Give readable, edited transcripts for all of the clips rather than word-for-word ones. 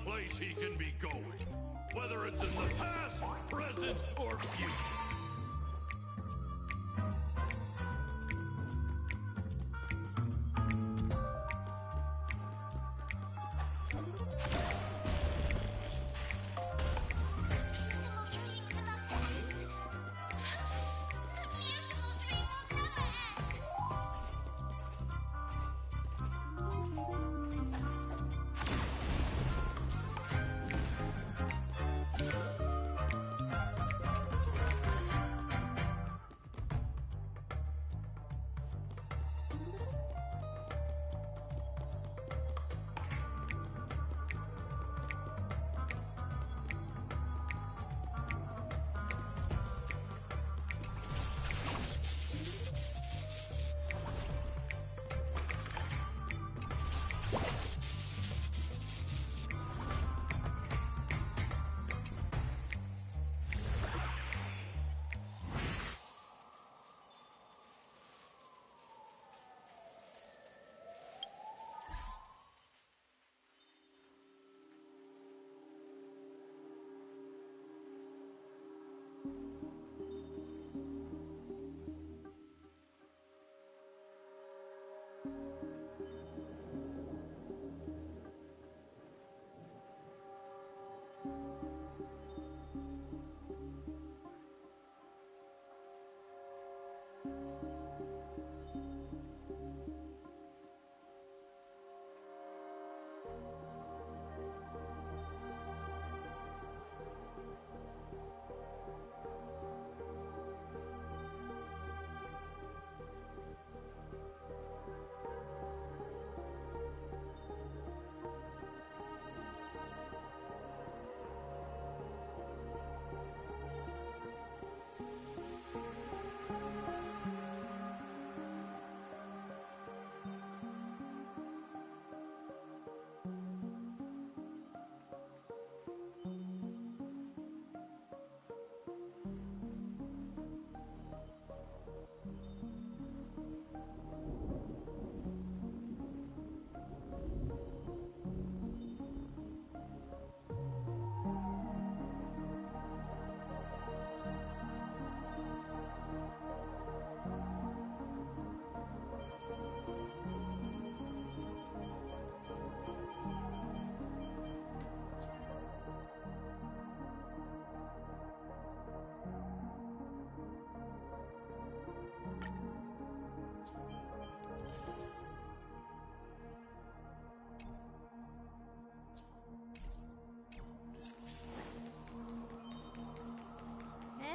place he can be going, whether it's in the past, present, or future.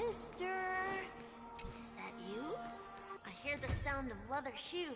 Mister? Is that you? I hear the sound of leather shoes.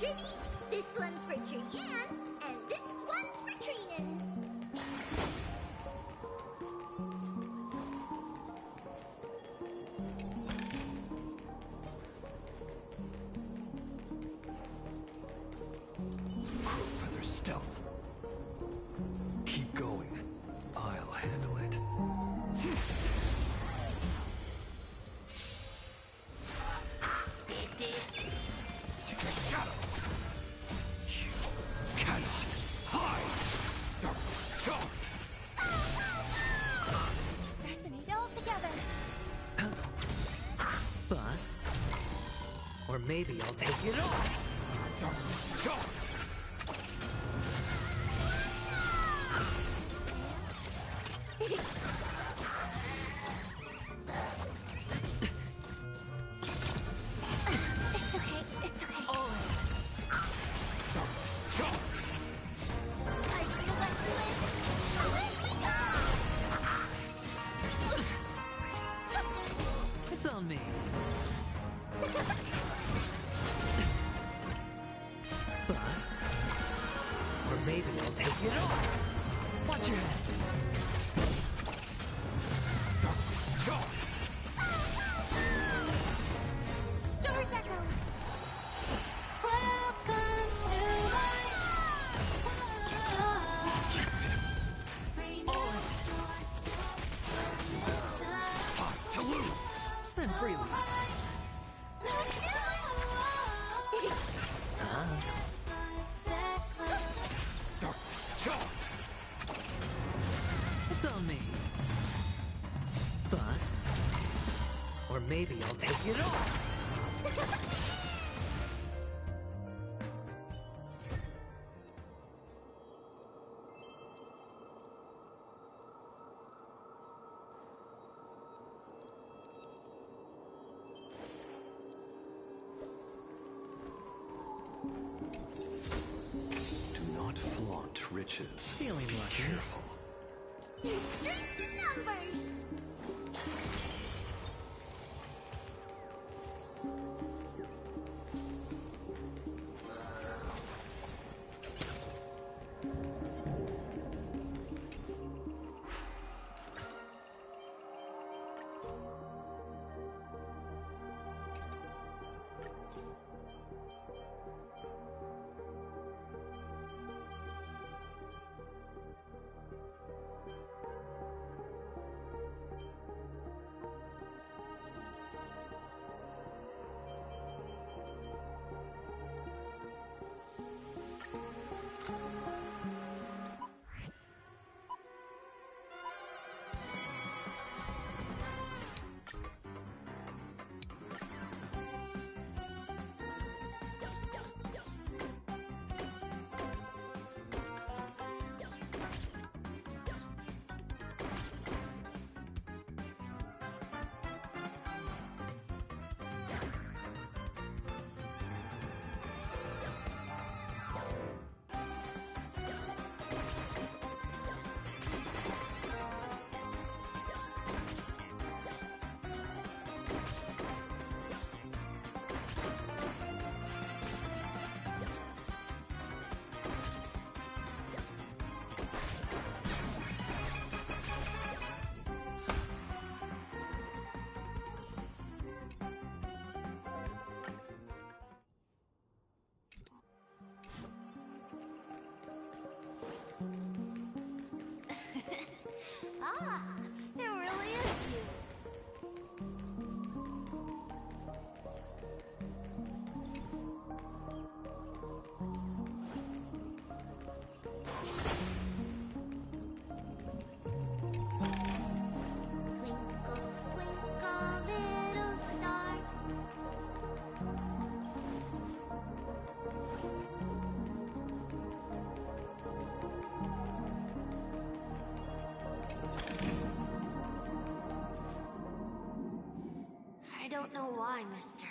Trini. This one's for Trian, and this one's for Trinan. Feather stealth. Keep going. I'll handle it. Take a shadow. You cannot hide. Darkness charge. Resonate all together. Bust. Or maybe I'll take it all. Darkness charge. It's okay. Oh, Darkness charge. I feel like win. Away we go! it's on me. Bust. Or maybe I'll take it all. Watch your head. Darkness charge. Stars echo. Welcome to my Time to lose. Spin freely. Darkness charge. It's on me. Bust. Or maybe I'll take it all. Do not flaunt riches. Feeling Be lucky. careful. Straight numbers. Ah, it really is you. Twinkle, twinkle, little star. I don't know why, mister,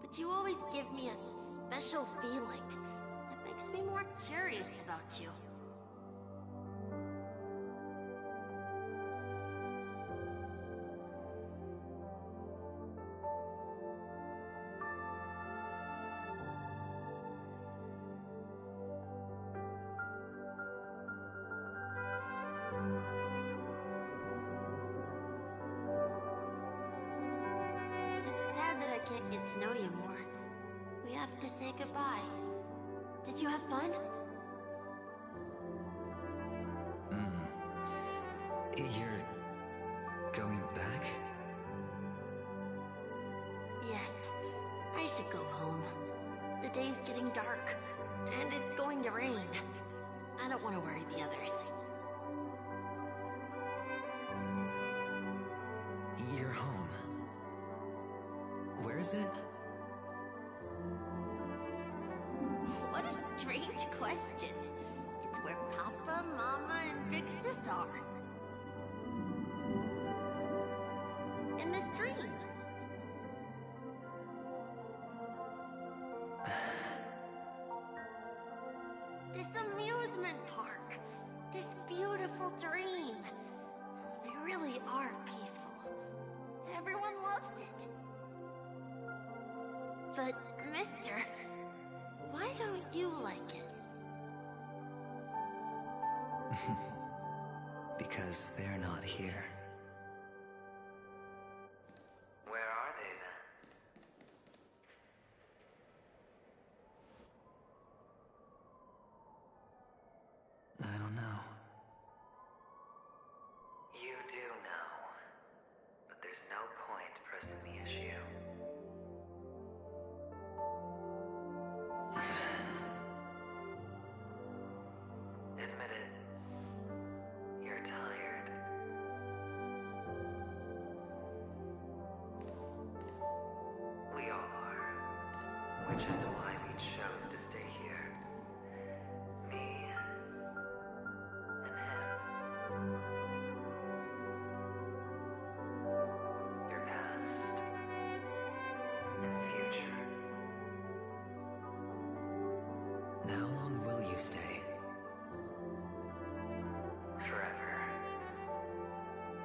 but you always give me a special feeling that makes me more curious about you. know you more. We have to say goodbye. Did you have fun? You're going back? Yes. I should go home. The day's getting dark, and it's going to rain. I don't want to worry the others. You're home. Where is it? What a strange question. It's where Papa, Mama, and Big Sis are. In this dream. This amusement park. This beautiful dream. They really are peaceful. Everyone loves it. But, mister, why don't you like it? Because they're not here. Where are they then? I don't know. You do know. But there's no point pressing the issue. Admit it. You're tired. We all are. Which is why we chose to stay here. Me and him. Your past and future. How long will you stay? Forever.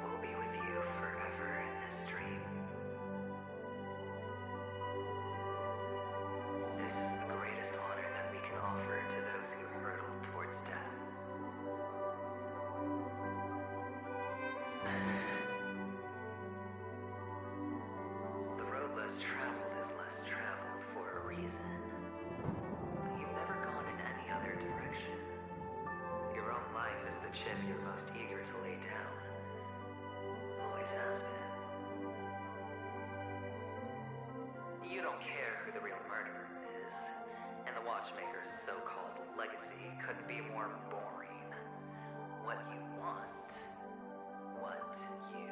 We'll be with you forever in this dream. This is the greatest honor that we can offer to those who hurtle towards death. The road less traveled is less traveled for a reason. You've never gone in any other direction. Your own life is the chip you're most eager to lay down. Always has been. You don't care who the real murderer is, and the Watchmaker's so-called legacy couldn't be more boring. What you want, what you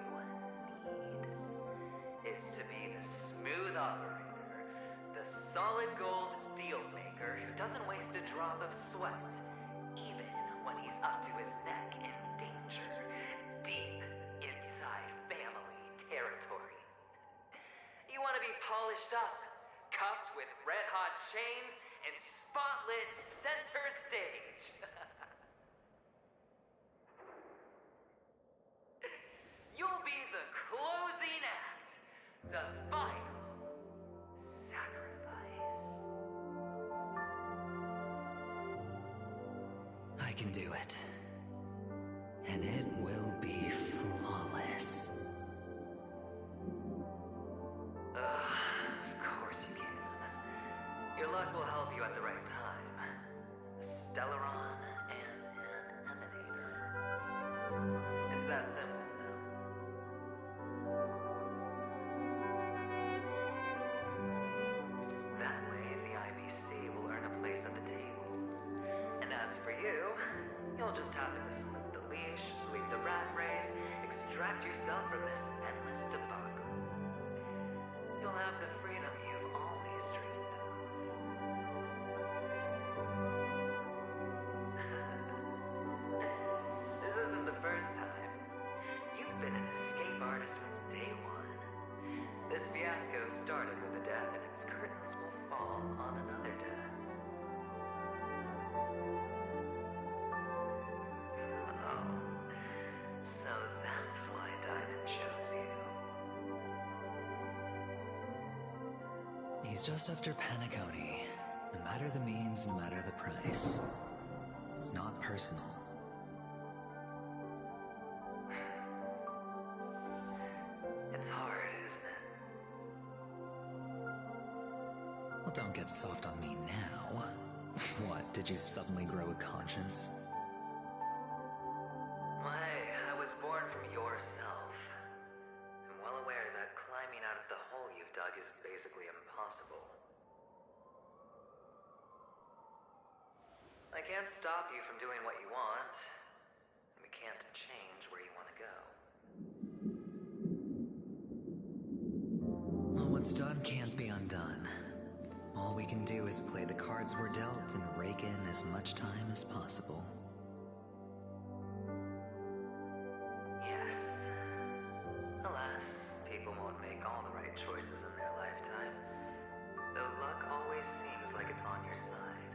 need, is to be the smooth operator, the solid gold deal maker who doesn't waste a drop of sweat, even when he's up to his neck in danger, deep inside family territory. You want to be polished up, cuffed with red-hot chains, and spotlit center stage. You'll be the closing act, the final sacrifice. I can do it. And it will be flawless. Of course you can. Your luck will help you at the right time. A Stellaron and an Emanator. It's that simple. That way, the IBC will earn a place at the table. And as for you, you'll just happen to slip the leash, sweep the rat race, extract yourself from this endless debacle. You'll have the freedom you've always dreamed of. This isn't the first time. You've been an escape artist from day one. This fiasco started with a death, and its curtains will fall on another death. Oh, so that's why Diamond chose you. He's just after Paniconi. No matter the means, no matter the price. It's not personal. It's hard, isn't it? Well, don't get soft on me now. What, did you suddenly grow a conscience? Why, I was born from yourself. I'm well aware that climbing out of the hole you've dug is basically impossible. I can't stop you from doing what you want, and we can't change where you want to go. Well, what's done can't be undone. All we can do is play the cards we're dealt and rake in as much time as possible. Yes. Alas, people won't make all the right choices in their lifetime, though luck always seems like it's on your side.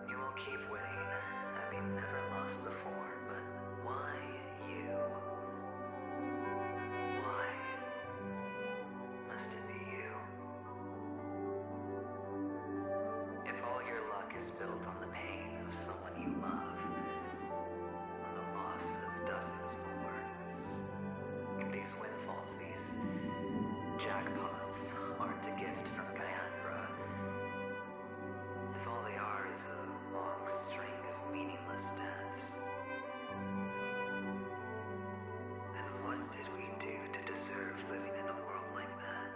You will keep winning, having never lost before, but why you? Why must it be you? If all your luck is built on the pain of someone you love, on the loss of dozens more, if these windfalls, these jackpots, aren't a gift from Guyandra, if all they are is a long string of meaningless deaths, then what did we do to deserve living in a world like that?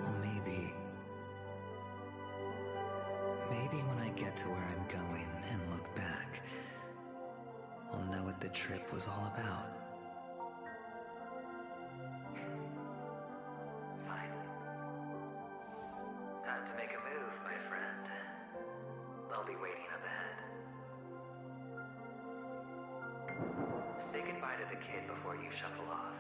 Well, maybe when I get to where I'm going and look back, I'll know what the trip was all about. Fine. Time to make a move, my friend. I'll be waiting up ahead. Say goodbye to the kid before you shuffle off.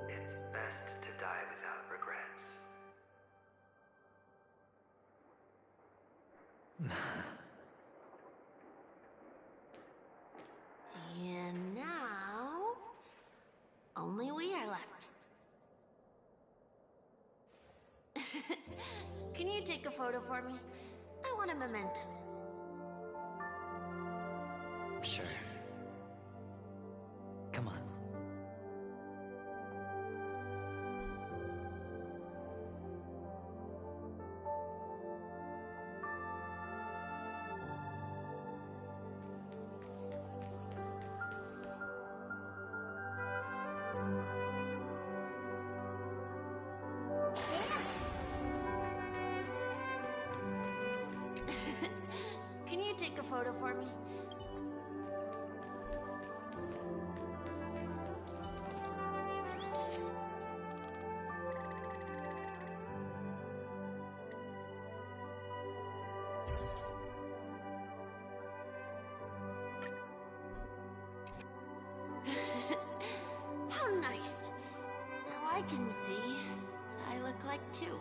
It's best to die without regrets. And now, only we are left. Can you take a photo for me? I want a memento. Sure. Come on. Can you take a photo for me? How nice. Now I can see what I look like too.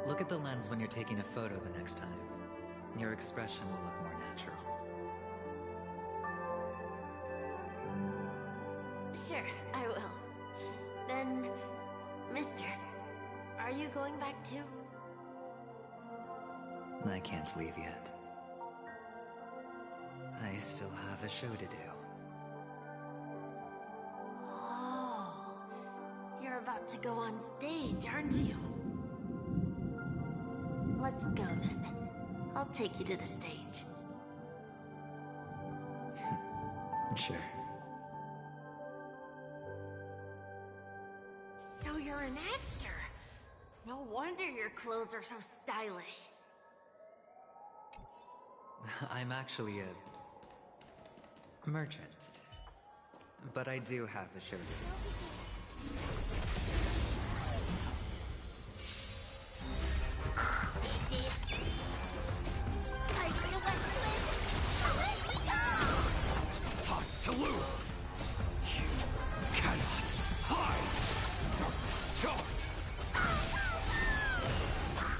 Look at the lens when you're taking a photo the next time. Your expression will look more natural. Sure, I will. Then, mister, are you going back too? I can't leave yet. I still have a show to do. Oh, you're about to go on stage, aren't you? Let's go then. I'll take you to the stage. Sure. So you're an actor. No wonder your clothes are so stylish. I'm actually a merchant. But I do have a show to do. Time to lose! You cannot hide! Charge!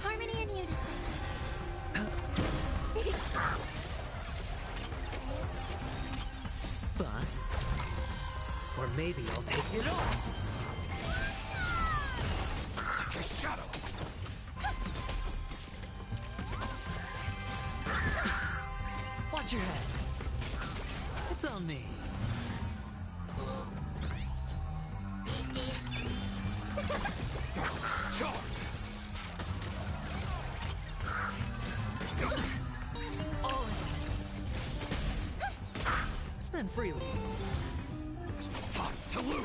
Harmony and unison. Bust? Or maybe I'll take it all! The shadow! Watch your head. It's on me. Charge! Spend freely. Time to lose!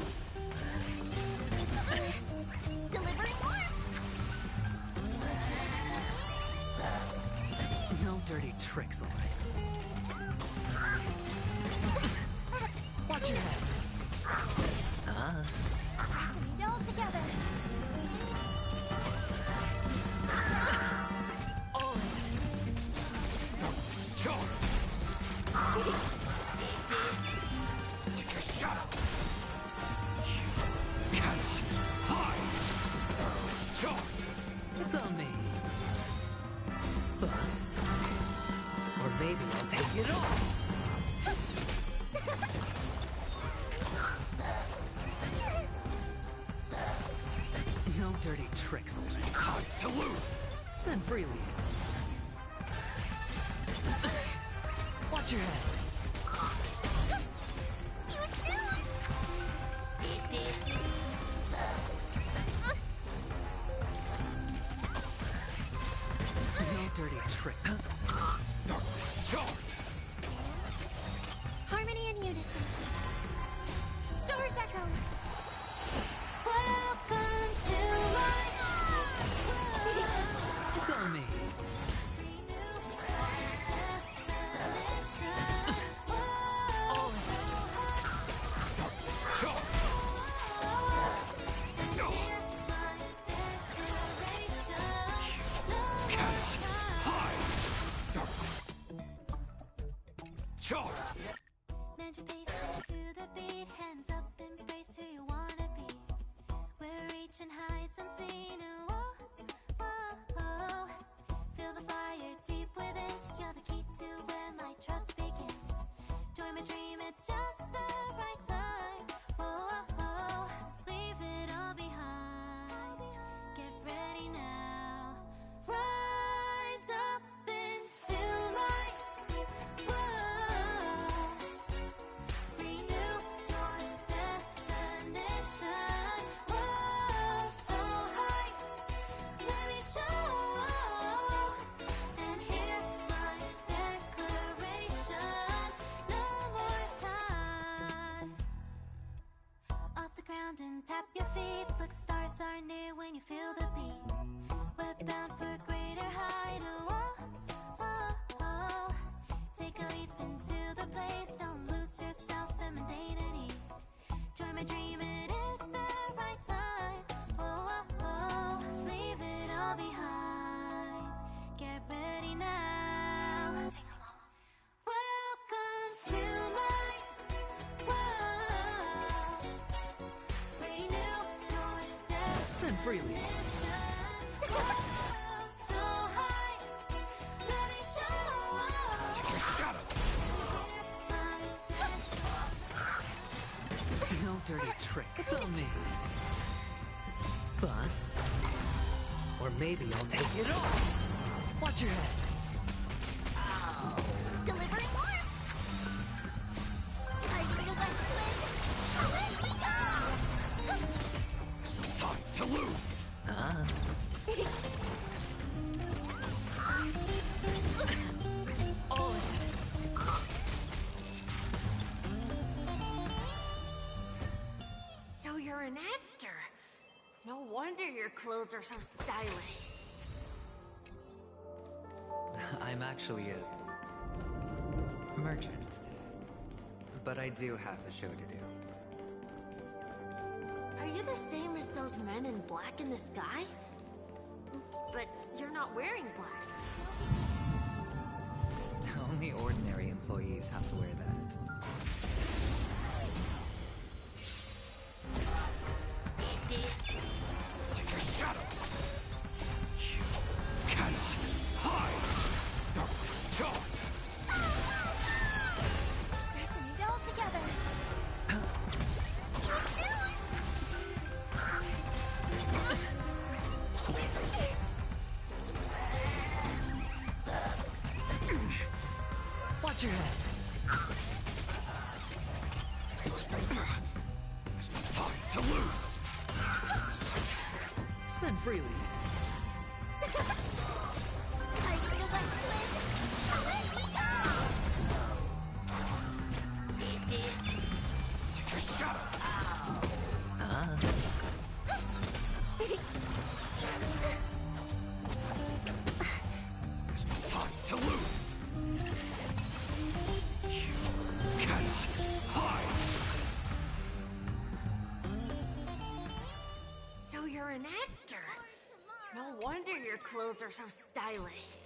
Delivering more! No dirty tricks, alright? Watch your head. Need all together. Charge! Take a shot! You cannot hide! Charge! It's on me. Bust. Or maybe I'll take it all. No dirty tricks, alright? Time to lose! Spend freely. Watch your head. You snooze! No dirty trick. Darkness, charge! Harmony and unison. Doors echo. Welcome to my It's on me. Charge! No! Cannot hide! Darkness! Charge! Mend your pace to the beat, hands up, embrace who you wanna be. We're reaching heights unseen. Whoa, whoa, whoa. Feel the fire deep within. You're the key to where my trust begins. Join my dream, it's just the right time. Whoa, whoa, leave it all behind. Get ready now. Rise up into my world. Renew your definition. World so high, let me show. And hear my declaration. No more ties. Off the ground and tap your feet. Look, stars are near when you feel the beat. We're bound for greater height. Whoa, whoa, whoa. Take a leap into the place. Don't lose yourself in mundanity. Join my dream, it is the right time. Whoa, whoa, whoa. Leave it all behind. Get ready now. Sing along. Welcome to my world. Renew your Spend freely. definition. World so high, let me show. Take a shot at No dirty trick. It's on me. Bust. Or maybe I'll take it all. Watch your head. Delivering more! I feel that swing! Away we go! time to lose! So you're an actor. No wonder your clothes are so stylish. I'm actually a merchant. But I do have a show to do. Are you the same as those men in black in the sky? But you're not wearing black. Only ordinary employees have to wear that. Take a shot at you cannot hide! Darkness, charge! Resonate all together. Watch Watch your head. Time to lose! Spend freely. I feel like swing. Let me go! Take your shadow! Time to lose! You cannot hide! So you're an actor. No wonder your clothes are so stylish.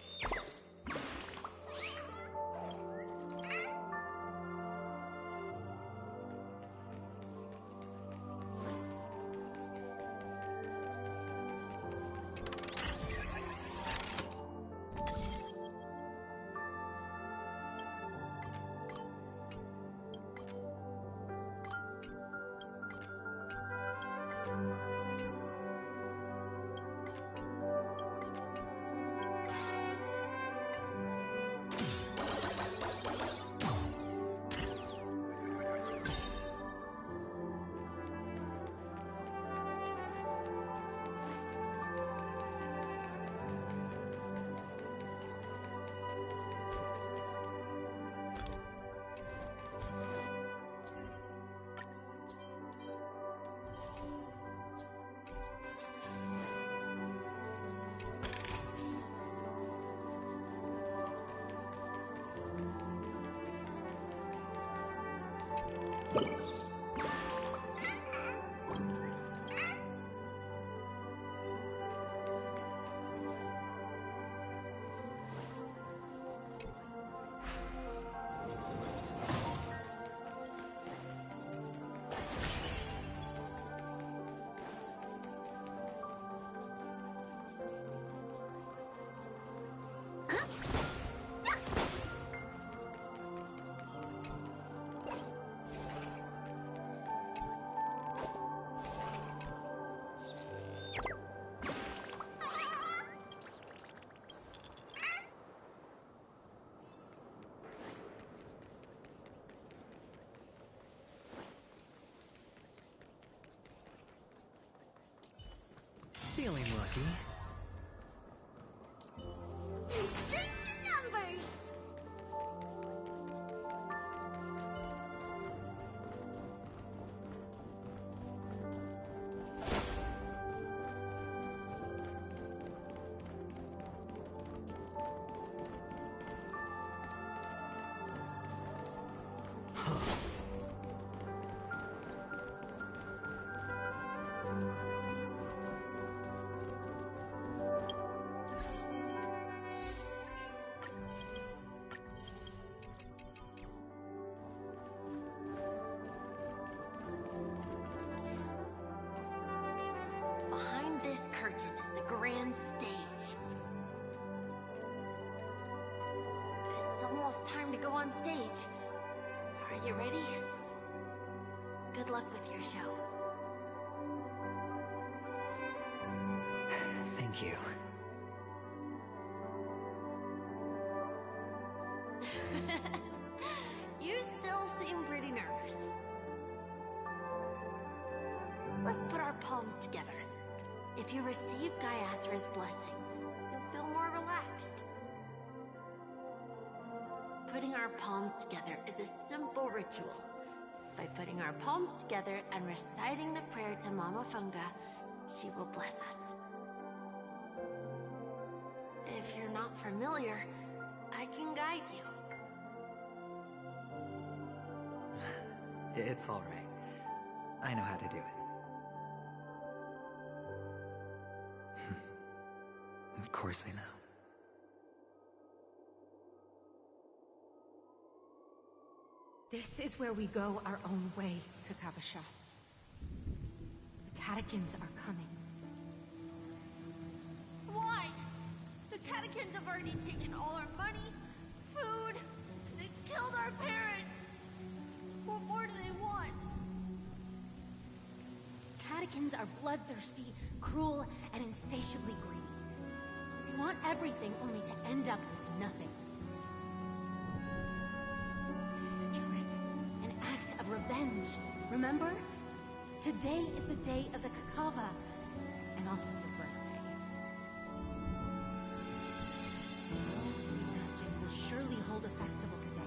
Feeling lucky. Straight to numbers! Behind this curtain is the grand stage. It's almost time to go on stage. Are you ready? Good luck with your show. Thank you. You still seem pretty nervous. Let's put our palms together. If you receive Gaiathra's blessing, you'll feel more relaxed. Putting our palms together is a simple ritual. By putting our palms together and reciting the prayer to Mama Funga, she will bless us. If you're not familiar, I can guide you. It's all right. I know how to do it. Of course I know. This is where we go our own way, Kakavasha. The catechins are coming. Why? The catechins have already taken all our money, food, and they killed our parents. What more do they want? Catechins are bloodthirsty, cruel, and insatiably greedy. They want everything only to end up with nothing. Remember? Today is the day of the Kakava, and also your birthday. The Afghan will surely hold a festival today.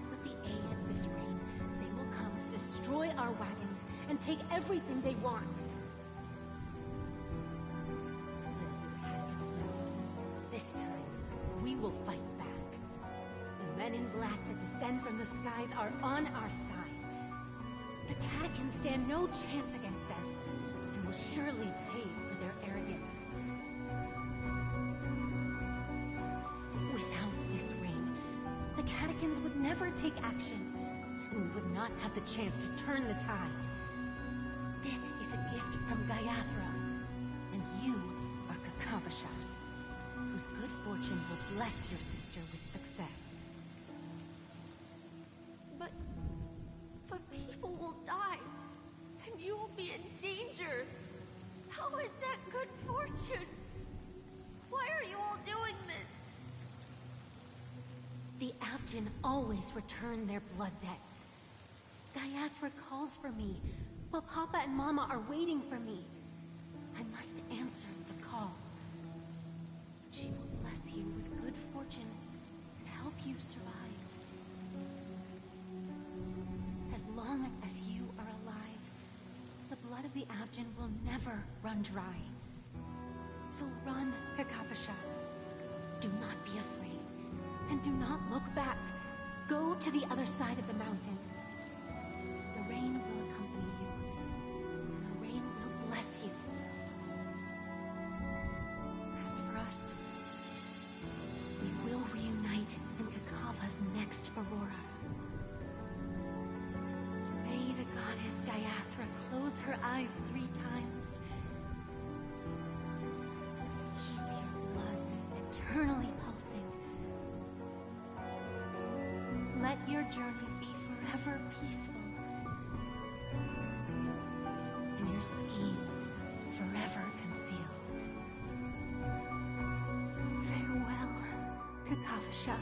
With the aid of this rain, they will come to destroy our wagons and take everything they want. Little do the Katakins know, this time, we will fight back. The men in black that descend from the skies are on our side. The Katakins stand no chance against them, and will surely pay for their arrogance. Without this ring, the Katakins would never take action, and we would not have the chance to turn the tide. This is a gift from Gayathra, and you are Kakavasha, whose good fortune will bless your sister with success. But people will die, and you will be in danger. How is that good fortune? Why are you all doing this? The Avgin always return their blood debts. Gayathra calls for me, while Papa and Mama are waiting for me. I must answer the call. She will bless you with good fortune and help you survive. As long as you are alive, the blood of the Avgin will never run dry. So run, Kakavasha. Do not be afraid, and do not look back. Go to the other side of the mountain. The rain will accompany you, and the rain will bless you. As for us, we will reunite in Kakava's next aurora. May the goddess Gayathra close her eyes 3 times. Keep your blood eternally pulsing. Let your journey be forever peaceful, and your schemes forever concealed. Farewell, Kakavasha.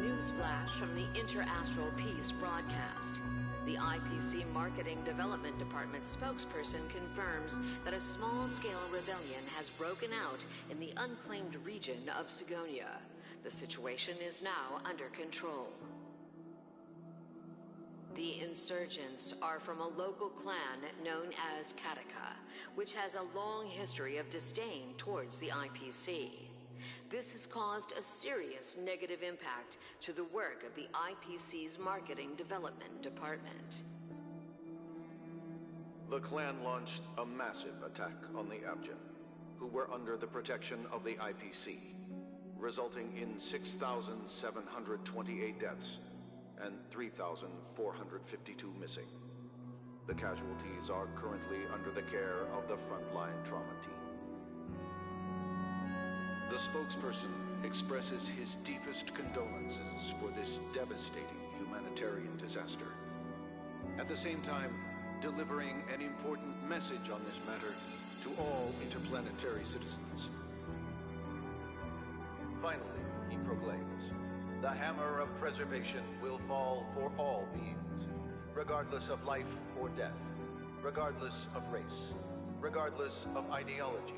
Newsflash from the Inter-Astral Peace broadcast. The IPC Marketing Development Department spokesperson confirms that a small-scale rebellion has broken out in the unclaimed region of Sigonia. The situation is now under control. The insurgents are from a local clan known as Kataka, which has a long history of disdain towards the IPC. This has caused a serious negative impact to the work of the IPC's Marketing Development Department. The clan launched a massive attack on the Abjin, who were under the protection of the IPC, resulting in 6,728 deaths and 3,452 missing. The casualties are currently under the care of the frontline trauma team. The spokesperson expresses his deepest condolences for this devastating humanitarian disaster. At the same time, delivering an important message on this matter to all interplanetary citizens. Finally, he proclaims, the hammer of preservation will fall for all beings, regardless of life or death, regardless of race, regardless of ideology,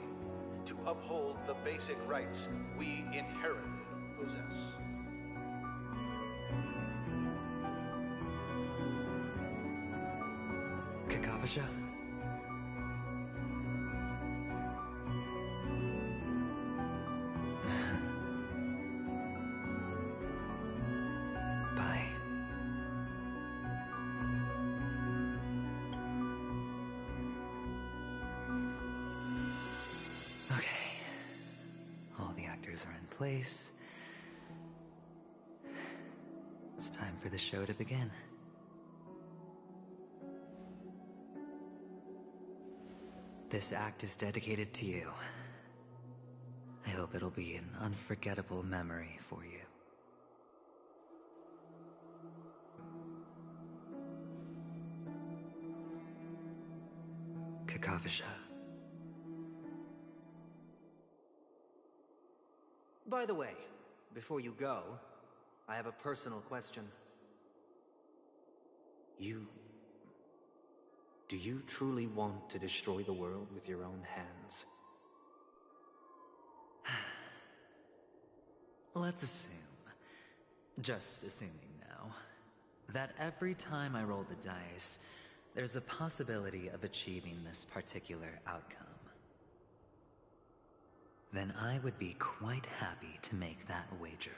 to uphold the basic rights we inherently possess. Kakavasha? Bye. Okay. All the actors are in place. It's time for the show to begin. This act is dedicated to you. I hope it'll be an unforgettable memory for you. Kakavasha. By the way, before you go, I have a personal question. Do you truly want to destroy the world with your own hands? Let's assume, just assuming now, that every time I roll the dice, there's a possibility of achieving this particular outcome. Then I would be quite happy to make that wager.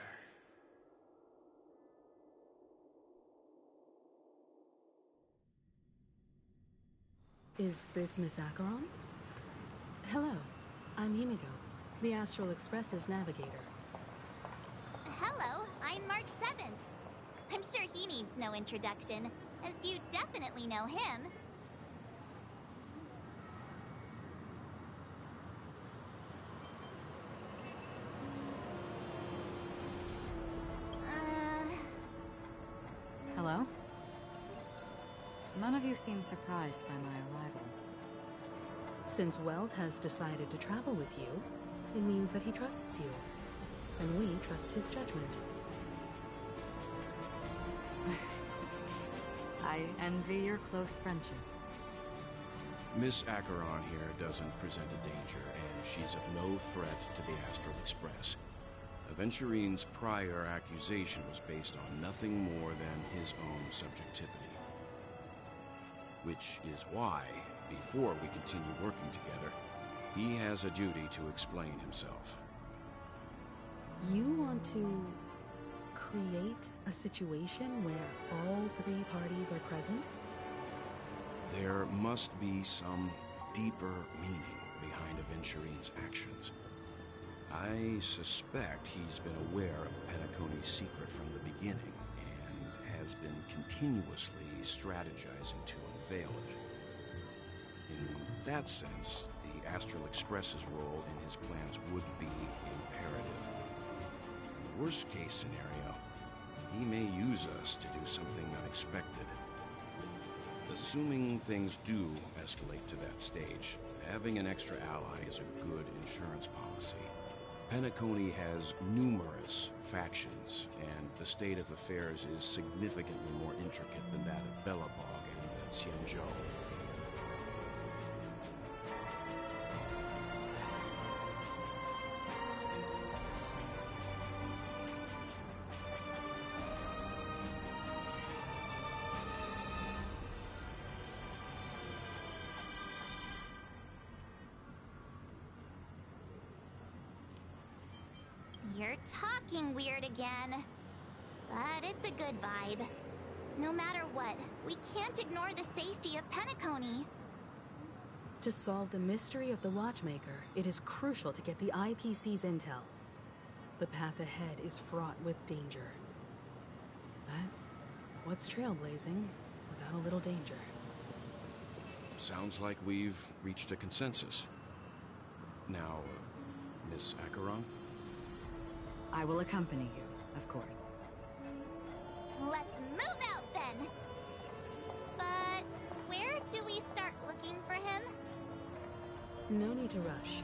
Is this Miss Acheron? Hello, I'm Himiko, the Astral Express's navigator. Hello, I'm Mark 7th. I'm sure he needs no introduction, as you definitely know him. Hello? None of you seem surprised by my arrival. Since Welt has decided to travel with you, it means that he trusts you. And we trust his judgment. I envy your close friendships. Miss Acheron here doesn't present a danger, and she's of no threat to the Astral Express. Aventurine's prior accusation was based on nothing more than his own subjectivity. Which is why, before we continue working together, he has a duty to explain himself. You want to create a situation where all three parties are present? There must be some deeper meaning behind Aventurine's actions. I suspect he's been aware of Penacony's secret from the beginning, and has been continuously strategizing to unveil it. In that sense, the Astral Express's role in his plans would be imperative. In the worst-case scenario, he may use us to do something unexpected. Assuming things do escalate to that stage, having an extra ally is a good insurance policy. Penacony has numerous factions, and the state of affairs is significantly more intricate than that of Bellabog and the Qianzhou. You're talking weird again. But it's a good vibe. No matter what, we can't ignore the safety of Penacony. To solve the mystery of the Watchmaker, it is crucial to get the IPC's intel. The path ahead is fraught with danger. But what's trailblazing without a little danger? Sounds like we've reached a consensus. Now, Miss Acheron? I will accompany you, of course. Let's move out then! But where do we start looking for him? No need to rush.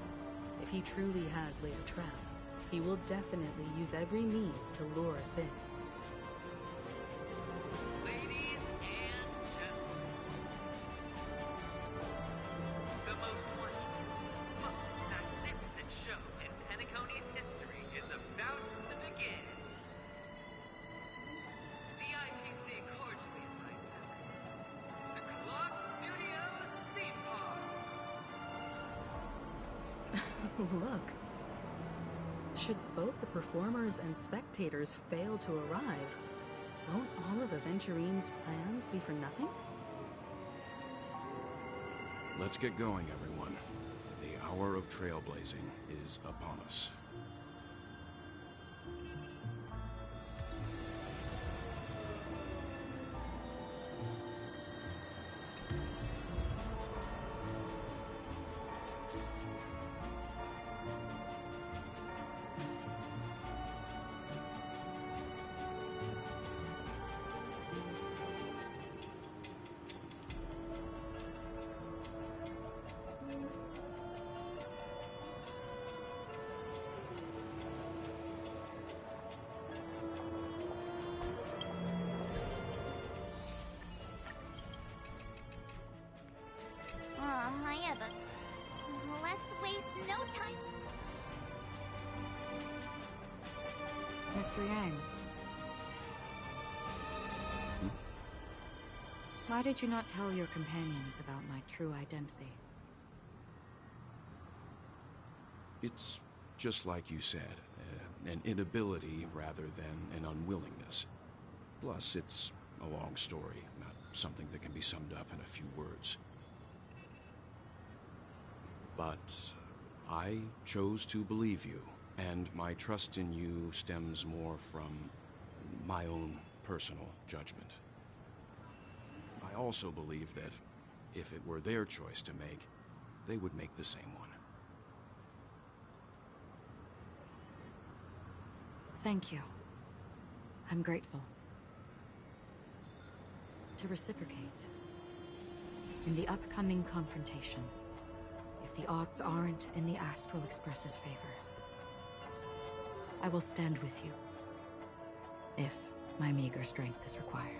If he truly has laid a trap, he will definitely use every means to lure us in. Ladies and gentlemen, the most wonderful, most magnificent show in Penacony's history is about to begin. The IPC cordially invites everyone to Clock Studios Theme Park. Look. Should both the performers and spectators fail to arrive, won't all of Aventurine's plans be for nothing? Let's get going, everyone. The hour of trailblazing is upon us. Mr. Yang. Why did you not tell your companions about my true identity? It's just like you said, an inability rather than an unwillingness. Plus, it's a long story, not something that can be summed up in a few words. But I chose to believe you, and my trust in you stems more from my own personal judgment. I also believe that if it were their choice to make, they would make the same one. Thank you. I'm grateful. To reciprocate, in the upcoming confrontation, if the odds aren't in the Astral Express's favor, I will stand with you, if my meager strength is required.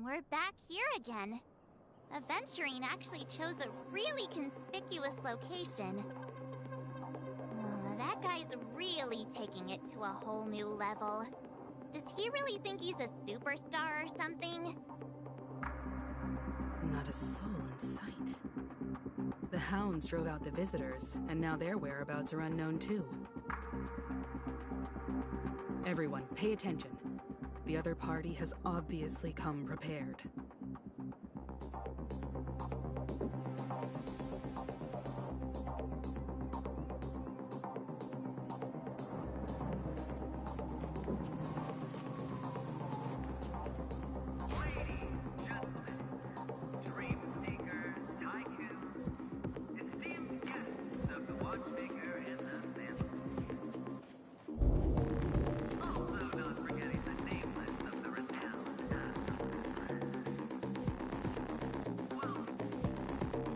We're back here again. Aventurine actually chose a really conspicuous location. That guy's really taking it to a whole new level. Does he really think he's a superstar or something? Not a soul in sight. The hounds drove out the visitors, and now their whereabouts are unknown too. Everyone, pay attention. The other party has obviously come prepared.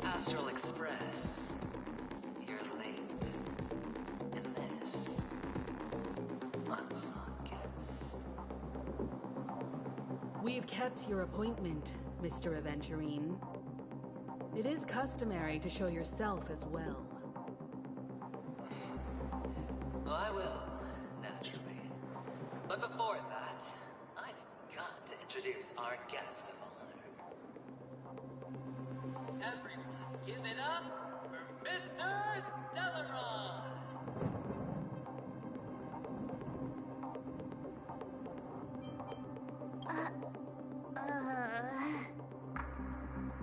Astral Express, you're late. And this, unsung guest. We've kept your appointment, Mr. Aventurine. It is customary to show yourself as well. Well, I will, naturally. But before that, I've got to introduce our guest of honor. Everyone, give it up for Mr. Stellaron!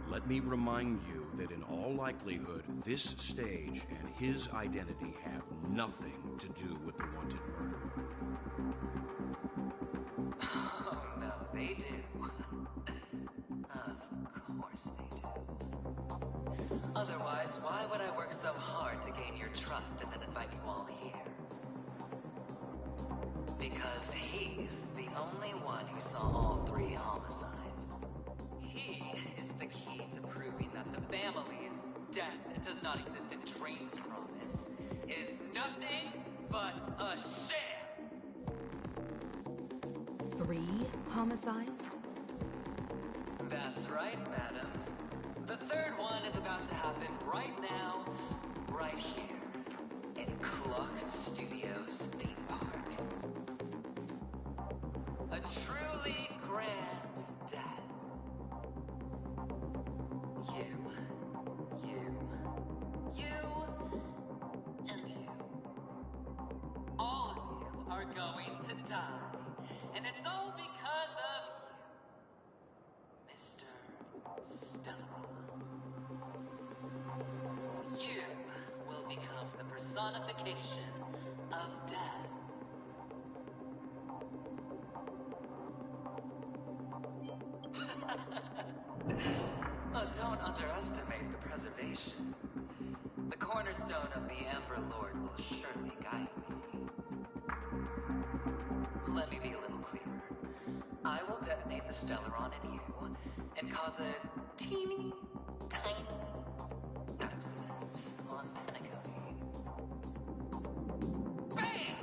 Let me remind you that in all likelihood, this stage and his identity have nothing to do with the wanted murderer. Oh, no, they do. Of course they do. Otherwise, why would I work so hard to gain your trust and then invite you all here? Because he's the only one who saw all 3 homicides. He is the key to proving that the family's death does not exist in Train's promise is nothing but a sham! 3 homicides? That's right, madam. The 3rd one is about to happen right now, right here, in Clock Studios theme park. A truly grand death. And you. All of you are going to die. And it's all because of you, Mr. Stellaron. You will become the personification of death. Oh, don't underestimate the preservation. The cornerstone of the Amber Lord will surely guide me. Let me be a little clearer. I will detonate the Stellaron in you and cause a teeny, tiny accident on Penacony. BAM!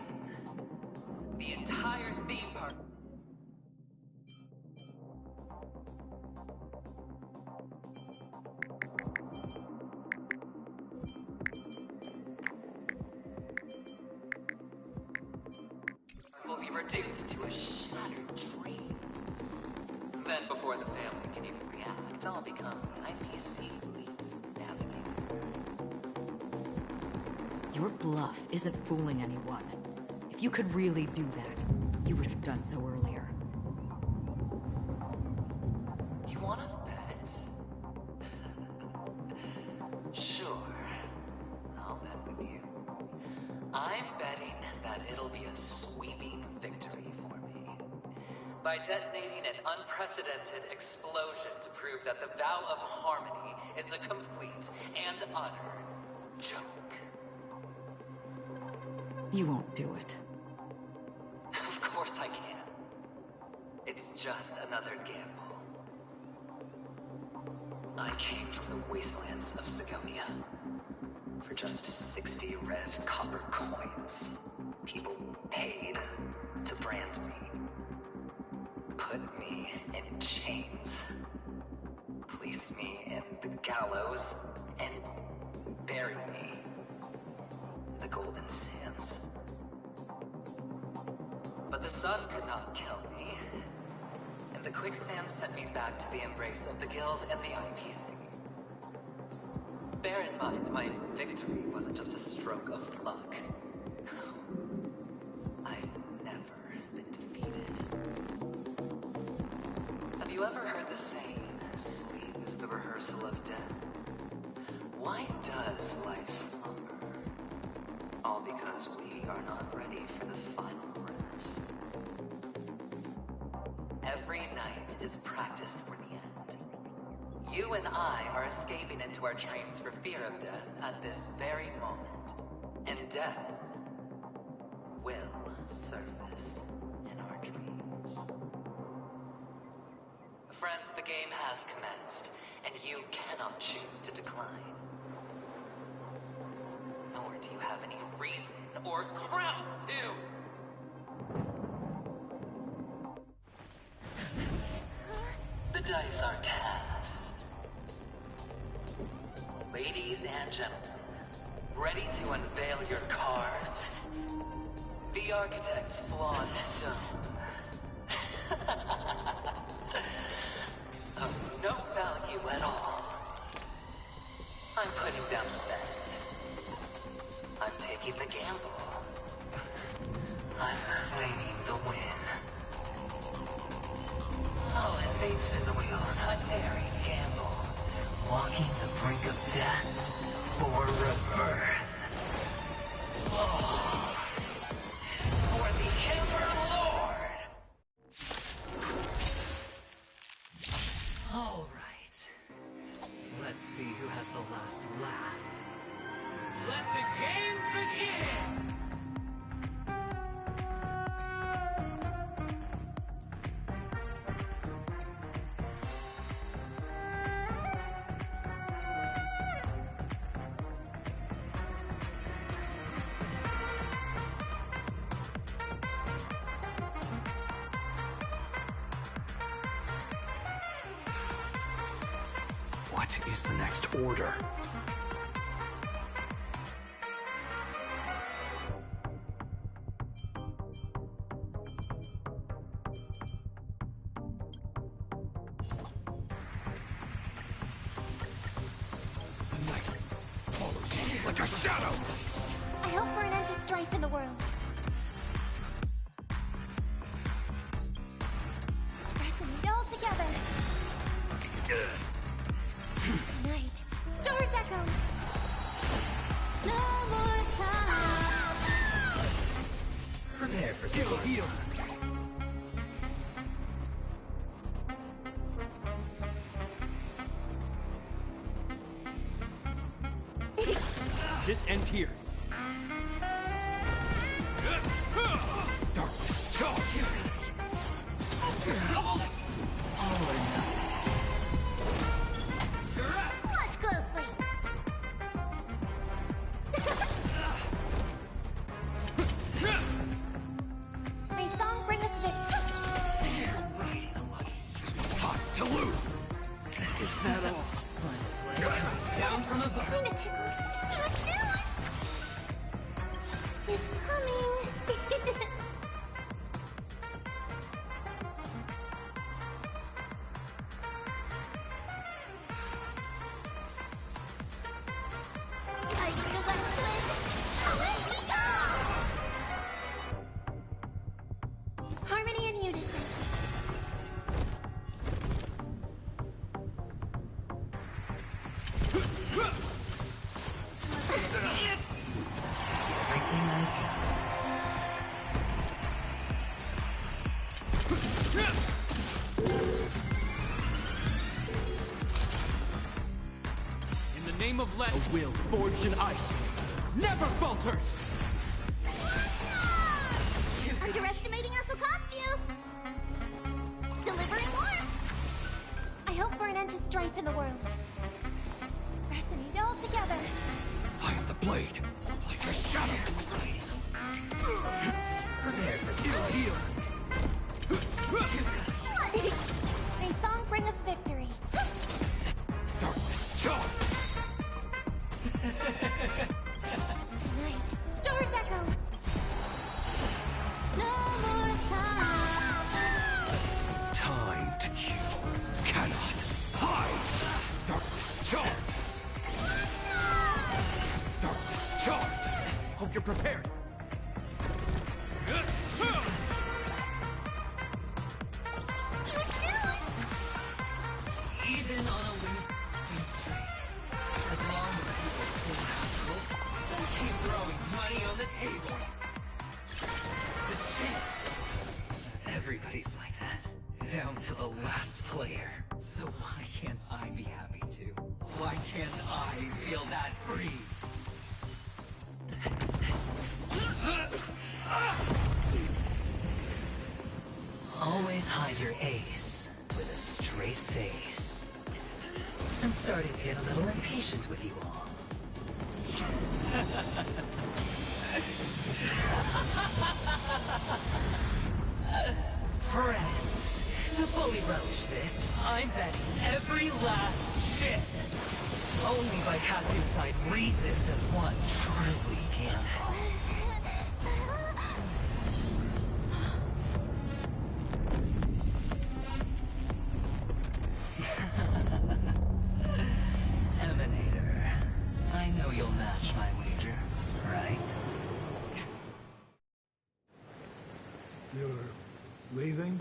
The entire theme park will be reduced to a shattered dream. Then, before the family can even react, I'll become the IPC fleet's navigator. Your bluff isn't fooling anyone. If you could really do that, you would have done so earlier. You wanna bet? Sure. I'll bet with you. I'm betting that it'll be a sweeping victory for me. By detonating an unprecedented explosion to prove that the vow of harmony is a complete and utter joke. You won't do it. Of course I can. It's just another gamble. I came from the wastelands of Sigonia. For just 60 red copper coins, people paid to brand me. Put Put me in chains. Place me in the gallows and bury me in the golden sands. But the sun could not kill me, and the quicksand sent me back to the embrace of the Guild and the IPC. Bear in mind, my victory wasn't just a stroke of luck. I've never been defeated. Have you ever heard the saying, sleep is the rehearsal of death? Why does life slumber? All because we are not ready for the final rest. Every night is practice for the end. You and I are escaping into our dreams for fear of death at this very moment. And death will surface in our dreams. Friends, the game has commenced, and you cannot choose to decline. Nor do you have any reason or grounds to. The dice are cast. Ladies and gentlemen, ready to unveil your cards? The architect's flawed stone. Of no value at all. I'm putting down the bet. I'm taking the gamble. I'm claiming the win. I'll invade spin the wheel, a daring gamble. Walking the brink of death for rebirth. Oh, for the Emperor Lord! All right. Let's see who has the last laugh. Let the game begin! What is the next order? The night follows you like a shadow! I hope for an end to strife in the world. Pressing it all together. Tonight, stars echo. No more time. Prepare for Heal, heal! This ends here. Darkness, charge! Watch closely. May song bring us victory. Time to lose! Is that all? Down from above! Kinda tickles. Huge news! It's coming. Fighting the West Wind. Away we go! Harmony and unison. everything I've got. In the name of Let, a will forged in ice never falters! Underestimating us will cost you! Delivering warmth! I hope for an end to strife in the world. Pressing it all together. I am the blade, like a shadow. Prepare for Heal, heal. What you're prepared. Even on a losing streak, as long as people stay natural, we'll keep throwing money on the table. The chance. Everybody's like that, down to the last player. So why can't I be happy too? Why can't I feel that free? Always hide your ace with a straight face. I'm starting to get a little impatient with you all. Friends, to fully relish this, I'm betting every last shit. Only by casting aside reason does one truly gamble. Emanator, I know you'll match my wager, right? You're leaving?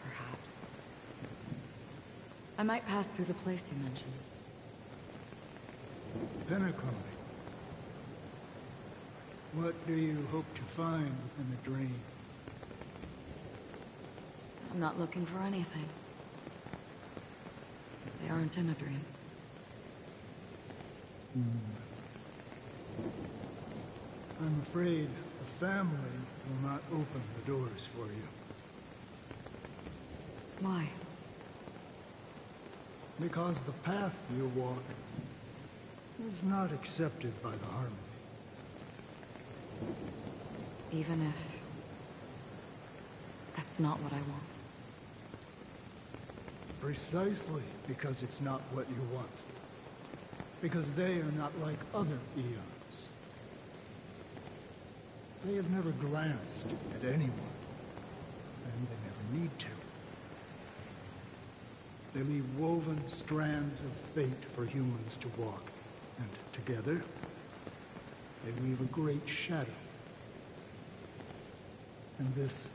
Perhaps. I might pass through the place you mentioned. Penacony. What do you hope to find within a dream? I'm not looking for anything. They aren't in a dream. I'm afraid the family will not open the doors for you. Why? Because the path you walk is not accepted by the Harmony. Even if that's not what I want. Precisely because it's not what you want. Because they are not like other eons. They have never glanced at anyone, and they never need to. They leave woven strands of fate for humans to walk, and together, they weave a great shadow. And this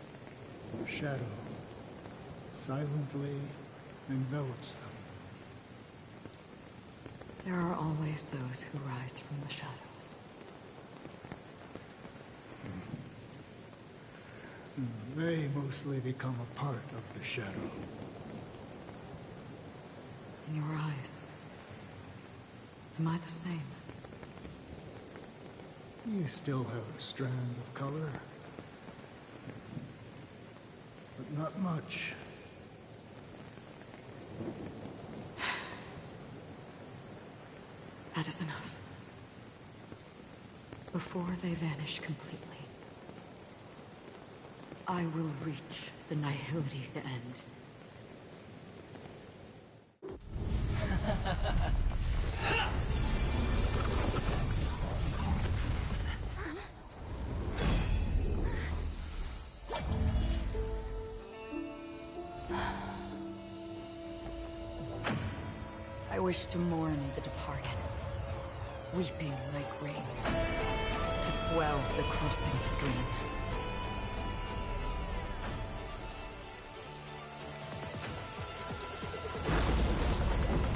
shadow silently envelops them. There are always those who rise from the shadows. They mostly become a part of the shadow. In your eyes, am I the same? You still have a strand of color. But not much. That is enough. Before they vanish completely, I will reach the nihility's end. I wish to mourn the departed, weeping like rain, to swell the crossing stream.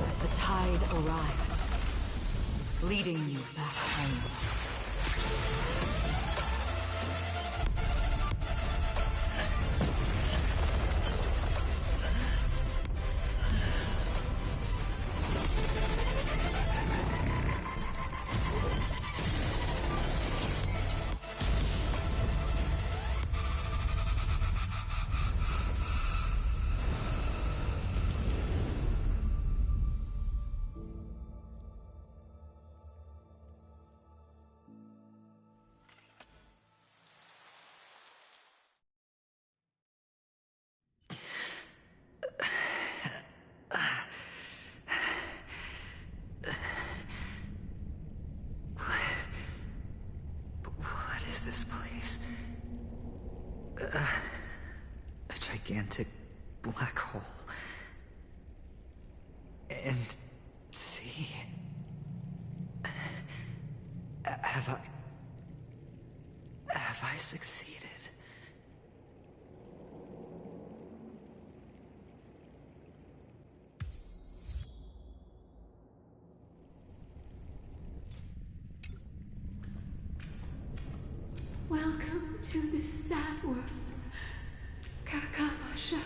As the tide arrives, leading you back home. A gigantic black hole. And see... to this sad world, Kakavasha.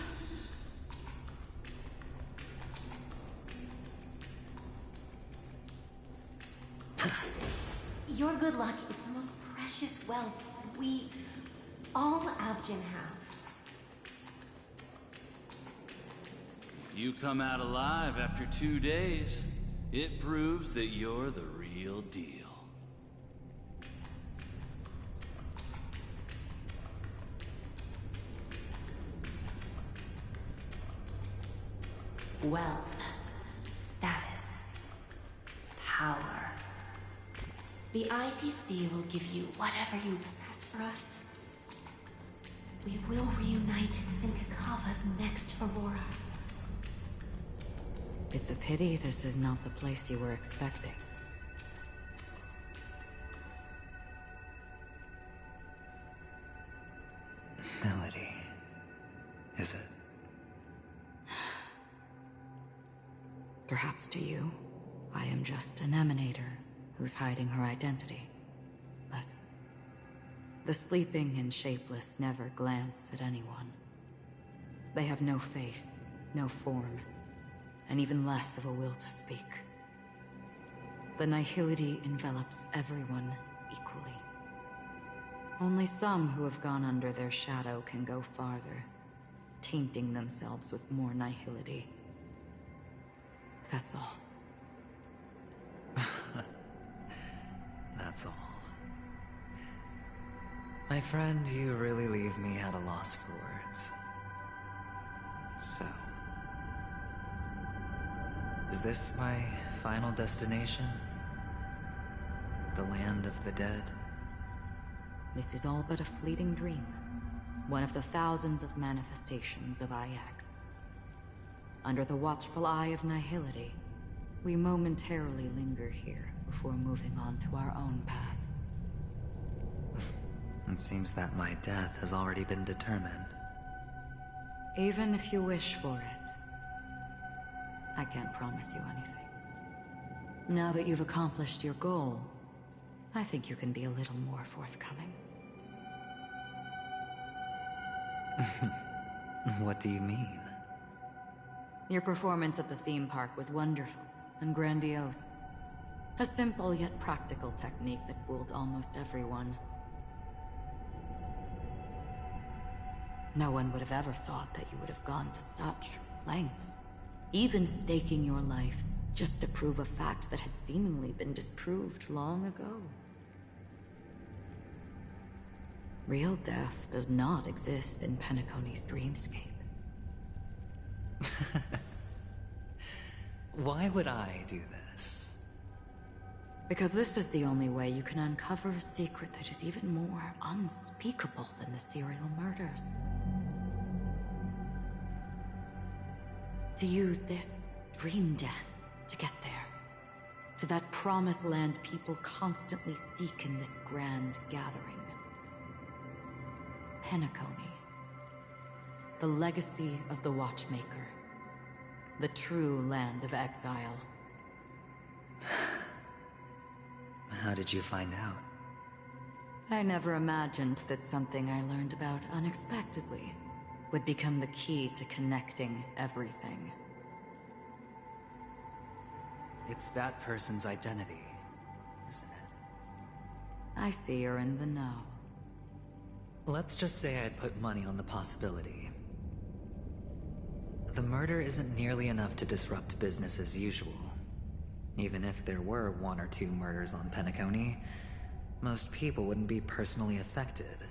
Your good luck is the most precious wealth we, all Avgin, have. If you come out alive after 2 days, it proves that you're the real deal. Wealth, status, power. The IPC will give you whatever you ask for us. We will reunite in Kakava's next Aurora. It's a pity this is not the place you were expecting. Melody. Is it? Perhaps to you, I am just an emanator who's hiding her identity. But the sleeping and shapeless never glance at anyone. They have no face, no form, and even less of a will to speak. The nihility envelops everyone equally. Only some who have gone under their shadow can go farther, tainting themselves with more nihility. That's all. That's all. My friend, you really leave me at a loss for words. So... is this my final destination? The land of the dead? This is all but a fleeting dream. One of the thousands of manifestations of IX. Under the watchful eye of nihility, we momentarily linger here before moving on to our own paths. It seems that my death has already been determined. Even if you wish for it, I can't promise you anything. Now that you've accomplished your goal, I think you can be a little more forthcoming. What do you mean? Your performance at the theme park was wonderful and grandiose. A simple yet practical technique that fooled almost everyone. No one would have ever thought that you would have gone to such lengths, even staking your life just to prove a fact that had seemingly been disproved long ago. Real death does not exist in Penacony's dreamscape. Why would I do this? Because this is the only way you can uncover a secret that is even more unspeakable than the serial murders. To use this dream death to get there. To that promised land people constantly seek in this grand gathering. Penacony. The legacy of the Watchmaker. The true land of exile. How did you find out? I never imagined that something I learned about unexpectedly would become the key to connecting everything. It's that person's identity, isn't it? I see you're in the know. Let's just say I'd put money on the possibility. The murder isn't nearly enough to disrupt business as usual. Even if there were 1 or 2 murders on Penacony, most people wouldn't be personally affected.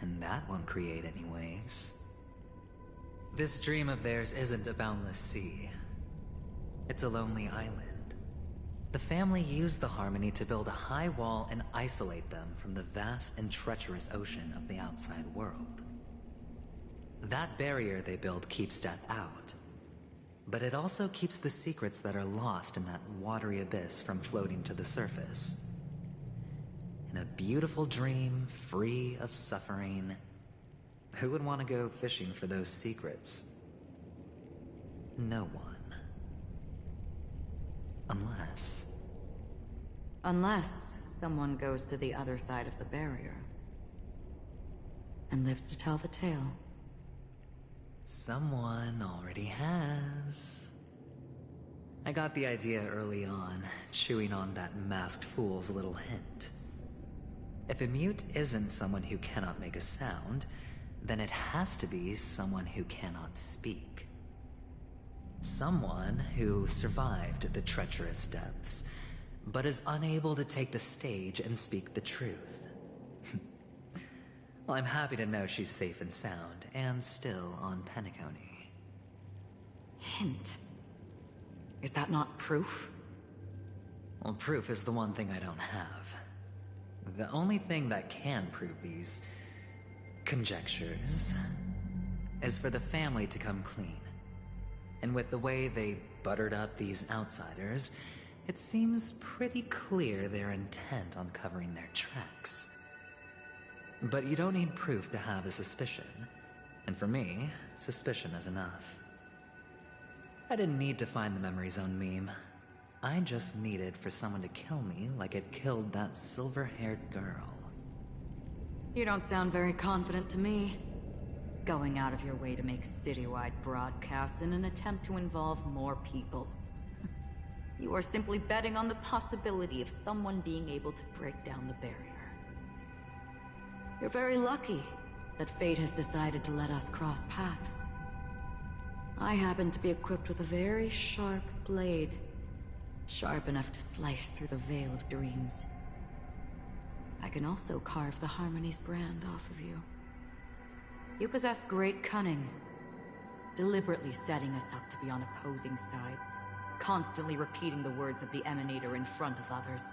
And that won't create any waves. This dream of theirs isn't a boundless sea. It's a lonely island. The family used the Harmony to build a high wall and isolate them from the vast and treacherous ocean of the outside world. That barrier they build keeps death out. But it also keeps the secrets that are lost in that watery abyss from floating to the surface. In a beautiful dream, free of suffering, who would want to go fishing for those secrets? No one. Unless someone goes to the other side of the barrier. and lives to tell the tale. Someone already has. I got the idea early on, chewing on that masked fool's little hint. If a mute isn't someone who cannot make a sound, then it has to be someone who cannot speak. Someone who survived the treacherous depths, but is unable to take the stage and speak the truth. Well, I'm happy to know she's safe and sound, and still on Penacony. Hint? Is that not proof? Well, proof is the one thing I don't have. The only thing that can prove these conjectures is for the family to come clean. And with the way they buttered up these outsiders, it seems pretty clear they're intent on covering their tracks. But you don't need proof to have a suspicion. And for me, suspicion is enough. I didn't need to find the memory zone meme. I just needed for someone to kill me like it killed that silver-haired girl. You don't sound very confident to me. Going out of your way to make citywide broadcasts in an attempt to involve more people. You are simply betting on the possibility of someone being able to break down the barrier. You're very lucky that fate has decided to let us cross paths. I happen to be equipped with a very sharp blade. Sharp enough to slice through the veil of dreams. I can also carve the Harmony's brand off of you. You possess great cunning, deliberately setting us up to be on opposing sides, constantly repeating the words of the Emanator in front of others,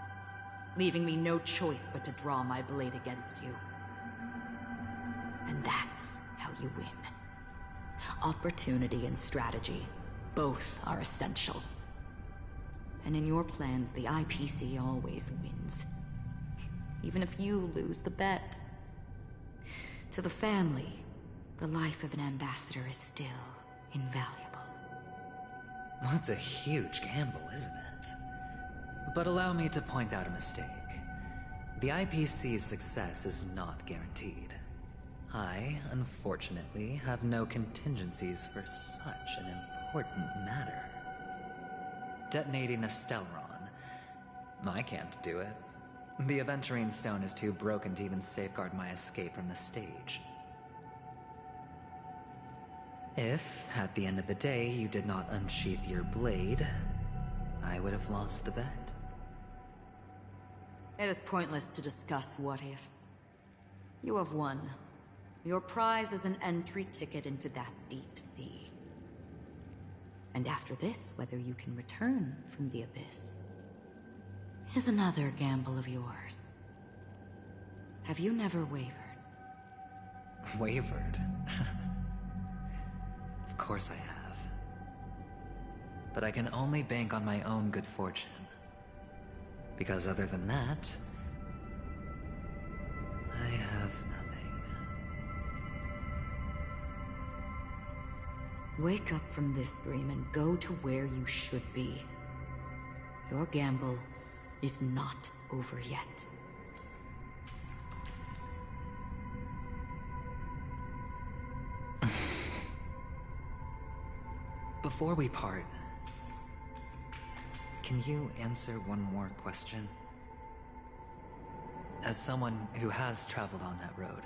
leaving me no choice but to draw my blade against you. And that's how you win. Opportunity and strategy, both are essential. And in your plans, the IPC always wins. Even if you lose the bet. To the family, the life of an ambassador is still invaluable. That's a huge gamble, isn't it? But allow me to point out a mistake. The IPC's success is not guaranteed. I, unfortunately, have no contingencies for such an important matter. Detonating a Stellaron. I can't do it. The Aventurine Stone is too broken to even safeguard my escape from the stage. If, at the end of the day, you did not unsheath your blade, I would have lost the bet. It is pointless to discuss what-ifs. You have won. Your prize is an entry ticket into that deep sea. And after this, whether you can return from the abyss is another gamble of yours. Have you never wavered? Wavered? Of course I have. But I can only bank on my own good fortune. Because other than that, I have nothing. Wake up from this dream and go to where you should be. Your gamble is not over yet. Before we part, can you answer one more question? As someone who has traveled on that road,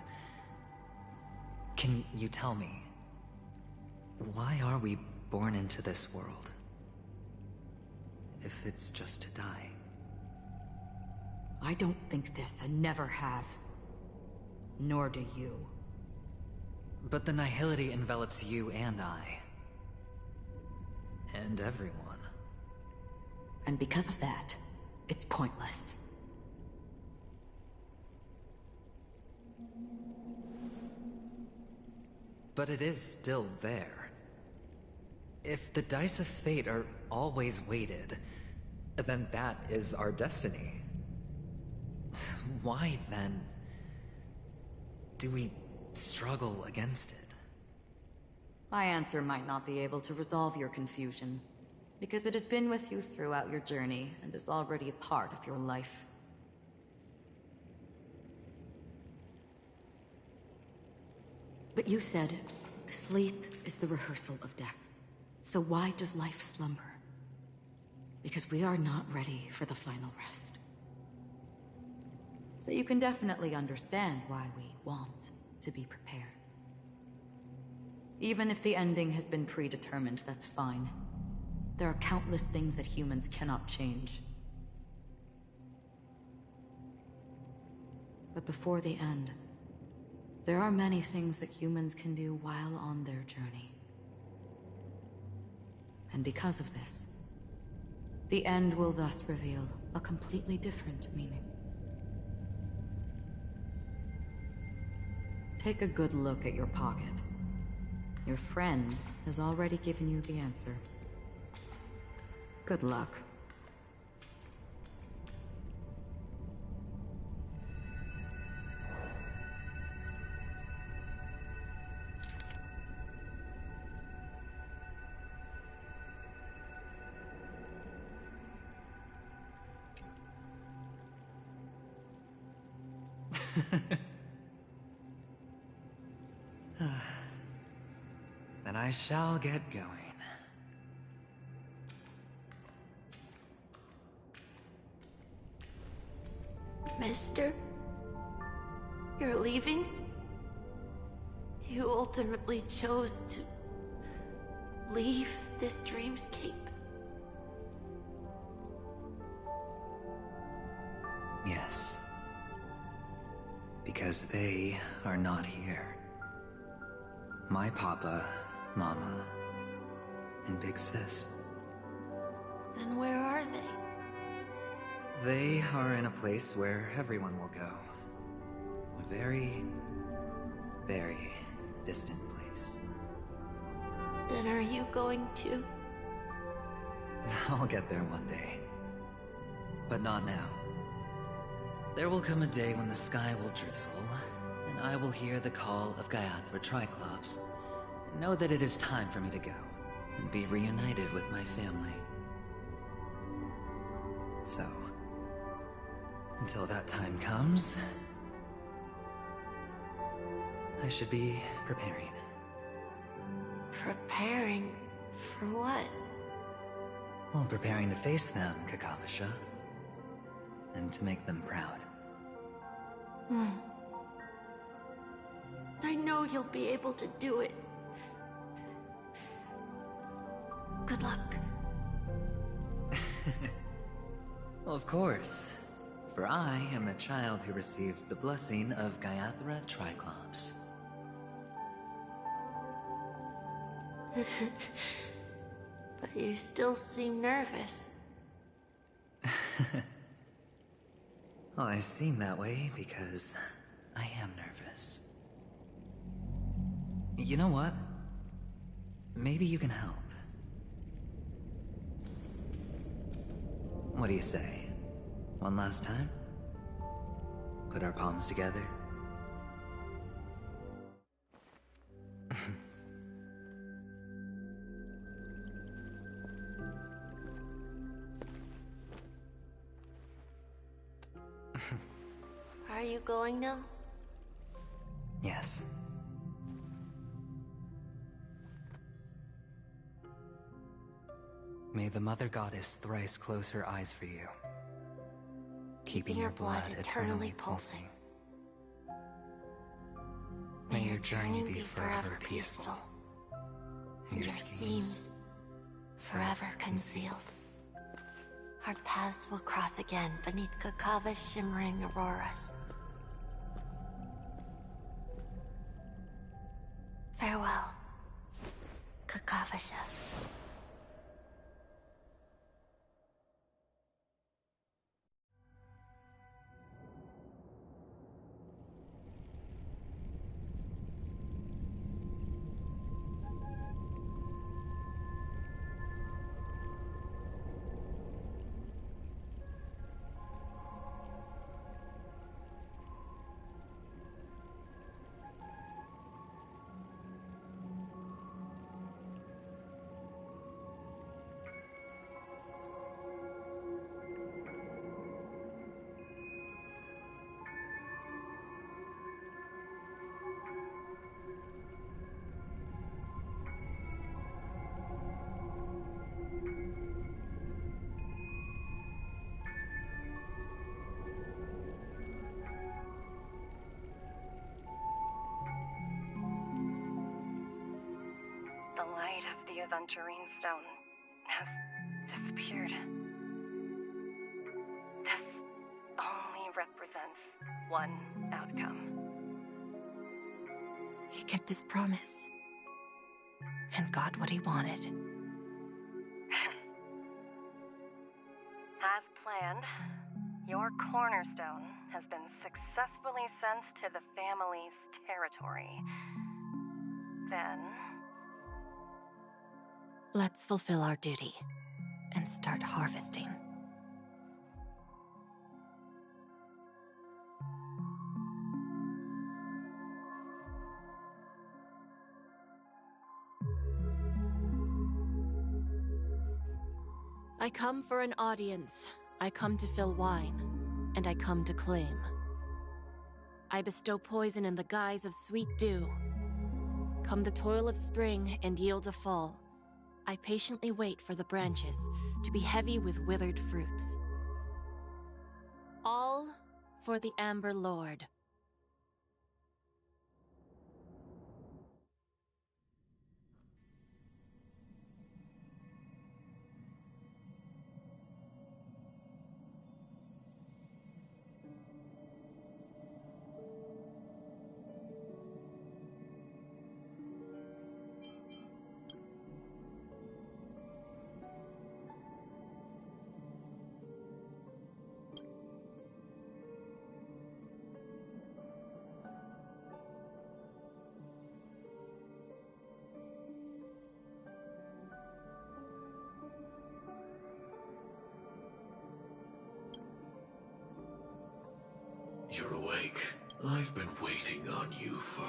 can you tell me, why are we born into this world? If it's just to die. I don't think this, and never have. Nor do you. But the nihility envelops you and I. And everyone. And because of that, it's pointless. But it is still there. If the dice of fate are always weighted, then that is our destiny. Why, then, do we struggle against it? My answer might not be able to resolve your confusion, because it has been with you throughout your journey and is already a part of your life. But you said, sleep is the rehearsal of death. So why does life slumber? Because we are not ready for the final rest. So you can definitely understand why we want to be prepared. Even if the ending has been predetermined, that's fine. There are countless things that humans cannot change. But before the end, there are many things that humans can do while on their journey. And because of this, the end will thus reveal a completely different meaning. Take a good look at your pocket. Your friend has already given you the answer. Good luck. Then I shall get going. Mister? You're leaving? You ultimately chose to leave this dreamscape? Yes. Because they are not here. My papa, mama, and big sis. Then where are they? They are in a place where everyone will go. A very, very distant place. Then are you going to? I'll get there one day. But not now. There will come a day when the sky will drizzle, and I will hear the call of Gaiathra Triclops, and know that it is time for me to go, and be reunited with my family. So, until that time comes, I should be preparing. Preparing for what? Well, preparing to face them, Kakavasha. And to make them proud. I know you'll be able to do it. Good luck. Well, of course. For I am the child who received the blessing of Gaiathra Triclops. But you still seem nervous. Well, I seem that way because I am nervous. You know what? Maybe you can help. What do you say? One last time? Put our palms together? Are you going now? Yes. May the Mother Goddess thrice close her eyes for you, keeping your blood eternally pulsing. May your journey be forever peaceful, and your schemes forever concealed. Our paths will cross again beneath Kakava's shimmering auroras. Farewell, Kakavasha. aventurine stone has disappeared. This only represents one outcome. He kept his promise. And got what he wanted. As planned, your cornerstone has been successfully sent to the family's territory. Then... let's fulfill our duty and start harvesting. I come for an audience. I come to fill wine, and I come to claim. I bestow poison in the guise of sweet dew. Come the toil of spring and yield a fall. I patiently wait for the branches to be heavy with withered fruits. All for the Amber Lord. You're awake. I've been waiting on you for...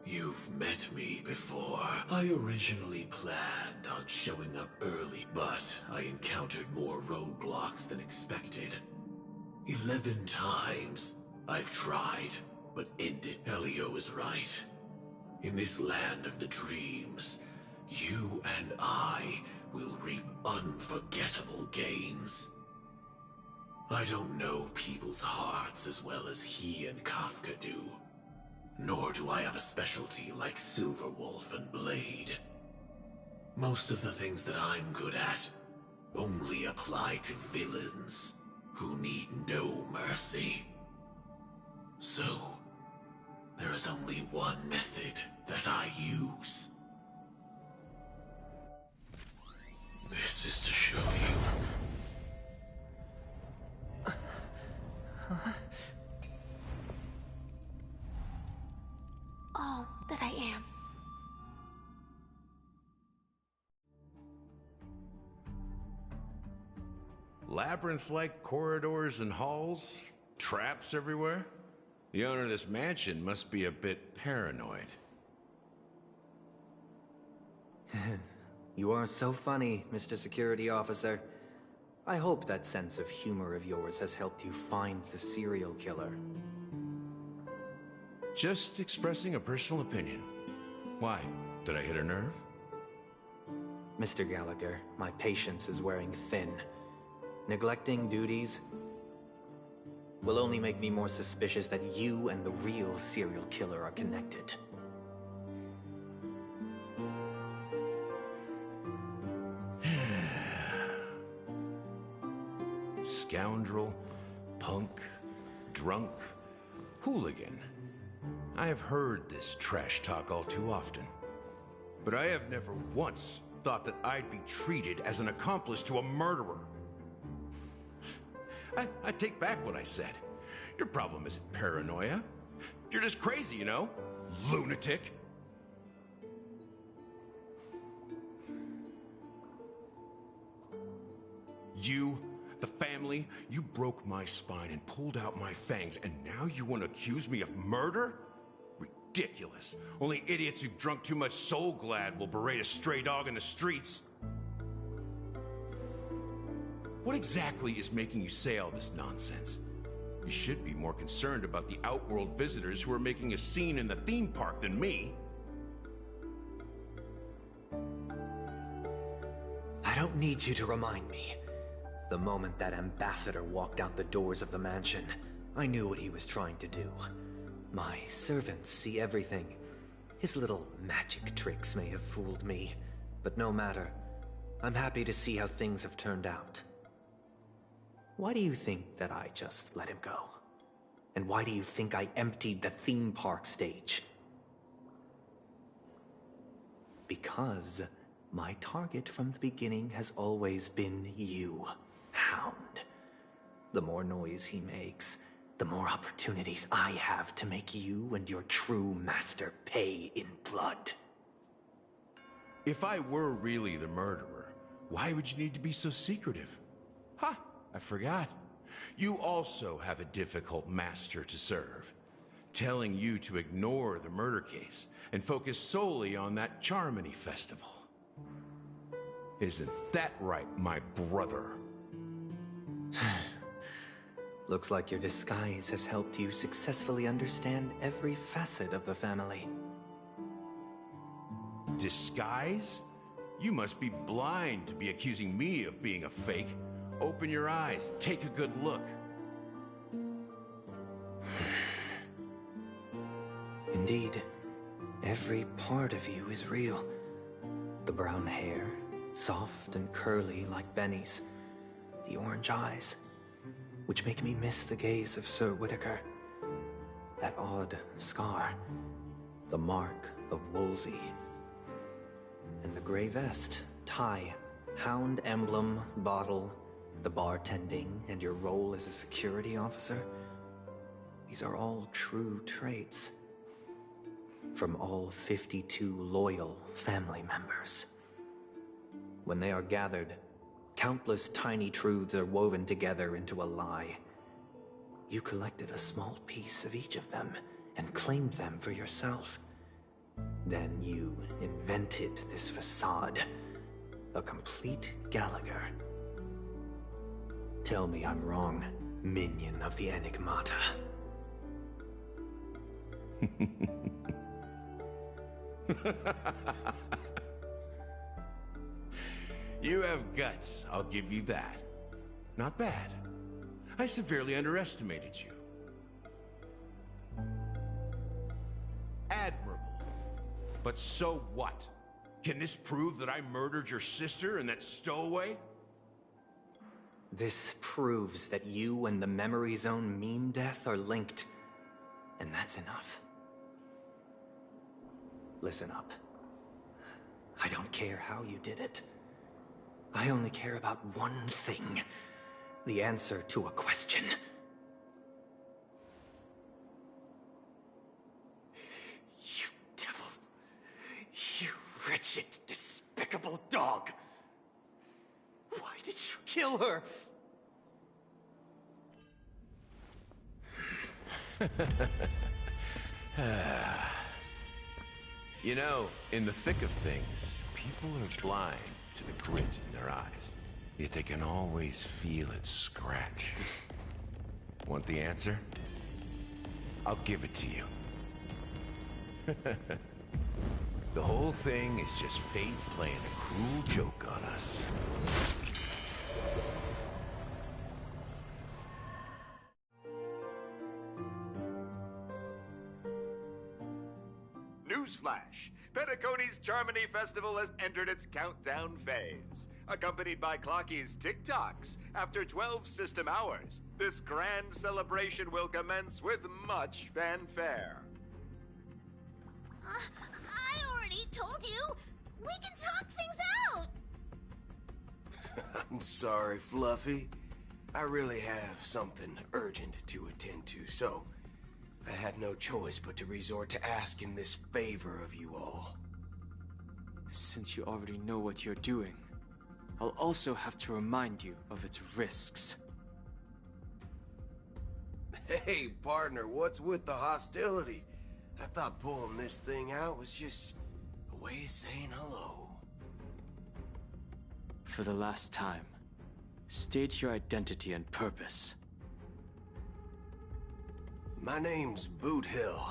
You've met me before. I originally planned on showing up early, but I encountered more roadblocks than expected. 11 times I've tried, but ended. Elio is right. In this land of the dreams, you and I will reap unforgettable gains. I don't know people's hearts as well as he and Kafka do. Nor do I have a specialty like Silverwolf and Blade. Most of the things that I'm good at only apply to villains who need no mercy. So, there is only one method that I use. This is to show you. All that I am. Labyrinth-like corridors and halls? Traps everywhere? The owner of this mansion must be a bit paranoid. You are so funny, Mr. Security Officer. I hope that sense of humor of yours has helped you find the serial killer. Just expressing a personal opinion. Why? Did I hit a nerve? Mr. Gallagher, my patience is wearing thin. Neglecting duties will only make me more suspicious that you and the real serial killer are connected. Scoundrel, punk, drunk, hooligan. I have heard this trash talk all too often. But I have never once thought that I'd be treated as an accomplice to a murderer. I take back what I said. Your problem isn't paranoia. You're just crazy, you know? Lunatic. You, the family, you broke my spine and pulled out my fangs, and now you want to accuse me of murder? Ridiculous. Only idiots who've drunk too much Soul Glad will berate a stray dog in the streets. What exactly is making you say all this nonsense? You should be more concerned about the Outworld visitors who are making a scene in the theme park than me. I don't need you to remind me. The moment that ambassador walked out the doors of the mansion, I knew what he was trying to do. My servants see everything. His little magic tricks may have fooled me, But no matter. I'm happy to see how things have turned out. Why do you think that I just let him go? And why do you think I emptied the theme park stage? Because my target from the beginning has always been you, Hound. The more noise he makes, the more opportunities I have to make you and your true master pay in blood. If I were really the murderer, why would you need to be so secretive? Ha! I forgot. You also have a difficult master to serve, telling you to ignore the murder case and focus solely on that Charmony festival. Isn't that right, my brother? Looks like your disguise has helped you successfully understand every facet of the family. Disguise? You must be blind to be accusing me of being a fake. Open your eyes, take a good look. Indeed, every part of you is real. The brown hair, soft and curly like Benny's. The orange eyes, which make me miss the gaze of Sir Whitaker. That odd scar, the mark of Wolsey. And the gray vest, tie, hound emblem, bottle, the bartending, and your role as a security officer. These are all true traits. From all 52 loyal family members. When they are gathered, countless tiny truths are woven together into a lie. You collected a small piece of each of them and claimed them for yourself. Then you invented this facade, a complete Gallagher. Tell me I'm wrong, minion of the Enigmata. You have guts, I'll give you that. Not bad. I severely underestimated you. Admirable. But so what? Can this prove that I murdered your sister and that stowaway? This proves that you and the Memory Zone meme death are linked. And that's enough. Listen up. I don't care how you did it. I only care about one thing. The answer to a question. You devil. You wretched, despicable dog. Why did you kill her? You know, in the thick of things, people are blind to the grit in their eyes. Yet they can always feel it scratch. Want the answer? I'll give it to you. The whole thing is just fate playing a cruel joke on us. Newsflash! Penacony's Charmony Festival has entered its countdown phase. Accompanied by Clocky's TikToks, after 12 system hours, this grand celebration will commence with much fanfare. I already told you! We can talk things out! I'm sorry, Fluffy. I really have something urgent to attend to, so I had no choice but to resort to asking this favor of you all. Since you already know what you're doing, I'll also have to remind you of its risks. Hey, partner, what's with the hostility? I thought pulling this thing out was just a way of saying hello. For the last time, state your identity and purpose. My name's Boot Hill,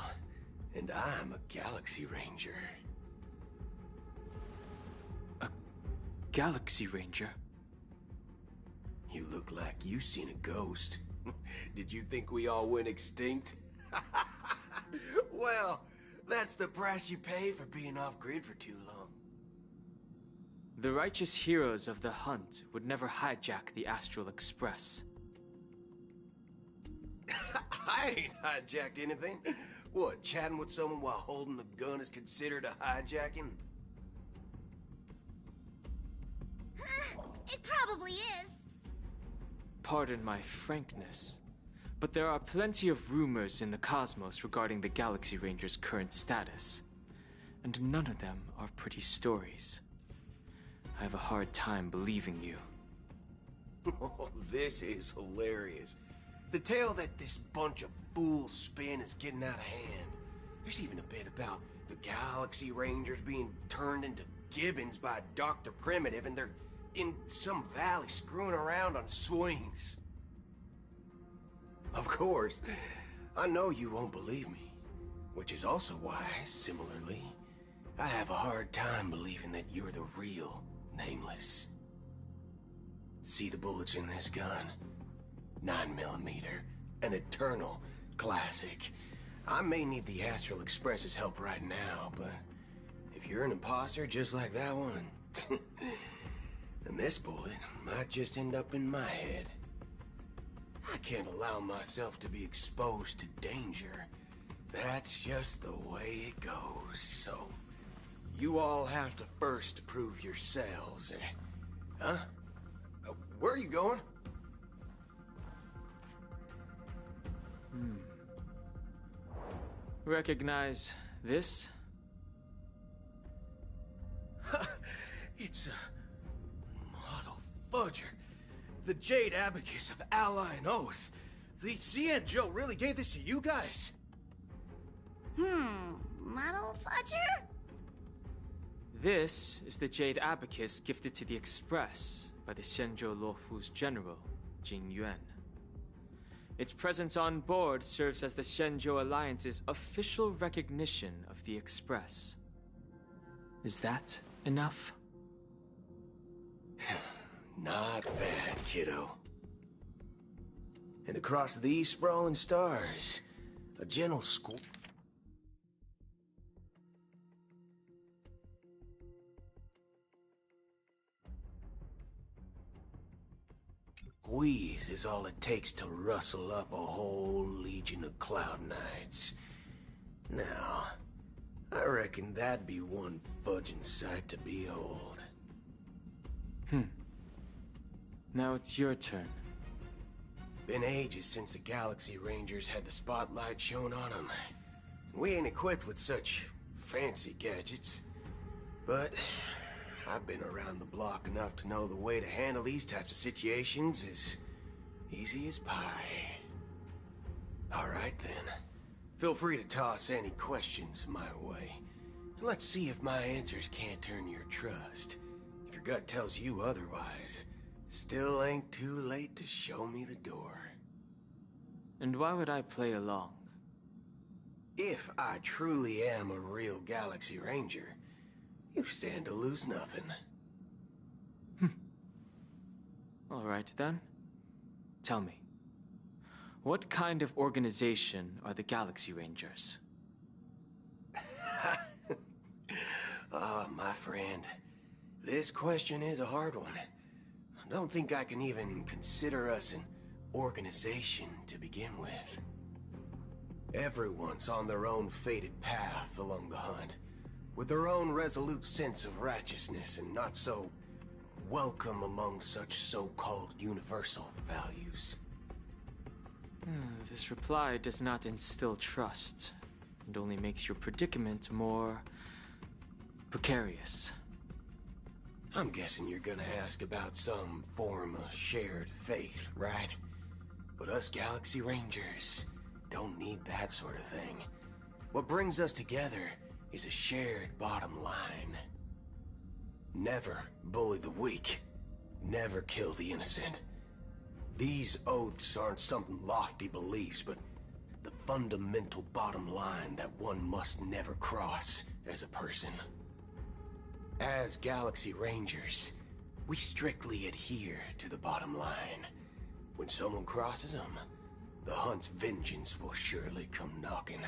and I'm a Galaxy Ranger. A Galaxy Ranger? You look like you seen a ghost. Did you think we all went extinct? Well, that's the price you pay for being off-grid for too long. The righteous heroes of the hunt would never hijack the Astral Express. I ain't hijacked anything. What, chatting with someone while holding the gun is considered a hijacking? It probably is. Pardon my frankness, but there are plenty of rumors in the cosmos regarding the Galaxy Ranger's current status, and none of them are pretty stories. I have a hard time believing you. Oh, this is hilarious. The tale that this bunch of fools spin is getting out of hand. There's even a bit about the Galaxy Rangers being turned into gibbons by Dr. Primitive, and they're in some valley screwing around on swings. Of course, I know you won't believe me, which is also why, similarly, I have a hard time believing that you're the real Nameless. See the bullets in this gun? 9mm, an eternal classic. I may need the Astral Express's help right now, but if you're an imposter just like that one, then this bullet might just end up in my head. I can't allow myself to be exposed to danger. That's just the way it goes, so you all have to first prove yourselves. Huh? Where are you going? Recognize this? It's a model fudger. The Jade Abacus of Ally and Oath. The CN Joe really gave this to you guys? Model fudger? This is the Jade Abacus gifted to the Express by the Shenzhou Luofu's general, Jing Yuan. Its presence on board serves as the Shenzhou Alliance's official recognition of the Express. Is that enough? Not bad, kiddo. And across these sprawling stars, a gentle squeeze is all it takes to rustle up a whole legion of Cloud Knights. Now, I reckon that'd be one fudging sight to behold. Now it's your turn. Been ages since the Galaxy Rangers had the spotlight shone on them. We ain't equipped with such fancy gadgets. But I've been around the block enough to know the way to handle these types of situations is easy as pie. Alright then. Feel free to toss any questions my way. Let's see if my answers can't turn your trust. If your gut tells you otherwise, still ain't too late to show me the door. And why would I play along? If I truly am a real Galaxy Ranger, you stand to lose nothing. Alright then. Tell me, what kind of organization are the Galaxy Rangers? My friend, this question is a hard one. I don't think I can even consider us an organization to begin with. Everyone's on their own fated path along the hunt, with their own resolute sense of righteousness and not so welcome among such so-called universal values. This reply does not instill trust, and only makes your predicament more precarious. I'm guessing you're gonna ask about some form of shared faith, right? But us Galaxy Rangers don't need that sort of thing. What brings us together is a shared bottom line. Never bully the weak. Never kill the innocent. These oaths aren't some lofty beliefs, but the fundamental bottom line that one must never cross as a person. As Galaxy Rangers, we strictly adhere to the bottom line. When someone crosses them, the hunt's vengeance will surely come knocking.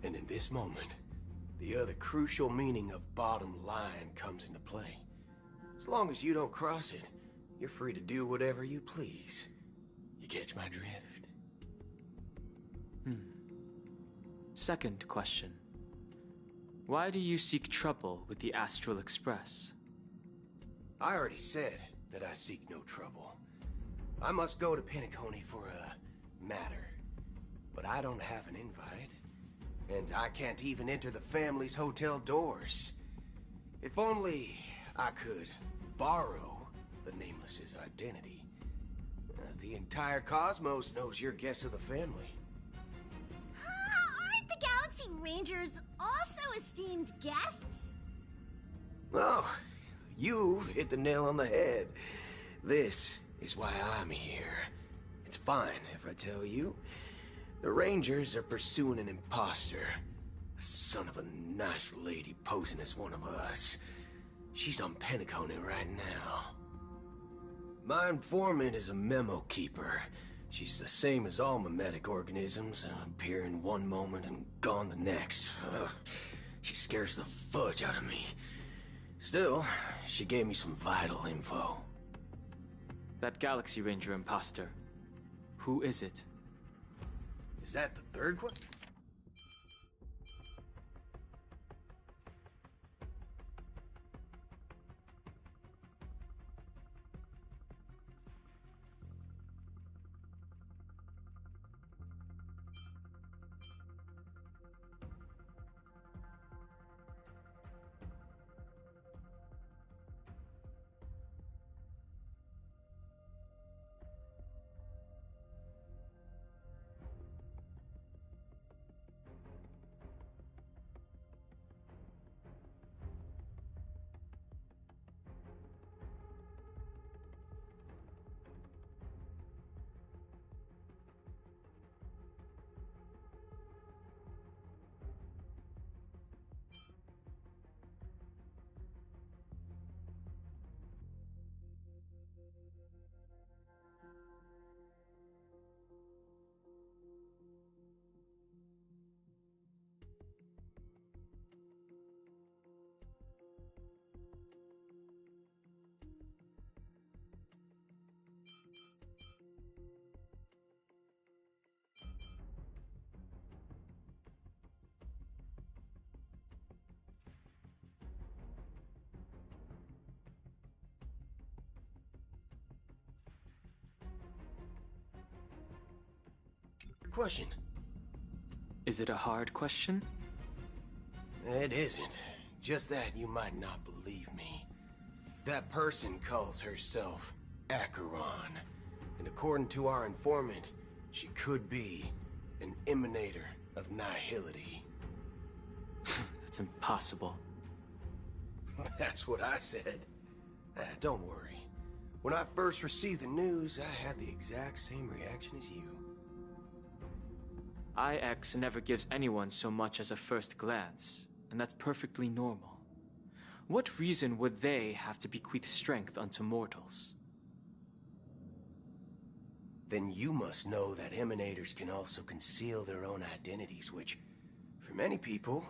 And in this moment, the other crucial meaning of bottom line comes into play. As long as you don't cross it, you're free to do whatever you please. You catch my drift? Second question. Why do you seek trouble with the Astral Express? I already said that I seek no trouble. I must go to Penacony for a matter. But I don't have an invite. And I can't even enter the family's hotel doors. If only I could borrow the Nameless's identity. The entire cosmos knows you're guests of the family. Aren't the Galaxy Rangers also esteemed guests? Oh, you've hit the nail on the head. This is why I'm here. It's fine if I tell you. The Rangers are pursuing an imposter. A son of a nice lady posing as one of us. She's on Penacony right now. My informant is a memo keeper. She's the same as all mimetic organisms, appearing one moment and gone the next. She scares the fudge out of me. Still, she gave me some vital info. That Galaxy Ranger imposter. Who is it? Is that the third question? Question. Is it a hard question? It isn't. Just that you might not believe me. That person calls herself Acheron. And according to our informant, she could be an emanator of nihility. That's impossible. That's what I said. Don't worry. When I first received the news, I had the exact same reaction as you. IX never gives anyone so much as a first glance, and that's perfectly normal. What reason would they have to bequeath strength unto mortals? Then you must know that emanators can also conceal their own identities, which, for many people,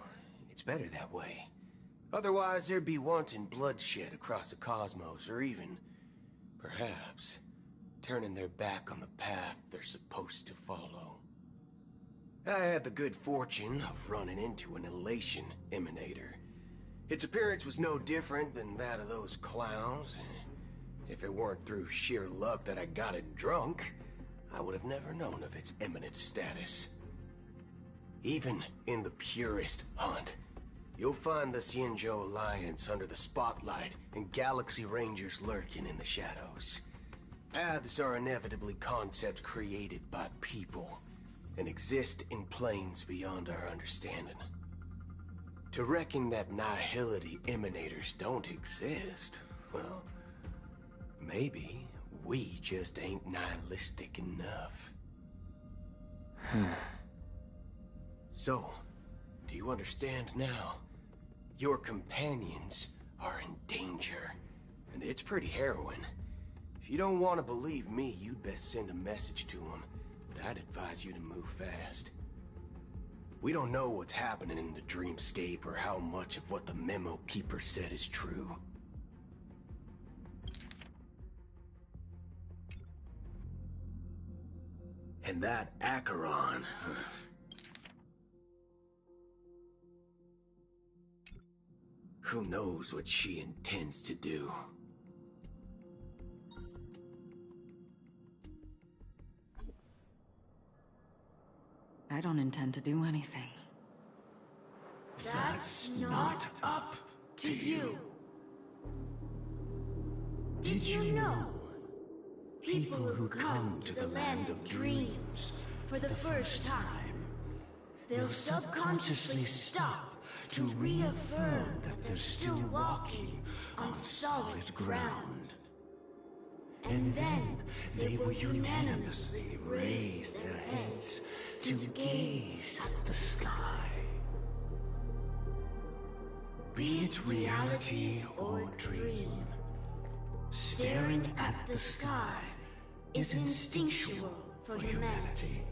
it's better that way. Otherwise, there'd be wanton bloodshed across the cosmos, or even, perhaps, turning their back on the path they're supposed to follow. I had the good fortune of running into an elation emanator. Its appearance was no different than that of those clowns. If it weren't through sheer luck that I got it drunk, I would have never known of its eminent status. Even in the purest hunt, you'll find the Xianzhou Alliance under the spotlight and Galaxy Rangers lurking in the shadows. Paths are inevitably concepts created by people and exist in planes beyond our understanding. To reckon that nihility emanators don't exist, well, maybe we just ain't nihilistic enough. So, do you understand now? Your companions are in danger, and it's pretty harrowing. If you don't want to believe me, you'd best send a message to them, but I'd advise you to move fast. We don't know what's happening in the dreamscape or how much of what the memo keeper said is true. And that Acheron... who knows what she intends to do? I don't intend to do anything. That's not up to you. Did you know? People who come to the land of dreams for the first time, they'll subconsciously stop to reaffirm that they're still walking on solid ground. And then they will unanimously raise their heads to gaze at the sky. Be it reality or dream, staring at the sky is instinctual for humanity.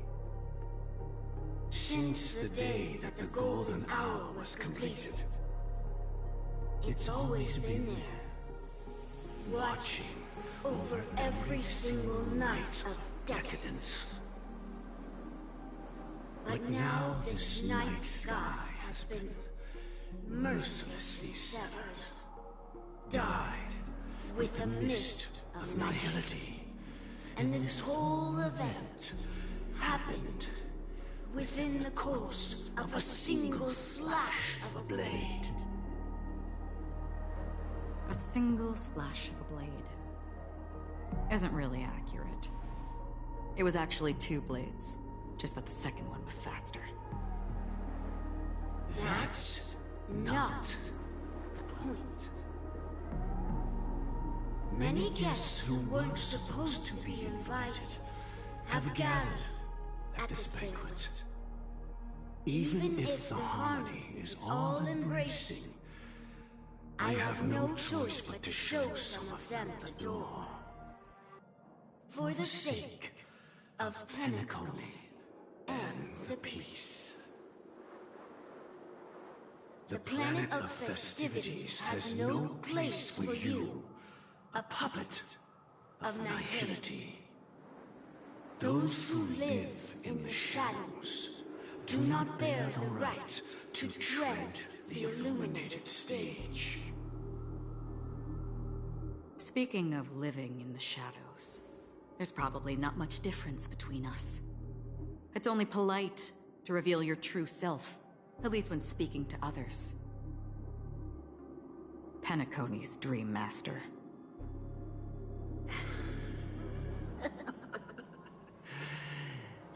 Since the day that the golden hour was completed, it's always been there, watching over every single night of decadence. But now this night sky has been mercilessly severed, dyed with a mist of nihility. And this whole event happened within the course of a single slash of a blade. A single slash of a blade isn't really accurate. It was actually 2 blades, just that the second one was faster. That's not the point. Many guests who weren't supposed to be invited have gathered at this banquet. Even if the harmony is all-embracing, I have no choice but to show some of them the door. For the sake of Penacony and the peace. The planet of festivities has no place for you, a puppet of nihility. Those who live in the shadows do not bear the right to tread the illuminated stage. Speaking of living in the shadows, there's probably not much difference between us. It's only polite to reveal your true self, at least when speaking to others. Penacony's Dream Master.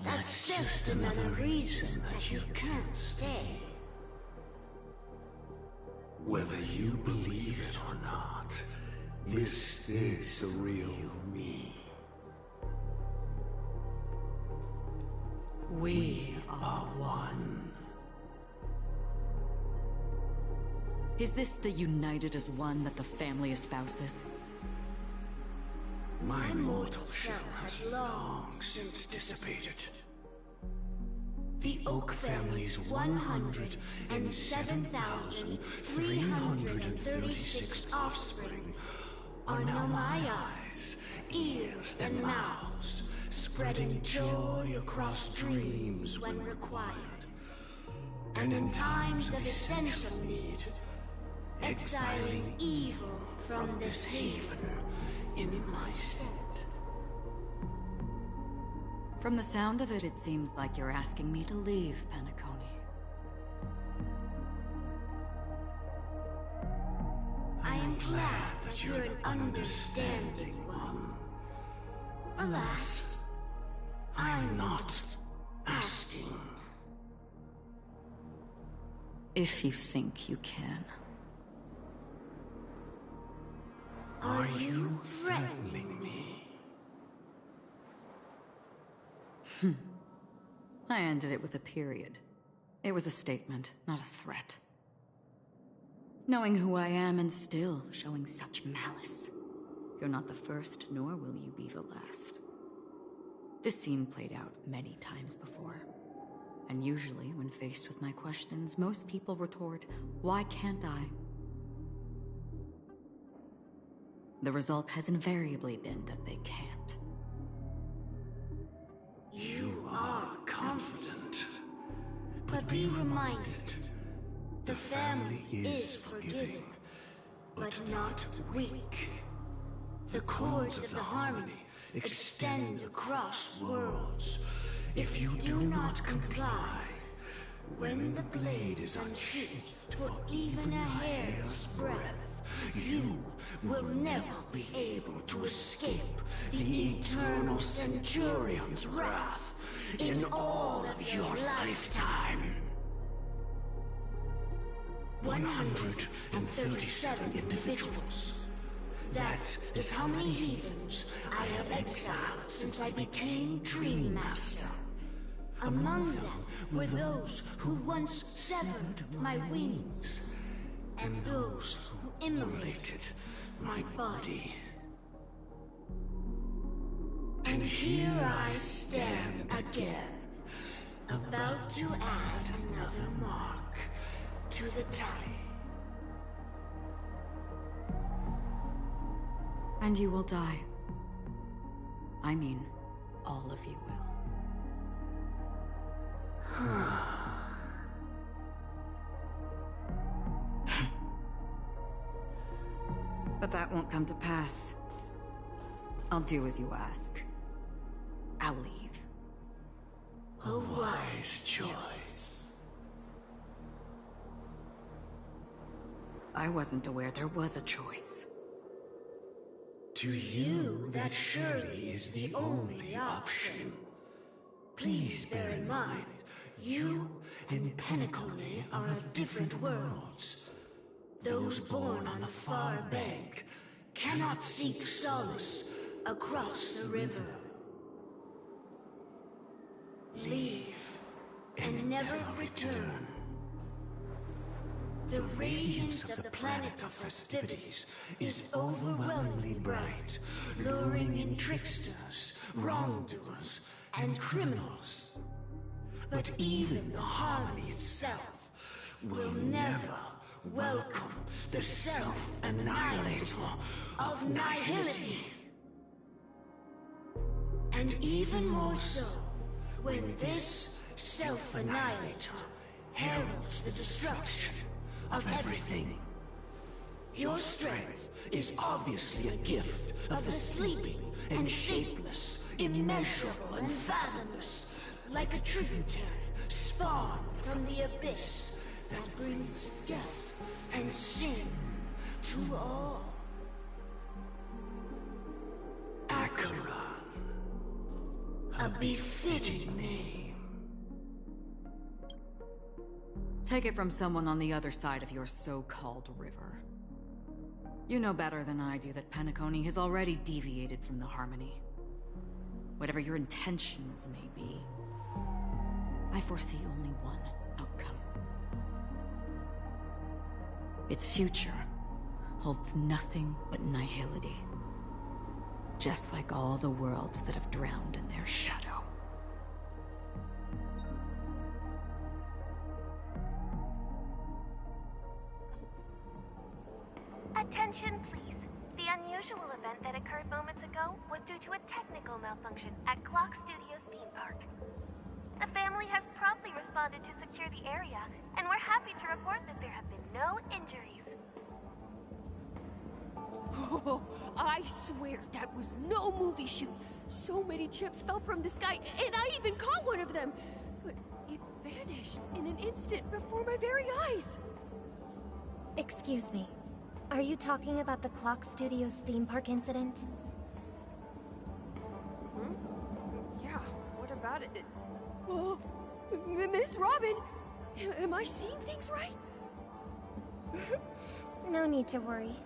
That's just another reason that you can't stay. Whether you believe it or not, this is the real me. We are one. Is this the united as one that the family espouses? My mortal shell has long since dissipated. The Oak family's 107,336 offspring are now my eyes, ears, and mouths, spreading joy across dreams when required. And in times of essential need, exiling evil from this haven in my stead. From the sound of it, it seems like you're asking me to leave, Penacony. I am glad that you're an understanding one. Alas, I'm not asking. If you think you can. Are you threatening me? I ended it with a period. It was a statement, not a threat. Knowing who I am and still showing such malice. You're not the first, nor will you be the last. This scene played out many times before. And usually, when faced with my questions, most people retort, "Why can't I?" The result has invariably been that they can't. You are confident. But be reminded, the family is forgiving, but not weak. The cords of the harmony extend across worlds. If you do not comply, when the blade is unsheathed for even a hair's breadth, you will never be able to escape the eternal Centurion's wrath in all of your lifetime. 137 individuals. That is how many heathens I have exiled since I became Dream Master. Among them were those who once severed my wings, and those who immolated my body. And here I stand again, about to add another mark to the tally. And you will die. I mean, all of you will. But that won't come to pass. I'll do as you ask. I'll leave. A wise choice. I wasn't aware there was a choice. To you, that surely is the only option. Please bear in mind, you and Penacony are of different worlds. Those born on the far bank cannot seek solace across the river. Leave and never return. The radiance of the planet of festivities is overwhelmingly bright, luring in tricksters, wrongdoers, and criminals. But even the harmony itself will never welcome the self-annihilator of nihility. And even more so, when this self-annihilator heralds the destruction of everything. Your strength is obviously a gift of the sleeping and shapeless, immeasurable and fathomless, like a tributary spawned from the abyss that brings death and sin to all. Acheron, a befitting name. Take it from someone on the other side of your so-called river. You know better than I do that Penacony has already deviated from the harmony. Whatever your intentions may be, I foresee only one outcome. Its future holds nothing but nihility. Just like all the worlds that have drowned in their shadow. Attention, please. The unusual event that occurred moments ago was due to a technical malfunction at Clock Studios theme park. The family has promptly responded to secure the area, and we're happy to report that there have been no injuries. Oh, I swear that was no movie shoot. So many chips fell from the sky, and I even caught one of them. But it vanished in an instant before my very eyes. Excuse me. Are you talking about the Clock Studios theme park incident? Yeah, what about it? Oh, Miss Robin, am I seeing things right? No need to worry.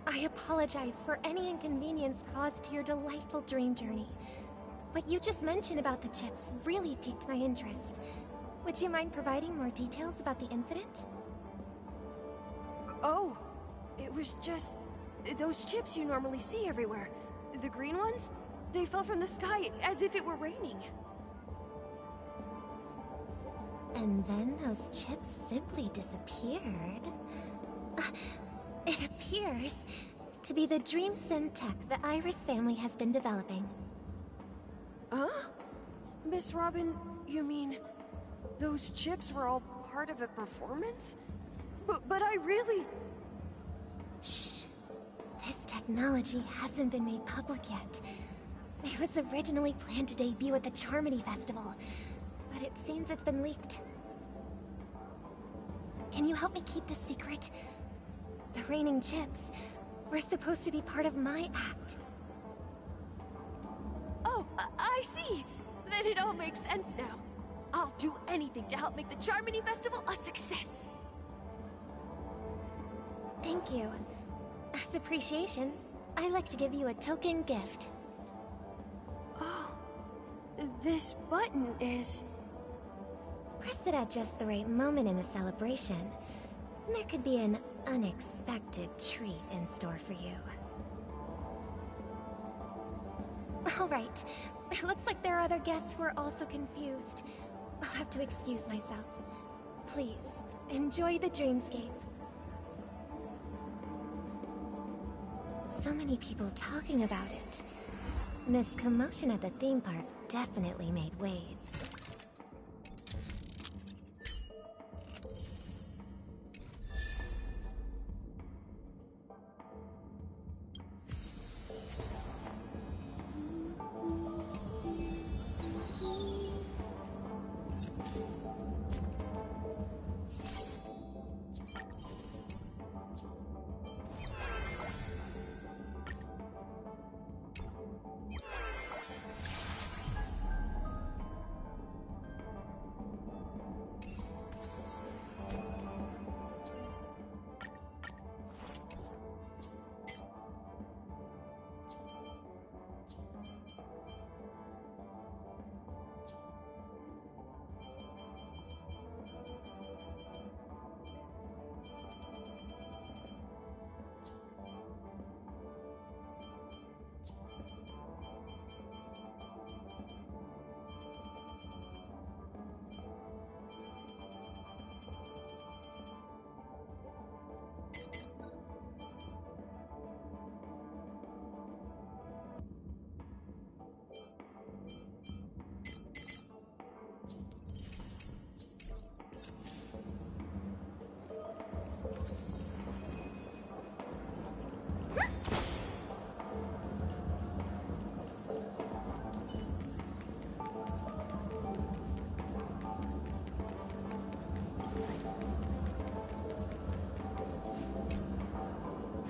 I apologize for any inconvenience caused to your delightful dream journey. What you just mentioned about the chips really piqued my interest. Would you mind providing more details about the incident? Oh, it was just those chips you normally see everywhere. The green ones? They fell from the sky as if it were raining. And then those chips simply disappeared. It appears to be the Dream Sim tech the Iris family has been developing. Huh? Miss Robin, you mean those chips were all part of a performance? But I really... Shh. This technology hasn't been made public yet. It was originally planned to debut at the Charmony Festival, but it seems it's been leaked. Can you help me keep this secret? The raining chips were supposed to be part of my act. Oh, I see! Then it all makes sense now. I'll do anything to help make the Charmony Festival a success! Thank you. As appreciation, I'd like to give you a token gift. Oh, this button is... Press it at just the right moment in the celebration, and there could be an unexpected treat in store for you. Alright, it looks like there are other guests who are also confused. I'll have to excuse myself. Please, enjoy the dreamscape. So many people talking about it. This commotion at the theme park definitely made waves.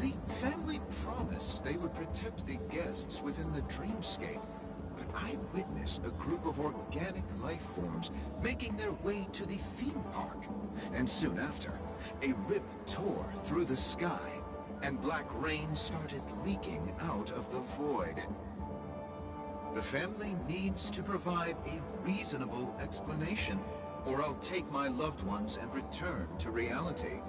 The family promised they would protect the guests within the dreamscape, but I witnessed a group of organic life forms making their way to the theme park. And soon after, a rip tore through the sky, and black rain started leaking out of the void. The family needs to provide a reasonable explanation, or I'll take my loved ones and return to reality.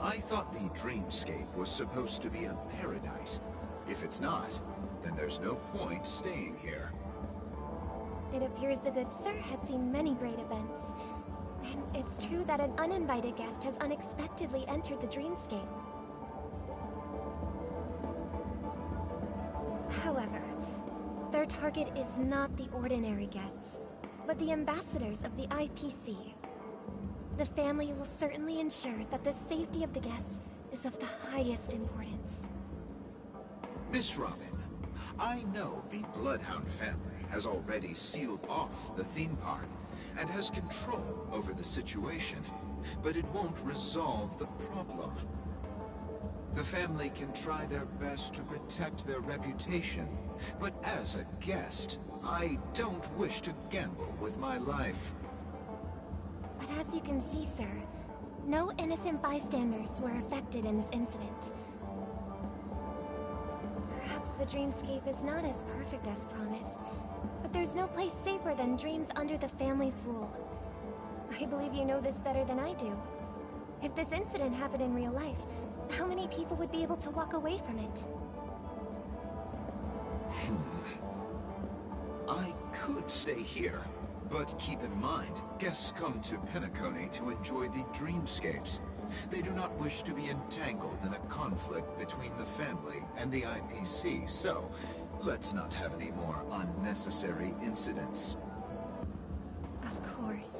I thought the dreamscape was supposed to be a paradise. If it's not, then there's no point staying here. It appears the good sir has seen many great events. And it's true that an uninvited guest has unexpectedly entered the dreamscape. However, their target is not the ordinary guests, but the ambassadors of the IPC. The family will certainly ensure that the safety of the guests is of the highest importance. Miss Robin, I know the Bloodhound family has already sealed off the theme park and has control over the situation, but it won't resolve the problem. The family can try their best to protect their reputation, but as a guest, I don't wish to gamble with my life. But as you can see, sir, no innocent bystanders were affected in this incident. Perhaps the dreamscape is not as perfect as promised, but there's no place safer than dreams under the family's rule. I believe you know this better than I do. If this incident happened in real life, how many people would be able to walk away from it? I could stay here, But keep in mind, guests come to Penacony to enjoy the dreamscapes. They do not wish to be entangled in a conflict between the family and the IPC, so let's not have any more unnecessary incidents. Of course.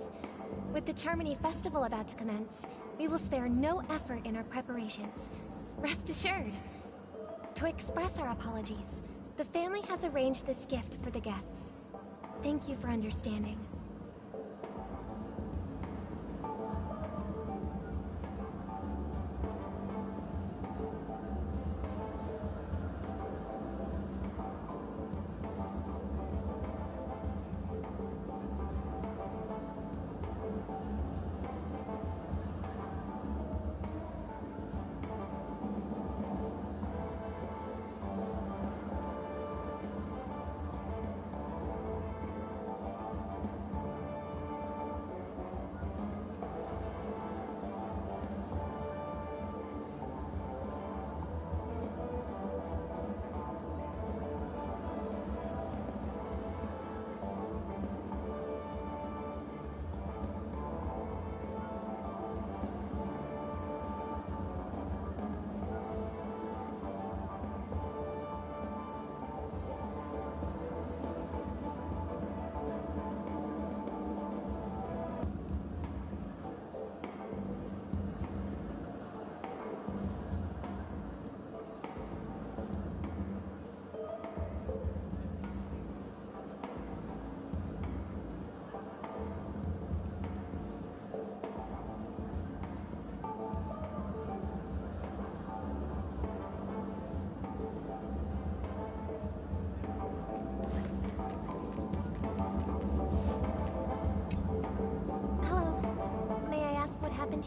With the Charmony Festival about to commence, we will spare no effort in our preparations. Rest assured. To express our apologies, the family has arranged this gift for the guests. Thank you for understanding.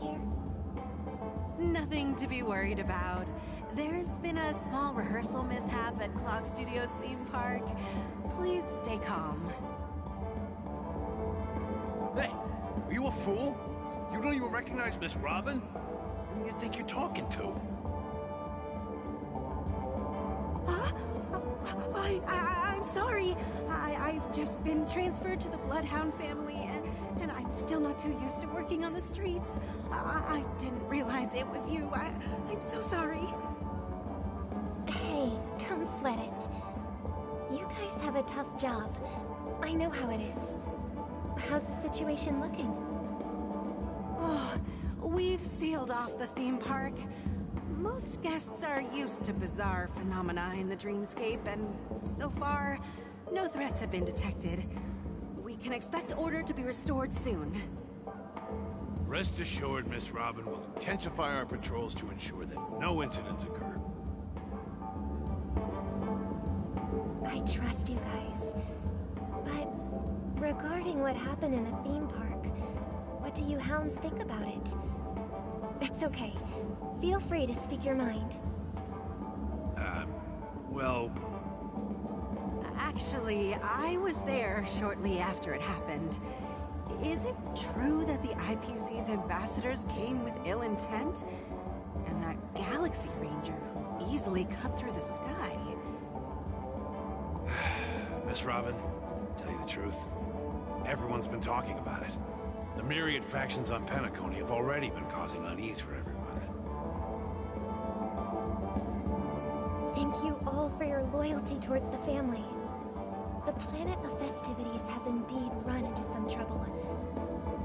Here? Nothing to be worried about. There's been a small rehearsal mishap at Clock Studios theme park. Please stay calm. Hey, are you a fool? You don't even recognize Miss Robin? Who do you think you're talking to? I'm sorry. I've just been transferred to the Bloodhound family, and I'm still not too used to working on the streets. I didn't realize it was you. I'm so sorry. Hey, don't sweat it. You guys have a tough job. I know how it is. How's the situation looking? Oh, we've sealed off the theme park. Most guests are used to bizarre phenomena in the dreamscape, and so far, no threats have been detected. We can expect order to be restored soon. Rest assured, Miss Robin will intensify our patrols to ensure that no incidents occur. I trust you guys. But regarding what happened in the theme park, what do you hounds think about it? It's okay. Feel free to speak your mind. Well... Actually, I was there shortly after it happened. Is it true that the IPC's ambassadors came with ill intent? And that Galaxy Ranger who easily cut through the sky? Miss Robin, tell you the truth, everyone's been talking about it. The myriad factions on Penacony have already been causing unease for everyone. Thank you all for your loyalty towards the family. The planet of festivities has indeed run into some trouble.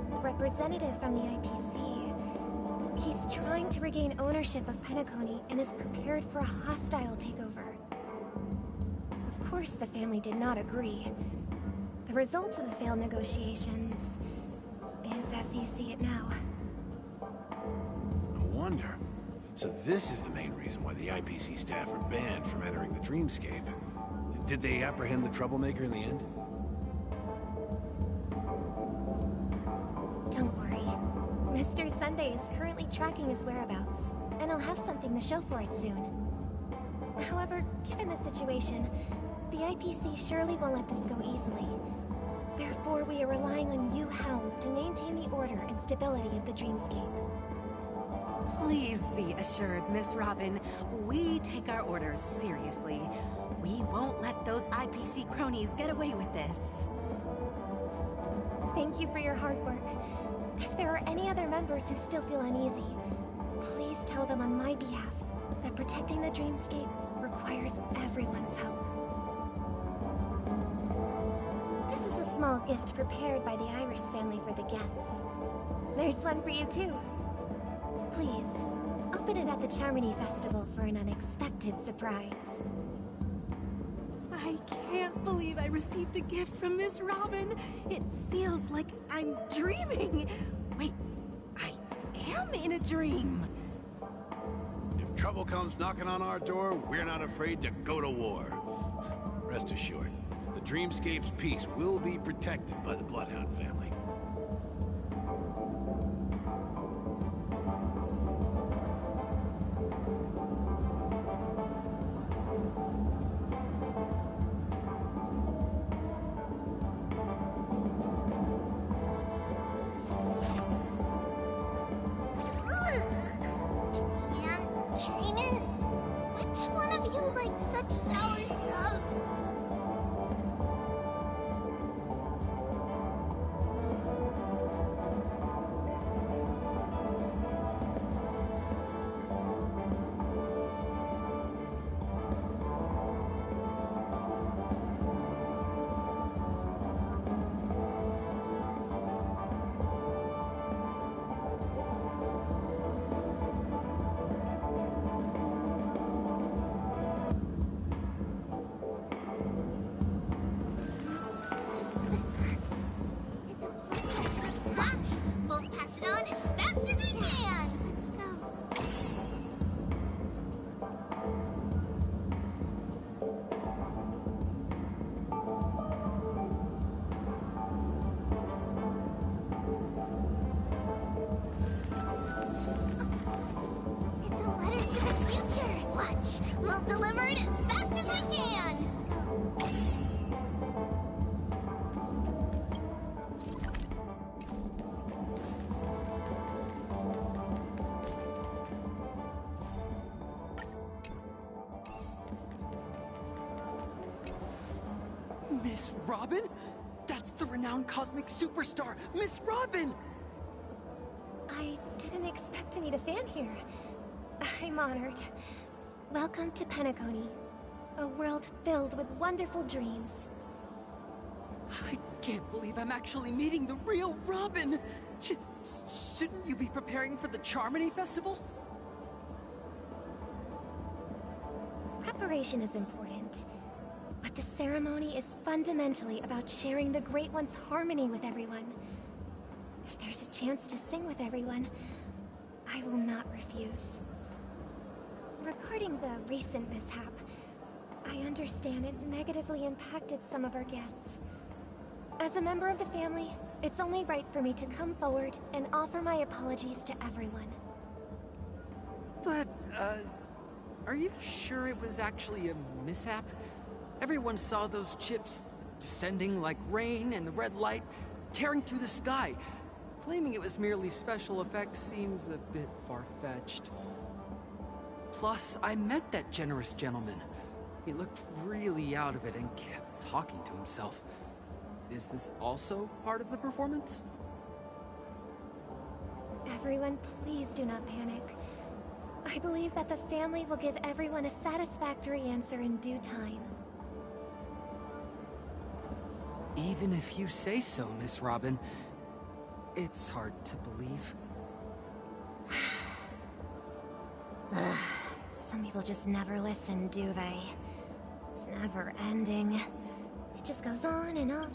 The representative from the IPC, he's trying to regain ownership of Penacony and is prepared for a hostile takeover. Of course, the family did not agree. The result of the failed negotiations is as you see it now. No wonder. So this is the main reason why the IPC staff are banned from entering the dreamscape. Did they apprehend the troublemaker in the end? Don't worry. Mr. Sunday is currently tracking his whereabouts, and he'll have something to show for it soon. However, given the situation, the IPC surely won't let this go easily. Therefore, we are relying on you hounds to maintain the order and stability of the dreamscape. Please be assured, Miss Robin, we take our orders seriously. We won't let those IPC cronies get away with this. Thank you for your hard work. If there are any other members who still feel uneasy, please tell them on my behalf that protecting the dreamscape requires everyone's help. This is a small gift prepared by the Iris family for the guests. There's one for you too. Please, open it at the Charmony Festival for an unexpected surprise. I can't believe I received a gift from Miss Robin. It feels like I'm dreaming. Wait, I am in a dream. If trouble comes knocking on our door, we're not afraid to go to war. Rest assured, the Dreamscape's peace will be protected by the Bloodhound family. Dreamin'? Which one of you likes such sour stuff? Watch! We'll pass it on as fast as we can! Let's go. It's a letter to the future! Watch! We'll deliver it as fast as we can! Let's go. Miss Robin? That's the renowned cosmic superstar, Miss Robin! I didn't expect to meet a fan here. I'm honored. Welcome to Penacony, a world filled with wonderful dreams. I can't believe I'm actually meeting the real Robin! Shouldn't you be preparing for the Charmony Festival? Preparation is important, but the ceremony is fundamentally about sharing the Great One's harmony with everyone. If there's a chance to sing with everyone, I will not refuse. Regarding the recent mishap, I understand it negatively impacted some of our guests. As a member of the family, it's only right for me to come forward and offer my apologies to everyone. But, are you sure it was actually a mishap? Everyone saw those chips descending like rain and the red light tearing through the sky. Claiming it was merely special effects seems a bit far-fetched. Plus, I met that generous gentleman. He looked really out of it and kept talking to himself. Is this also part of the performance? Everyone, please do not panic. I believe that the family will give everyone a satisfactory answer in due time. Even if you say so, Miss Robin, it's hard to believe. Some people just never listen, do they? It's never ending. It just goes on and on.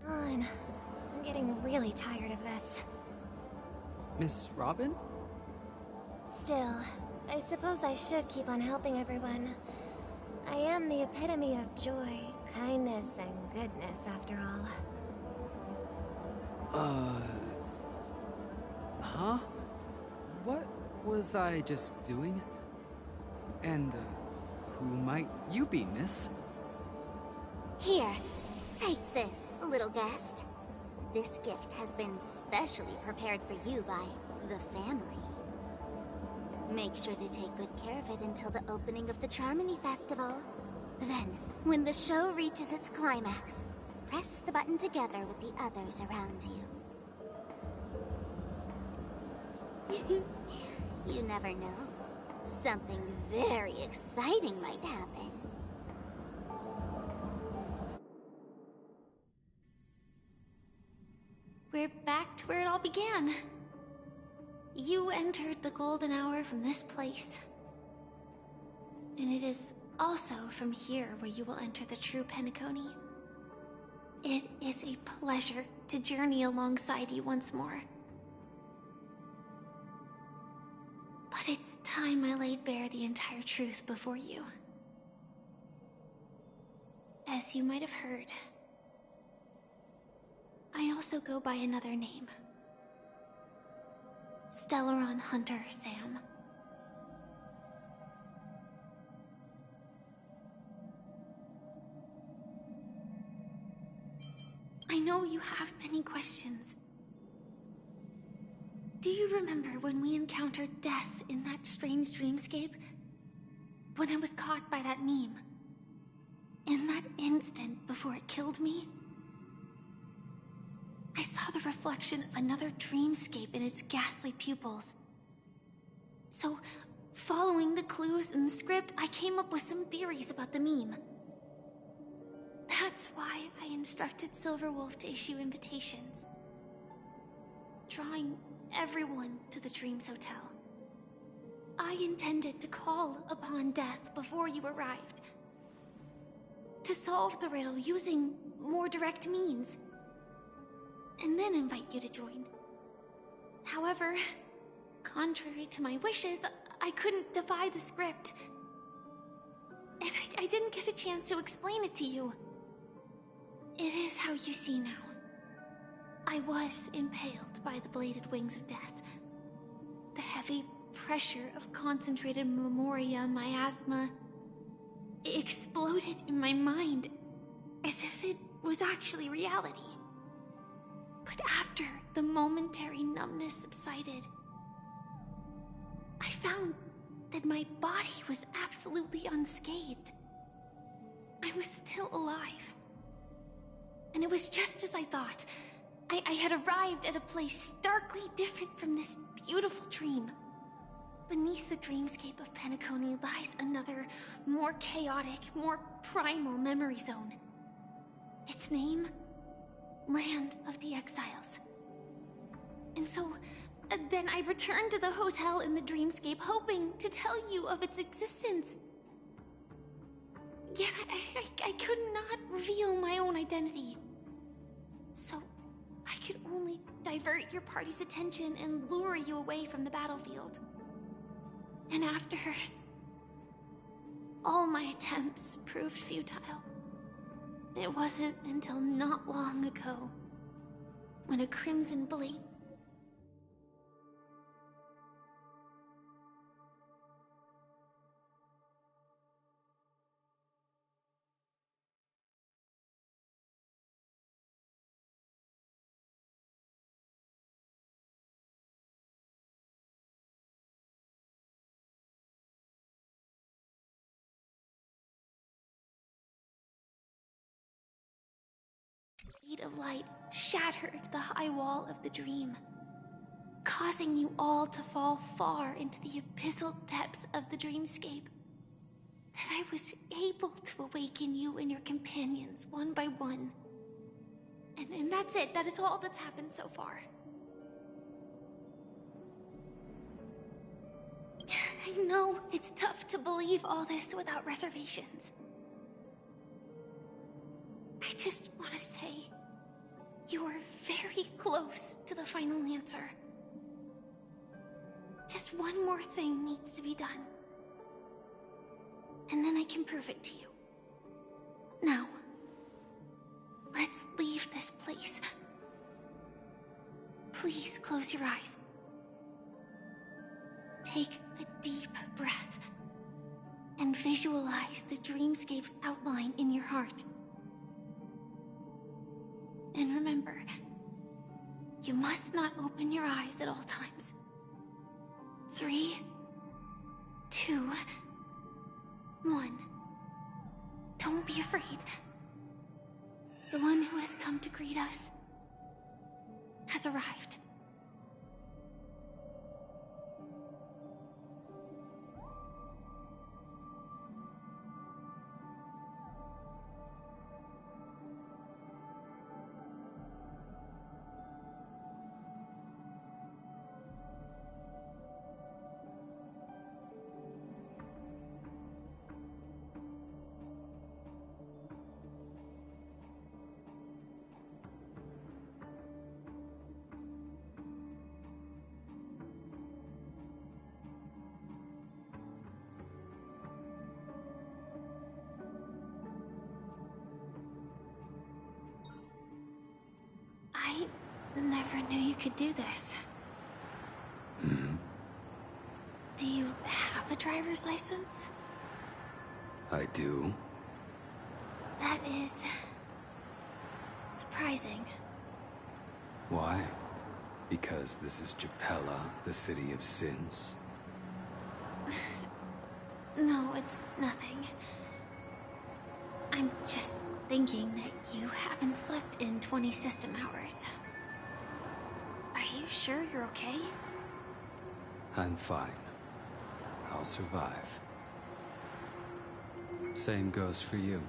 On. I'm getting really tired of this. Miss Robin? Still, I suppose I should keep on helping everyone. I am the epitome of joy, kindness, and goodness, after all. Huh? What was I just doing? And, who might you be, miss? Here, take this, little guest. This gift has been specially prepared for you by the family. Make sure to take good care of it until the opening of the Charmony Festival. Then, when the show reaches its climax, press the button together with the others around you. You never know. Something very exciting might happen. We're back to where it all began. You entered the golden hour from this place. And it is also from here where you will enter the true Penacony. It is a pleasure to journey alongside you once more. But it's time I laid bare the entire truth before you. As you might have heard, I also go by another name. Stellaron Hunter Sam. I know you have many questions. Do you remember when we encountered death in that strange dreamscape? When I was caught by that meme? In that instant before it killed me? I saw the reflection of another dreamscape in its ghastly pupils. So, following the clues in the script, I came up with some theories about the meme. That's why I instructed Silverwolf to issue invitations, drawing everyone to the Dreams Hotel. I intended to call upon death before you arrived, to solve the riddle using more direct means, and then invite you to join. However, contrary to my wishes, I couldn't defy the script, and I didn't get a chance to explain it to you. It is how you see now. I was impaled by the bladed wings of death. The heavy pressure of concentrated memoria miasma exploded in my mind as if it was actually reality. But after the momentary numbness subsided, I found that my body was absolutely unscathed. I was still alive. And it was just as I thought. I had arrived at a place starkly different from this beautiful dream. Beneath the dreamscape of Penacony lies another, more chaotic, more primal memory zone. Its name? Land of the Exiles. And so, then I returned to the hotel in the dreamscape, hoping to tell you of its existence. Yet I could not reveal my own identity. So, I could only divert your party's attention and lure you away from the battlefield. And after all my attempts proved futile, it wasn't until not long ago when a crimson blade of light shattered the high wall of the dream, causing you all to fall far into the abyssal depths of the dreamscape. That I was able to awaken you and your companions one by one. And that's it. That is all that's happened so far. I know it's tough to believe all this without reservations. I just want to say, You are very close to the final answer. Just one more thing needs to be done. And then I can prove it to you. Now, let's leave this place. Please close your eyes. Take a deep breath and visualize the dreamscape's outline in your heart. And remember, you must not open your eyes at all times. 3, 2, 1. Don't be afraid. The one who has come to greet us has arrived. I never knew you could do this. Do you have a driver's license? I do. That is surprising. Why? Because this is Japella, the city of sins? No, it's nothing. I'm just thinking that you haven't slept in 20 system hours. Are you sure you're okay? I'm fine. I'll survive. Same goes for you.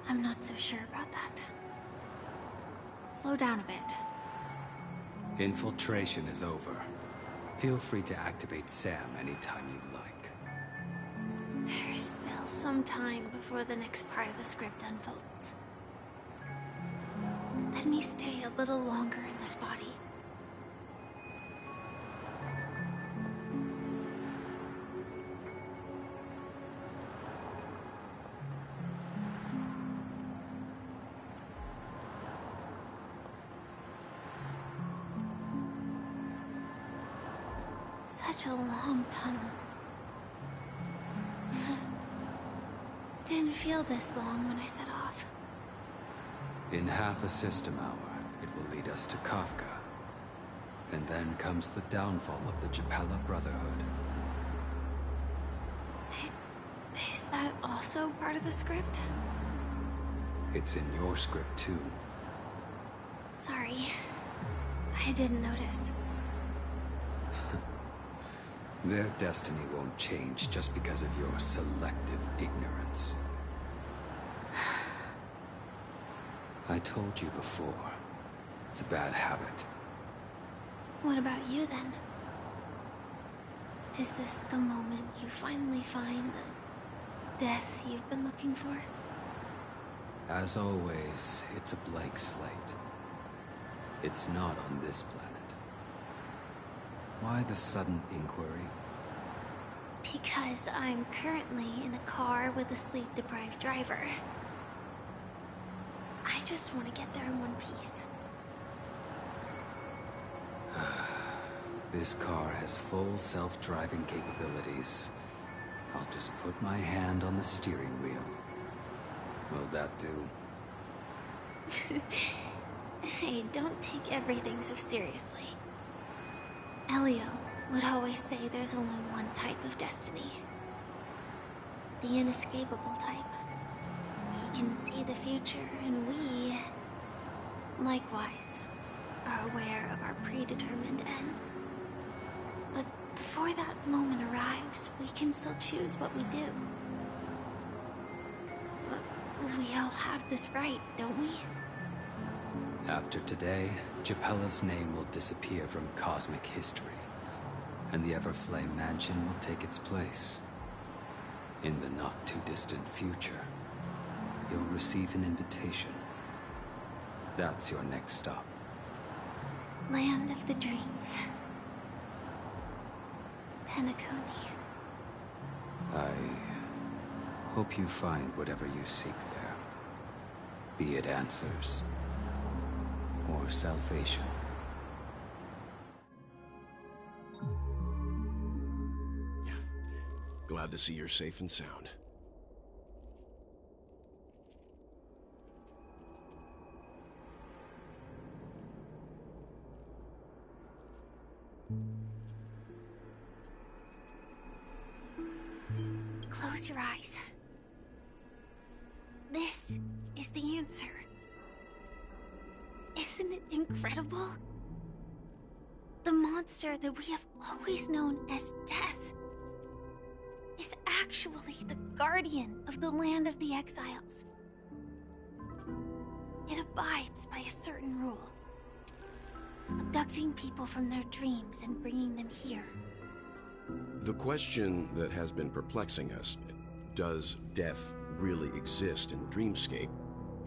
I'm not so sure about that. Slow down a bit. Infiltration is over. Feel free to activate Sam anytime you like. There's still some time before the next part of the script unfolds. Let me stay a little longer in this body. Such a long tunnel. Didn't feel this long when I set off. In half a system hour, it will lead us to Kafka. And then comes the downfall of the Japella Brotherhood. Is that also part of the script? It's in your script too. Sorry. I didn't notice. Their destiny won't change just because of your selective ignorance. I told you before, it's a bad habit. What about you then? Is this the moment you finally find the death you've been looking for? As always, it's a blank slate. It's not on this planet. Why the sudden inquiry? Because I'm currently in a car with a sleep-deprived driver. I just want to get there in one piece. This car has full self-driving capabilities. I'll just put my hand on the steering wheel. Will that do? Hey, don't take everything so seriously. Elio would always say there's only one type of destiny. The inescapable type. He can see the future, and we, likewise, are aware of our predetermined end. But before that moment arrives, we can still choose what we do. We all have this right, don't we? After today, Japella's name will disappear from cosmic history, and the Everflame Mansion will take its place. In the not-too-distant future, you'll receive an invitation. That's your next stop. Land of the Dreams. Penacony. I hope you find whatever you seek there. Be it answers or salvation. Glad to see you're safe and sound. Close your eyes. This is the answer. Isn't it incredible? The monster that we have always known as Death is actually the guardian of the land of the exiles. It abides by a certain rule, abducting people from their dreams and bringing them here. The question that has been perplexing us, does death really exist in Dreamscape,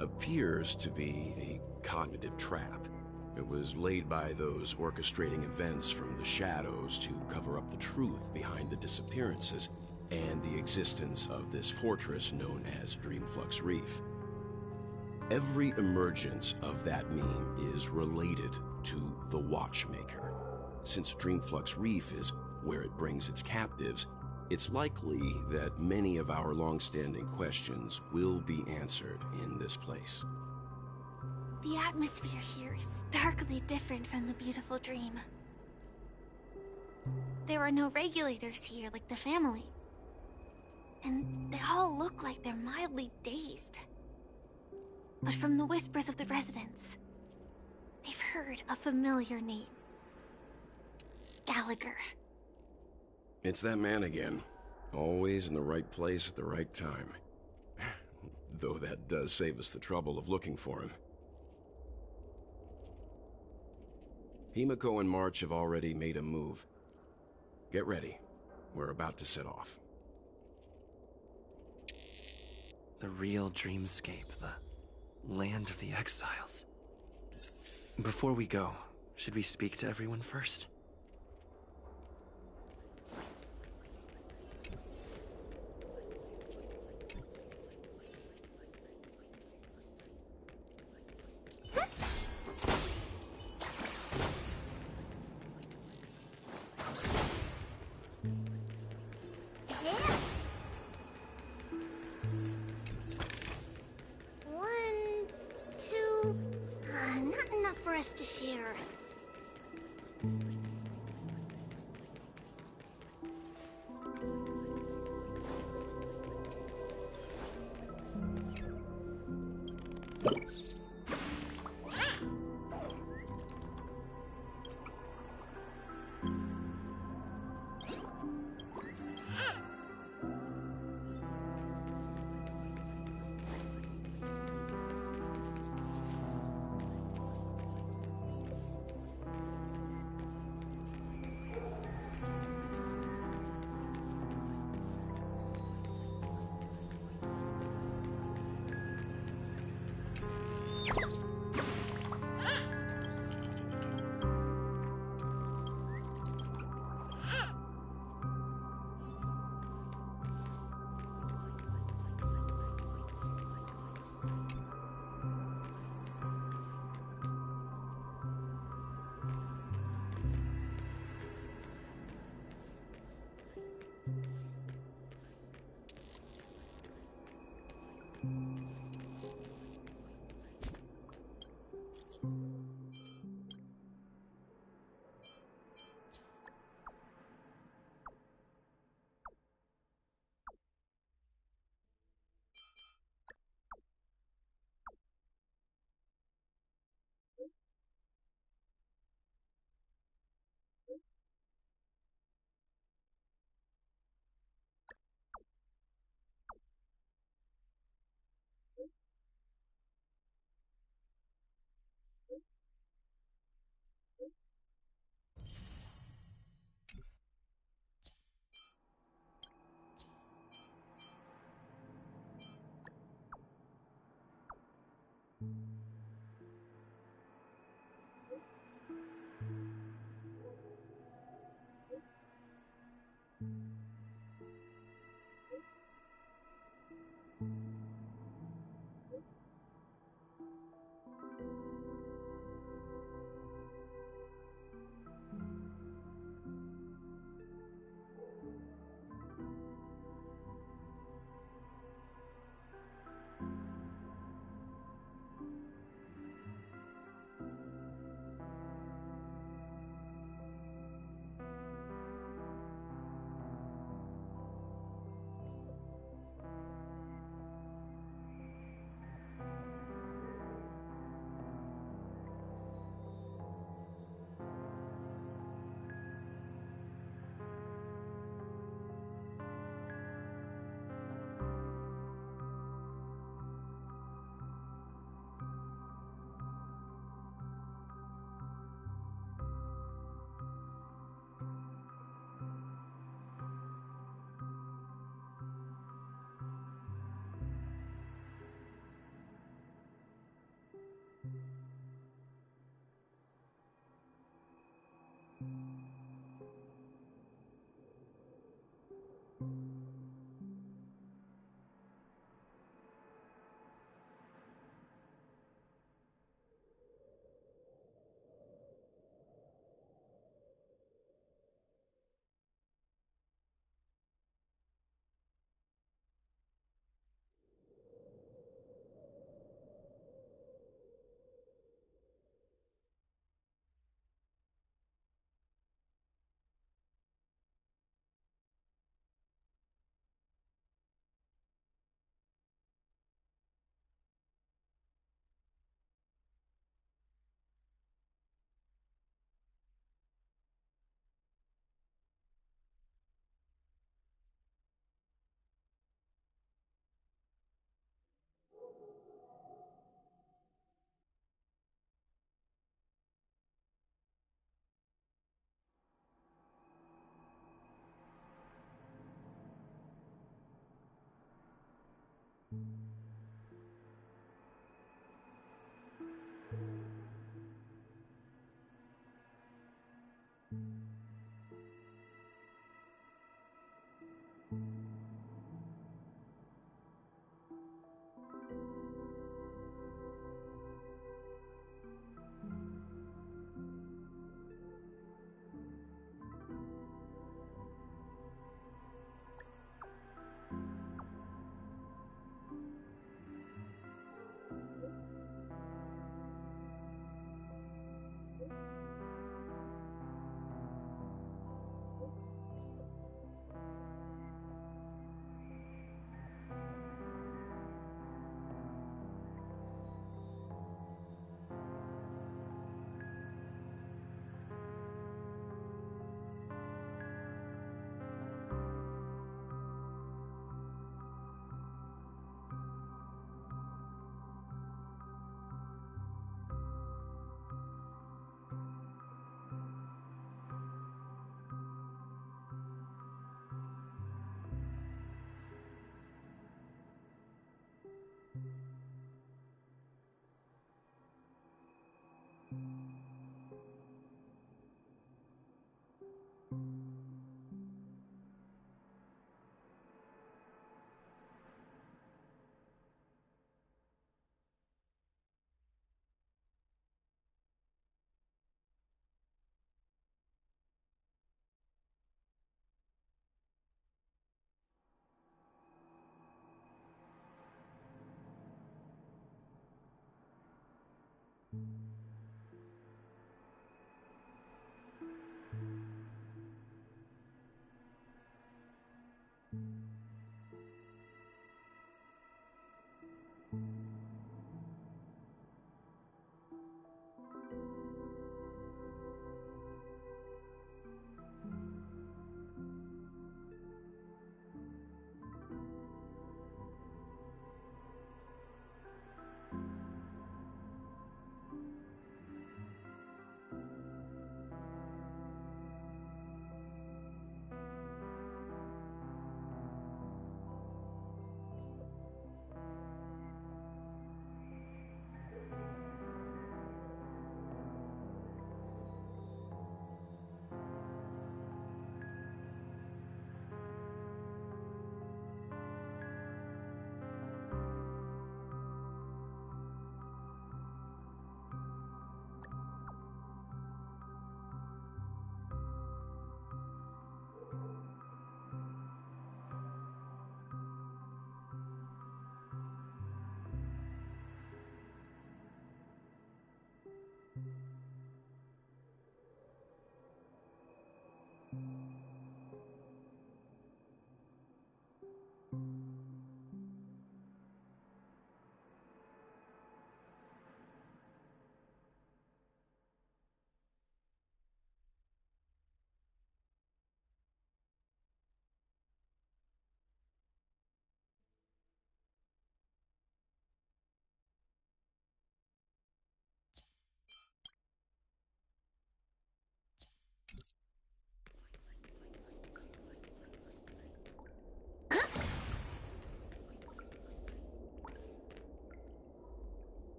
appears to be a cognitive trap. It was laid by those orchestrating events from the shadows to cover up the truth behind the disappearances and the existence of this fortress known as Dreamflux Reef. Every emergence of that meme is related to the Watchmaker. Since Dreamflux Reef is where it brings its captives, it's likely that many of our long-standing questions will be answered in this place. The atmosphere here is starkly different from the beautiful dream. There are no regulators here like the family. And they all look like they're mildly dazed. But from the whispers of the residents, they've heard a familiar name. Gallagher. It's that man again. Always in the right place at the right time. Though that does save us the trouble of looking for him. Himiko and March have already made a move. Get ready. We're about to set off. The real dreamscape, the land of the exiles. Before we go, should we speak to everyone first? Not enough for us to share.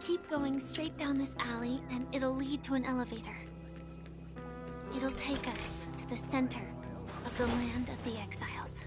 Keep going straight down this alley, and it'll lead to an elevator. It'll take us to the center of the land of the exiles.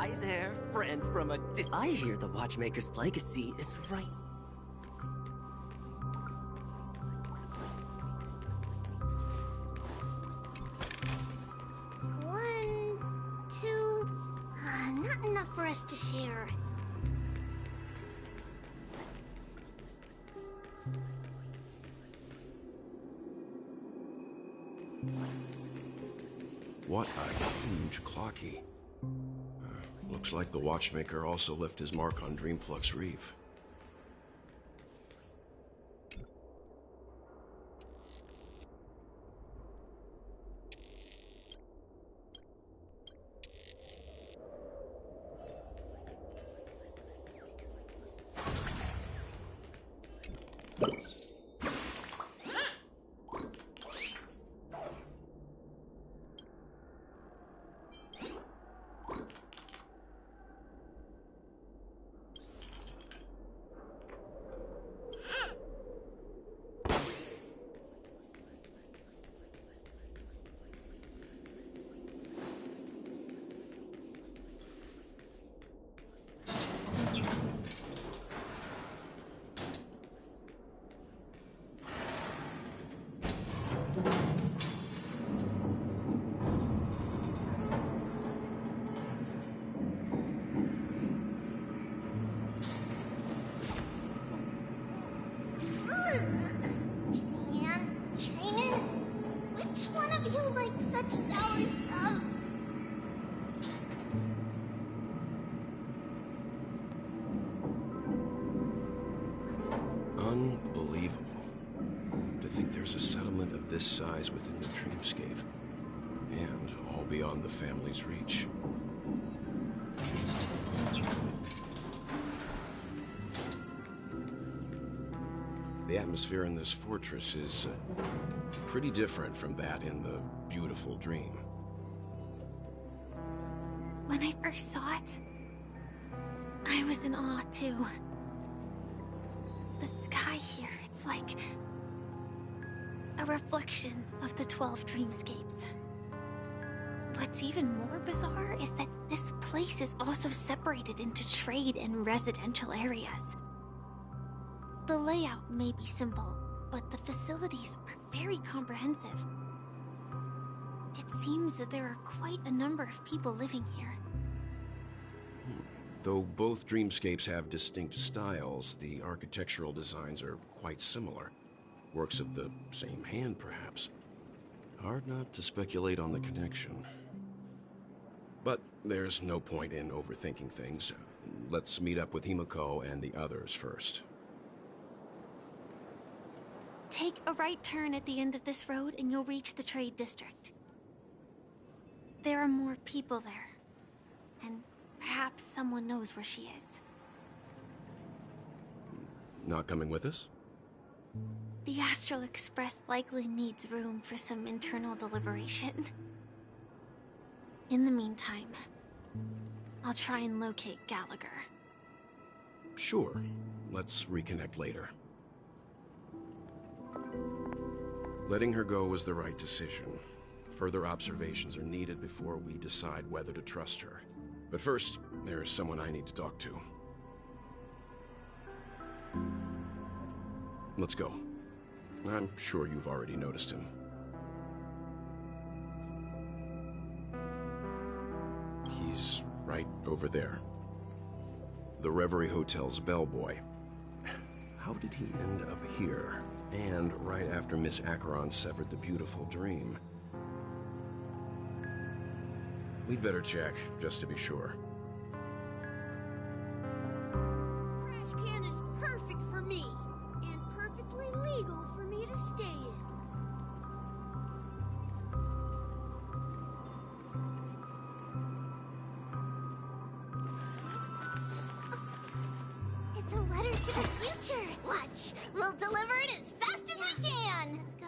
Hi there, friend from a I hear the Watchmaker's legacy is right. One, two... not enough for us to share. What a huge clocky. Looks like the Watchmaker also left his mark on Dreamflux Reef. Training? Which one of you likes such sour stuff? Unbelievable. To think there's a settlement of this size within the Dreamscape. And all beyond the family's reach. The atmosphere in this fortress is pretty different from that in the beautiful Dream. When I first saw it, I was in awe too. The sky here, it's like a reflection of the 12 dreamscapes. What's even more bizarre is that this place is also separated into trade and residential areas. The layout may be simple, but the facilities are very comprehensive. It seems that there are quite a number of people living here. Though both dreamscapes have distinct styles, the architectural designs are quite similar. Works of the same hand, perhaps. Hard not to speculate on the connection. But there's no point in overthinking things. Let's meet up with Himiko and the others first. Take a right turn at the end of this road and you'll reach the trade district. There are more people there. And perhaps someone knows where she is. Not coming with us? The Astral Express likely needs room for some internal deliberation. In the meantime, I'll try and locate Gallagher. Sure. Let's reconnect later. Letting her go was the right decision. Further observations are needed before we decide whether to trust her. But first, there's someone I need to talk to. Let's go. I'm sure you've already noticed him. He's right over there. The Reverie Hotel's bellboy. How did he end up here? And right after Miss Acheron severed the beautiful Dream. We'd better check, just to be sure. Trash can is perfect for me, and perfectly legal for me to stay in. It's a letter to the future. Watch, we'll deliver it as fast as we can. Let's go.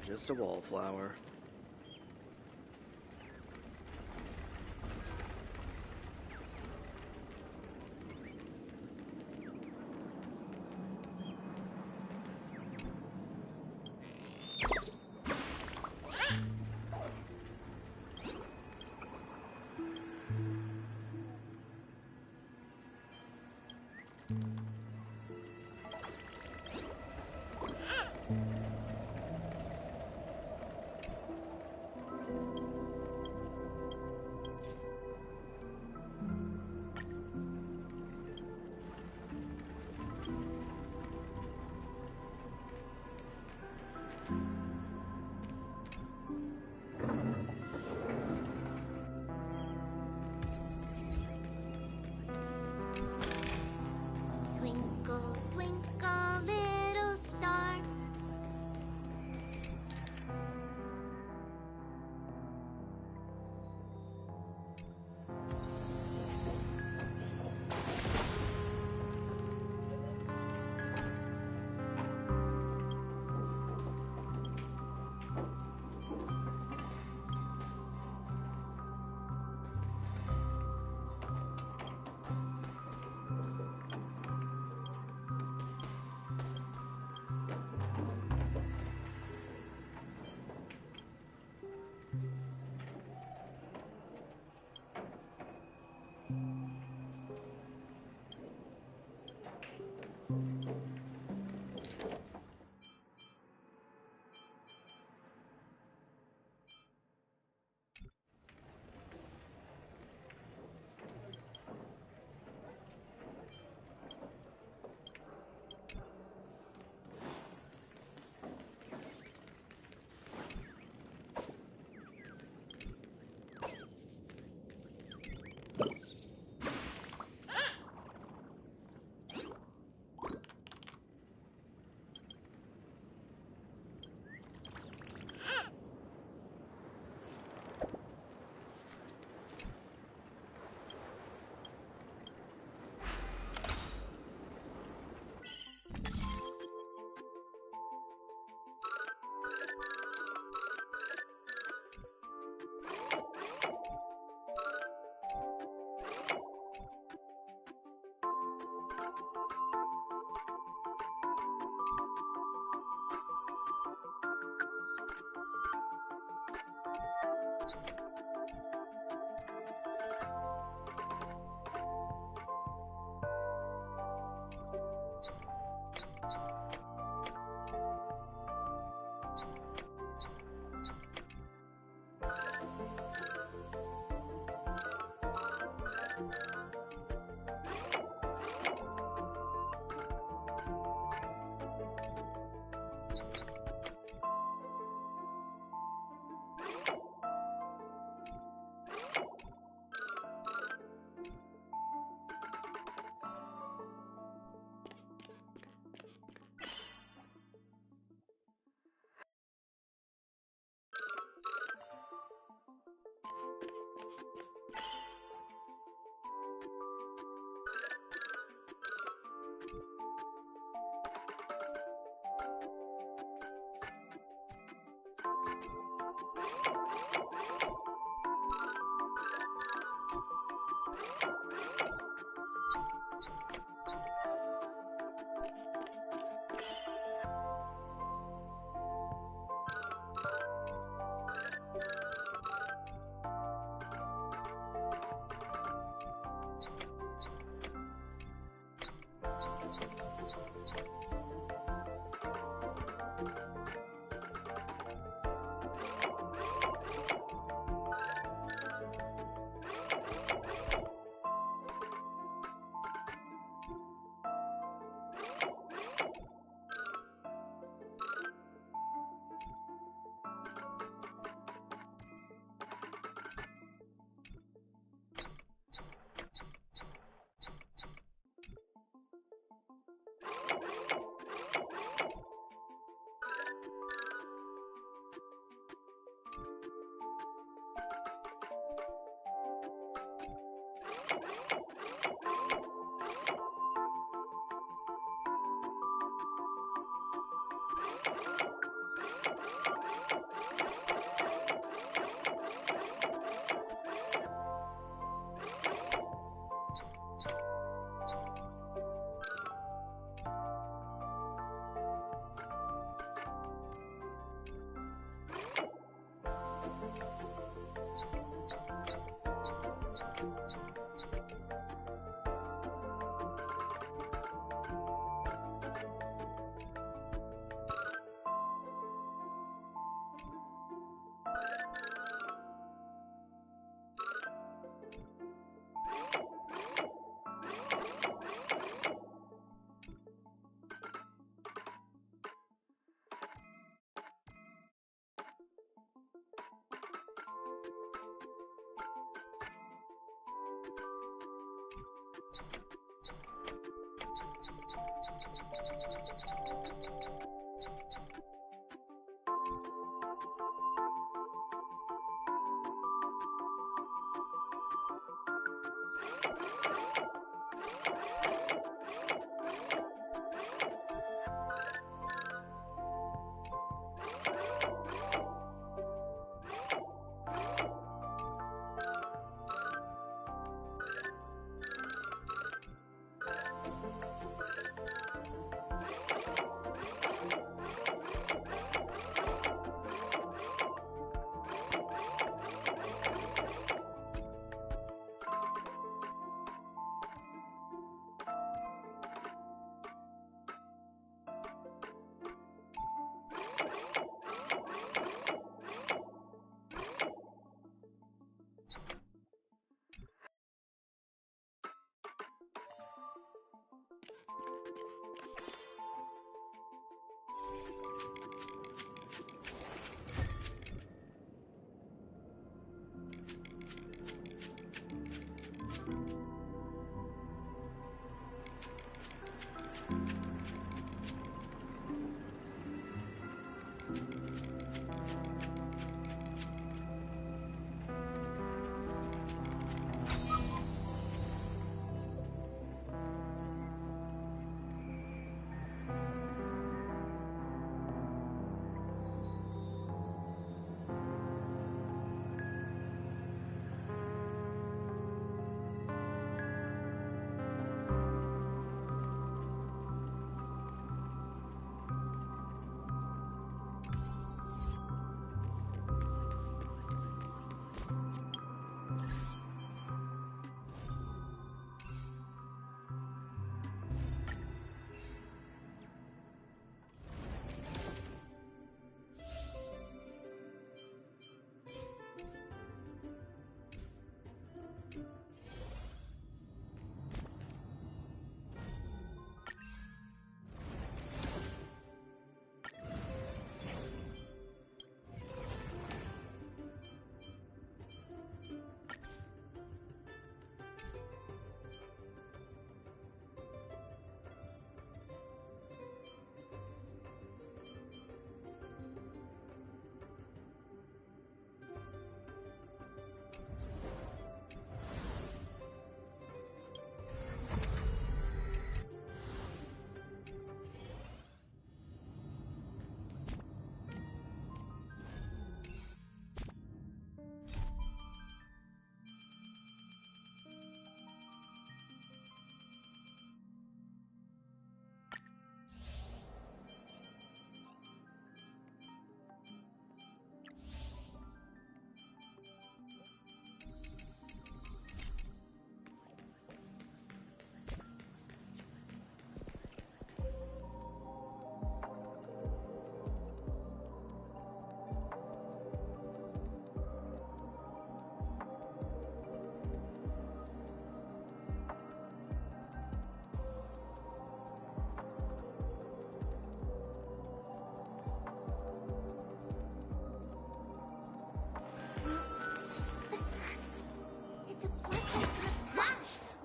Just a wallflower.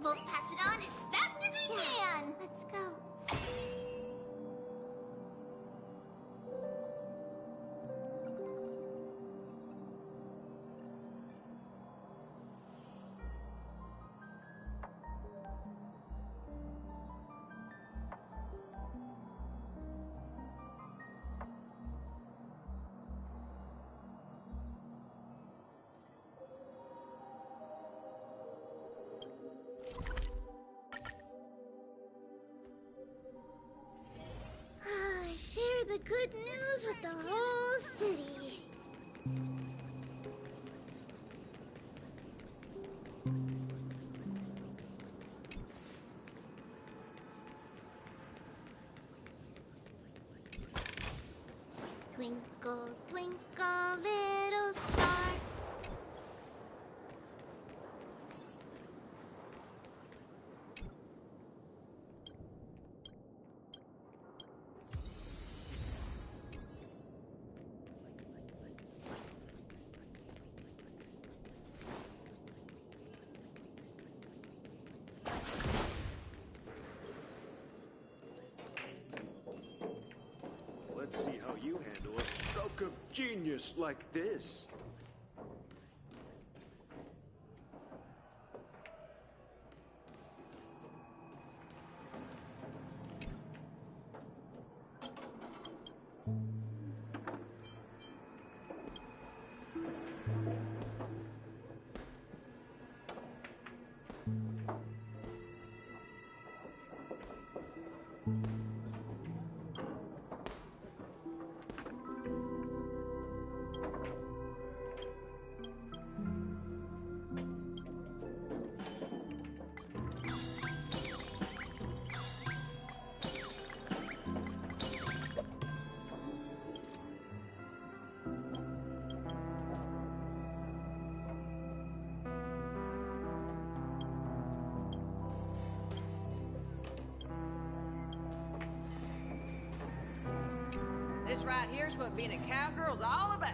We'll pass it on as fast as we can. Let's go. Share the good news with the whole city. Twinkle, twinkle, little star. Let's see how you handle a stroke of genius like this. right here's what being a cowgirl's all about.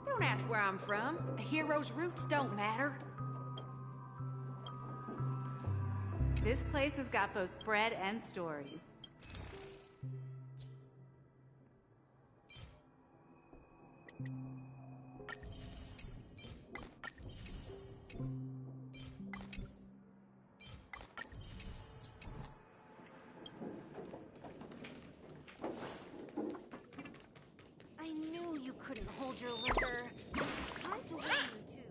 Don't ask where I'm from. A hero's roots don't matter. This place has got both bread and stories. I knew you couldn't hold your liquor. Time to weigh you too.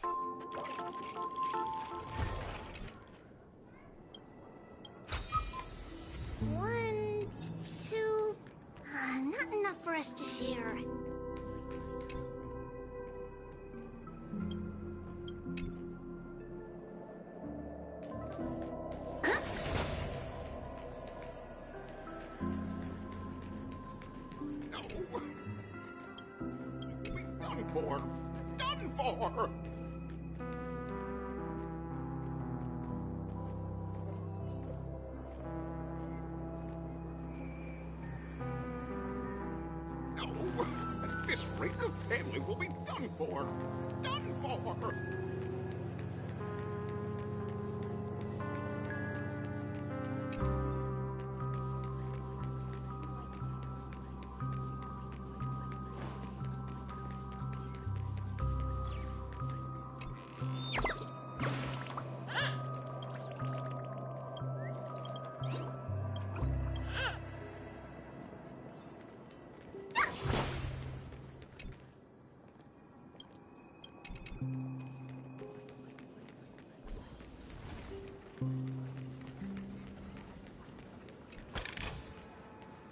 One, two... not enough for us to share. Done for! Done for! No! At this rate, the family will be done for! Done for!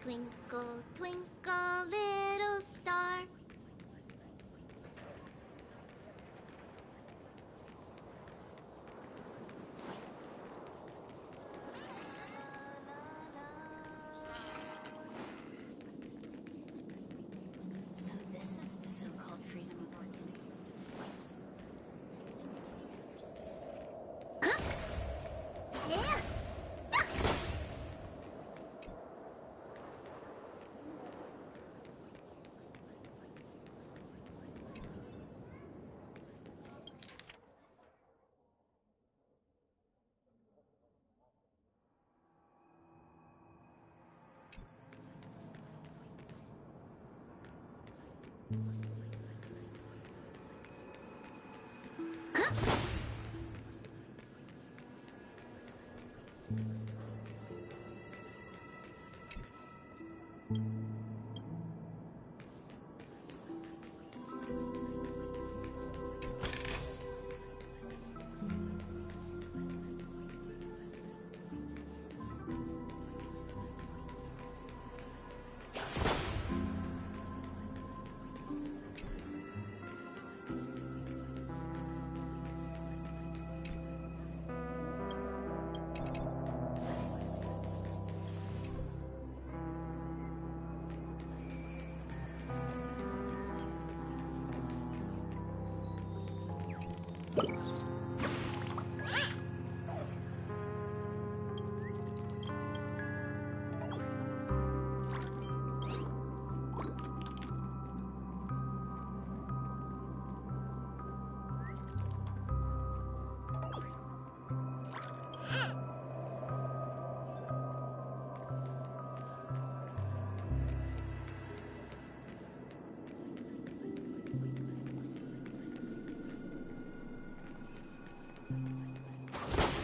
Twinkle, twinkle, little star. So this is the so-called freedom of organic Yeah.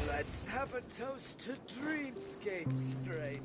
Let's have a toast to dreamscape, stranger.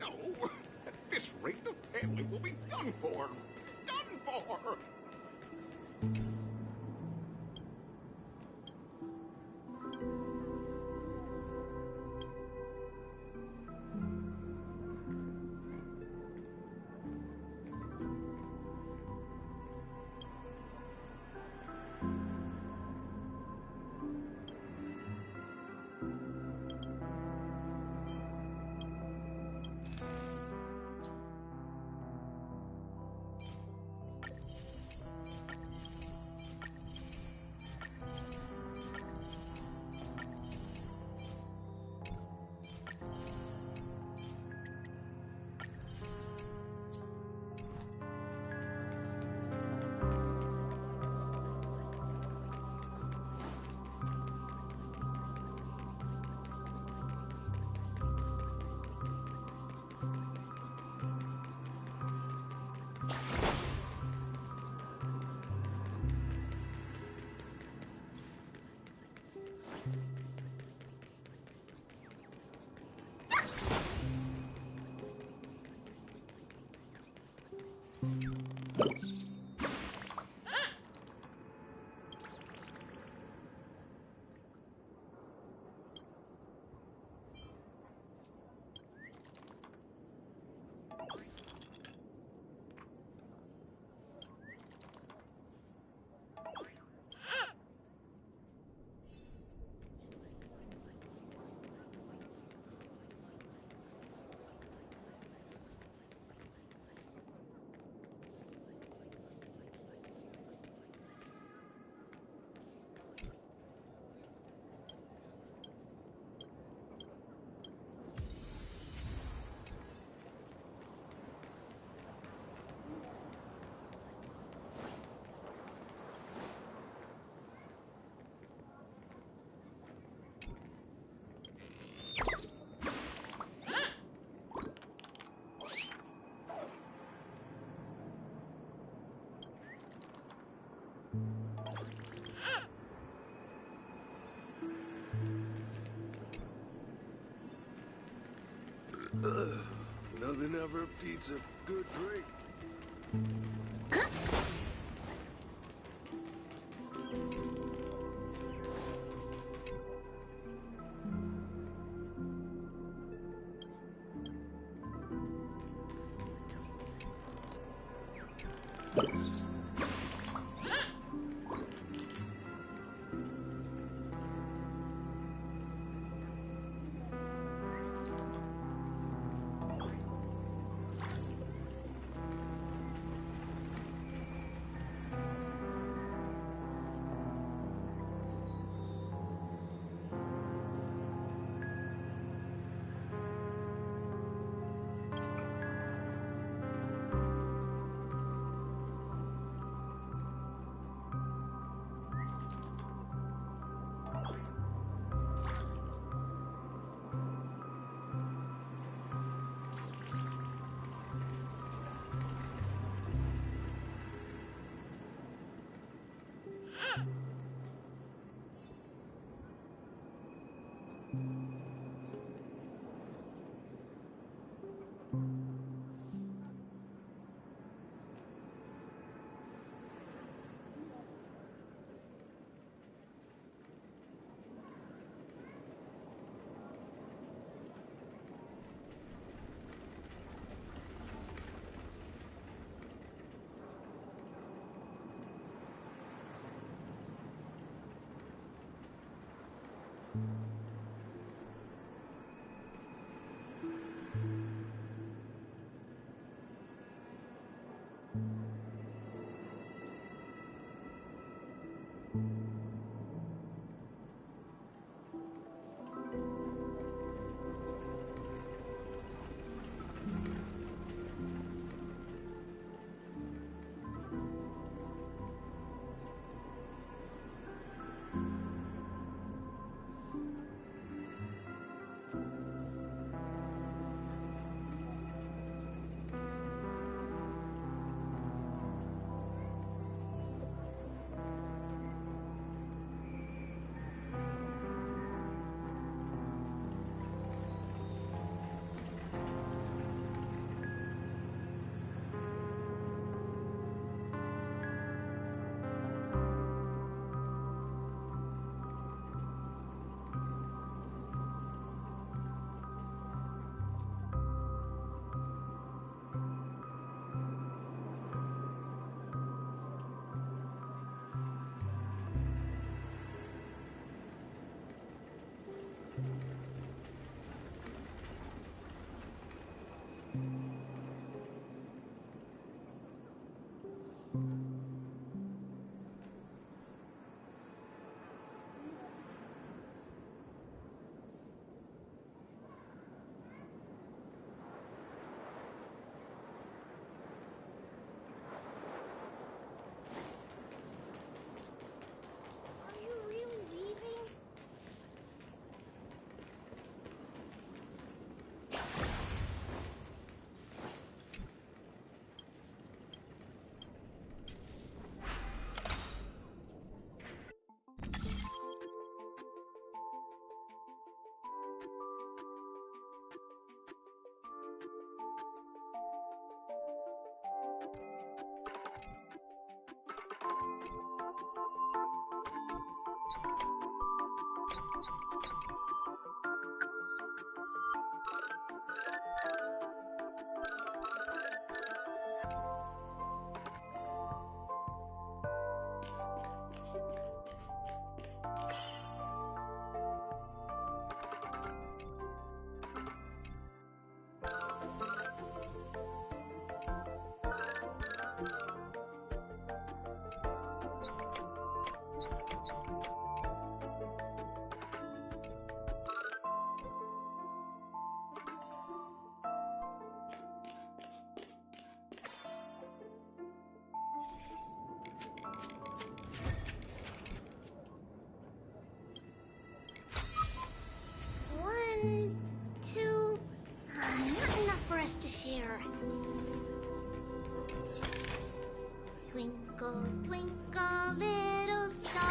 No! At this rate, the family will be done for! Done for! Nothing ever beats a good drink. Not enough for us to share. Twinkle, twinkle, little star.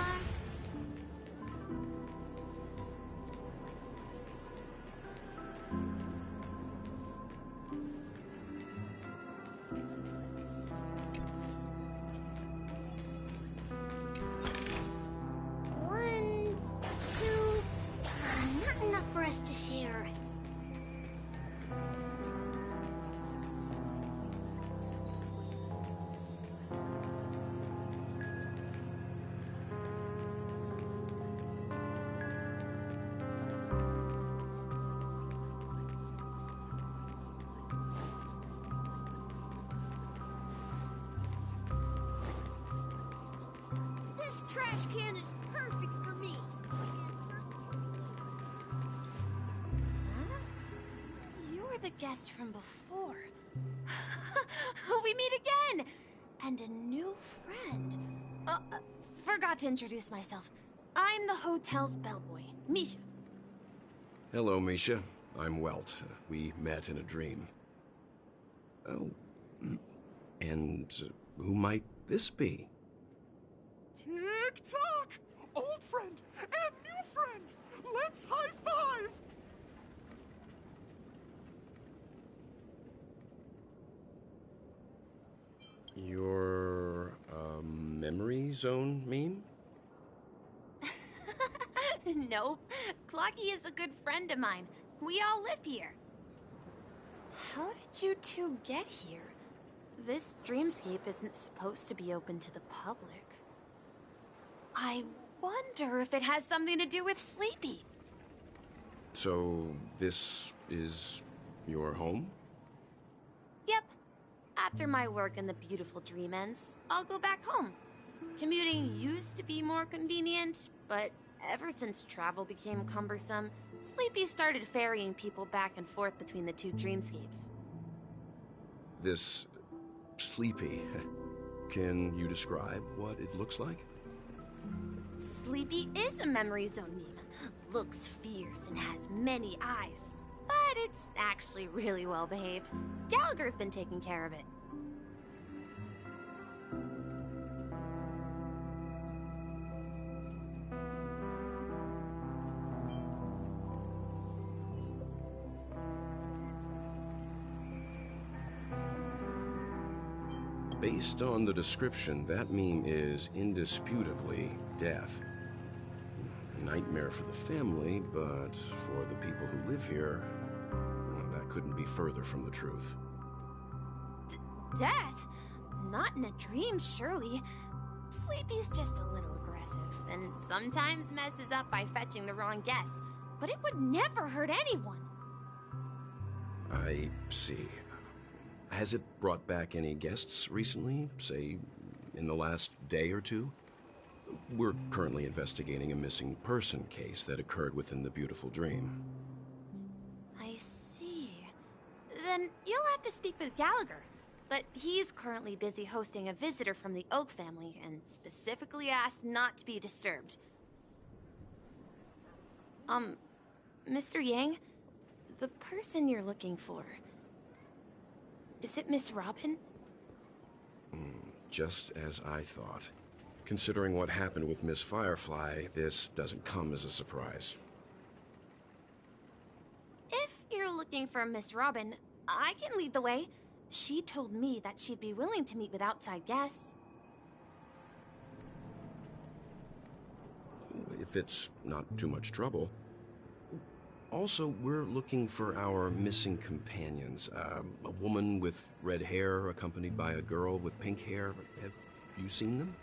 This trash can is perfect for me. You're the guest from before. We meet again! And a new friend. Forgot to introduce myself. I'm the hotel's bellboy, Misha. Hello, Misha. I'm Welt. We met in a dream. Oh. And who might this be? Tick-tock! Old friend and new friend! Let's high-five! Your, memory zone meme? Nope. Clocky is a good friend of mine. We all live here. How did you two get here? This dreamscape isn't supposed to be open to the public. I wonder if it has something to do with Sleepy. So, this is your home? Yep. After my work in the beautiful dream ends, I'll go back home. Commuting used to be more convenient, but ever since travel became cumbersome, Sleepy started ferrying people back and forth between the two dreamscapes. This Sleepy. Can you describe what it looks like? Sleepy is a memory zone meme. Looks fierce and has many eyes. But it's actually really well behaved. Gallagher's been taking care of it. Based on the description, that meme is indisputably death. A nightmare for the family, but for the people who live here, well, that couldn't be further from the truth. Death? Not in a dream, surely. Sleepy's just a little aggressive, and sometimes messes up by fetching the wrong guess. But it would never hurt anyone. I see. Has it brought back any guests recently, say, in the last day or two? We're currently investigating a missing person case that occurred within the beautiful dream. I see. Then you'll have to speak with Gallagher. But he's currently busy hosting a visitor from the Oak family and specifically asked not to be disturbed. Mr. Yang, the person you're looking for, is it Miss Robin? Just as I thought. Considering what happened with Miss Firefly, this doesn't come as a surprise. If you're looking for Miss Robin, I can lead the way. She told me that she'd be willing to meet with outside guests. If it's not too much trouble. Also, we're looking for our missing companions. A woman with red hair accompanied by a girl with pink hair. Have you seen them?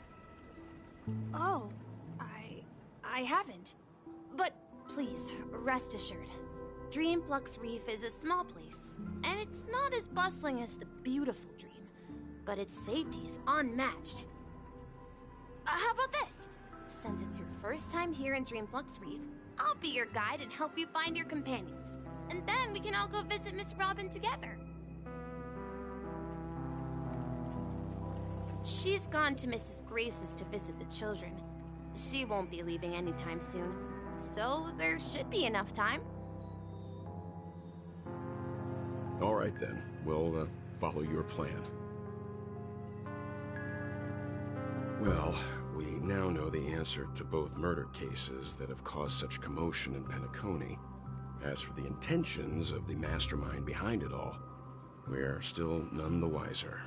Oh, I haven't. But please, rest assured. Dreamflux Reef is a small place, and it's not as bustling as the beautiful dream, but its safety is unmatched. How about this? Since it's your first time here in Dreamflux Reef, I'll be your guide and help you find your companions. And then we can all go visit Miss Robin together. She's gone to Mrs. Grace's to visit the children. She won't be leaving anytime soon, so there should be enough time. All right then, we'll follow your plan. Well, we now know the answer to both murder cases that have caused such commotion in Penacony. As for the intentions of the mastermind behind it all, we're still none the wiser.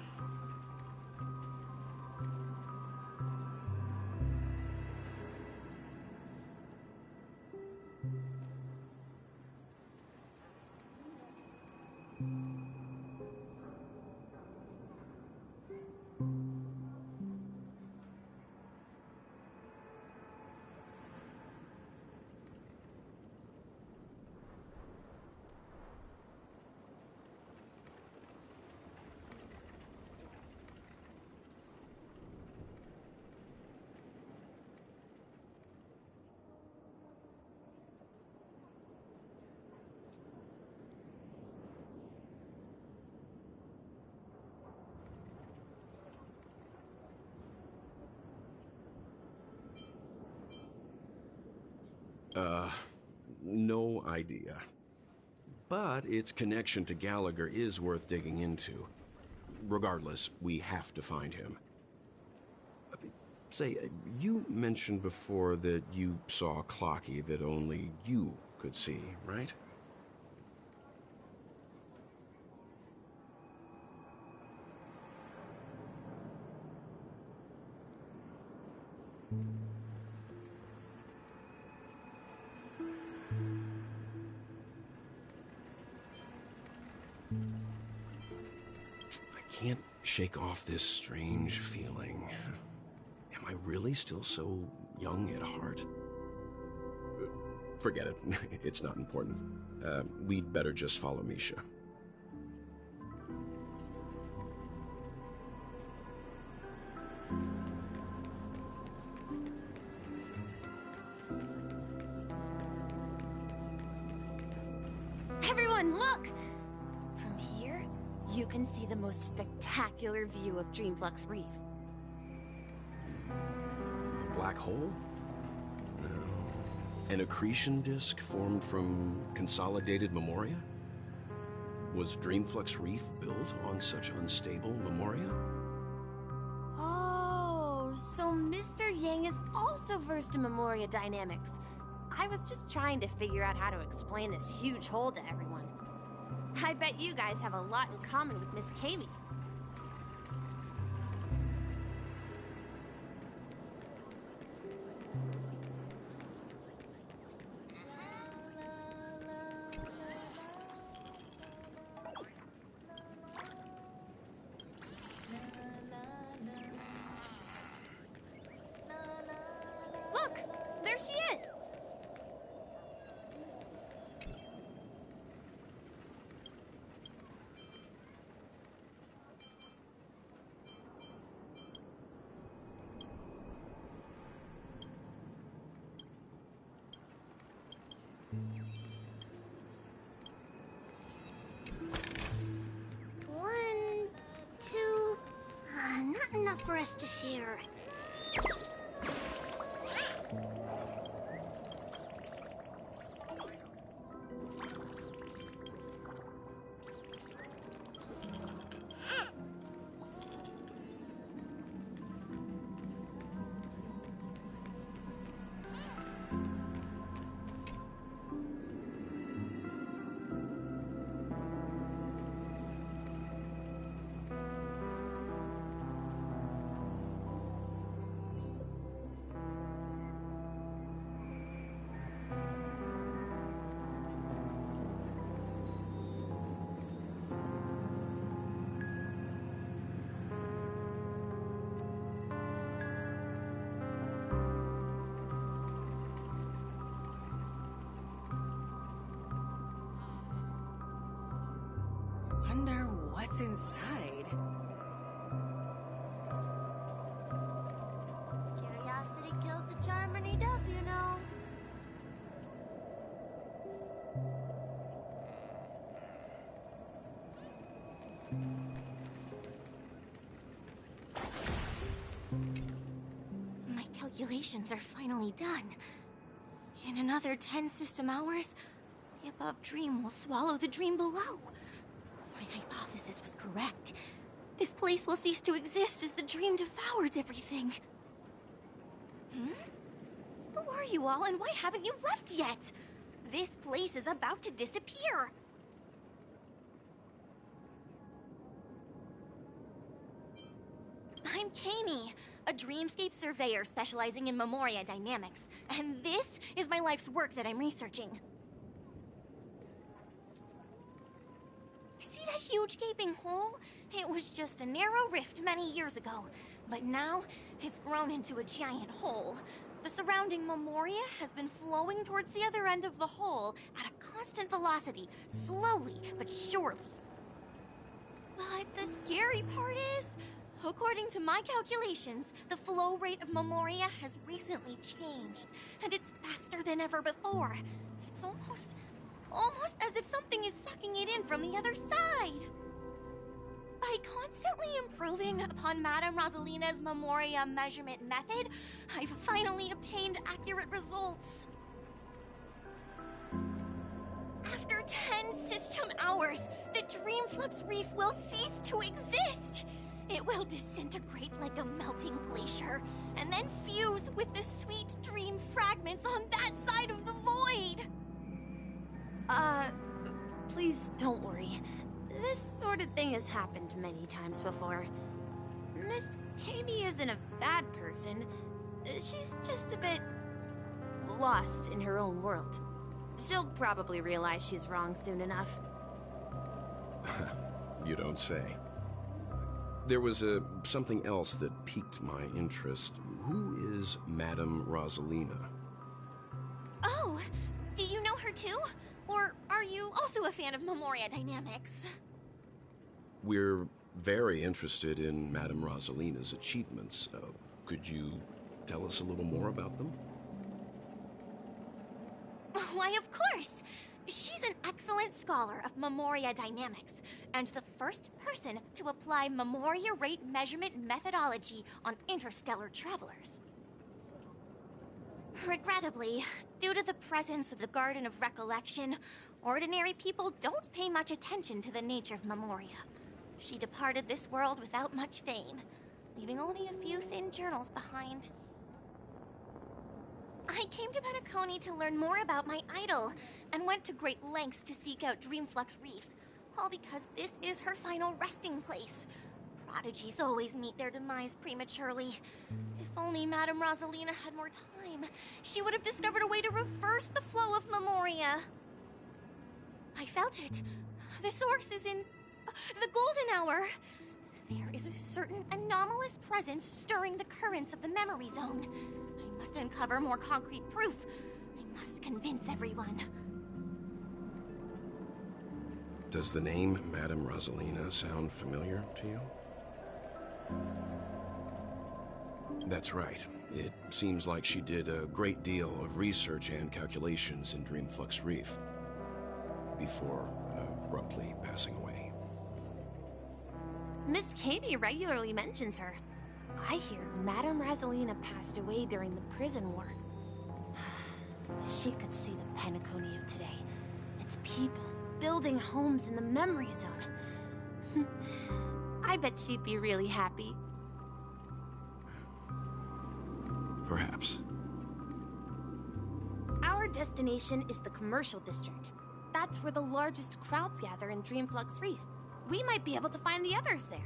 No idea. But its connection to Gallagher is worth digging into. Regardless, we have to find him. Say, you mentioned before that you saw Clocky that only you could see, right? I can't shake off this strange feeling. Am I really still so young at heart? Forget it. It's not important. We'd better just follow Misha. Everyone, look! From here, you can see the most spectacular view of Dreamflux Reef. A black hole? No. An accretion disk formed from consolidated memoria? Was Dreamflux Reef built on such unstable memoria? Oh, so Mr. Yang is also versed in memoria dynamics. I was just trying to figure out how to explain this huge hole to everyone. I bet you guys have a lot in common with Miss Kami. Look! There she is! One, two, not enough for us to share. Wonder what's inside. Curiosity killed the charmony dove, you know. My calculations are finally done. In another 10 system hours, the above dream will swallow the dream below. My hypothesis was correct. This place will cease to exist as the dream devours everything. Who are you all, and why haven't you left yet? This place is about to disappear. I'm Kami, a dreamscape surveyor specializing in memoria dynamics, and this is my life's work that I'm researching. See that huge gaping hole? It was just a narrow rift many years ago, but now it's grown into a giant hole. The surrounding memoria has been flowing towards the other end of the hole at a constant velocity, slowly but surely. But the scary part is, according to my calculations, the flow rate of memoria has recently changed, and it's faster than ever before. It's almost as if something is sucking it in from the other side. By constantly improving upon Madame Rosalina's memoria measurement method, I've finally obtained accurate results. hours, the Dreamflux Reef will cease to exist. It will disintegrate like a melting glacier, and then fuse with the sweet dream fragments on that side of the void. Please don't worry. This sort of thing has happened many times before. Miss Katie isn't a bad person. She's just a bit lost in her own world. She'll probably realize she's wrong soon enough. You don't say. There was something else that piqued my interest. Who is Madame Rosalina? Oh, do you know her too? Or are you also a fan of Memoria Dynamics? We're very interested in Madame Rosalina's achievements. Could you tell us a little more about them? Why, of course! She's an excellent scholar of Memoria Dynamics, and the first person to apply Memoria rate measurement methodology on interstellar travelers. Regrettably, due to the presence of the Garden of Recollection, ordinary people don't pay much attention to the nature of Memoria. She departed this world without much fame, leaving only a few thin journals behind. I came to Penacony to learn more about my idol, and went to great lengths to seek out Dreamflux Reef, all because this is her final resting place. Prodigies always meet their demise prematurely. If only Madame Rosalina had more time, she would have discovered a way to reverse the flow of Memoria. I felt it. The source is in the golden hour. There is a certain anomalous presence stirring the currents of the memory zone. I must uncover more concrete proof. I must convince everyone. Does the name Madame Rosalina sound familiar to you? That's right. It seems like she did a great deal of research and calculations in Dreamflux Reef before abruptly passing away. Miss Katie regularly mentions her. I hear Madame Rosalina passed away during the prison war. She could see the Penacony of today. Its people building homes in the memory zone. I bet she'd be really happy. Perhaps. Our destination is the commercial district. That's where the largest crowds gather in Dreamflux Reef. We might be able to find the others there.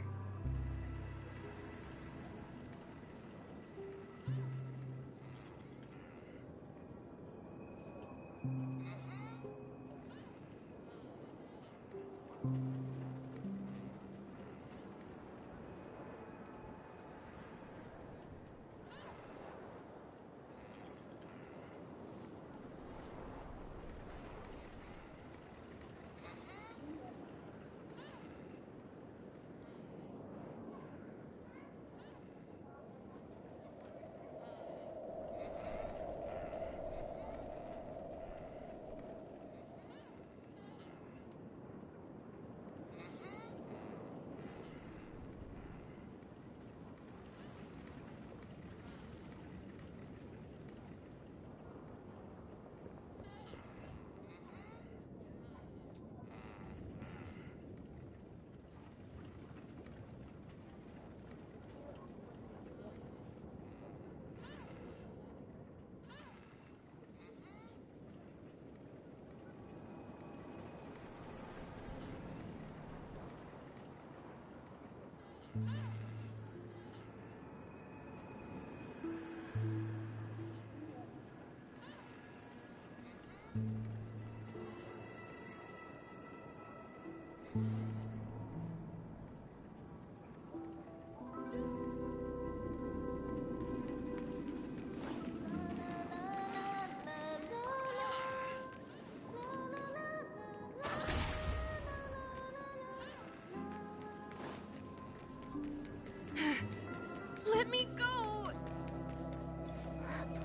Let me go!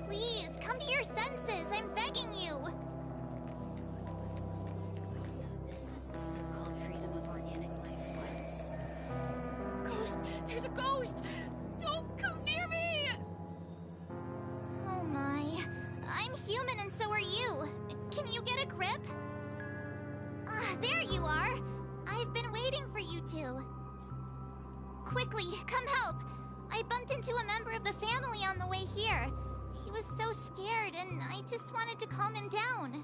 Please, come to your senses. I'm begging you. So this is the so-called freedom of organic life forms. Ghost! There's a ghost! Don't come near me! Oh my. I'm human and so are you. Can you get a grip? there you are. I've been waiting for you two. Quickly, come help. I bumped into a member of the family on the way here. He was so scared, and I just wanted to calm him down.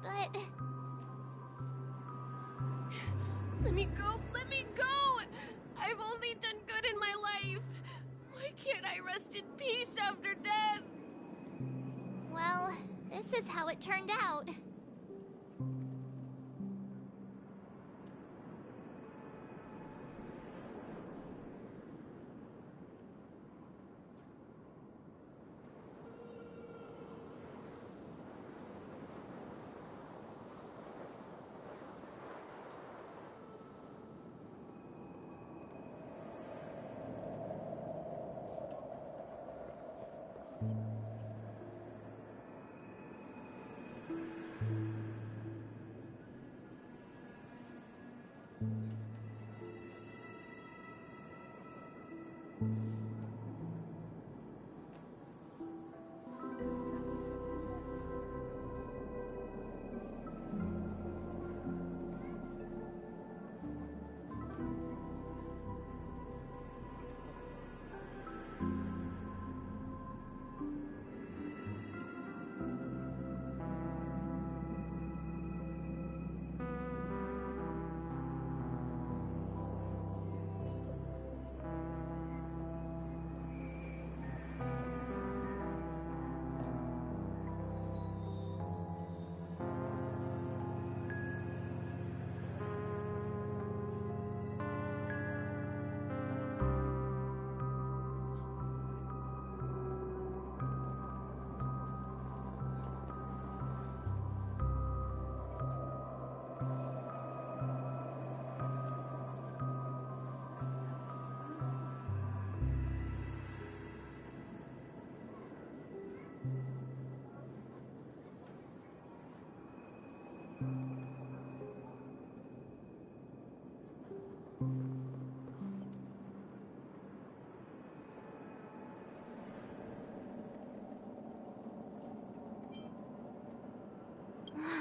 But... Let me go! Let me go! I've only done good in my life. Why can't I rest in peace after death? well, this is how it turned out.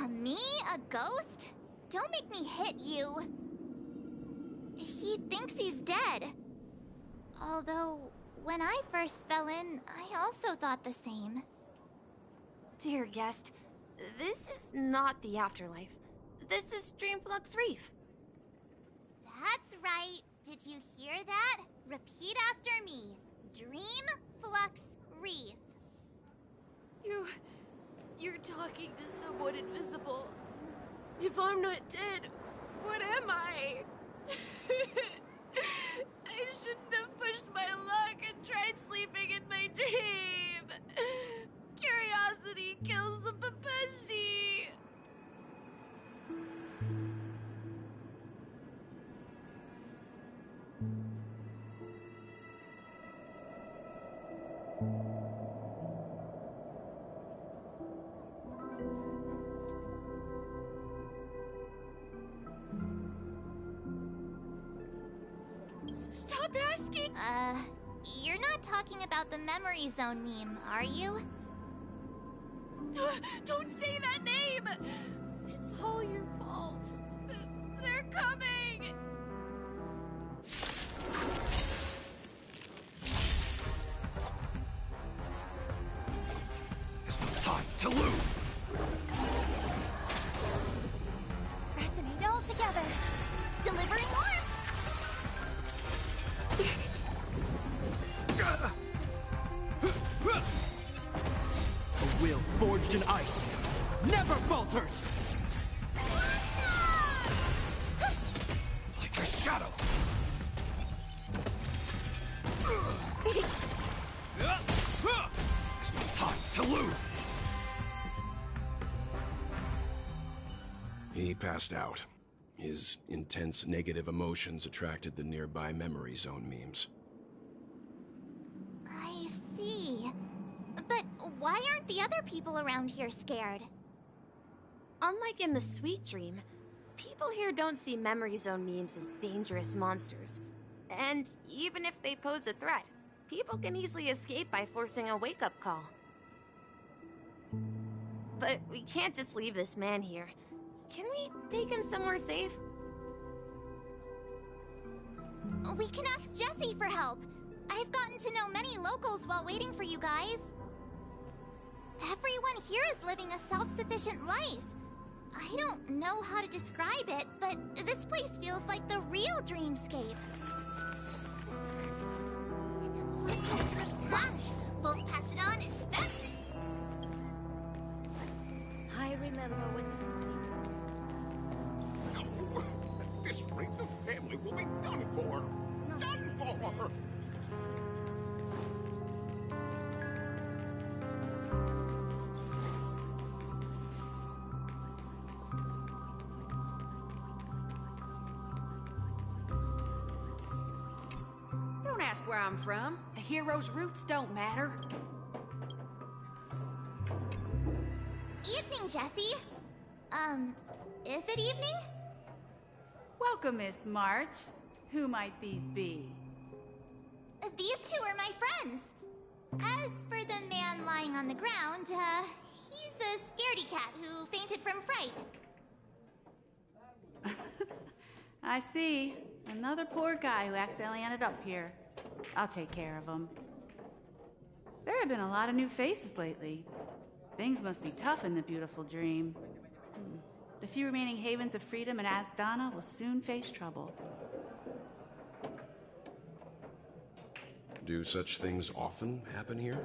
Me? A ghost? Don't make me hit you. He thinks he's dead. Although, when I first fell in, I also thought the same. Dear guest, this is not the afterlife. This is Dreamflux Reef. That's right. Did you hear that? Repeat after me. Dreamflux Reef. You're talking to someone invisible. If I'm not dead, what am I? I shouldn't have pushed my luck and tried sleeping in my dream. Curiosity kills the Papeshi. Stop asking! You're not talking about the memory zone meme, are you? Don't say that name! It's all your fault. They're coming! Time to lose! Resonate all together. Delivering warmth! A will forged in ice never falters! Like a shadow! Time to lose! He passed out. His intense negative emotions attracted the nearby memory zone memes. I see. But why aren't the other people around here scared? Unlike in the Sweet Dream, people here don't see memory zone memes as dangerous monsters. And even if they pose a threat, people can easily escape by forcing a wake-up call. But we can't just leave this man here. can we take him somewhere safe? We can ask Jessie for help. I've gotten to know many locals while waiting for you guys. Everyone here is living a self-sufficient life. I don't know how to describe it, but this place feels like the real dreamscape. It's a blood patch. We'll pass it on as fast. I remember when No! At this rate, the family will be done for! Done for! Don't ask where I'm from. A hero's roots don't matter. Evening, Jessie. Is it evening? Welcome, Miss March. Who might these be? These two are my friends. As for the man lying on the ground, he's a scaredy cat who fainted from fright. I see. Another poor guy who accidentally ended up here. I'll take care of him. There have been a lot of new faces lately. Things must be tough in the beautiful dream. The few remaining havens of freedom in Asdana will soon face trouble. Do such things often happen here?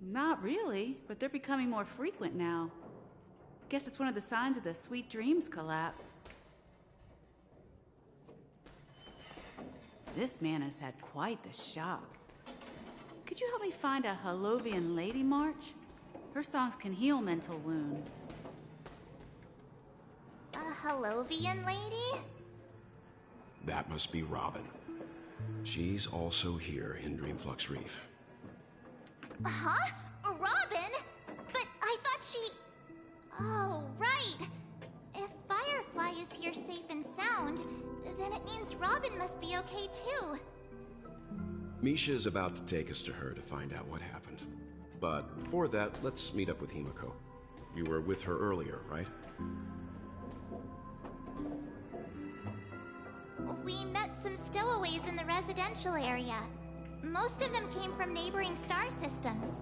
Not really, but they're becoming more frequent now. Guess it's one of the signs of the Sweet Dreams collapse. This man has had quite the shock. Could you help me find a Halovian lady, March? Her songs can heal mental wounds. A Halovian lady? That must be Robin. She's also here in Dreamflux Reef. Huh? Robin? But I thought she... Oh, right. If Firefly is here safe and sound, then it means Robin must be okay too. Misha's about to take us to her to find out what happened. But before that, let's meet up with Himiko. You were with her earlier, right? We met some stowaways in the residential area. Most of them came from neighboring star systems.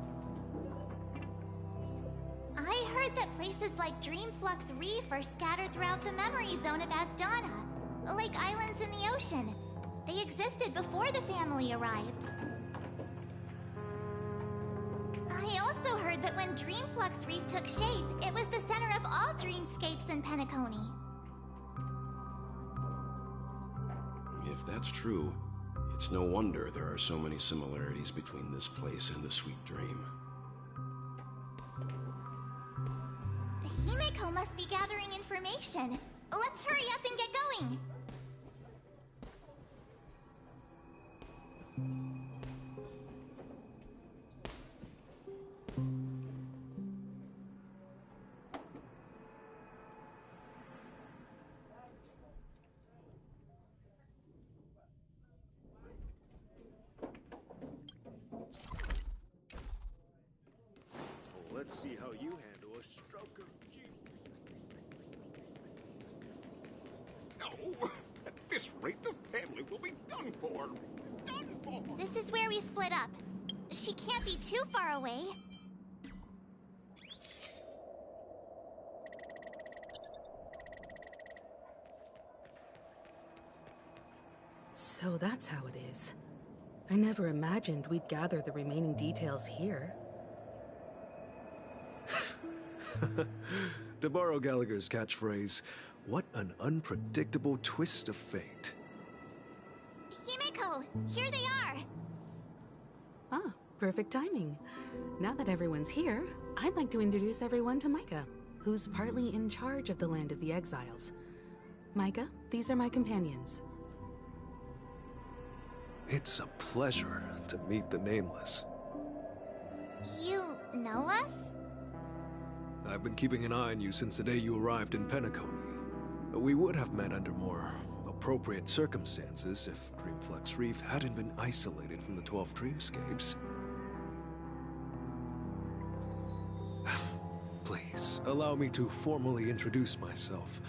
I heard that places like Dreamflux Reef are scattered throughout the memory zone of Asdana, like islands in the ocean. They existed before the family arrived. I also heard that when Dreamflux Reef took shape, it was the center of all dreamscapes in Penacony. If that's true, it's no wonder there are so many similarities between this place and the Sweet Dream. Himiko must be gathering information. Let's hurry up and get going. Let's see how you handle a stroke of genius. No! At this rate, the family will be done for. Done for! This is where we split up. She can't be too far away. So that's how it is. I never imagined we'd gather the remaining details here. To borrow Gallagher's catchphrase, what an unpredictable twist of fate. Himiko, here they are. Ah, perfect timing. Now that everyone's here, I'd like to introduce everyone to Micah, who's partly in charge of the Land of the Exiles. Micah, these are my companions. It's a pleasure to meet the Nameless. You know us? I've been keeping an eye on you since the day you arrived in Penacony. We would have met under more appropriate circumstances if Dreamflux Reef hadn't been isolated from the 12 dreamscapes. Please, Allow me to formally introduce myself.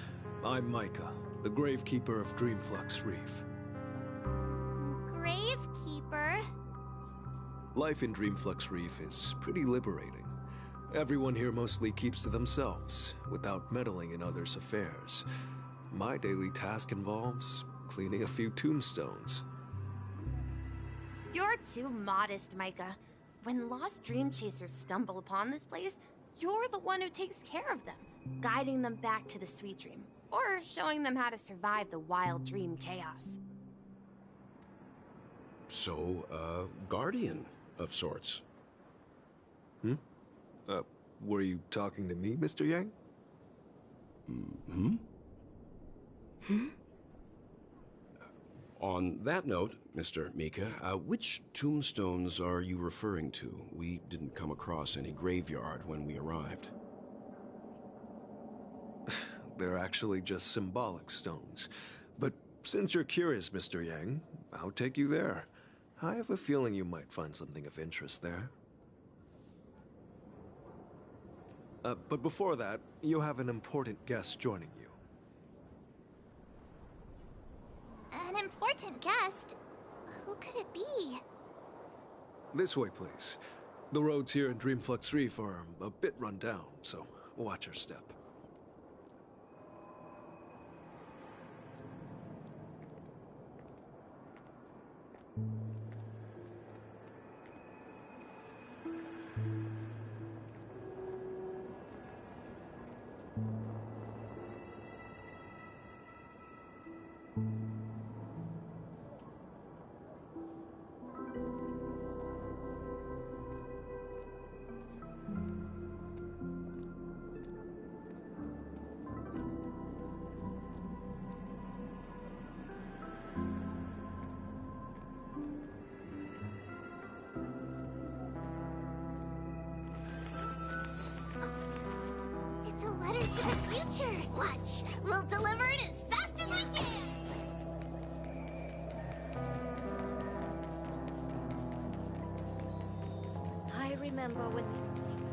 I'm Micah, the Gravekeeper of Dreamflux Reef. Gravekeeper? Life in Dreamflux Reef is pretty liberating. Everyone here mostly keeps to themselves, without meddling in others' affairs. My daily task involves cleaning a few tombstones. You're too modest, Micah. When lost dream chasers stumble upon this place, you're the one who takes care of them, guiding them back to the sweet dream, or showing them how to survive the wild dream chaos. So, guardian of sorts. Were you talking to me, Mr. Yang? On that note, Mr. Mika, which tombstones are you referring to? We didn't come across any graveyard when we arrived. They're actually just symbolic stones. But since you're curious, Mr. Yang, I'll take you there. I have a feeling you might find something of interest there. But before that, you have an important guest joining you. An important guest? Who could it be? This way, please. The roads here in Dreamflux Reef are a bit run down, so watch your step. It's a letter to the future. Watch, we'll deliver it as fast as we can. I remember when this place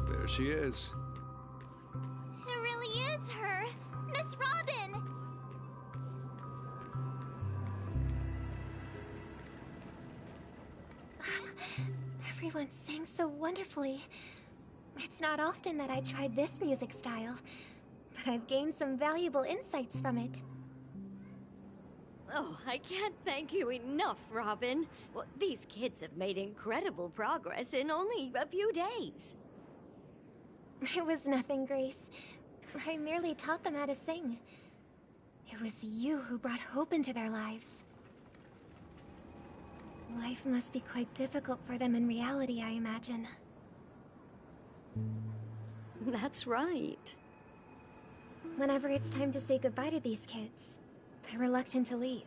There she is. It really is her, Miss Robin. Everyone sang so wonderfully. It's not often that I tried this music style, but I've gained some valuable insights from it. Oh, I can't thank you enough, Robin. Well, these kids have made incredible progress in only a few days. It was nothing, Grace. I merely taught them how to sing. It was you who brought hope into their lives. Life must be quite difficult for them in reality, I imagine. That's right. Whenever it's time to say goodbye to these kids, they're reluctant to leave.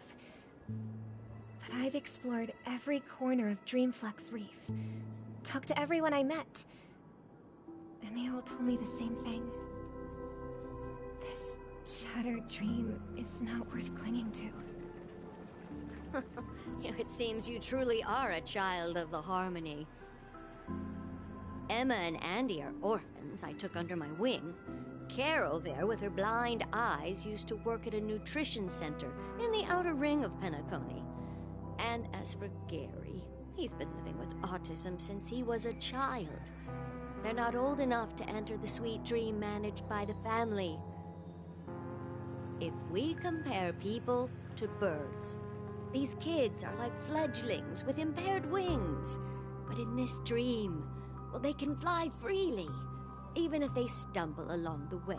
But I've explored every corner of Dreamflux Reef, talked to everyone I met, and they all told me the same thing. This shattered dream is not worth clinging to. It seems you truly are a child of the Harmony. Emma and Andy are orphans I took under my wing. Carol there, with her blind eyes, used to work at a nutrition center in the outer ring of Penacony. And as for Gary, he's been living with autism since he was a child. They're not old enough to enter the sweet dream managed by the family. If we compare people to birds, these kids are like fledglings with impaired wings. But in this dream, well, they can fly freely. Even if they stumble along the way,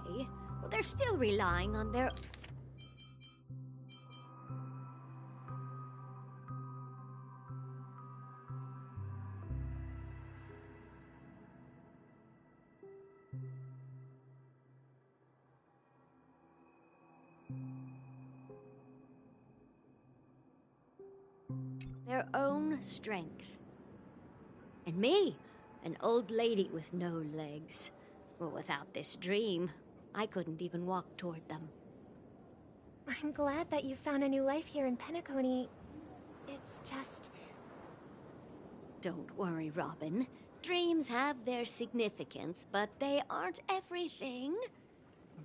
well, they're still relying on their... their own strength. And me, an old lady with no legs. Well, without this dream, I couldn't even walk toward them. I'm glad that you found a new life here in Penacony. It's just... Don't worry, Robin. Dreams have their significance, but they aren't everything.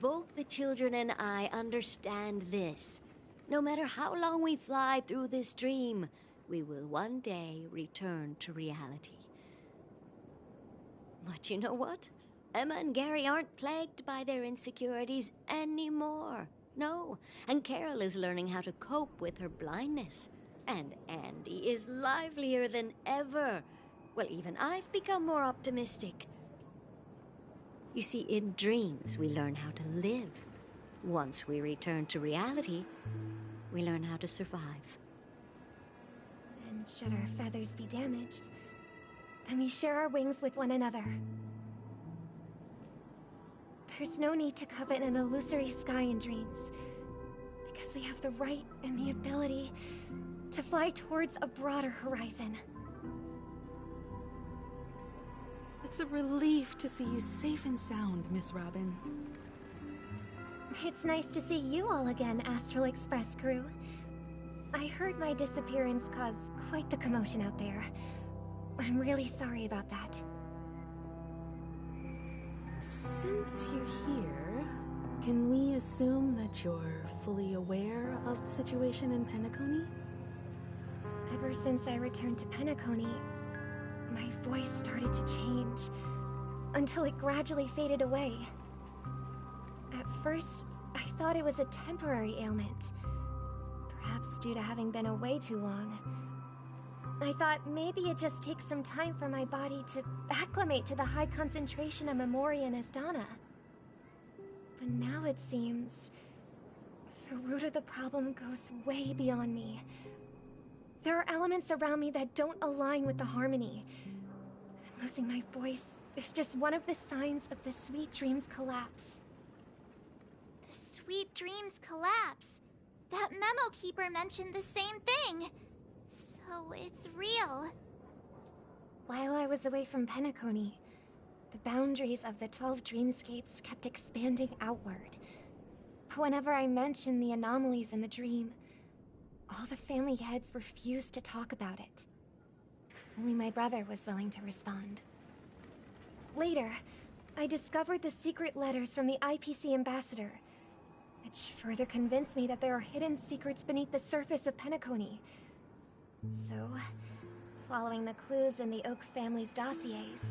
Both the children and I understand this. No matter how long we fly through this dream, we will one day return to reality. But you know what? Emma and Gary aren't plagued by their insecurities anymore. No, and Carol is learning how to cope with her blindness. And Andy is livelier than ever. Well, even I've become more optimistic. You see, in dreams, we learn how to live. Once we return to reality, we learn how to survive. And should our feathers be damaged, then we share our wings with one another. There's no need to covet an illusory sky in dreams, because we have the right and the ability to fly towards a broader horizon. It's a relief to see you safe and sound, Miss Robin. It's nice to see you all again, Astral Express crew. I heard my disappearance caused quite the commotion out there. I'm really sorry about that. Since you're here, can we assume that you're fully aware of the situation in Penacony? Ever since I returned to Penacony, my voice started to change, until it gradually faded away. At first, I thought it was a temporary ailment, perhaps due to having been away too long. I thought maybe it just takes some time for my body to acclimate to the high concentration of Memoria and Asdana. But now it seems the root of the problem goes way beyond me. There are elements around me that don't align with the harmony. And losing my voice is just one of the signs of the Sweet Dreams collapse. The Sweet Dreams collapse. That memo keeper mentioned the same thing. So it's real. While I was away from Penacony, the boundaries of the 12 dreamscapes kept expanding outward. Whenever I mentioned the anomalies in the dream, all the family heads refused to talk about it. Only my brother was willing to respond. Later, I discovered the secret letters from the IPC ambassador, which further convinced me that there are hidden secrets beneath the surface of Penacony. So, following the clues in the Oak family's dossiers,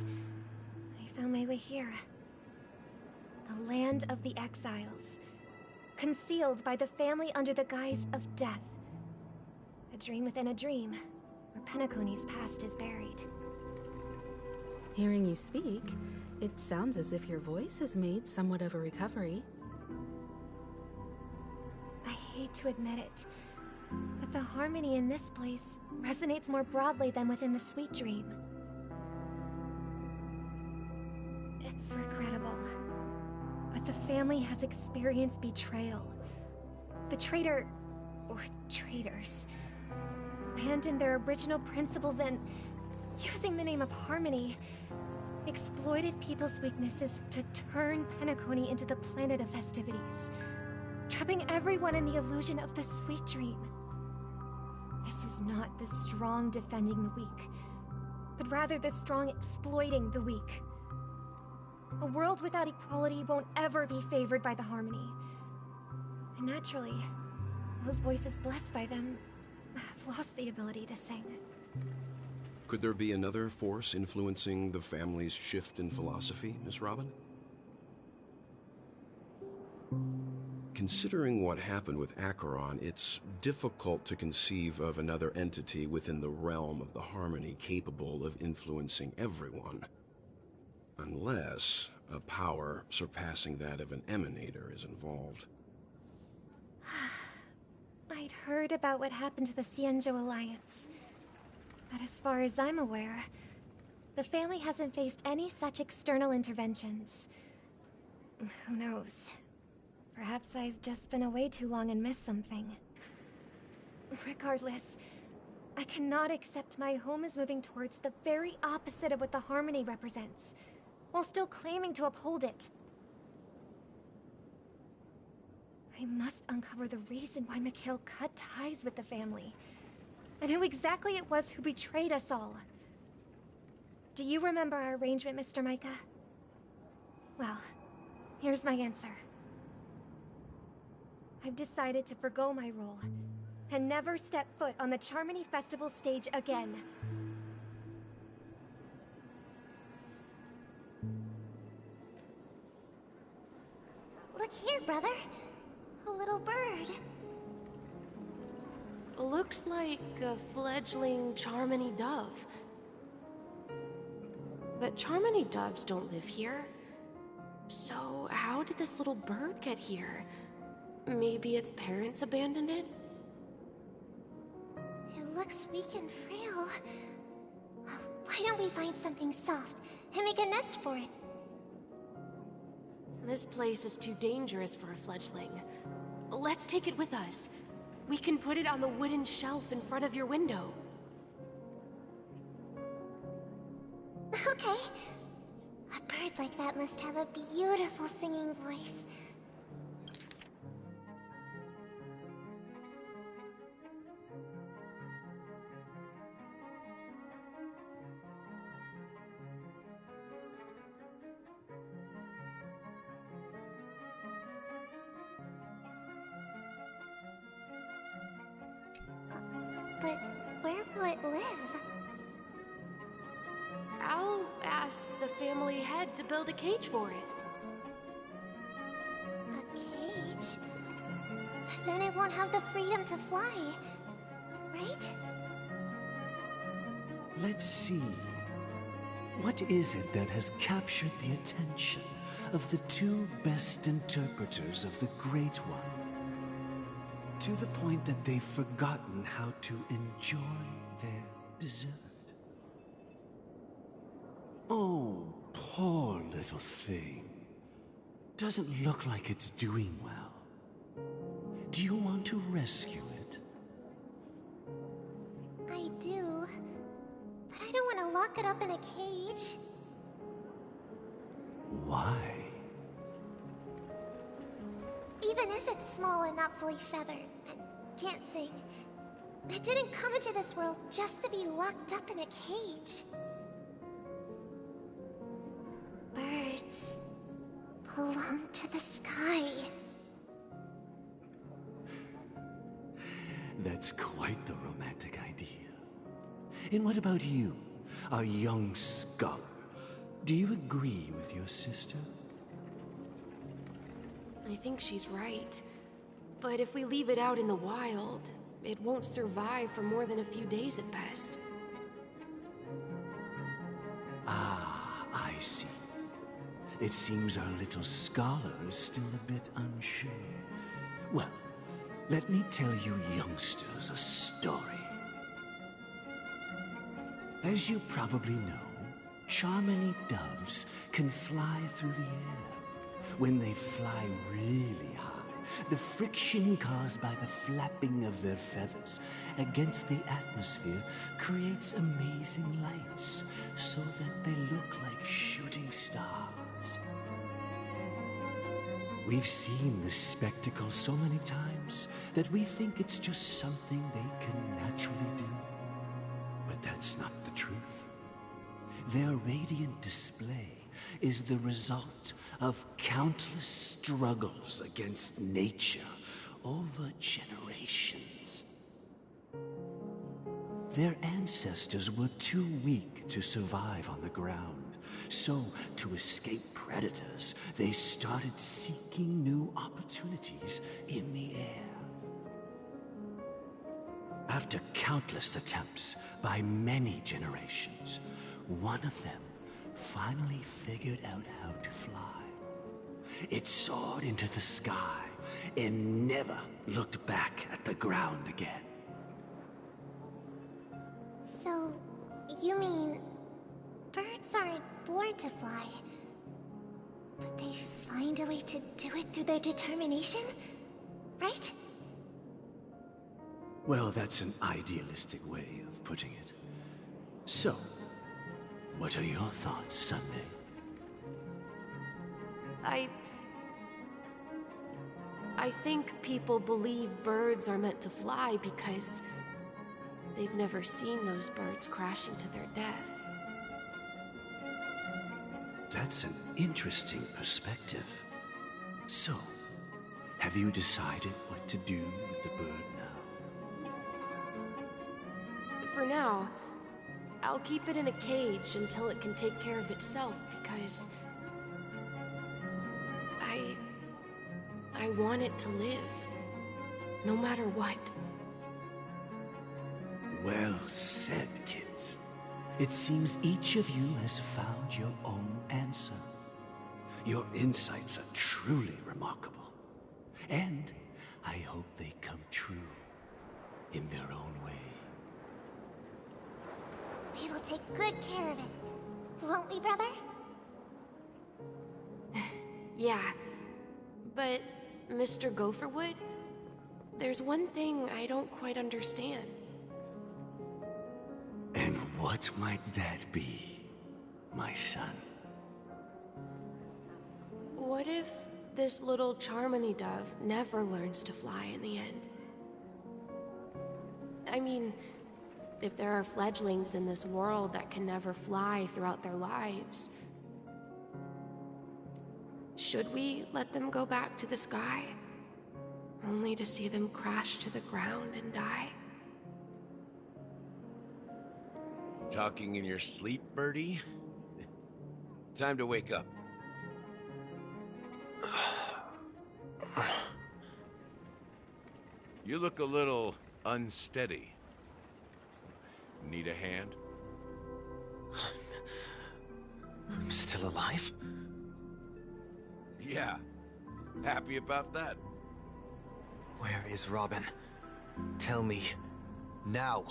I found my way here. The land of the exiles, concealed by the family under the guise of death. A dream within a dream, where Penacony's past is buried. Hearing you speak, it sounds as if your voice has made somewhat of a recovery. I hate to admit it, but the harmony in this place resonates more broadly than within the Sweet Dream. It's regrettable, but the family has experienced betrayal. The traitor, or traitors, abandoned their original principles and, using the name of harmony, exploited people's weaknesses to turn Penacony into the planet of festivities, trapping everyone in the illusion of the Sweet Dream. This is not the strong defending the weak, but rather the strong exploiting the weak. A world without equality won't ever be favored by the harmony. And naturally, those voices blessed by them have lost the ability to sing. Could there be another force influencing the family's shift in philosophy, Miss Robin? Considering what happened with Acheron, it's difficult to conceive of another entity within the realm of the harmony capable of influencing everyone. Unless a power surpassing that of an emanator is involved. I'd heard about what happened to the Cienjo Alliance, but as far as I'm aware, the family hasn't faced any such external interventions. Who knows? Perhaps I've just been away too long and missed something. Regardless, I cannot accept my home is moving towards the very opposite of what the harmony represents, while still claiming to uphold it. I must uncover the reason why Mikhail cut ties with the family, and who exactly it was who betrayed us all. Do you remember our arrangement, Mr. Micah? Well, here's my answer. I've decided to forgo my role and never step foot on the Charmony Festival stage again. Look here, brother. A little bird. Looks like a fledgling Charmony dove. But Charmony doves don't live here. So how did this little bird get here? Maybe its parents abandoned it? It looks weak and frail. Why don't we find something soft and make a nest for it? This place is too dangerous for a fledgling. Let's take it with us. We can put it on the wooden shelf in front of your window. Okay. A bird like that must have a beautiful singing voice. But where will it live? I'll ask the family head to build a cage for it. A cage? But then it won't have the freedom to fly, right? Let's see. What is it that has captured the attention of the two best interpreters of the Great One? To the point that they've forgotten how to enjoy their dessert. Oh, poor little thing. Doesn't look like it's doing well. Do you want to rescue it? I do. But I don't want to lock it up in a cage. Why? Even if it's small and not fully feathered, and can't sing, it didn't come into this world just to be locked up in a cage. Birds belong to the sky. That's quite the romantic idea. And what about you, a young scholar? Do you agree with your sister? I think she's right. But if we leave it out in the wild, it won't survive for more than a few days at best. Ah, I see. It seems our little scholar is still a bit unsure. Well, let me tell you youngsters a story. As you probably know, Charmony doves can fly through the air. When they fly really high, the friction caused by the flapping of their feathers against the atmosphere creates amazing lights, so that they look like shooting stars. We've seen this spectacle so many times that we think it's just something they can naturally do. But that's not the truth. Their radiant display is the result of countless struggles against nature over generations. Their ancestors were too weak to survive on the ground, so to escape predators, they started seeking new opportunities in the air. After countless attempts by many generations, one of them finally figured out how to fly. It soared into the sky and never looked back at the ground again. So, you mean birds aren't born to fly, but they find a way to do it through their determination, right? Well, that's an idealistic way of putting it. So, what are your thoughts, Sunday? I think people believe birds are meant to fly because they've never seen those birds crashing to their death. That's an interesting perspective. So, have you decided what to do with the bird now? For now, I'll keep it in a cage until it can take care of itself because I want it to live, no matter what. Well said, kids. It seems each of you has found your own answer. Your insights are truly remarkable. And I hope they come true in their own way. We will take good care of it. Won't we, brother? Yeah, but Mr. Gopherwood, there's one thing I don't quite understand. And what might that be, my son? What if this little Charmony dove never learns to fly in the end? I mean, if there are fledglings in this world that can never fly throughout their lives, should we let them go back to the sky, only to see them crash to the ground and die? Talking in your sleep, Birdie? Time to wake up. You look a little unsteady. Need a hand? I'm still alive? Yeah. Happy about that? Where is Robin? Tell me. Now.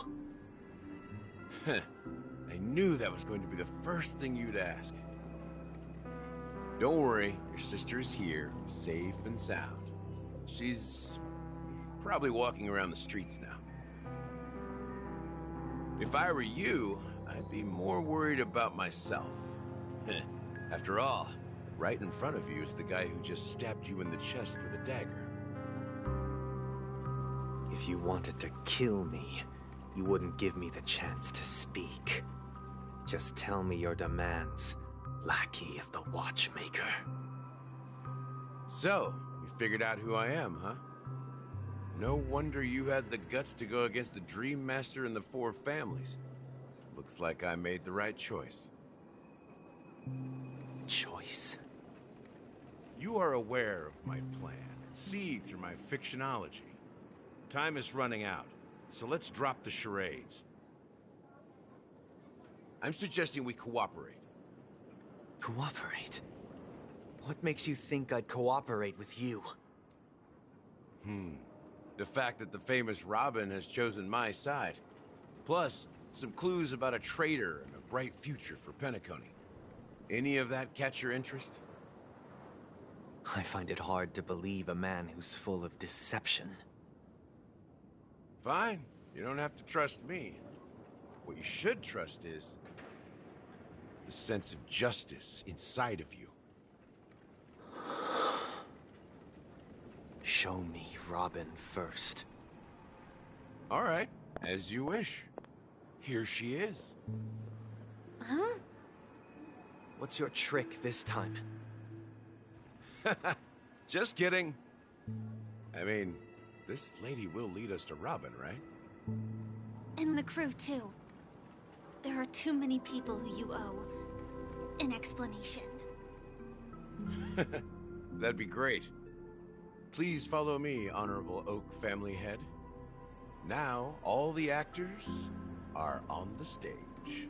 I knew that was going to be the first thing you'd ask. Don't worry, your sister is here, safe and sound. She's probably walking around the streets now. If I were you, I'd be more worried about myself. After all, right in front of you is the guy who just stabbed you in the chest with a dagger. If you wanted to kill me, you wouldn't give me the chance to speak. Just tell me your demands, lackey of the Watchmaker. So, you figured out who I am, huh? No wonder you had the guts to go against the Dream Master and the Four Families. Looks like I made the right choice. Choice? You are aware of my plan, see through my fictionology. Time is running out, so let's drop the charades. I'm suggesting we cooperate. Cooperate? What makes you think I'd cooperate with you? The fact that the famous Robin has chosen my side. Plus, some clues about a traitor and a bright future for Penacony. Any of that catch your interest? I find it hard to believe a man who's full of deception. Fine. You don't have to trust me. What you should trust is the sense of justice inside of you. Show me Robin first. All right, as you wish. Here she is. Huh? What's your trick this time? Just kidding. I mean, this lady will lead us to Robin, right? And the crew, too. There are too many people who you owe an explanation. That'd be great. Please follow me, Honorable Oak Family Head. Now, all the actors are on the stage.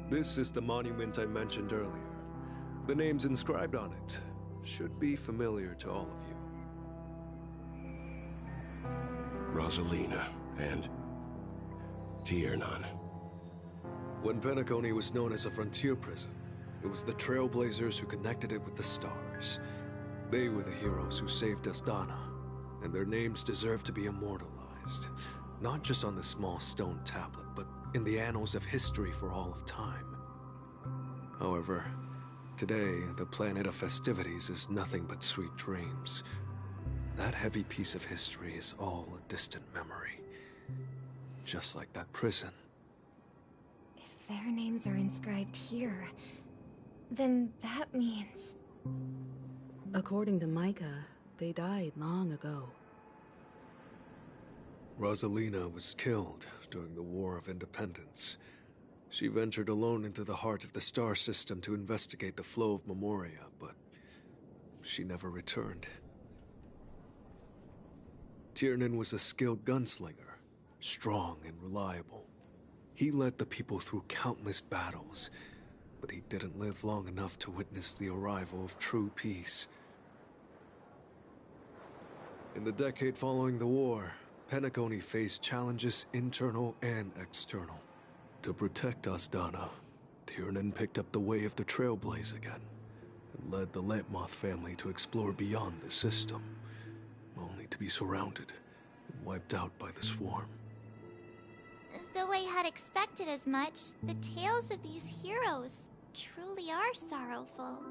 This is the monument I mentioned earlier. The names inscribed on it should be familiar to all of you. Rosalina and Tiernan. When Penacony was known as a frontier prison, it was the Trailblazers who connected it with the stars. They were the heroes who saved Astana, and their names deserve to be immortalized. Not just on this small stone tablet, but in the annals of history for all of time. However, Today, the planet of festivities is nothing but sweet dreams. That heavy piece of history is all a distant memory. Just like that prison. If their names are inscribed here, then that means... According to Micah, they died long ago. Rosalina was killed during the War of Independence. She ventured alone into the heart of the star system to investigate the flow of Memoria, but she never returned. Tiernan was a skilled gunslinger, strong and reliable. He led the people through countless battles, but he didn't live long enough to witness the arrival of true peace. In the decade following the war, Penacony faced challenges internal and external. To protect Asdana, Tiernan picked up the way of the Trailblaze again, and led the Lampmoth family to explore beyond the system, only to be surrounded and wiped out by the Swarm. Though I had expected as much, the tales of these heroes truly are sorrowful.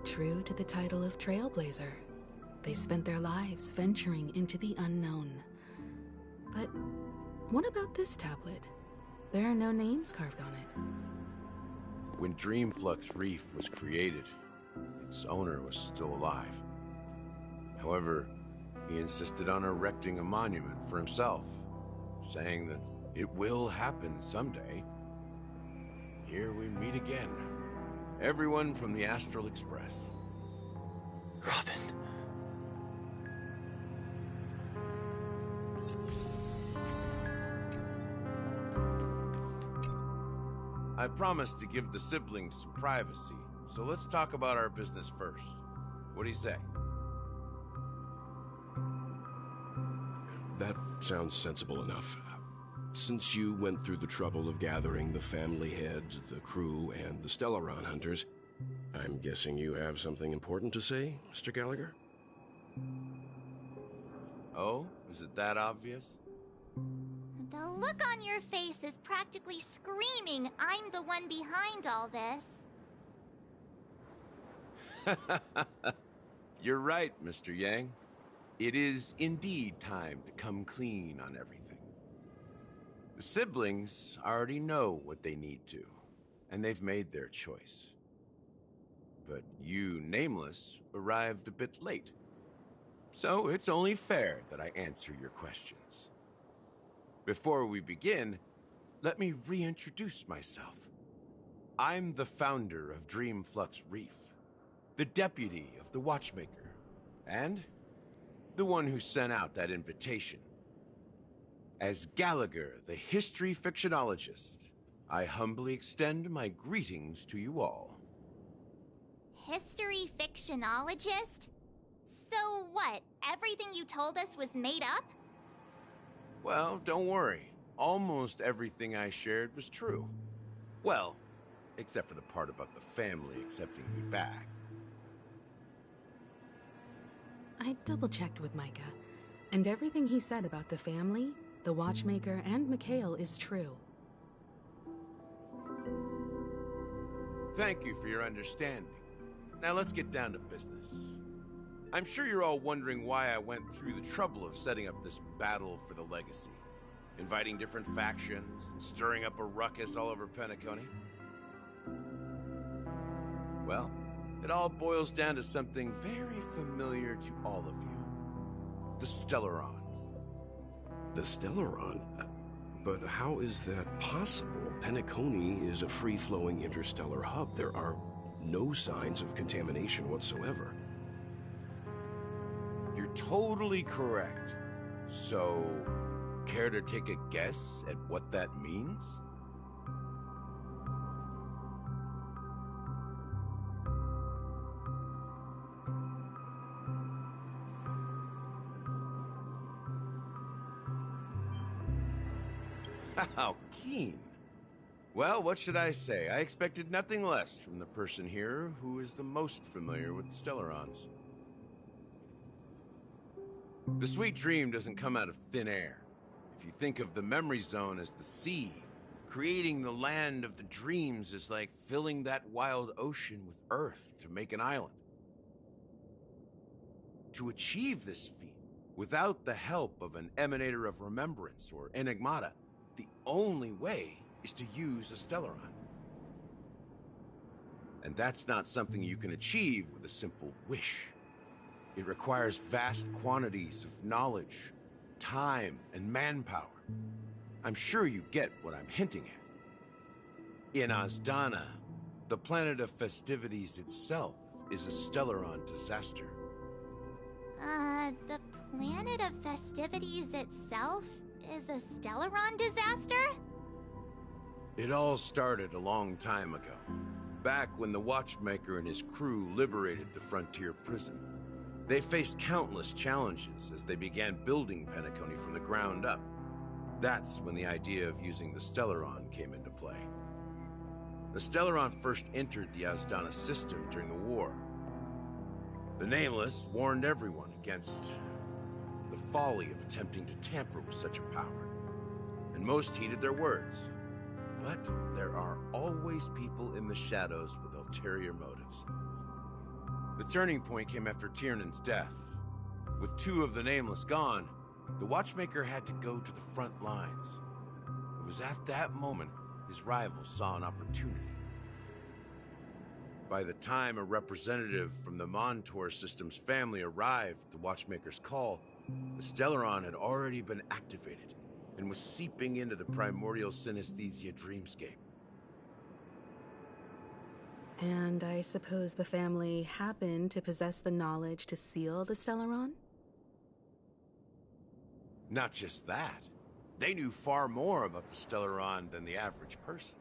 True to the title of Trailblazer, they spent their lives venturing into the unknown. But what about this tablet? There are no names carved on it. When Dreamflux Reef was created, its owner was still alive. However, he insisted on erecting a monument for himself, saying that it will happen someday. Here we meet again. Everyone from the Astral Express. Robin. I promised to give the siblings some privacy, so let's talk about our business first. What do you say? That sounds sensible enough. Since you went through the trouble of gathering the family head, the crew, and the Stellaron hunters, I'm guessing you have something important to say, Mr. Gallagher? Oh, is it that obvious? The look on your face is practically screaming, I'm the one behind all this. You're right, Mr. Yang. It is indeed time to come clean on everything. The siblings already know what they need to, and they've made their choice. But you, Nameless, arrived a bit late. So it's only fair that I answer your questions. Before we begin, let me reintroduce myself. I'm the founder of Dreamflux Reef, the deputy of the Watchmaker, and the one who sent out that invitation. As Gallagher, the history fictionologist, I humbly extend my greetings to you all. History fictionologist? So what, everything you told us was made up? Well, don't worry. Almost everything I shared was true. Well, except for the part about the family accepting me back. I double-checked with Micah, and everything he said about the family, the Watchmaker, and Mikhail is true. Thank you for your understanding. Now let's get down to business. I'm sure you're all wondering why I went through the trouble of setting up this battle for the legacy, inviting different factions, and stirring up a ruckus all over Penacony. Well, it all boils down to something very familiar to all of you. The Stellaron. The Stellaron? But how is that possible? Penacony is a free-flowing interstellar hub. There are no signs of contamination whatsoever. You're totally correct. So, care to take a guess at what that means? How keen. Well, what should I say? I expected nothing less from the person here who is the most familiar with Stellarons. The sweet dream doesn't come out of thin air. If you think of the memory zone as the sea, Creating the land of the dreams is like filling that wild ocean with earth to make an island. To achieve this feat, without the help of an Emanator of Remembrance or Enigmata, the only way is to use a Stellaron. And that's not something you can achieve with a simple wish. It requires vast quantities of knowledge, time, and manpower. I'm sure you get what I'm hinting at. In Azdana, the planet of festivities itself is a Stellaron disaster. The planet of festivities itself is a Stellaron disaster? It all started a long time ago, back when the Watchmaker and his crew liberated the frontier prison. They faced countless challenges as they began building Penacony from the ground up. That's when the idea of using the Stellaron came into play. The Stellaron first entered the Azdana system during the war. The Nameless warned everyone against the folly of attempting to tamper with such a power, and most heeded their words. But there are always people in the shadows with ulterior motives. The turning point came after Tiernan's death. With two of the Nameless gone, the Watchmaker had to go to the front lines. It was at that moment his rivals saw an opportunity. By the time a representative from the Montour Systems family arrived at the Watchmaker's call, the Stellaron had already been activated and was seeping into the primordial synesthesia dreamscape. And I suppose the family happened to possess the knowledge to seal the Stellaron? Not just that. They knew far more about the Stellaron than the average person.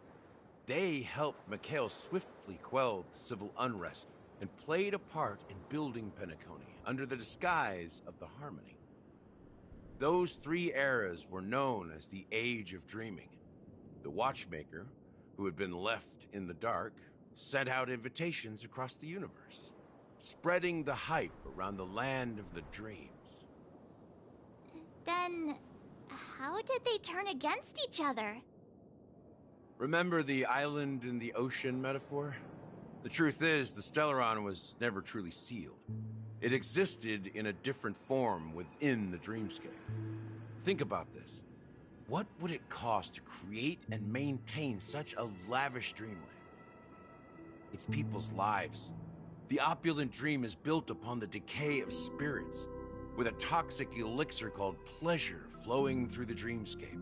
They helped Mikhail swiftly quell the civil unrest and played a part in building Penacony under the disguise of the Harmony. Those three eras were known as the Age of Dreaming. The Watchmaker, who had been left in the dark, sent out invitations across the universe, spreading the hype around the land of the dreams. Then, how did they turn against each other? Remember the island in the ocean metaphor? The truth is, the Stellaron was never truly sealed. It existed in a different form within the dreamscape. Think about this. What would it cost to create and maintain such a lavish dreamland? It's people's lives. The opulent dream is built upon the decay of spirits, with a toxic elixir called pleasure flowing through the dreamscape.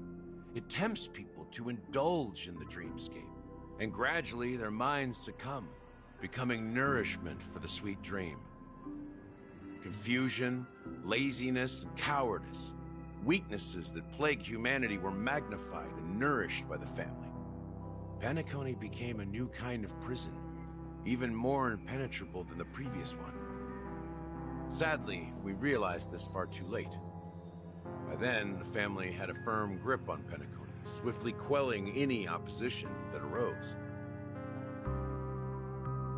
It tempts people to indulge in the dreamscape, and gradually their minds succumb, becoming nourishment for the sweet dream. Confusion, laziness, and cowardice, weaknesses that plague humanity, were magnified and nourished by the family. Penacony became a new kind of prison, even more impenetrable than the previous one. Sadly, we realized this far too late. By then, the family had a firm grip on Penacony, swiftly quelling any opposition that arose.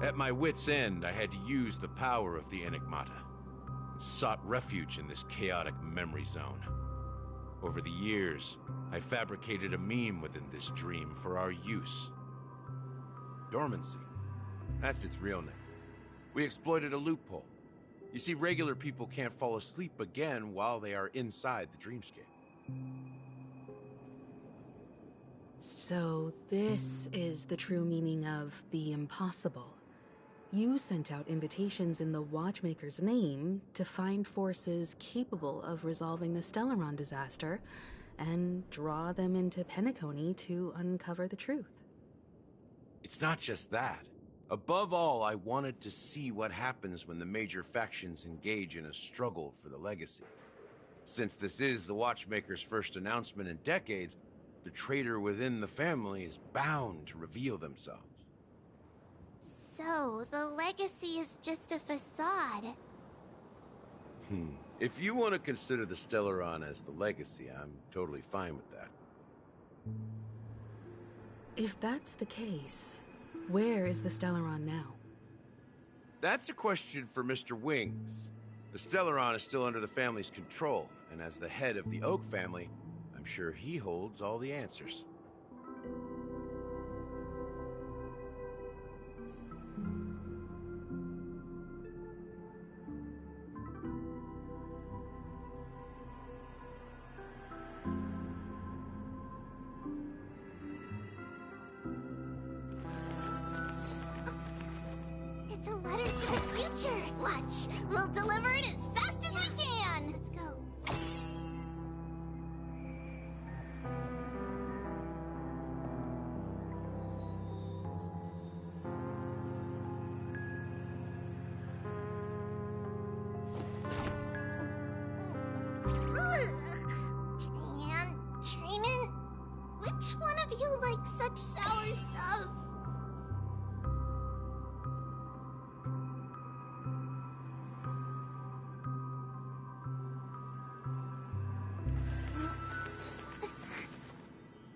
At my wit's end, I had to use the power of the Enigmata, and sought refuge in this chaotic memory zone. Over the years, I fabricated a meme within this dream for our use. Dormancy. That's its real name. We exploited a loophole. You see, regular people can't fall asleep again while they are inside the dreamscape. So this is the true meaning of the impossible. You sent out invitations in the Watchmaker's name to find forces capable of resolving the Stellaron disaster and draw them into Penacony to uncover the truth. It's not just that. Above all, I wanted to see what happens when the major factions engage in a struggle for the legacy. Since this is the Watchmaker's first announcement in decades, the traitor within the family is bound to reveal themselves. So, the legacy is just a facade. If you want to consider the Stellaron as the legacy, I'm totally fine with that. If that's the case, where is the Stellaron now? That's a question for Mr. Wings. The Stellaron is still under the family's control, and as the head of the Oak family, I'm sure he holds all the answers. It's a letter to the future. Watch. We'll deliver it as fast as we can. Let's go. Training? Which one of you likes such sour stuff?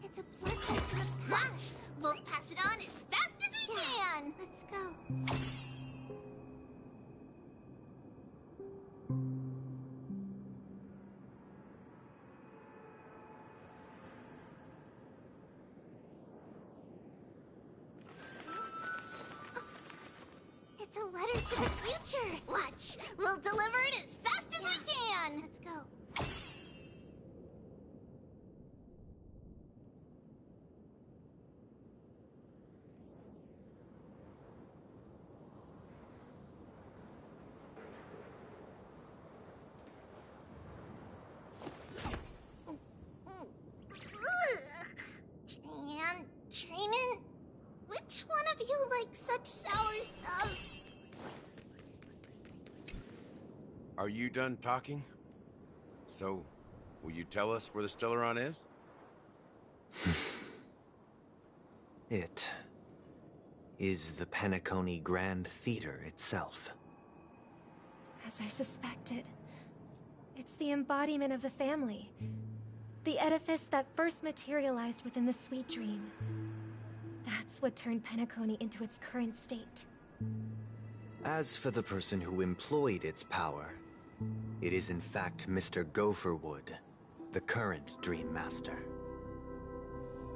It's a blessing to the past. We'll pass it on as fast as we can. Let's go. It's a letter to the future. Watch. We'll deliver it as fast as we can. Let's go. Training? Which one of you likes such sour stuff? Are you done talking? So, will you tell us where the Stellaron is? It is the Penacony Grand Theater itself. As I suspected, it's the embodiment of the family. The edifice that first materialized within the Sweet Dream. That's what turned Penacony into its current state. As for the person who employed its power, it is in fact Mr. Gopherwood, the current Dream Master.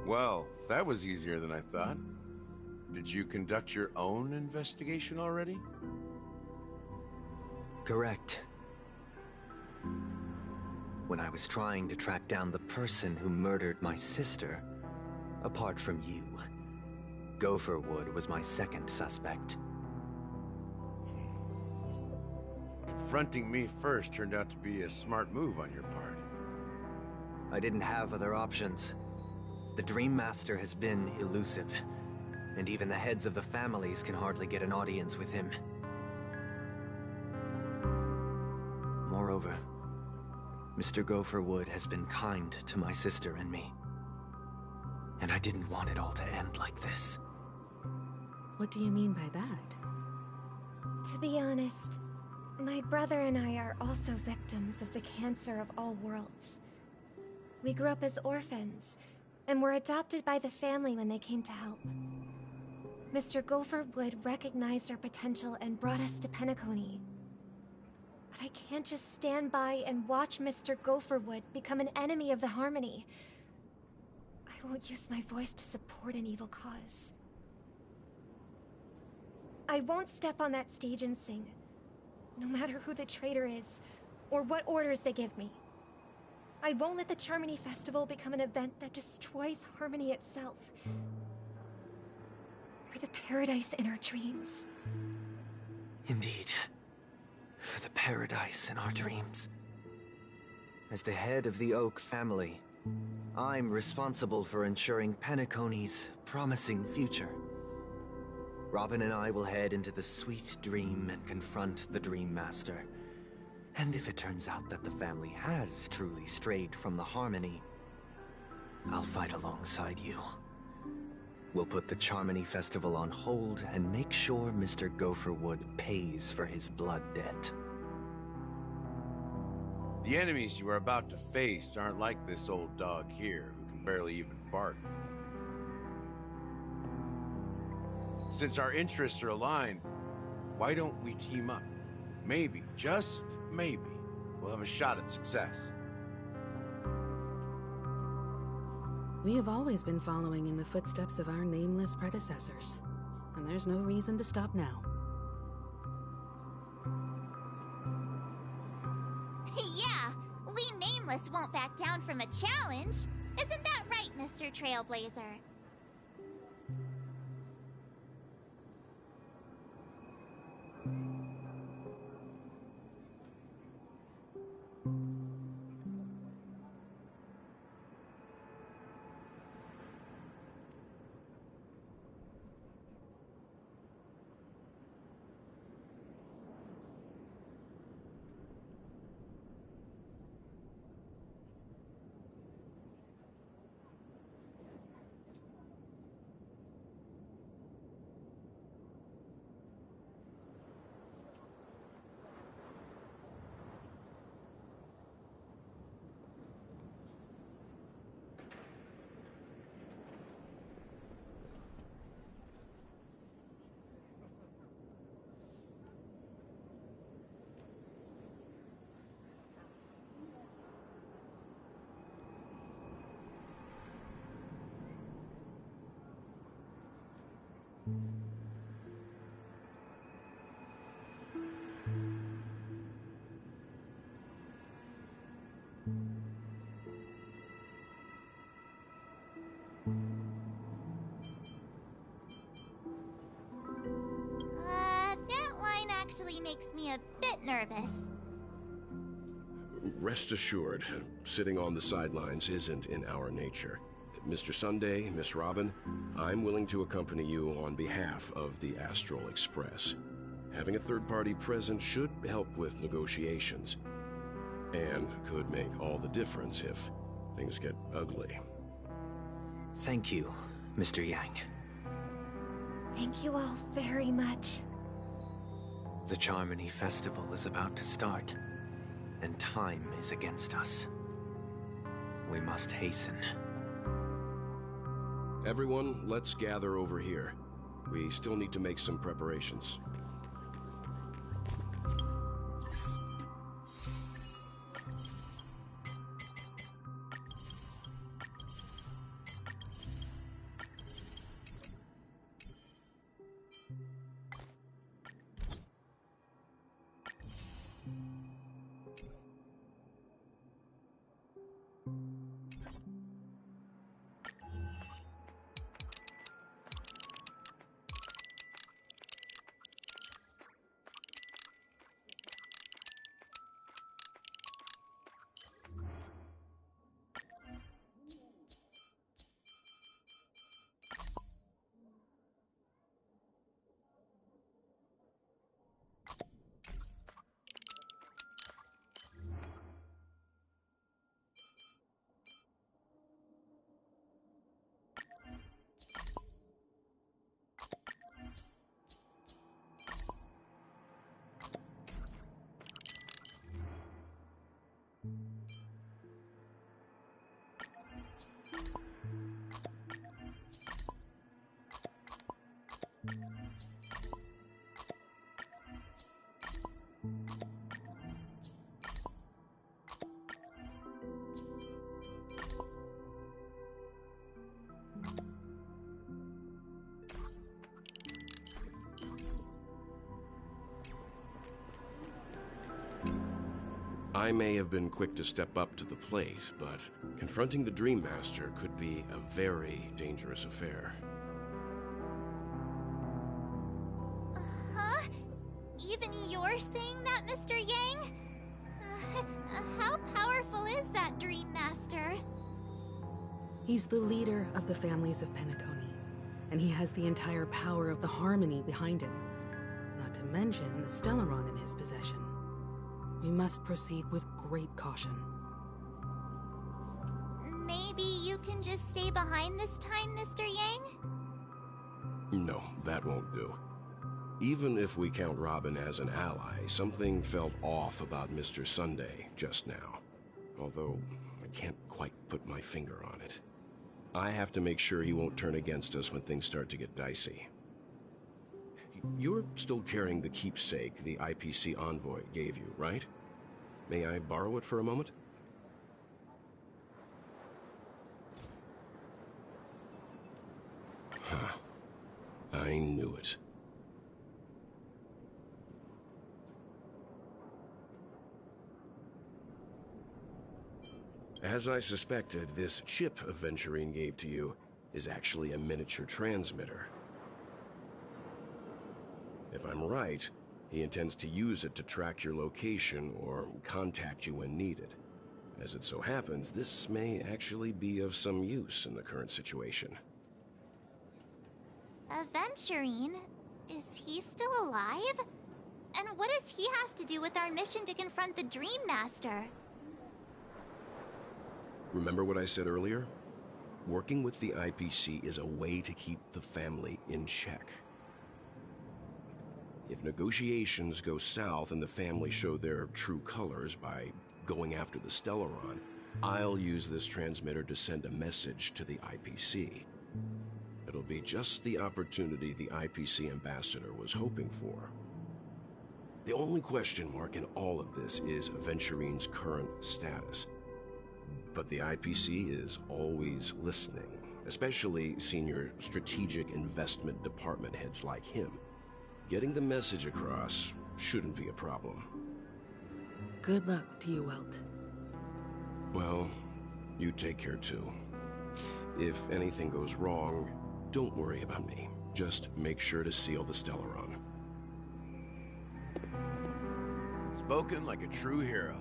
Well, that was easier than I thought. Did you conduct your own investigation already? Correct. When I was trying to track down the person who murdered my sister, apart from you, Gopherwood was my second suspect. Confronting me first turned out to be a smart move on your part. I didn't have other options. The Dream Master has been elusive, and even the heads of the families can hardly get an audience with him. Moreover, Mr. Gopherwood has been kind to my sister and me. And I didn't want it all to end like this. What do you mean by that? To be honest, my brother and I are also victims of the cancer of all worlds. We grew up as orphans, and were adopted by the family when they came to help. Mr. Gopherwood recognized our potential and brought us to Penacony. But I can't just stand by and watch Mr. Gopherwood become an enemy of the Harmony. I won't use my voice to support an evil cause. I won't step on that stage and sing, no matter who the traitor is, or what orders they give me. I won't let the Charmony Festival become an event that destroys Harmony itself. You're the paradise in our dreams. Indeed. For the paradise in our dreams. As the head of the Oak family, I'm responsible for ensuring Penacony's promising future. Robin and I will head into the Sweet Dream and confront the Dream Master. And if it turns out that the family has truly strayed from the Harmony, I'll fight alongside you. We'll put the Charmony Festival on hold and make sure Mr. Gopherwood pays for his blood debt. The enemies you are about to face aren't like this old dog here, who can barely even bark. Since our interests are aligned, why don't we team up? Maybe, just maybe, we'll have a shot at success. We have always been following in the footsteps of our nameless predecessors, and there's no reason to stop now. Yeah, we Nameless won't back down from a challenge. Isn't that right, Mr. Trailblazer? That line actually makes me a bit nervous. Rest assured, sitting on the sidelines isn't in our nature. Mr. Sunday, Miss Robin, I'm willing to accompany you on behalf of the Astral Express. Having a third party present should help with negotiations, and could make all the difference if things get ugly. Thank you, Mr. Yang. Thank you all very much. The Charmony Festival is about to start, and time is against us. We must hasten. Everyone, let's gather over here. We still need to make some preparations. I may have been quick to step up to the plate, but confronting the Dream Master could be a very dangerous affair. Huh? Even you're saying that, Mr. Yang? How powerful is that Dream Master? He's the leader of the families of Penacony, and he has the entire power of the Harmony behind him, not to mention the Stellaron in his possession. We must proceed with great caution. Maybe you can just stay behind this time, Mr. Yang? No, that won't do. Even if we count Robin as an ally, something felt off about Mr. Sunday just now. Although, I can't quite put my finger on it. I have to make sure he won't turn against us when things start to get dicey. You're still carrying the keepsake the IPC envoy gave you, right? May I borrow it for a moment? I knew it. As I suspected, this chip Aventurine gave to you is actually a miniature transmitter. If I'm right, he intends to use it to track your location or contact you when needed. As it so happens, this may actually be of some use in the current situation. Aventurine? Is he still alive? And what does he have to do with our mission to confront the Dream Master? Remember what I said earlier? Working with the IPC is a way to keep the family in check. If negotiations go south and the family show their true colors by going after the Stellaron, I'll use this transmitter to send a message to the IPC. It'll be just the opportunity the IPC ambassador was hoping for. The only question mark in all of this is Aventurine's current status. But the IPC is always listening, especially senior strategic investment department heads like him. Getting the message across shouldn't be a problem. Good luck to you, Welt. Well, you take care too. If anything goes wrong, don't worry about me. Just make sure to seal the Stellaron. Spoken like a true hero.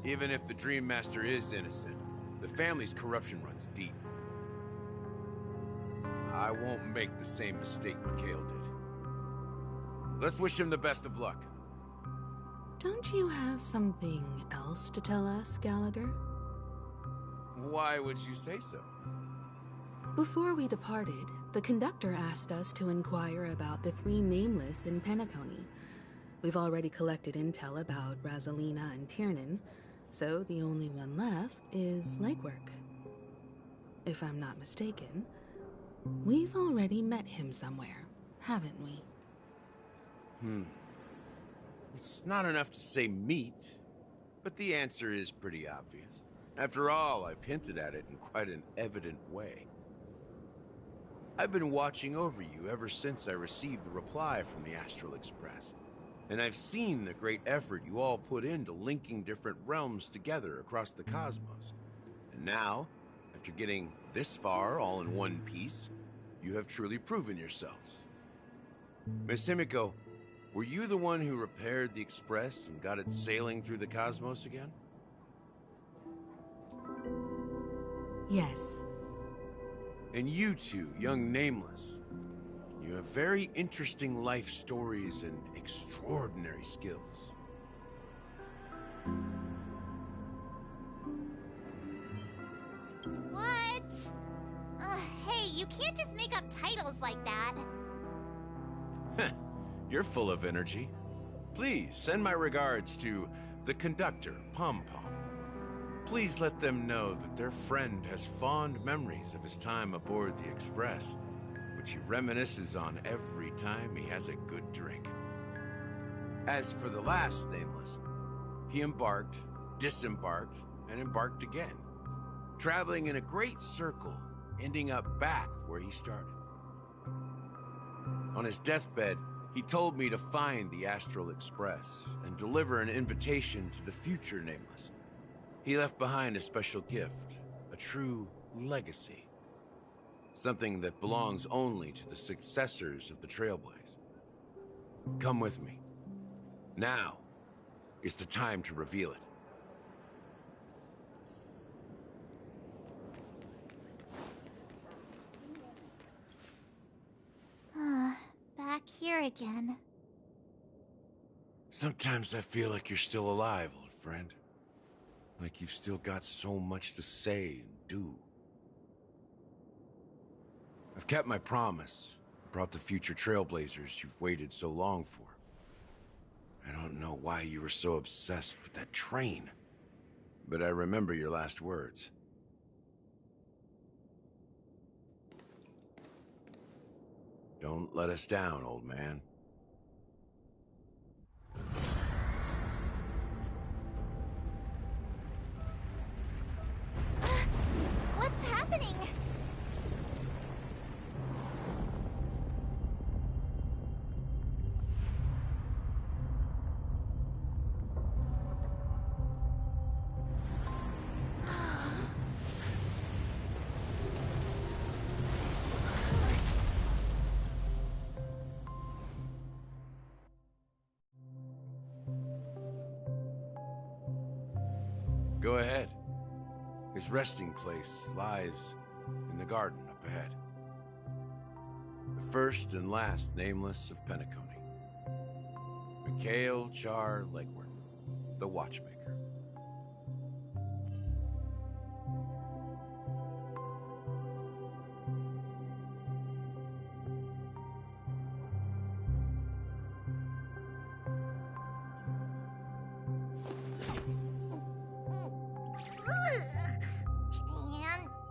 Even if the Dream Master is innocent, the family's corruption runs deep. I won't make the same mistake Mikhail did. Let's wish him the best of luck. Don't you have something else to tell us, Gallagher? Why would you say so? Before we departed, the conductor asked us to inquire about the 3 nameless in Penacony. We've already collected intel about Rosalina and Tiernan, so the only one left is legwork. If I'm not mistaken, we've already met him somewhere, haven't we? It's not enough to say meet, but the answer is pretty obvious. After all, I've hinted at it in quite an evident way. I've been watching over you ever since I received the reply from the Astral Express. And I've seen the great effort you all put into linking different realms together across the cosmos. And now, after getting this far all in one piece, you have truly proven yourselves. Miss Himiko, were you the one who repaired the Express and got it sailing through the cosmos again? Yes. And you two, young Nameless, you have very interesting life stories and extraordinary skills. What? Hey, you can't just make up titles like that. You're full of energy. Please send my regards to the conductor, Pom Pom. Please let them know that their friend has fond memories of his time aboard the Express, which he reminisces on every time he has a good drink. As for the last Nameless, he embarked, disembarked, and embarked again, traveling in a great circle, ending up back where he started. On his deathbed, he told me to find the Astral Express and deliver an invitation to the future Nameless. He left behind a special gift, a true legacy. Something that belongs only to the successors of the Trailblaze. Come with me. Now is the time to reveal it. Back here again. Sometimes I feel like you're still alive, old friend. Like you've still got so much to say and do. I've kept my promise. Brought the future Trailblazers you've waited so long for. I don't know why you were so obsessed with that train. But I remember your last words. Don't let us down, old man. What's happening? Go ahead. His resting place lies in the garden up ahead. The first and last nameless of Penacony. Mikhail Char Legward, the Watchmaker.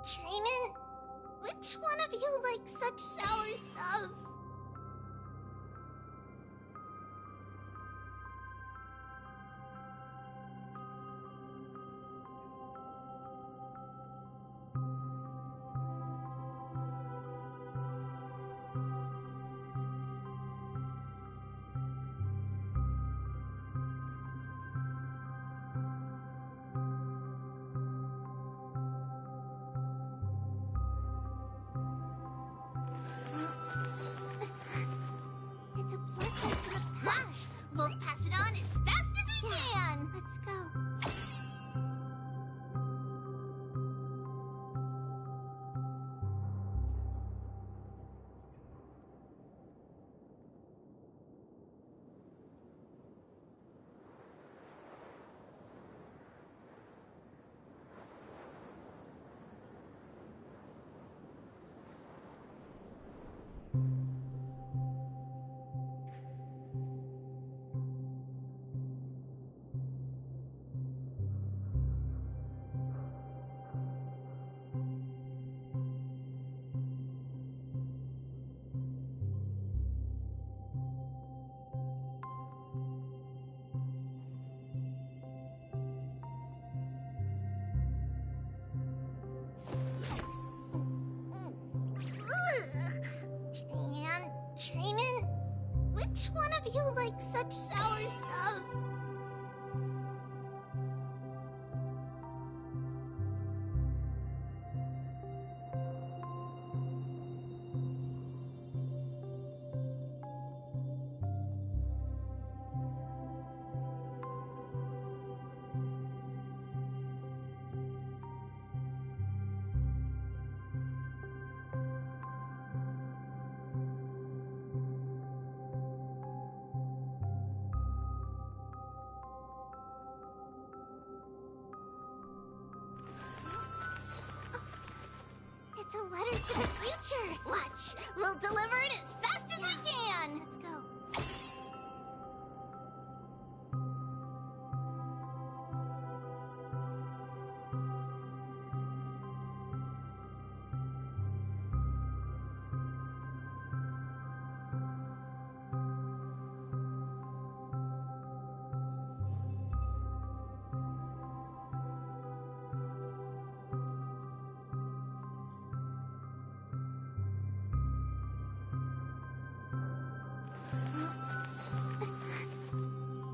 Training? Which one of you likes such sour stuff? It's a blessing to the past. We'll pass it on as fast as we can. Let's go. Training? Which one of you likes such sour stuff? It's a letter to the future. Watch. We'll deliver it as fast as we can. Let's go.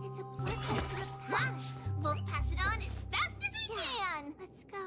It's a blessing to the past. We'll pass it on as fast as we can. Let's go.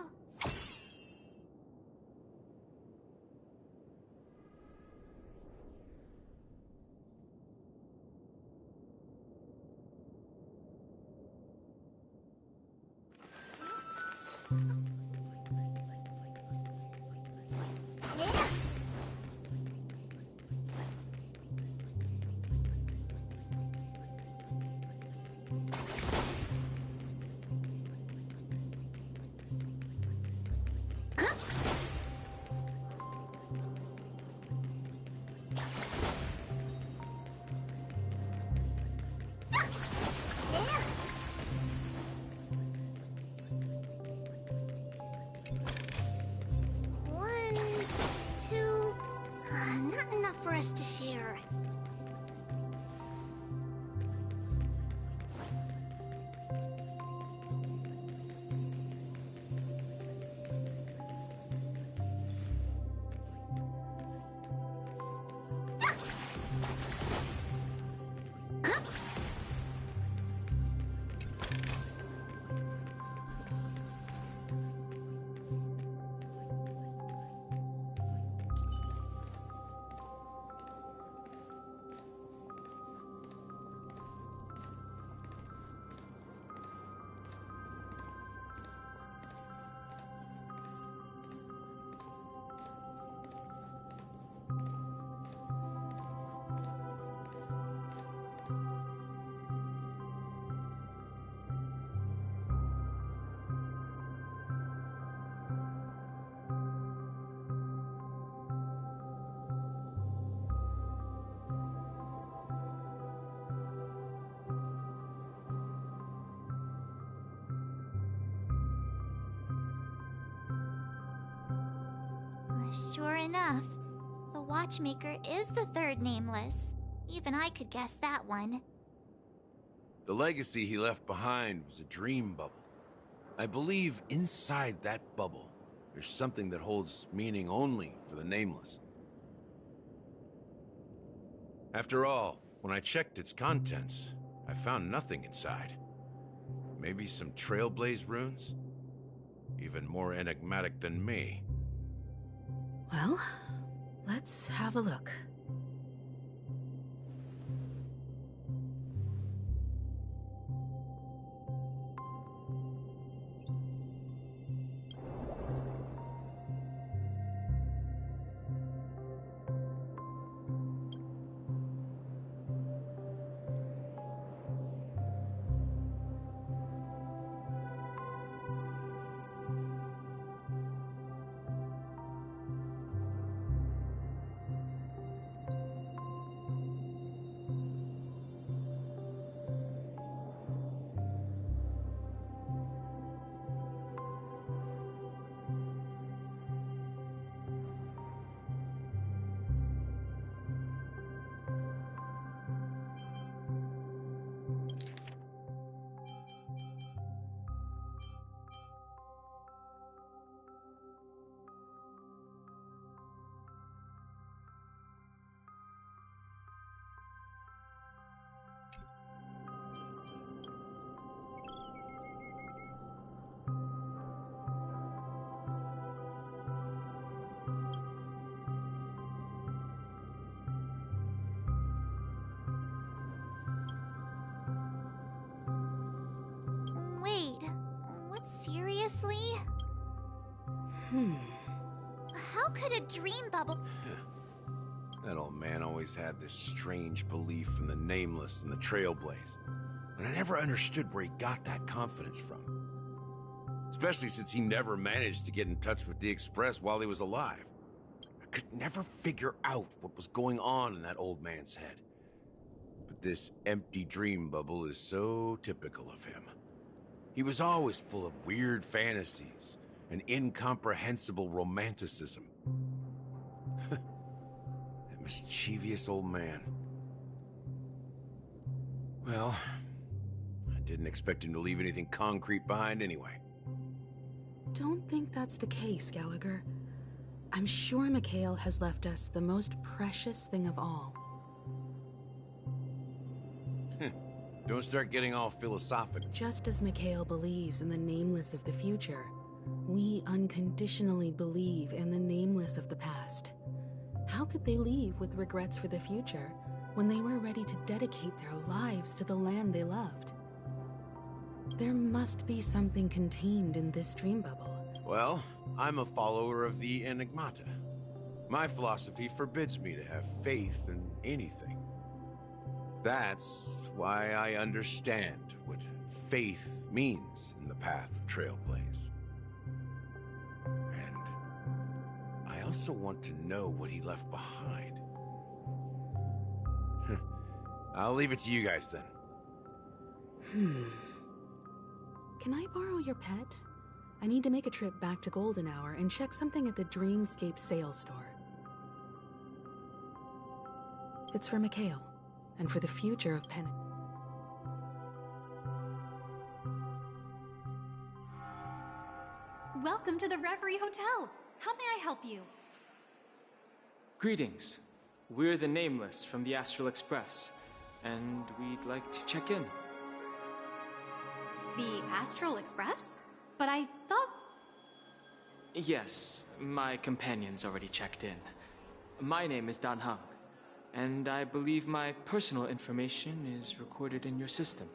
One, two, not enough for us to share. enough. The watchmaker is the third nameless. Even I could guess that one. The legacy he left behind was a dream bubble. I believe inside that bubble, there's something that holds meaning only for the nameless. After all, when I checked its contents, I found nothing inside. Maybe some Trailblaze runes? Even more enigmatic than me. Well, let's have a look. Wait, what, seriously? How could a dream bubble... That old man always had this strange belief in the nameless and the Trailblaze. And I never understood where he got that confidence from. Especially since he never managed to get in touch with the Express while he was alive. I could never figure out what was going on in that old man's head. But this empty dream bubble is so typical of him. He was always full of weird fantasies and incomprehensible romanticism. That mischievous old man. Well, I didn't expect him to leave anything concrete behind anyway. Don't think that's the case, Gallagher. I'm sure Mikhail has left us the most precious thing of all. Don't start getting all philosophical. Just as Mikhail believes in the nameless of the future, we unconditionally believe in the nameless of the past. How could they leave with regrets for the future when they were ready to dedicate their lives to the land they loved? There must be something contained in this dream bubble. Well, I'm a follower of the Enigmata. My philosophy forbids me to have faith in anything. That's why I understand what faith means in the path of Trailblaze. And I also want to know what he left behind. I'll leave it to you guys then. Can I borrow your pet? I need to make a trip back to Golden Hour and check something at the Dreamscape sales store. It's for Mikhail, and for the future of Penn. Welcome to the Reverie Hotel. How may I help you? Greetings. We're the Nameless from the Astral Express, and we'd like to check in. The Astral Express? But I thought... Yes, my companion's already checked in. My name is Dan Hung, and I believe my personal information is recorded in your system.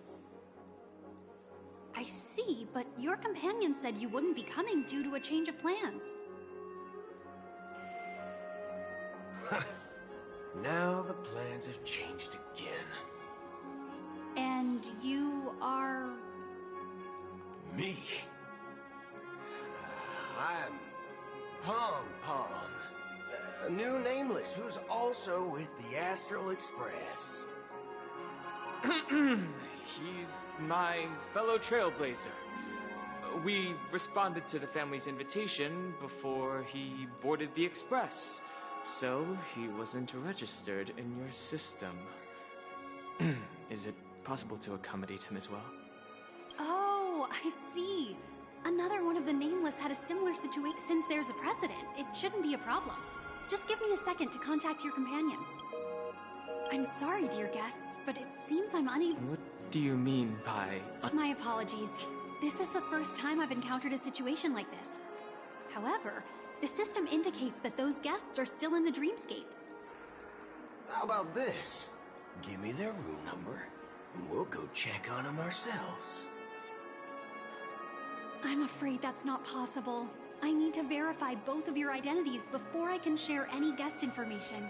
I see, but your companion said you wouldn't be coming due to a change of plans. Now the plans have changed again. And you are... Me? I'm Pom Pom, a new nameless who's also with the Astral Express. He's my fellow Trailblazer. We responded to the family's invitation before he boarded the express, so he wasn't registered in your system. Is it possible to accommodate him as well? Oh, I see. Another one of the Nameless had a similar situation. Since there's a precedent, it shouldn't be a problem. Just give me a second to contact your companions. I'm sorry, dear guests, but it seems I'm unable. What do you mean by... My apologies. This is the first time I've encountered a situation like this. However, the system indicates that those guests are still in the dreamscape. How about this? Give me their room number, and we'll go check on them ourselves. I'm afraid that's not possible. I need to verify both of your identities before I can share any guest information.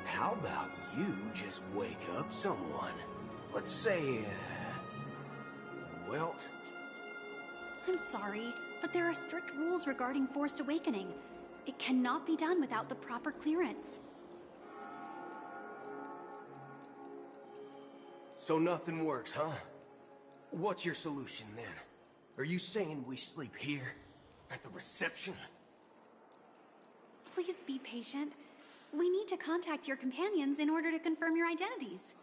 How about you just wake up someone? Let's say, Welt? I'm sorry, but there are strict rules regarding forced awakening. It cannot be done without the proper clearance. So nothing works, huh? What's your solution then? Are you saying we sleep here? At the reception? Please be patient. We need to contact your companions in order to confirm your identities.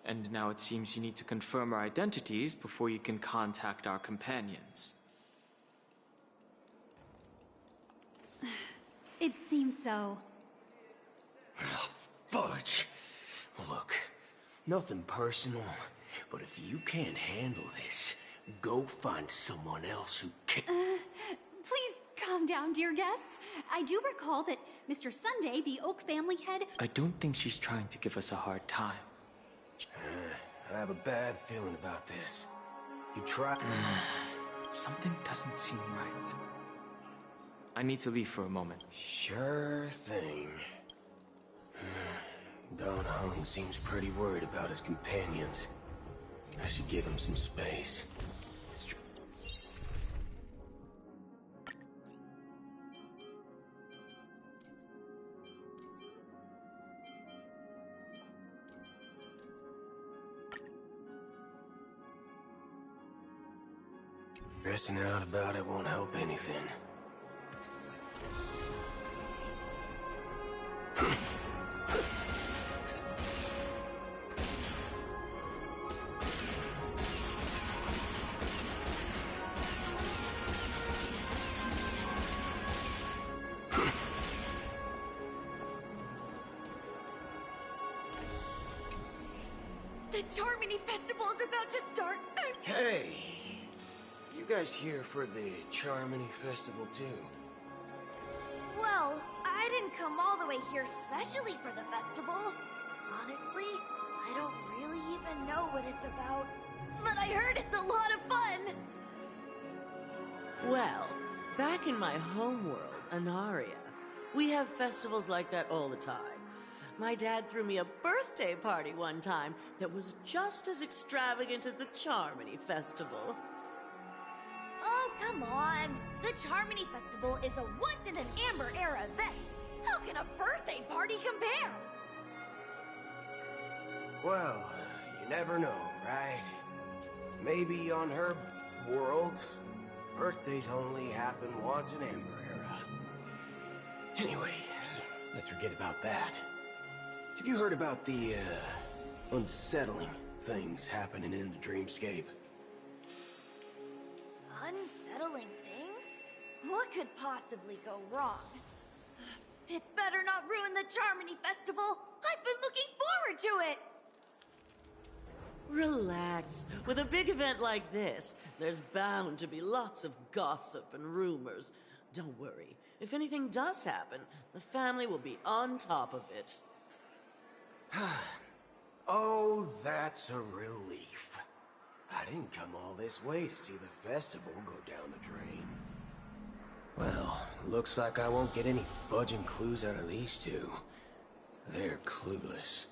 And now it seems you need to confirm our identities before you can contact our companions. It seems so. Oh, fudge! Look, nothing personal, but if you can't handle this, go find someone else who can. Please calm down, dear guests. I do recall that Mr. Sunday, the Oak family head... I don't think she's trying to give us a hard time. I have a bad feeling about this. You try... Something doesn't seem right. I need to leave for a moment. Sure thing. Don Hung seems pretty worried about his companions. I should give him some space. Stressing out about it won't help anything. The Charmony Festival is about to start. Hey! You guys here for the Charmony Festival too? Well, I didn't come all the way here specially for the festival. Honestly, I don't really even know what it's about. But I heard it's a lot of fun! Well, back in my homeworld, Anaria, we have festivals like that all the time. My dad threw me a birthday party one time that was just as extravagant as the Charmony Festival. Oh, come on! The Charmony Festival is a once-in-an-Amber Era event! How can a birthday party compare? Well, you never know, right? Maybe on her world, birthdays only happen once in Amber Era. Anyway, let's forget about that. Have you heard about the, unsettling things happening in the dreamscape? Unsettling things? What could possibly go wrong? It better not ruin the Charmony Festival! I've been looking forward to it! Relax. With a big event like this, there's bound to be lots of gossip and rumors. Don't worry. If anything does happen, the family will be on top of it. Oh, that's a relief. I didn't come all this way to see the festival go down the drain. Well, looks like I won't get any fudging clues out of these two. They're clueless.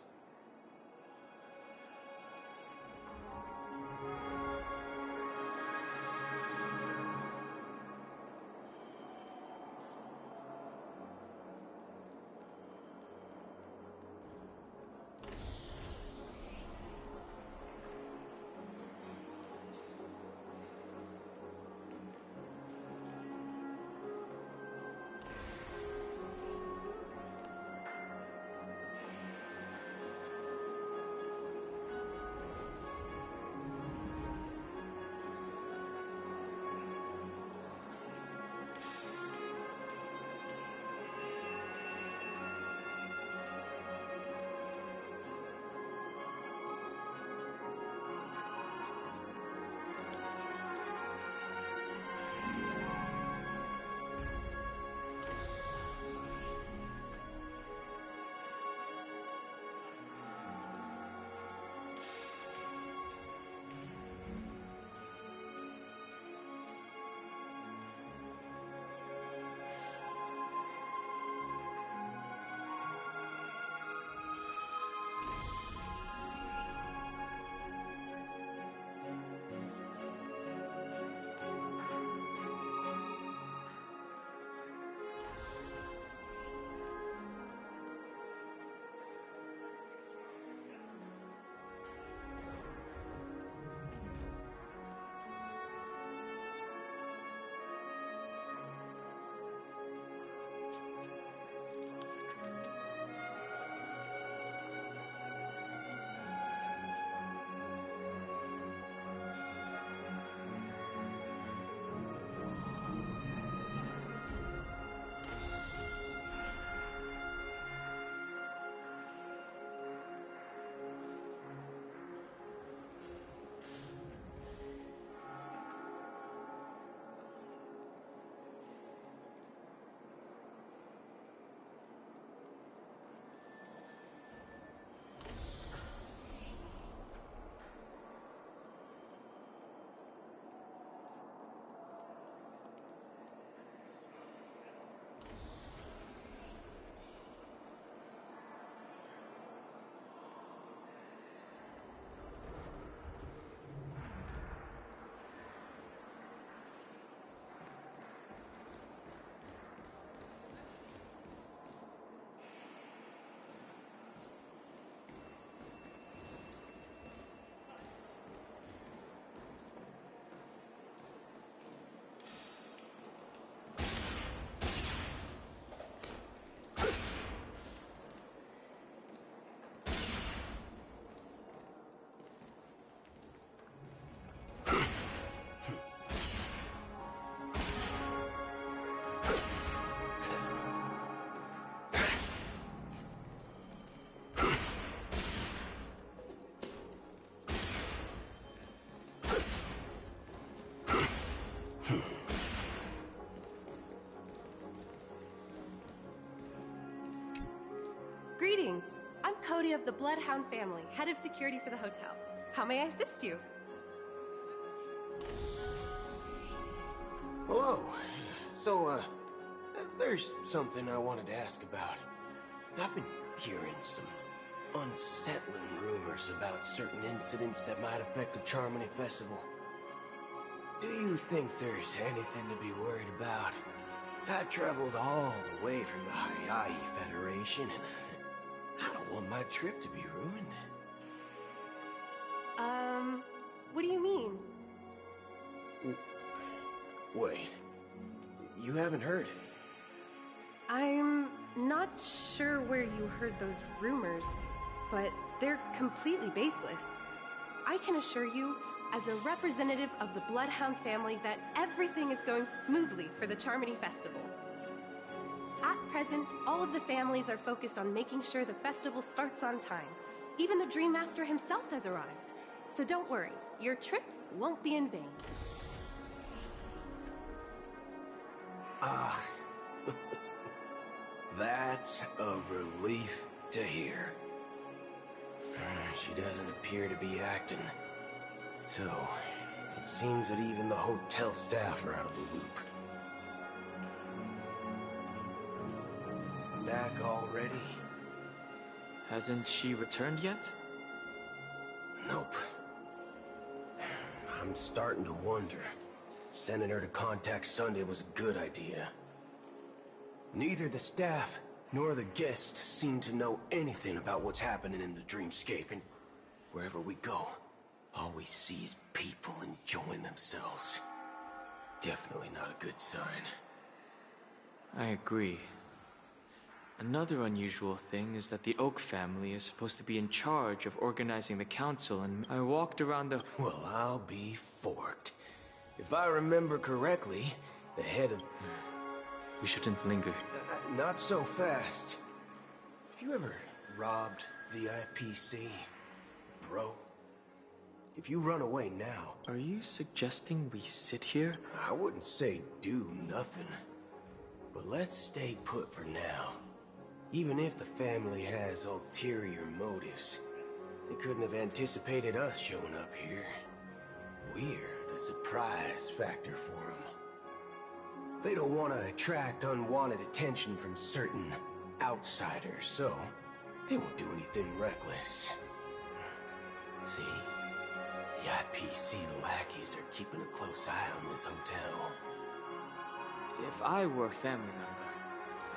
Greetings. I'm Cody of the Bloodhound family, head of security for the hotel. How may I assist you? Hello. So, there's something I wanted to ask about. I've been hearing some unsettling rumors about certain incidents that might affect the Charmony Festival. Do you think there's anything to be worried about? I've traveled all the way from the Yahoo Federation, and I don't want my trip to be ruined. What do you mean? Wait. You haven't heard? I'm not sure where you heard those rumors, but they're completely baseless. I can assure you, as a representative of the Bloodhound family, that everything is going smoothly for the Charmony Festival. At present, all of the families are focused on making sure the festival starts on time. Even the Dream Master himself has arrived. So don't worry, your trip won't be in vain. Ah, that's a relief to hear. She doesn't appear to be acting. So, it seems that even the hotel staff are out of the loop. Back already? Hasn't she returned yet? Nope. I'm starting to wonder if sending her to contact Sunday was a good idea. Neither the staff nor the guests seem to know anything about what's happening in the dreamscape, and wherever we go, all we see is people enjoying themselves. Definitely not a good sign. I agree. Another unusual thing is that the Oak family is supposed to be in charge of organizing the council, and I walked around the... Well, I'll be forked. If I remember correctly, the head of... We shouldn't linger. Not so fast. Have you ever robbed the IPC, bro? If you run away now... Are you suggesting we sit here? I wouldn't say do nothing. But let's stay put for now. Even if the family has ulterior motives, they couldn't have anticipated us showing up here. We're the surprise factor for them. They don't want to attract unwanted attention from certain outsiders, so they won't do anything reckless. See? The IPC lackeys are keeping a close eye on this hotel. If I were a family member,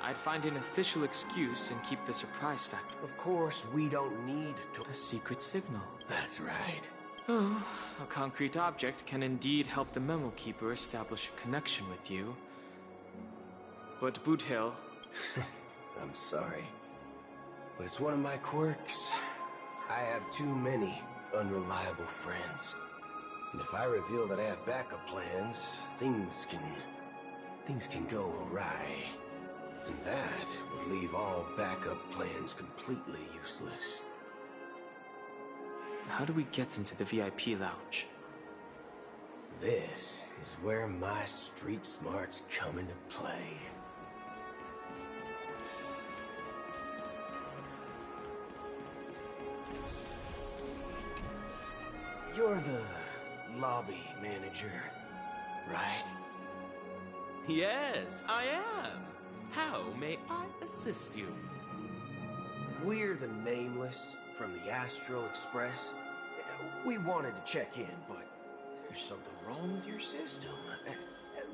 I'd find an official excuse and keep the surprise factor. Of course, we don't need to... A secret signal. That's right. Oh, a concrete object can indeed help the memo keeper establish a connection with you. But Boot Hill... I'm sorry. But it's one of my quirks. I have too many unreliable friends. And if I reveal that I have backup plans, things can go awry. And that would leave all backup plans completely useless. How do we get into the VIP lounge? This is where my street smarts come into play. You're the lobby manager, right? Yes, I am. How may I assist you? We're the Nameless from the Astral Express. We wanted to check in, but there's something wrong with your system.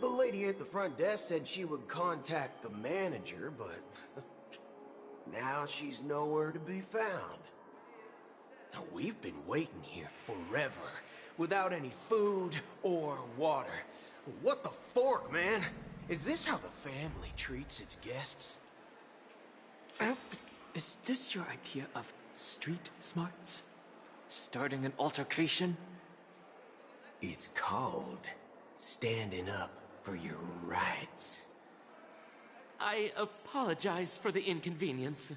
The lady at the front desk said she would contact the manager, but now she's nowhere to be found. Now, we've been waiting here forever, without any food or water. What the fork, man? Is this how the family treats its guests? Is this your idea of street smarts? Starting an altercation? It's called standing up for your rights. I apologize for the inconvenience.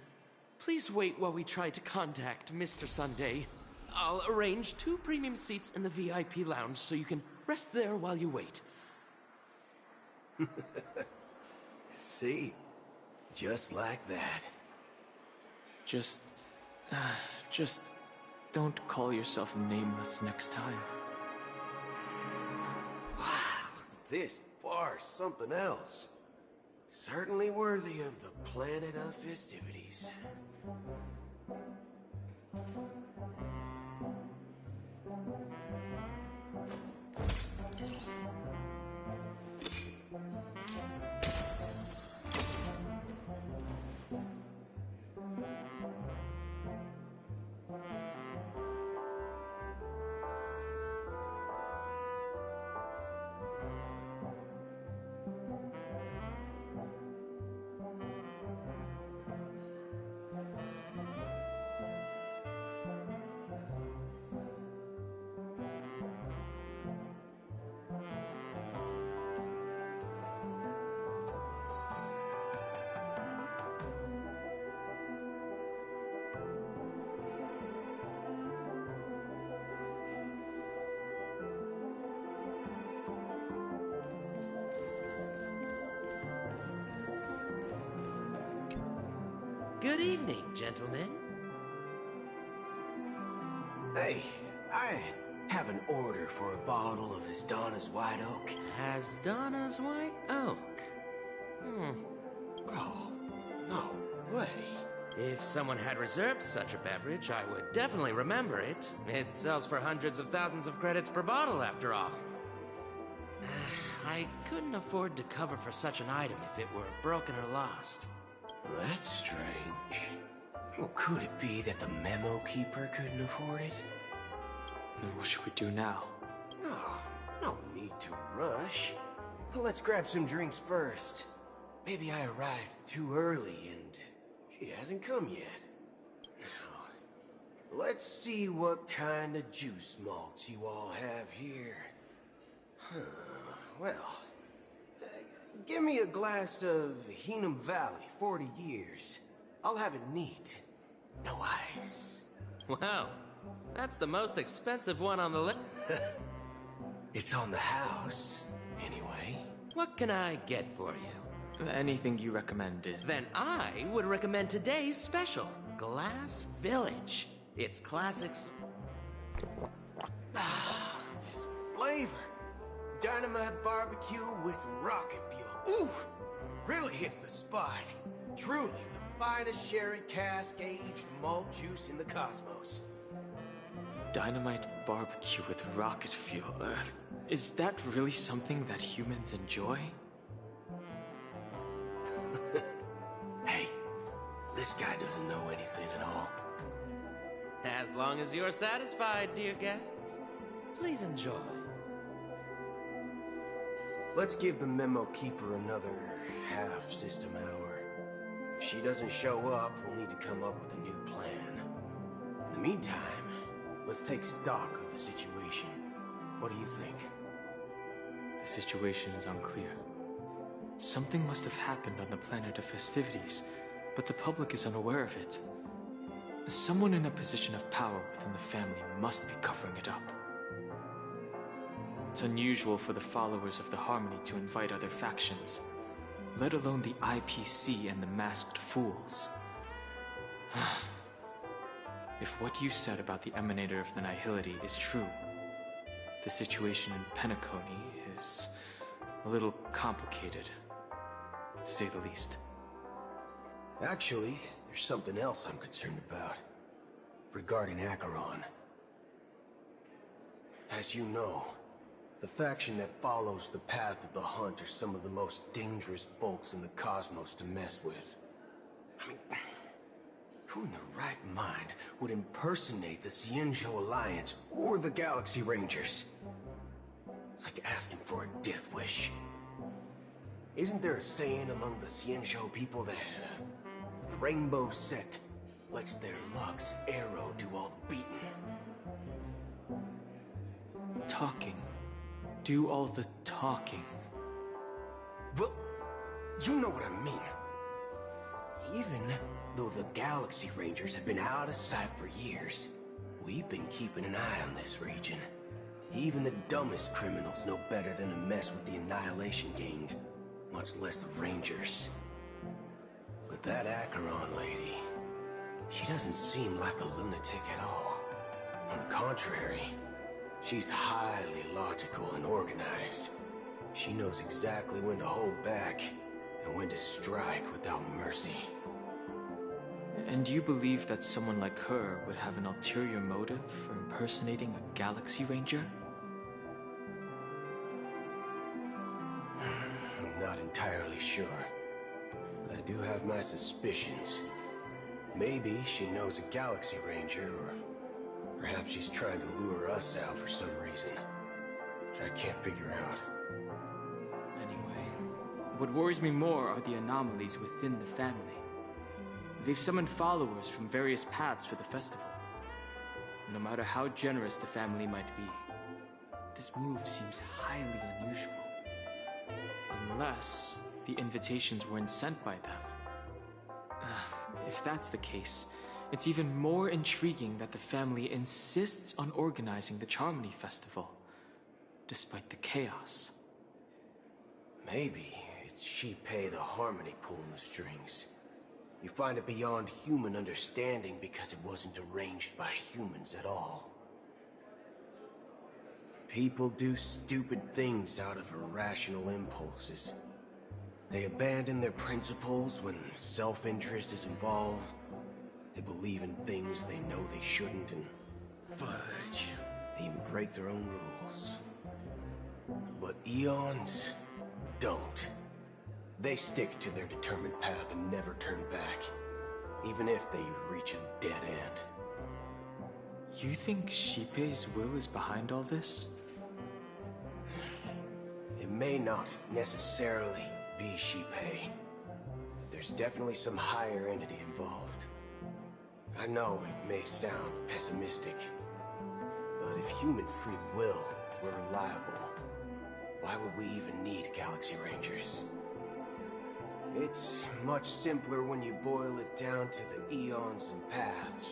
Please wait while we try to contact Mr. Sunday. I'll arrange 2 premium seats in the VIP lounge so you can rest there while you wait. See? Just like that. Just don't call yourself nameless next time. Wow, this bar's something else. Certainly worthy of the planet of festivities. Good evening, gentlemen. Hey, I have an order for a bottle of Donna's White Oak. Donna's White Oak? Oh, no way. If someone had reserved such a beverage, I would definitely remember it. It sells for hundreds of thousands of credits per bottle, after all. I couldn't afford to cover for such an item if it were broken or lost. That's strange. Well, could it be that the memo keeper couldn't afford it? What should we do now? Oh, no need to rush. Let's grab some drinks first. Maybe I arrived too early and he hasn't come yet. Now, let's see what kind of juice malts you all have here. Well, give me a glass of Heenum Valley, 40 years. I'll have it neat. No ice. Wow, that's the most expensive one on the list. It's on the house, anyway. What can I get for you? Anything you recommend is... Then I would recommend today's special, Glass Village. It's classics... Ah, this flavor. Dynamite barbecue with rocket fuel. Ooh, really hits the spot. Truly the finest sherry cask-aged malt juice in the cosmos. Dynamite barbecue with rocket fuel. Is that really something that humans enjoy? Hey, this guy doesn't know anything at all. As long as you're satisfied, dear guests, please enjoy. Let's give the memo keeper another half-system hour. If she doesn't show up, we'll need to come up with a new plan. In the meantime, let's take stock of the situation. What do you think? The situation is unclear. Something must have happened on the planet of festivities, but the public is unaware of it. Someone in a position of power within the family must be covering it up. It's unusual for the followers of the Harmony to invite other factions, let alone the IPC and the Masked Fools. If what you said about the Emanator of the Nihility is true, the situation in Penacony is a little complicated, to say the least. Actually, there's something else I'm concerned about, regarding Acheron. As you know, the faction that follows the path of the Hunt are some of the most dangerous folks in the cosmos to mess with. I mean, who in their right mind would impersonate the Cienzo Alliance or the Galaxy Rangers? It's like asking for a death wish. Isn't there a saying among the Cienzo people that the Rainbow Set lets their Lux Arrow do all the beating? Talking. Do all the talking. Well, you know what I mean. Even though the Galaxy Rangers have been out of sight for years, we've been keeping an eye on this region. Even the dumbest criminals know better than to mess with the Annihilation Gang, much less the Rangers. But that Acheron lady, She doesn't seem like a lunatic at all. On the contrary, she's highly logical and organized. She knows exactly when to hold back and when to strike without mercy. And do you believe that someone like her would have an ulterior motive for impersonating a Galaxy Ranger? I'm not entirely sure, but I do have my suspicions. Maybe she knows a Galaxy Ranger, or perhaps she's trying to lure us out for some reason, which I can't figure out. Anyway, what worries me more are the anomalies within the family. They've summoned followers from various paths for the festival. No matter how generous the family might be, this move seems highly unusual. Unless the invitations weren't sent by them. If that's the case, it's even more intriguing that the family insists on organizing the Charmony Festival, despite the chaos. Maybe it's Yippe the Harmony pulling the strings. You find it beyond human understanding because it wasn't arranged by humans at all. People do stupid things out of irrational impulses. They abandon their principles when self-interest is involved. They believe in things they know they shouldn't, and fudge, they even break their own rules. But Eons don't. They stick to their determined path and never turn back, even if they reach a dead end. You think Yippe's will is behind all this? It may not necessarily be Yippe. There's definitely some higher entity involved. I know it may sound pessimistic, but if human free will were reliable, why would we even need Galaxy Rangers? It's much simpler when you boil it down to the eons and paths.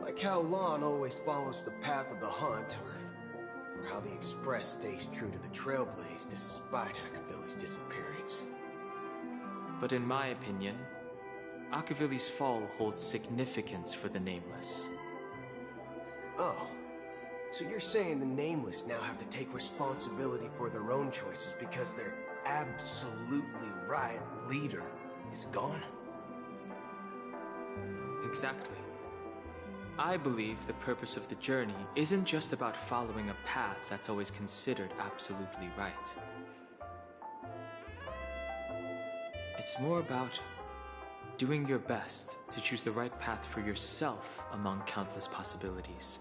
Like how Lon always follows the path of the hunt, or how the Express stays true to the Trailblaze despite Akavili's disappearance. But in my opinion, Akavili's fall holds significance for the Nameless. Oh, so you're saying the Nameless now have to take responsibility for their own choices because their absolutely right leader is gone? Exactly. I believe the purpose of the journey isn't just about following a path that's always considered absolutely right. It's more about doing your best to choose the right path for yourself among countless possibilities,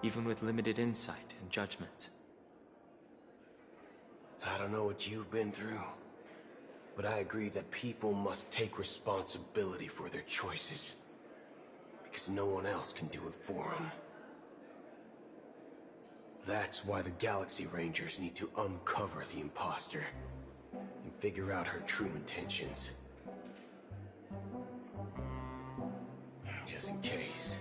even with limited insight and judgment. I don't know what you've been through, but I agree that people must take responsibility for their choices, because no one else can do it for them. That's why the Galaxy Rangers need to uncover the imposter and figure out her true intentions. Just in case.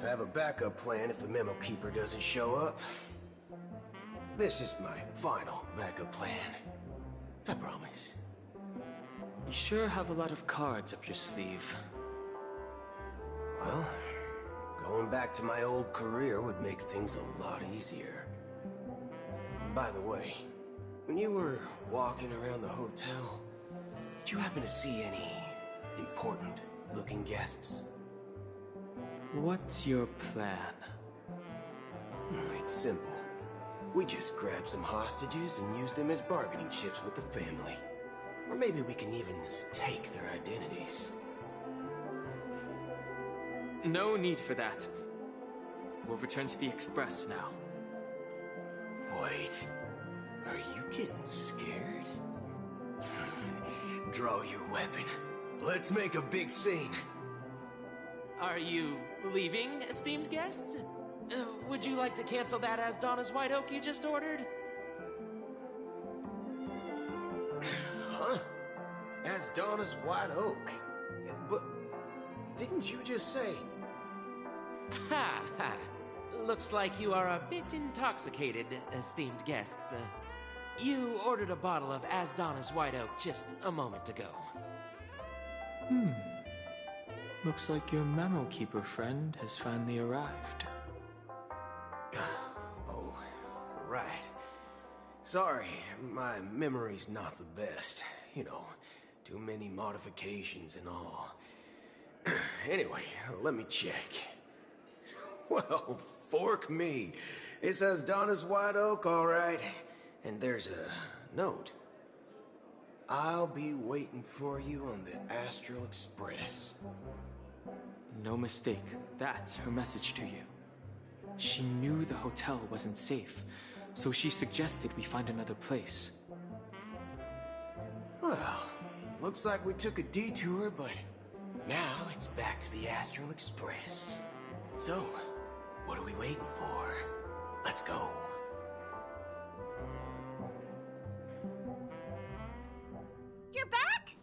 I have a backup plan if the Memo Keeper doesn't show up. This is my final backup plan. I promise. You sure have a lot of cards up your sleeve. Well, going back to my old career would make things a lot easier. By the way, when you were walking around the hotel, did you happen to see any important-looking guests? What's your plan? It's simple. We just grab some hostages and use them as bargaining chips with the family. Or maybe we can even take their identities. No need for that. We'll return to the Express now. Wait. Are you getting scared? Draw your weapon. Let's make a big scene. Are you leaving, esteemed guests? Would you like to cancel that Asdonis White Oak you just ordered? Huh? Asdonis White Oak? But didn't you just say... Ha ha! Looks like you are a bit intoxicated, esteemed guests. You ordered a bottle of Asdonis White Oak just a moment ago. Looks like your Memo Keeper friend has finally arrived. Oh, right. Sorry, my memory's not the best. You know, too many modifications and all. Anyway, let me check. Well, fork me. It says Donna's White Oak, all right. And there's a note. I'll be waiting for you on the Astral Express. No mistake, that's her message to you. She knew the hotel wasn't safe, so she suggested we find another place. Well, looks like we took a detour, but now it's back to the Astral Express. So, what are we waiting for? Let's go. You're back?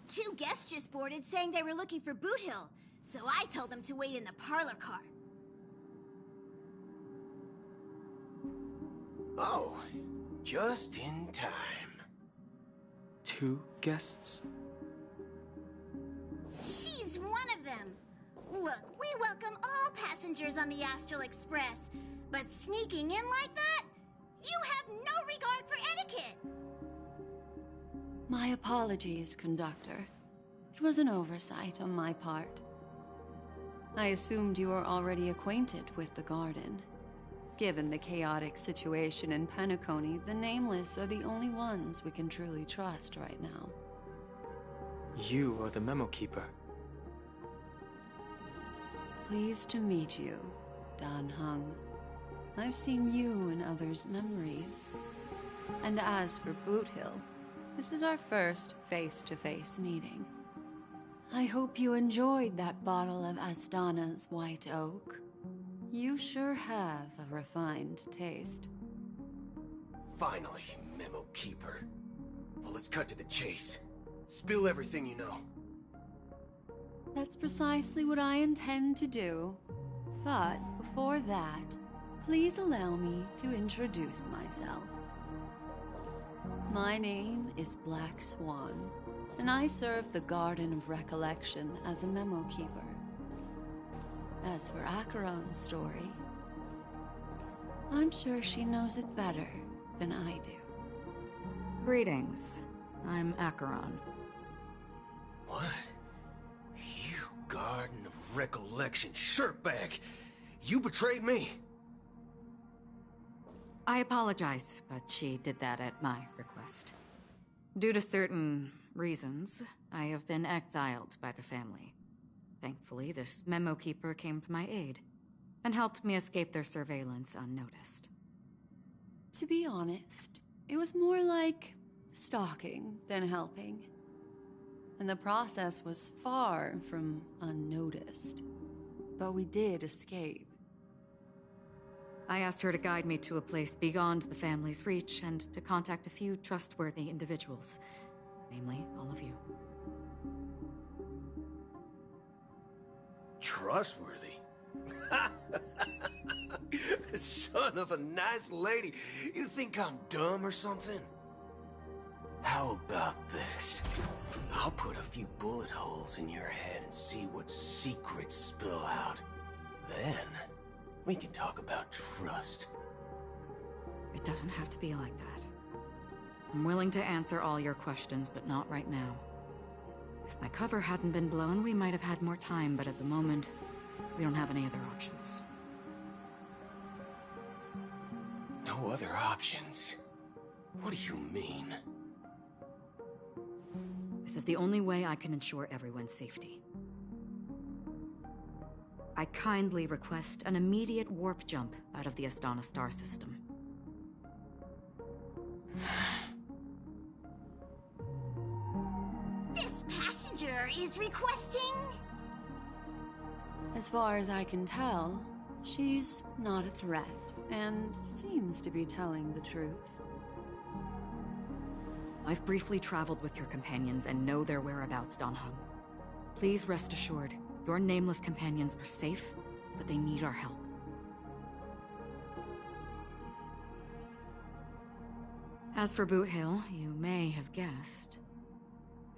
2 guests just boarded saying they were looking for Boot Hill, so I told them to wait in the parlor car. Oh, just in time. 2 guests? She's one of them. Look, we welcome all passengers on the Astral Express, but sneaking in like that? You have no regard for etiquette. My apologies, conductor. It was an oversight on my part. I assumed you were already acquainted with the garden. Given the chaotic situation in Penacony, the Nameless are the only ones we can truly trust right now. You are the Memo Keeper. Pleased to meet you, Dan Hung. I've seen you in others' memories. And as for Boot Hill, this is our first face-to-face meeting. I hope you enjoyed that bottle of Astana's White Oak. You sure have a refined taste. Finally, Memo Keeper. Well, let's cut to the chase. Spill everything you know. That's precisely what I intend to do. But before that, please allow me to introduce myself. My name is Black Swan, and I serve the Garden of Recollection as a Memo Keeper. As for Acheron's story, I'm sure she knows it better than I do. Greetings. I'm Acheron. What? You Garden of Recollection shirtbag! You betrayed me! I apologize, but she did that at my request. Due to certain reasons, I have been exiled by the family. Thankfully, this Memo Keeper came to my aid, and helped me escape their surveillance unnoticed. To be honest, it was more like stalking than helping. And the process was far from unnoticed. But we did escape. I asked her to guide me to a place beyond the family's reach and to contact a few trustworthy individuals, namely all of you. Trustworthy? Son of a nice lady. You think I'm dumb or something? How about this? I'll put a few bullet holes in your head and see what secrets spill out. Then, we can talk about trust. It doesn't have to be like that. I'm willing to answer all your questions, but not right now. If my cover hadn't been blown, we might have had more time, but at the moment, we don't have any other options. No other options? What do you mean? This is the only way I can ensure everyone's safety. I kindly request an immediate warp jump out of the Astana star system. This passenger is requesting... As far as I can tell, she's not a threat, and seems to be telling the truth. I've briefly traveled with your companions and know their whereabouts, Dan Hung. Please rest assured, your nameless companions are safe, but they need our help. As for Boot Hill, you may have guessed.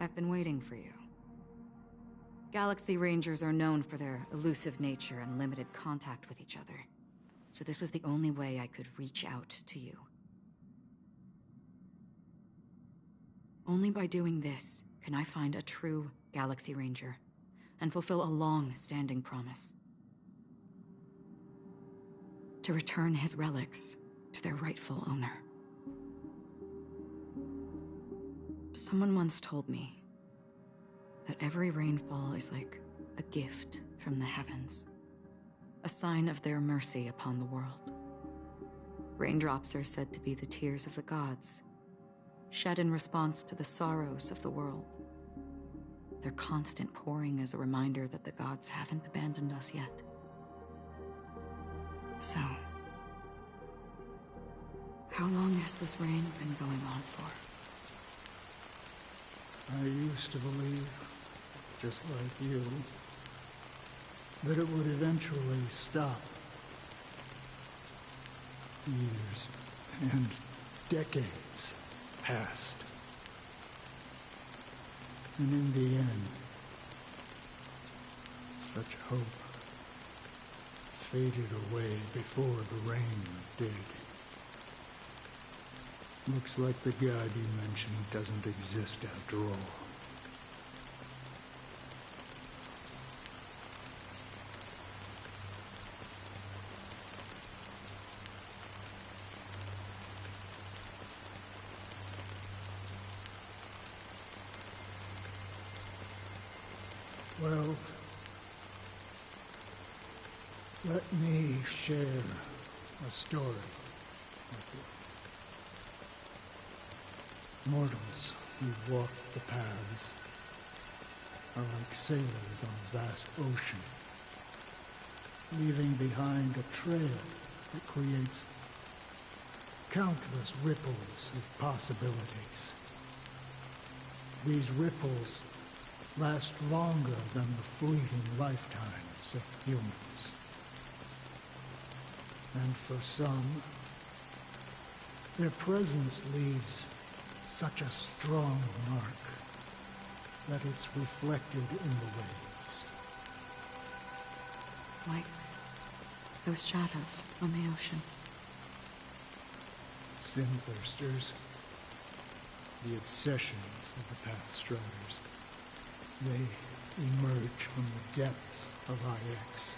I've been waiting for you. Galaxy Rangers are known for their elusive nature and limited contact with each other. So this was the only way I could reach out to you. Only by doing this can I find a true Galaxy Ranger and fulfill a long-standing promise. To return his relics to their rightful owner. Someone once told me that every rainfall is like a gift from the heavens, a sign of their mercy upon the world. Raindrops are said to be the tears of the gods, shed in response to the sorrows of the world. Their constant pouring is a reminder that the gods haven't abandoned us yet. So, how long has this rain been going on for? I used to believe, just like you, that it would eventually stop. Years and decades passed. And in the end, such hope faded away before the rain did. Looks like the god you mentioned doesn't exist after all. Well, let me share a story with you. Mortals who walk the paths are like sailors on a vast ocean, leaving behind a trail that creates countless ripples of possibilities. These ripples last longer than the fleeting lifetimes of humans. And for some, their presence leaves such a strong mark that it's reflected in the waves. Like those shadows on the ocean. Sin-thirsters, the obsessions of the Pathstriders, they emerge from the depths of IX,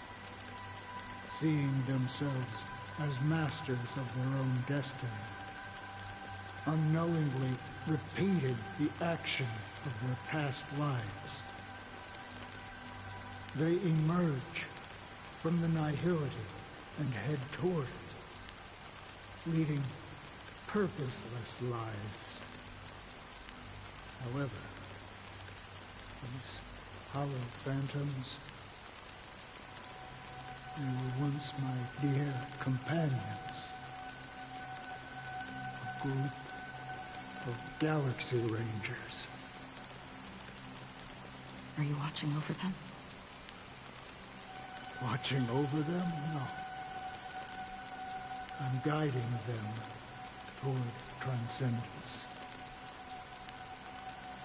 seeing themselves as masters of their own destiny, unknowingly repeated the actions of their past lives. They emerge from the nihility and head toward it, leading purposeless lives. However, these hollow phantoms, they were once my dear companions. A group of Galaxy Rangers. Are you watching over them? Watching over them? No. I'm guiding them toward transcendence.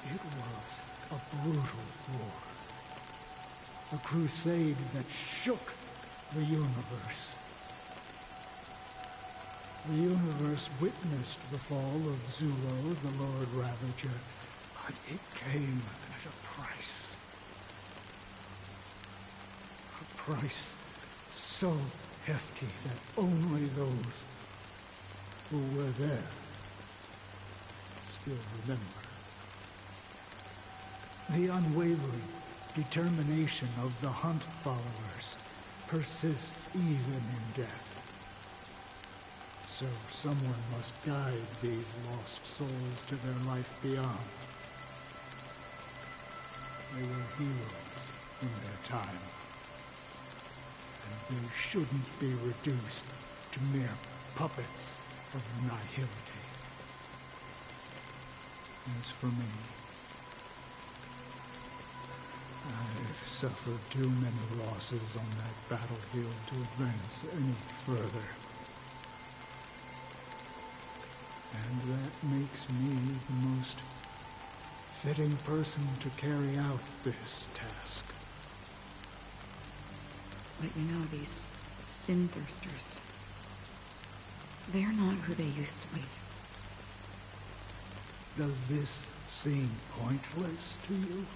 It was a brutal war. A crusade that shook the universe. The universe witnessed the fall of Zulo, the Lord Ravager, but it came at a price. A price so hefty that only those who were there still remember. The unwavering determination of the Hunt followers persists even in death. So someone must guide these lost souls to their life beyond. They were heroes in their time, and they shouldn't be reduced to mere puppets of nihility. As for me, I've suffered too many losses on that battlefield to advance any further. And that makes me the most fitting person to carry out this task. But you know, these sin thirsters, they're not who they used to be. Does this seem pointless to you?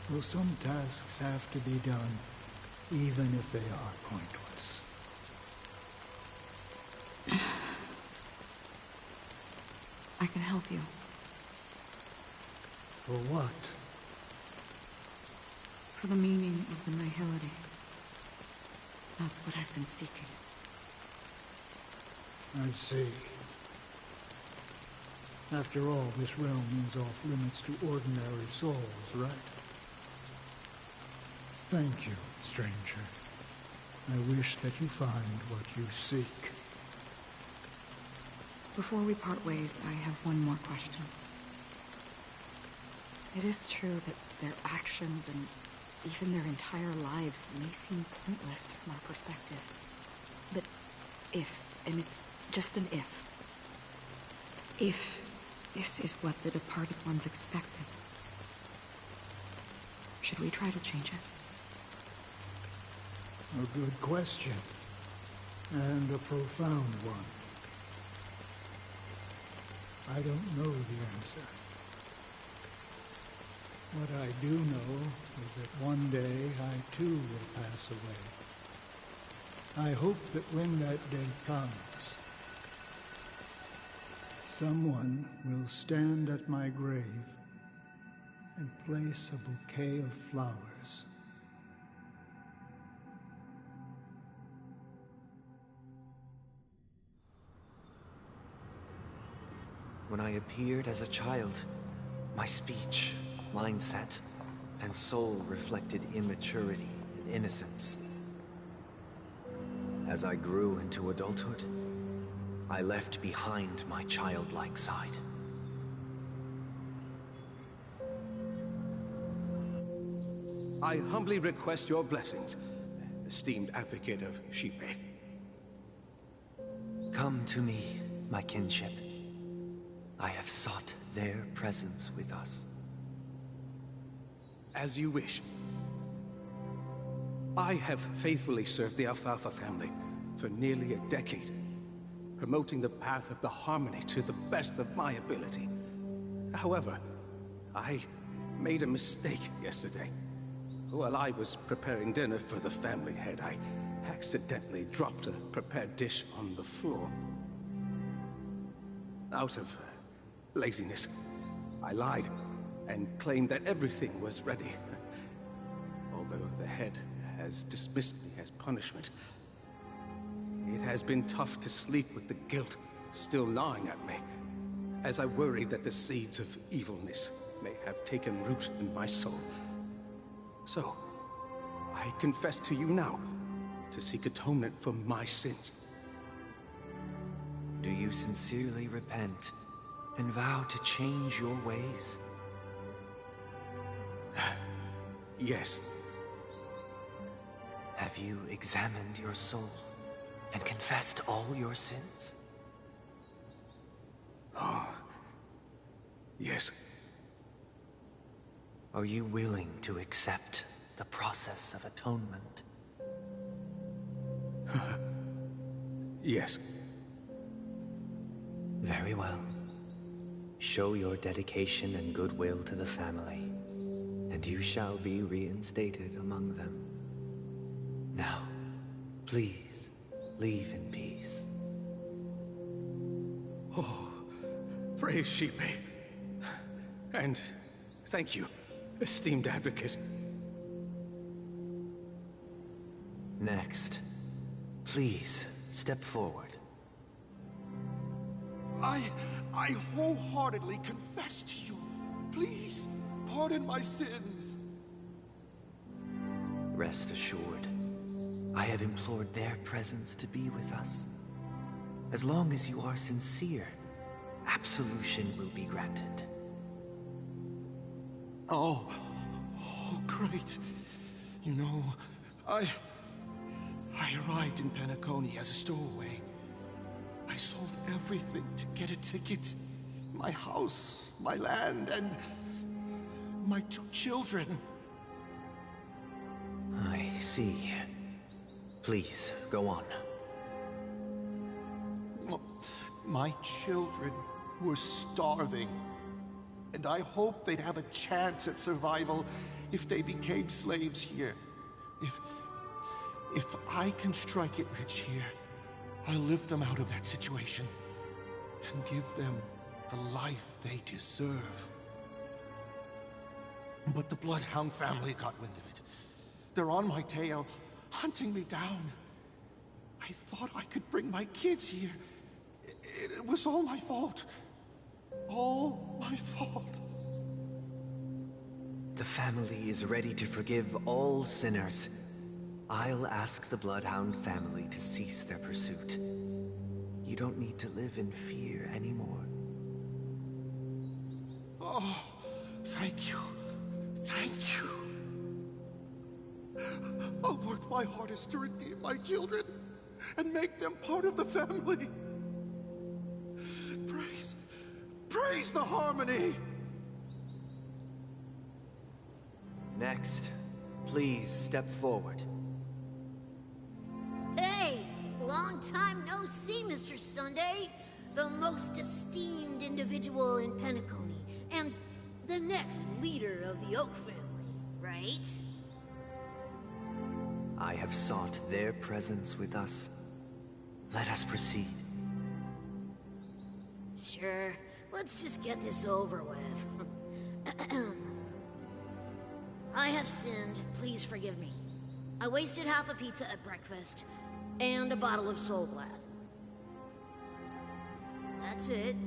Well, some tasks have to be done, even if they are pointless. I can help you. For what? For the meaning of the nihility. That's what I've been seeking. I see. After all, this realm is off limits to ordinary souls, right? Thank you, stranger. I wish that you find what you seek. Before we part ways, I have one more question. It is true that their actions and even their entire lives may seem pointless from our perspective. But if, and it's just an if this is what the departed ones expected, should we try to change it? A good question. And a profound one. I don't know the answer. What I do know is that one day I too will pass away. I hope that when that day comes, someone will stand at my grave and place a bouquet of flowers. When I appeared as a child, my speech, mindset, and soul reflected immaturity and innocence. As I grew into adulthood, I left behind my childlike side. I humbly request your blessings, esteemed advocate of Yippe. Come to me, my kinship. I have sought their presence with us. As you wish. I have faithfully served the Alfalfa family for nearly a decade, promoting the path of the harmony to the best of my ability. However, I made a mistake yesterday. While I was preparing dinner for the family head, I accidentally dropped a prepared dish on the floor. Out of laziness, I lied and claimed that everything was ready. Although the head has dismissed me as punishment, it has been tough to sleep with the guilt still gnawing at me, as I worried that the seeds of evilness may have taken root in my soul. So, I confess to you now, to seek atonement for my sins. Do you sincerely repent and vow to change your ways? Yes. Have you examined your soul and confessed all your sins? Oh, yes. Are you willing to accept the process of atonement? Yes. Very well. Show your dedication and goodwill to the family, and you shall be reinstated among them. Now, please, leave in peace. Oh, praise Yippe. And thank you, esteemed advocate. Next, please step forward. I wholeheartedly confess to you. Please, pardon my sins. Rest assured, I have implored their presence to be with us. As long as you are sincere, absolution will be granted. Oh, great. You know, I arrived in Penacony as a stowaway. I sold everything to get a ticket. My house, my land, and my 2 children. I see. Please, go on. My children were starving, and I hoped they'd have a chance at survival if they became slaves here. If I can strike it rich here, I'll lift them out of that situation and give them the life they deserve. But the Bloodhound family got wind of it. They're on my tail, hunting me down. I thought I could bring my kids here. It was all my fault. All my fault. The family is ready to forgive all sinners. I'll ask the Bloodhound family to cease their pursuit. You don't need to live in fear anymore. Oh, thank you. Thank you. I'll work my hardest to redeem my children and make them part of the family. Praise the Harmony! Next, please step forward. Hey! Long time no see, Mr. Sunday. The most esteemed individual in Penacony, and the next leader of the Oak family, right? I have sought their presence with us. Let us proceed. Sure. Let's just get this over with. I have sinned. Please forgive me. I wasted half a pizza at breakfast, and a bottle of Soul Glad. That's it.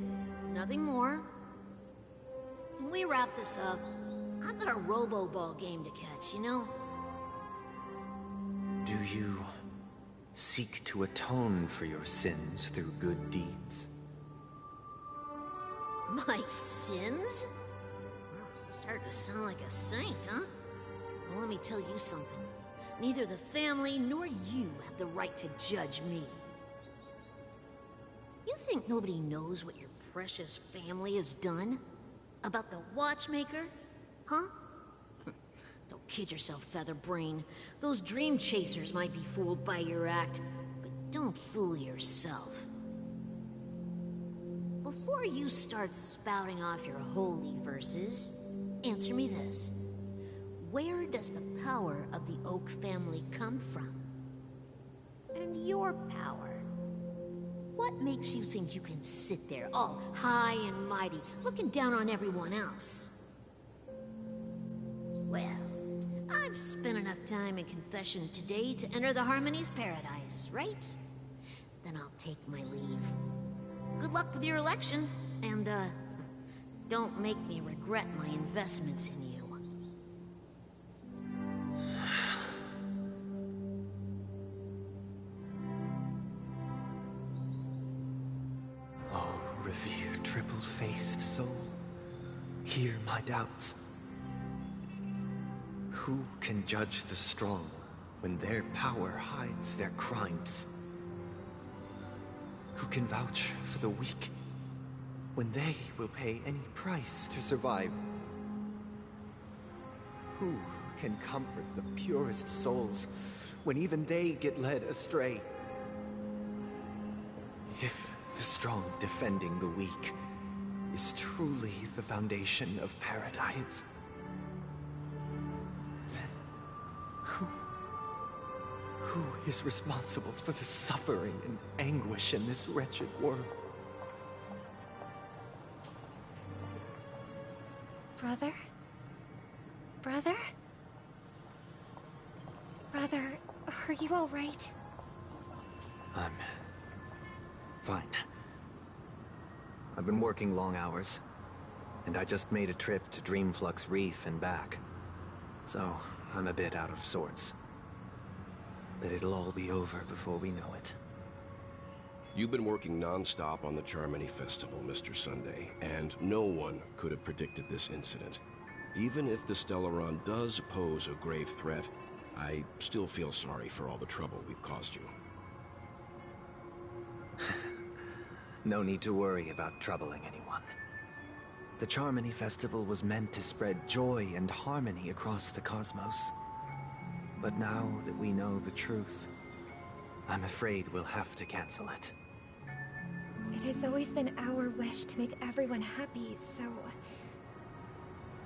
Nothing more. When we wrap this up, I've got a Robo-Ball game to catch, you know? Do you seek to atone for your sins through good deeds? My sins? Starting to sound like a saint, huh? Well, let me tell you something. Neither the family nor you have the right to judge me. You think nobody knows what your precious family has done? About the watchmaker? Huh? Don't kid yourself, Featherbrain. Those dream chasers might be fooled by your act, but don't fool yourself. Before you start spouting off your holy verses, answer me this. Where does the power of the Oak family come from? And your power? What makes you think you can sit there all high and mighty, looking down on everyone else? Well, I've spent enough time in confession today to enter the Harmony's paradise, right? Then I'll take my leave. Good luck with your election, and, don't make me regret my investments in you. Oh, revered triple-faced soul, hear my doubts. Who can judge the strong when their power hides their crimes? Who can vouch for the weak when they will pay any price to survive? Who can comfort the purest souls when even they get led astray? If the strong defending the weak is truly the foundation of paradise, then who is responsible for the suffering and anguish in this wretched world? Brother? Brother? Brother, are you all right? I'm fine. I've been working long hours, and I just made a trip to Dreamflux Reef and back. So, I'm a bit out of sorts. But it'll all be over before we know it. You've been working non-stop on the Charmony Festival, Mr. Sunday, and no one could have predicted this incident. Even if the Stellaron does pose a grave threat, I still feel sorry for all the trouble we've caused you. No need to worry about troubling anyone. The Charmony Festival was meant to spread joy and harmony across the cosmos. But now that we know the truth, I'm afraid we'll have to cancel it. It has always been our wish to make everyone happy, so...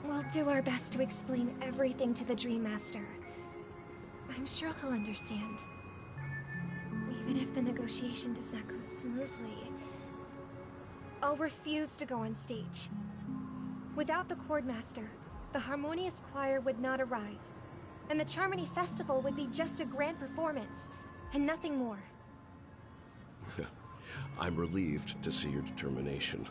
we'll do our best to explain everything to the Dream Master. I'm sure he'll understand. Even if the negotiation does not go smoothly, I'll refuse to go on stage. Without the Chord Master, the Harmonious Choir would not arrive, and the Charmony Festival would be just a grand performance, and nothing more. I'm relieved to see your determination.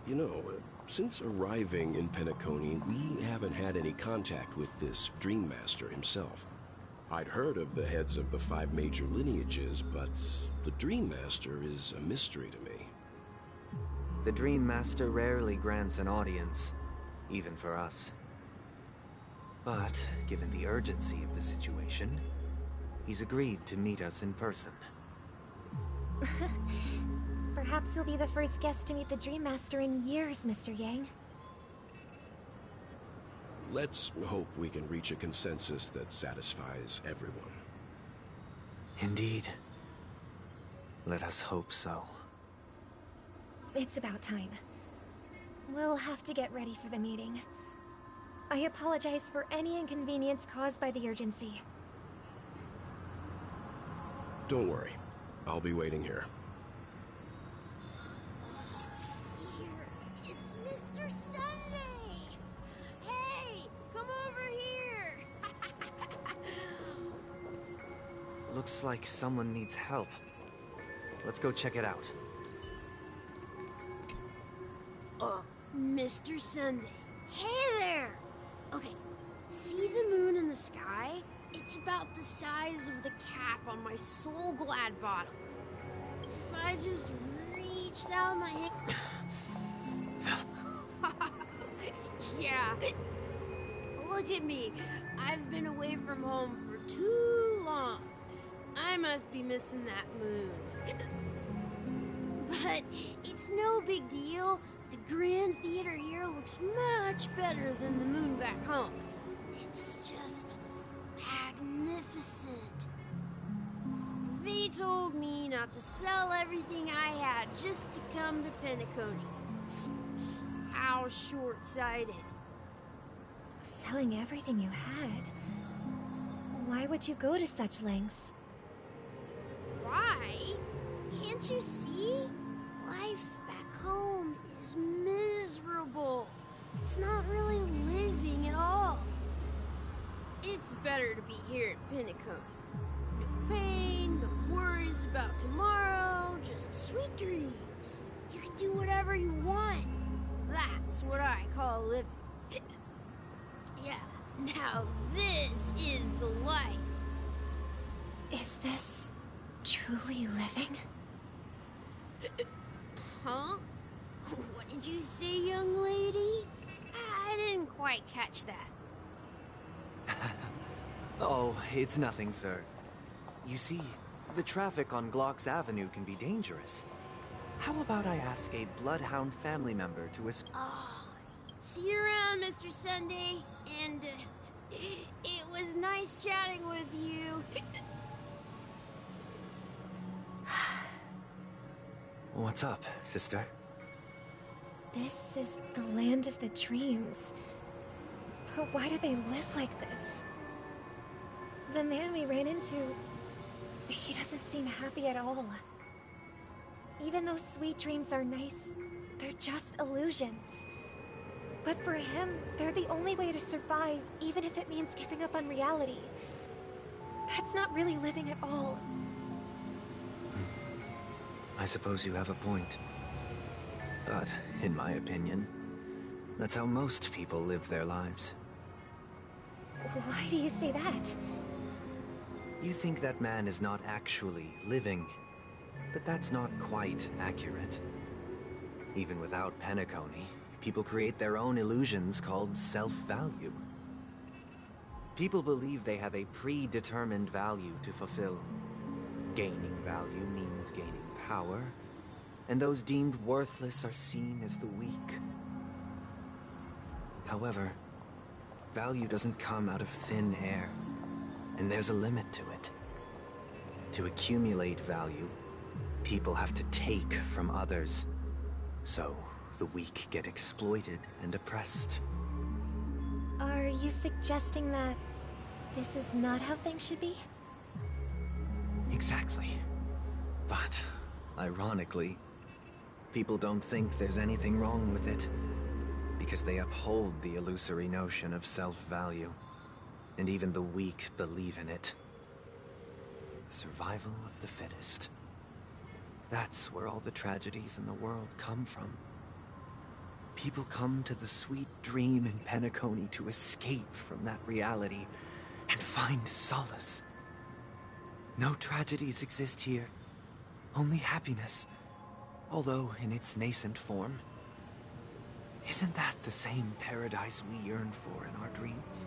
You know, since arriving in Penacony, we haven't had any contact with this Dream Master himself. I'd heard of the heads of the 5 major lineages, but the Dream Master is a mystery to me. The Dream Master rarely grants an audience, even for us. But, given the urgency of the situation, he's agreed to meet us in person. Perhaps you'll be the first guest to meet the Dream Master in years, Mr. Yang. Let's hope we can reach a consensus that satisfies everyone. Indeed. Let us hope so. It's about time. We'll have to get ready for the meeting. I apologize for any inconvenience caused by the urgency. Don't worry. I'll be waiting here. Dear, it's Mr. Sunday! Hey, come over here! Looks like someone needs help. Let's go check it out. Mr. Sunday. Hey there! Okay, see the moon in the sky? It's about the size of the cap on my Soul Glad bottle. If I just reached out my hand... Yeah. Look at me. I've been away from home for too long. I must be missing that moon. But it's no big deal. The Grand Theater here looks much better than the moon back home. It's just magnificent. They told me not to sell everything I had just to come to Penacony. How short-sighted. Selling everything you had? Why would you go to such lengths? Why? Can't you see? Life back home is miserable. It's not really living at all. It's better to be here at Penacony. No pain, no worries about tomorrow, just sweet dreams. You can do whatever you want. That's what I call living. Yeah, now this is the life. Is this truly living? Huh? What did you say, young lady? I didn't quite catch that. Oh, it's nothing, sir. You see, the traffic on Glock's Avenue can be dangerous. How about I ask a Bloodhound family member to escort... See you around, Mr. Sunday. And, it was nice chatting with you. What's up, sister? This is the land of the dreams. But why do they live like this? The man we ran into, he doesn't seem happy at all. Even though sweet dreams are nice, they're just illusions. But for him, they're the only way to survive, even if it means giving up on reality. That's not really living at all. I suppose you have a point. But, in my opinion, that's how most people live their lives. Why do you say that? You think that man is not actually living, but that's not quite accurate. Even without Penacony, people create their own illusions called self-value. People believe they have a predetermined value to fulfill. Gaining value means gaining power, and those deemed worthless are seen as the weak. However, Value doesn't come out of thin air, and there's a limit to it. To accumulate value, people have to take from others. So, the weak get exploited and oppressed. Are you suggesting that this is not how things should be? Exactly. But, ironically, people don't think there's anything wrong with it, because they uphold the illusory notion of self-value, and even the weak believe in it. The survival of the fittest. That's where all the tragedies in the world come from. People come to the sweet dream in Penacony to escape from that reality and find solace. No tragedies exist here, only happiness, although in its nascent form. Isn't that the same paradise we yearn for in our dreams?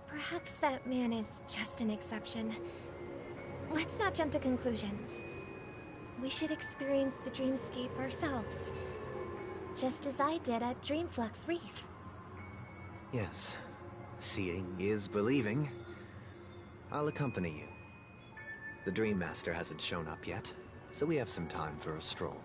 Perhaps that man is just an exception. Let's not jump to conclusions. We should experience the dreamscape ourselves, just as I did at Dreamflux Reef. Yes, seeing is believing. I'll accompany you. The Dream Master hasn't shown up yet, so we have some time for a stroll.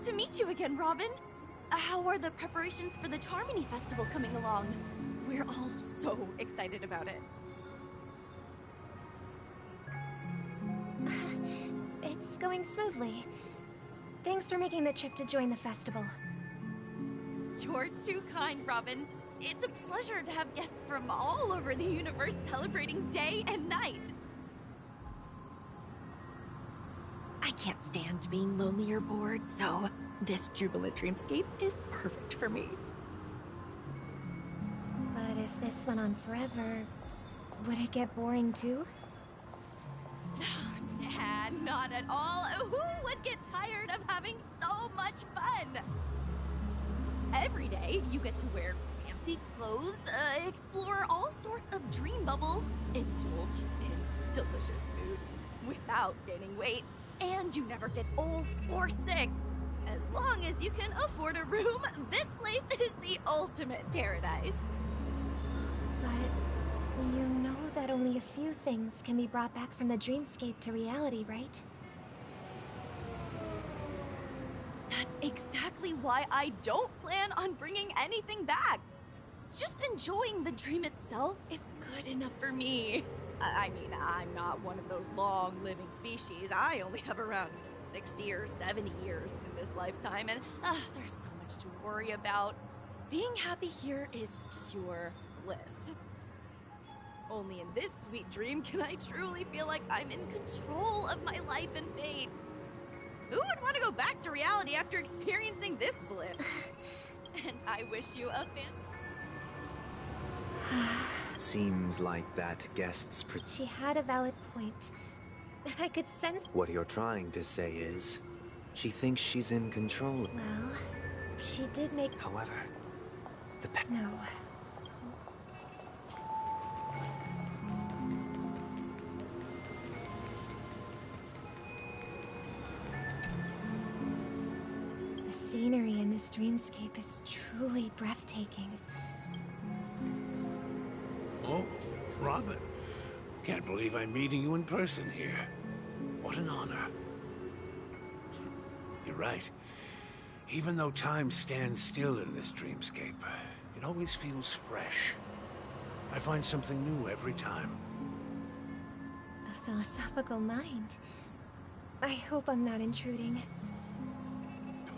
glad to meet you again, Robin. How are the preparations for the Charmony Festival coming along? We're all so excited about it. It's going smoothly. Thanks for making the trip to join the festival. You're too kind, Robin. It's a pleasure to have guests from all over the universe celebrating day and night. I can't stand being lonely or bored, so this jubilant dreamscape is perfect for me. But if this went on forever, would it get boring too? Nah, not at all. Who would get tired of having so much fun? Every day, you get to wear fancy clothes, explore all sorts of dream bubbles, indulge in delicious food without gaining weight, and you never get old or sick. As long as you can afford a room, this place is the ultimate paradise. But you know that only a few things can be brought back from the dreamscape to reality, right? That's exactly why I don't plan on bringing anything back. Just enjoying the dream itself is good enough for me. I mean, I'm not one of those long-living species. I only have around 60 or 70 years in this lifetime, and there's so much to worry about. Being happy here is pure bliss. Only in this sweet dream can I truly feel like I'm in control of my life and fate. Who would want to go back to reality after experiencing this bliss? And I wish you a Seems like that guest's She had a valid point. I could sense... What you're trying to say is, she thinks she's in control. Well, she did make... However, the No. The scenery in this dreamscape is truly breathtaking. Oh, Robin. Can't believe I'm meeting you in person here. What an honor. You're right. Even though time stands still in this dreamscape, it always feels fresh. I find something new every time. A philosophical mind. I hope I'm not intruding.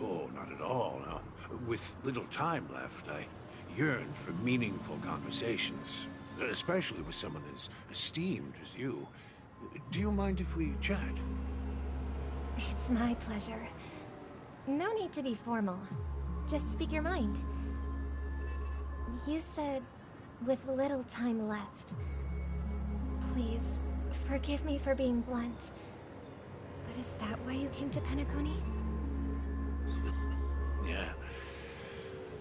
Oh, not at all. Now, with little time left, I yearn for meaningful conversations. Especially with someone as esteemed as you. Do you mind if we chat? It's my pleasure. No need to be formal. Just speak your mind. You said, with little time left. Please, forgive me for being blunt. But is that why you came to Penacony? Yeah.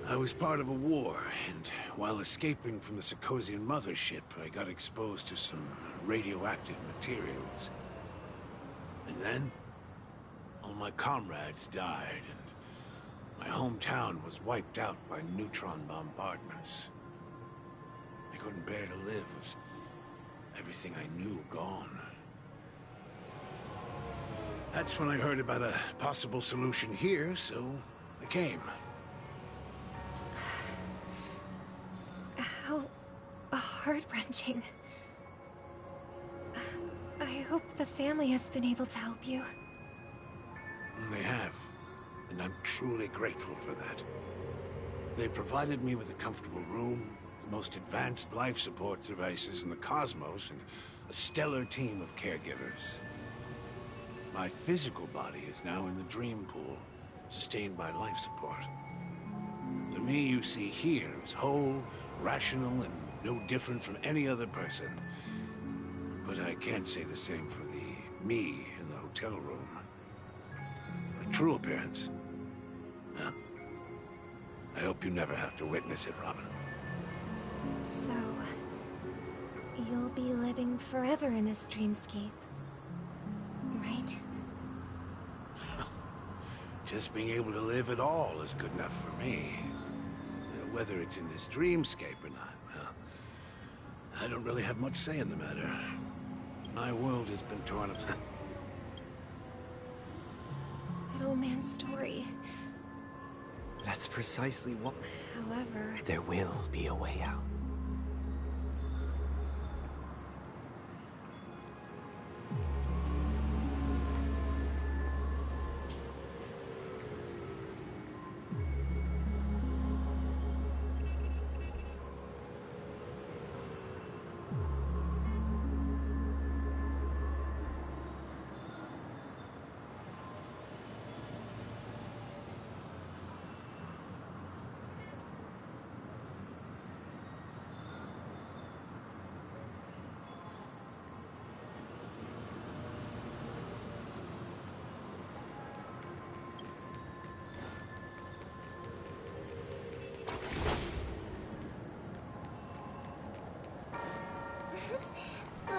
I was part of a war, and while escaping from the Sarkosian mothership, I got exposed to some radioactive materials. And then, all my comrades died, and my hometown was wiped out by neutron bombardments. I couldn't bear to live with everything I knew gone. That's when I heard about a possible solution here, so I came. How heart-wrenching. I hope the family has been able to help you. They have, and I'm truly grateful for that. They provided me with a comfortable room, the most advanced life support devices in the cosmos, and a stellar team of caregivers. My physical body is now in the dream pool, sustained by life support. The me you see here is whole, rational, and no different from any other person. But I can't say the same for the me in the hotel room. My true appearance? Huh? I hope you never have to witness it, Robin. So, you'll be living forever in this dreamscape, right? Just being able to live at all is good enough for me. Whether it's in this dreamscape or not, well, I don't really have much say in the matter. My world has been torn apart. It old man's story. That's precisely what... However... There will be a way out.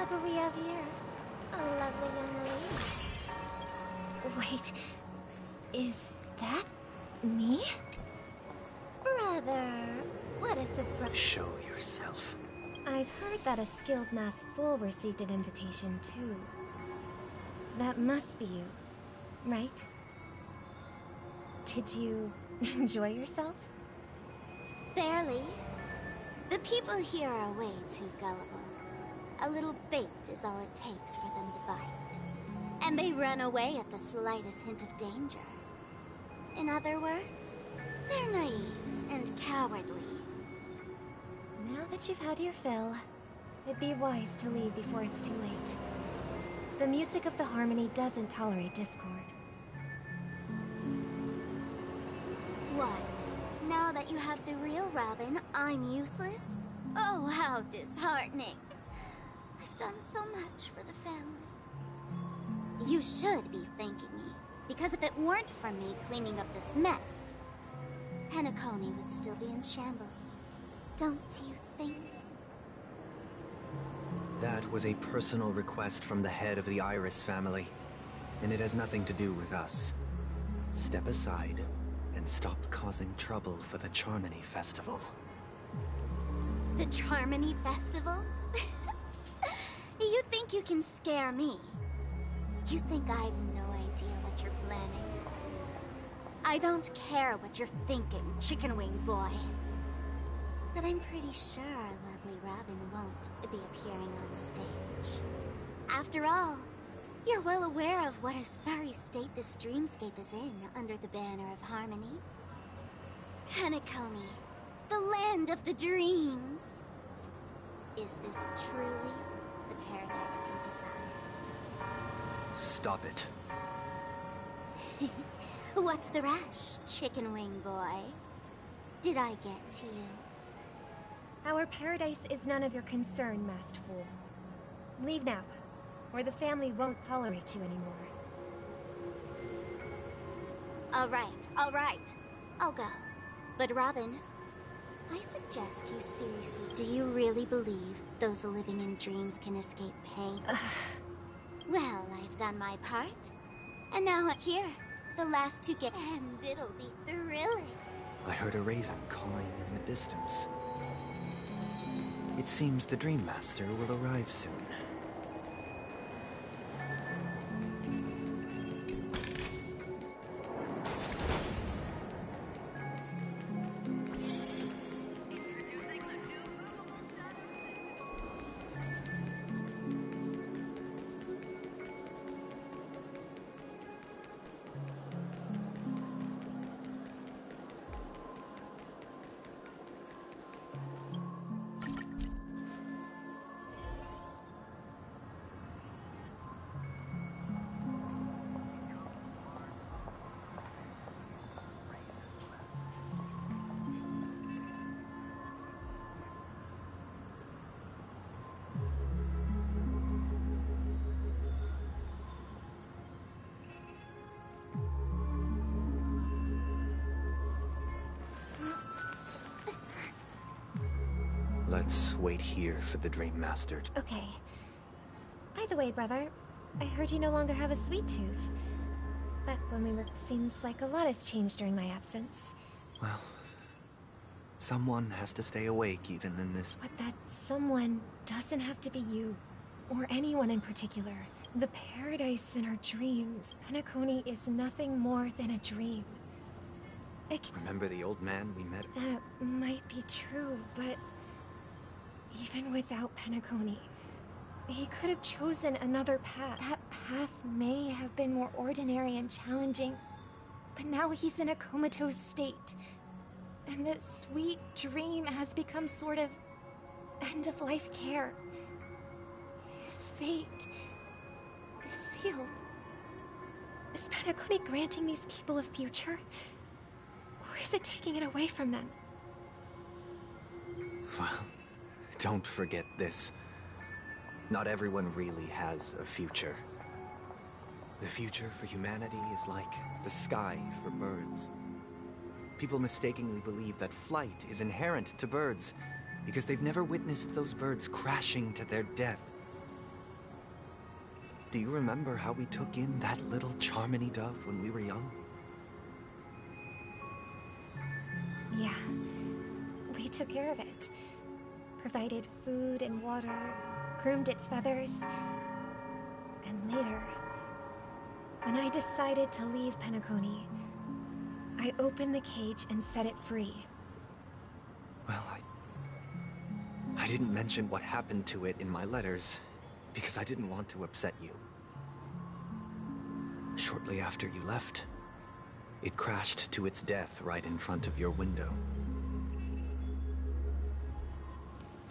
Look what we have here. A lovely young lady. Wait, is that me? Brother, what a surprise. Show yourself. I've heard that a skilled masked fool received an invitation too. That must be you, right? Did you enjoy yourself? Barely. The people here are way too gullible. A little bait is all it takes for them to bite. And they run away at the slightest hint of danger. In other words, they're naive and cowardly. Now that you've had your fill, it'd be wise to leave before it's too late. The music of the harmony doesn't tolerate discord. What? Now that you have the real Robin, I'm useless? Oh, how disheartening. I've done so much for the family. You should be thanking me, because if it weren't for me cleaning up this mess, Penacony would still be in shambles. Don't you think? That was a personal request from the head of the Iris family, and it has nothing to do with us. Step aside and stop causing trouble for the Charmony Festival. The Charmony Festival? You think you can scare me? You think I have no idea what you're planning? I don't care what you're thinking, chicken wing boy. But I'm pretty sure our lovely Robin won't be appearing on stage. After all, you're well aware of what a sorry state this dreamscape is in under the banner of harmony. Penacony, the land of the dreams. Is this truly the paradise you desire? Stop it. What's the rush, chicken wing boy? Did I get to you? Our paradise is none of your concern, masked fool. Leave now, or the family won't tolerate you anymore. All right. I'll go. But Robin, I suggest you seriously... Do you really believe those living in dreams can escape pain? Well, I've done my part. And now I'm here. The last to get... And it'll be thrilling. I heard a raven cawing in the distance. It seems the Dream Master will arrive soon. Let's wait here for the Dream Master. Okay. By the way, brother, I heard you no longer have a sweet tooth. Back when we were... Seems like a lot has changed during my absence. Well, someone has to stay awake even in this... But that someone doesn't have to be you, or anyone in particular. The paradise in our dreams, Penacony, is nothing more than a dream. Remember the old man we met? That might be true, but even without Penacony, he could have chosen another path. That path may have been more ordinary and challenging, but now he's in a comatose state, and that sweet dream has become sort of end-of-life care. His fate is sealed. Is Penacony granting these people a future? Or is it taking it away from them? Well, don't forget this. Not everyone really has a future. The future for humanity is like the sky for birds. People mistakenly believe that flight is inherent to birds because they've never witnessed those birds crashing to their death. Do you remember how we took in that little Charmony dove when we were young? Yeah, we took care of it. Provided food and water, groomed its feathers. And later, when I decided to leave Penacony, I opened the cage and set it free. Well, I didn't mention what happened to it in my letters because I didn't want to upset you. Shortly after you left, it crashed to its death right in front of your window.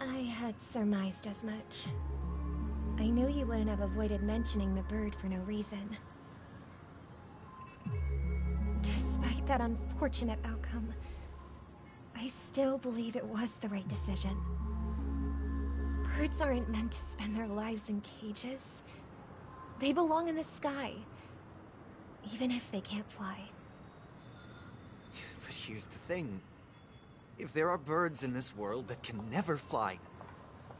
I had surmised as much. I knew you wouldn't have avoided mentioning the bird for no reason. Despite that unfortunate outcome, I still believe it was the right decision. Birds aren't meant to spend their lives in cages. They belong in the sky, even if they can't fly. But here's the thing. If there are birds in this world that can never fly,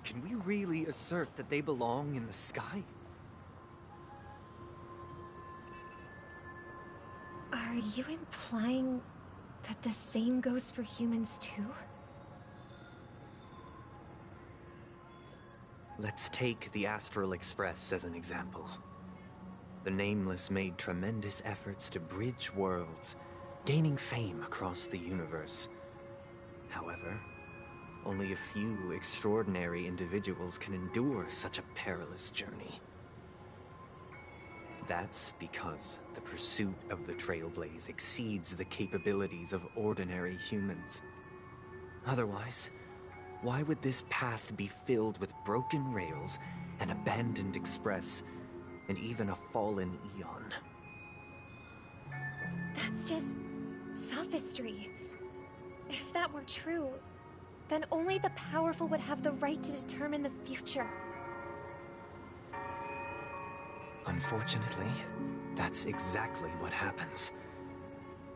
can we really assert that they belong in the sky? Are you implying that the same goes for humans too? Let's take the Astral Express as an example. The Nameless made tremendous efforts to bridge worlds, gaining fame across the universe. However, only a few extraordinary individuals can endure such a perilous journey. That's because the pursuit of the Trailblaze exceeds the capabilities of ordinary humans. Otherwise, why would this path be filled with broken rails, an abandoned express, and even a fallen eon? That's just sophistry. If that were true, then only the powerful would have the right to determine the future. Unfortunately, that's exactly what happens.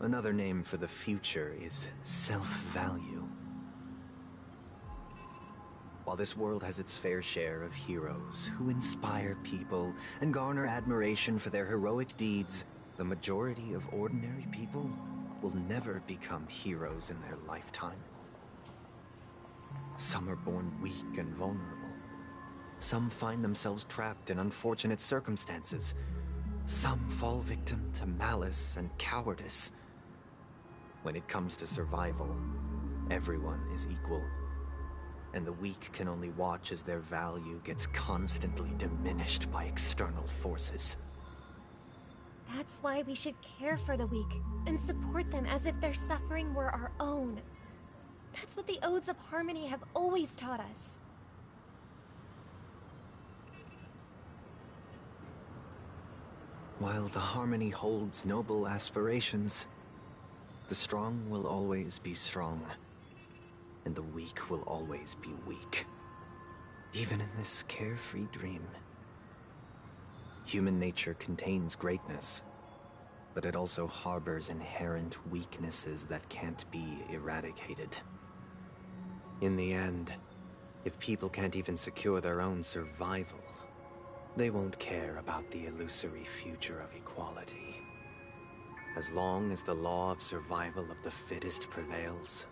Another name for the future is self-value. While this world has its fair share of heroes who inspire people and garner admiration for their heroic deeds, the majority of ordinary people will never become heroes in their lifetime. Some are born weak and vulnerable. Some find themselves trapped in unfortunate circumstances. Some fall victim to malice and cowardice. When it comes to survival, everyone is equal. And the weak can only watch as their value gets constantly diminished by external forces. That's why we should care for the weak and support them as if their suffering were our own. That's what the Odes of Harmony have always taught us. While the Harmony holds noble aspirations, the strong will always be strong, and the weak will always be weak. Even in this carefree dream. Human nature contains greatness, but it also harbors inherent weaknesses that can't be eradicated. In the end, if people can't even secure their own survival, they won't care about the illusory future of equality. As long as the law of survival of the fittest prevails,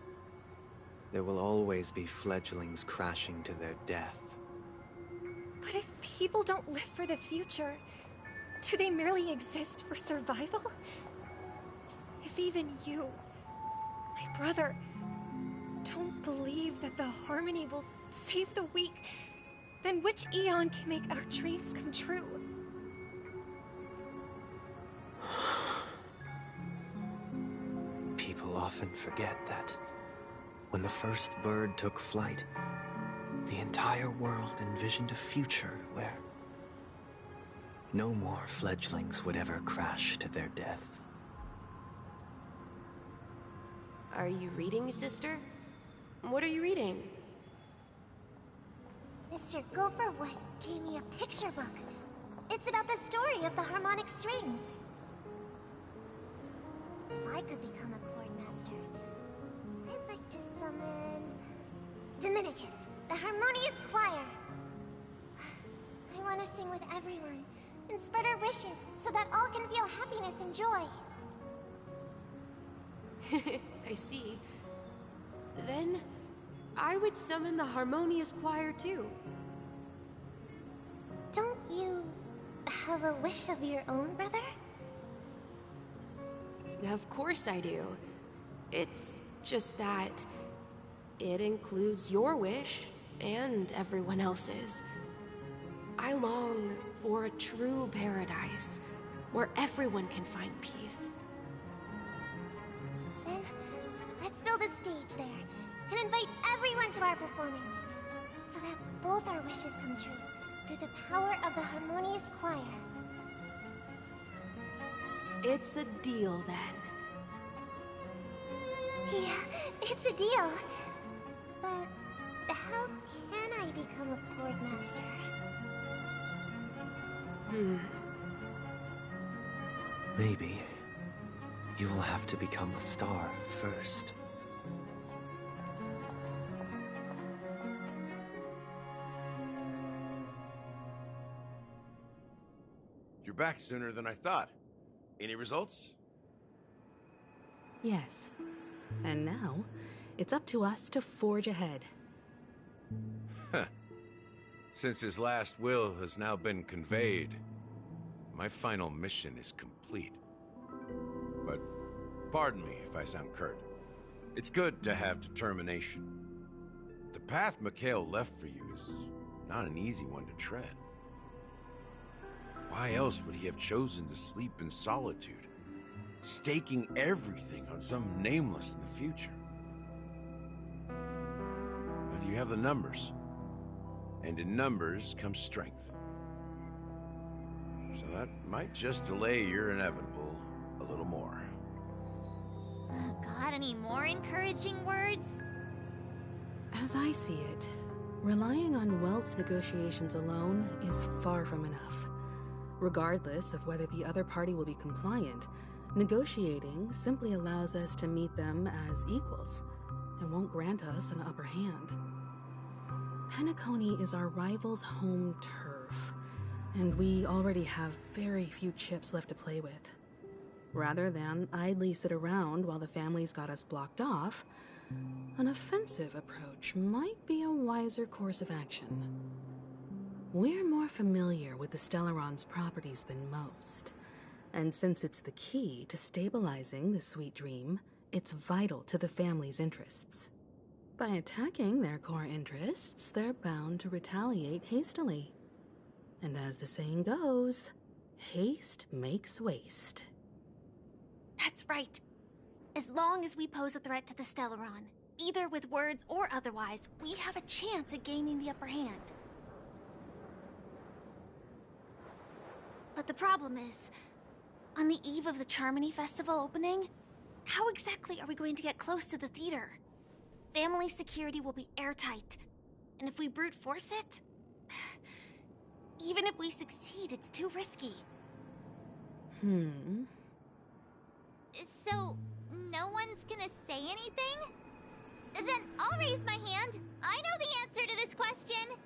there will always be fledglings crashing to their death. But if people don't live for the future, do they merely exist for survival? If even you, my brother, don't believe that the harmony will save the weak, then which eon can make our dreams come true? People often forget that when the first bird took flight, the entire world envisioned a future where no more fledglings would ever crash to their death. Are you reading, sister? What are you reading? Mr. Gopherwood gave me a picture book. It's about the story of the harmonic strings. If I could become a chord master, I'd like to summon Dominicus, the harmonious choir. I want to sing with everyone and spread our wishes so that all can feel happiness and joy. I see. Then, I would summon the harmonious choir too. Don't you have a wish of your own, brother? Of course I do. It's just that it includes your wish and everyone else's. I long for a true paradise where everyone can find peace. Then, let's build a stage there and invite everyone to our performance so that both our wishes come true through the power of the harmonious choir. It's a deal then. Yeah, it's a deal. But how can I become a chord master? Maybe you will have to become a star first. You're back sooner than I thought. Any results? Yes. And now, it's up to us to forge ahead. Since his last will has now been conveyed, my final mission is complete. But pardon me if I sound curt. It's good to have determination. The path Mikhail left for you is not an easy one to tread. Why else would he have chosen to sleep in solitude, staking everything on some nameless in the future? But you have the numbers, and in numbers comes strength. So that might just delay your inevitable a little more. Got any more encouraging words? As I see it, relying on Welt's negotiations alone is far from enough. Regardless of whether the other party will be compliant, negotiating simply allows us to meet them as equals, and won't grant us an upper hand. Penacony is our rival's home turf, and we already have very few chips left to play with. Rather than idly sit around while the family's got us blocked off, an offensive approach might be a wiser course of action. We're more familiar with the Stellaron's properties than most, and since it's the key to stabilizing the sweet dream, it's vital to the family's interests. By attacking their core interests, they're bound to retaliate hastily. And as the saying goes, haste makes waste. That's right. As long as we pose a threat to the Stellaron, either with words or otherwise, we have a chance at gaining the upper hand. But the problem is, on the eve of the Charmony Festival opening, how exactly are we going to get close to the theater? Family security will be airtight, and if we brute force it, even if we succeed, it's too risky. So, no one's gonna say anything? Then I'll raise my hand. I know the answer to this question.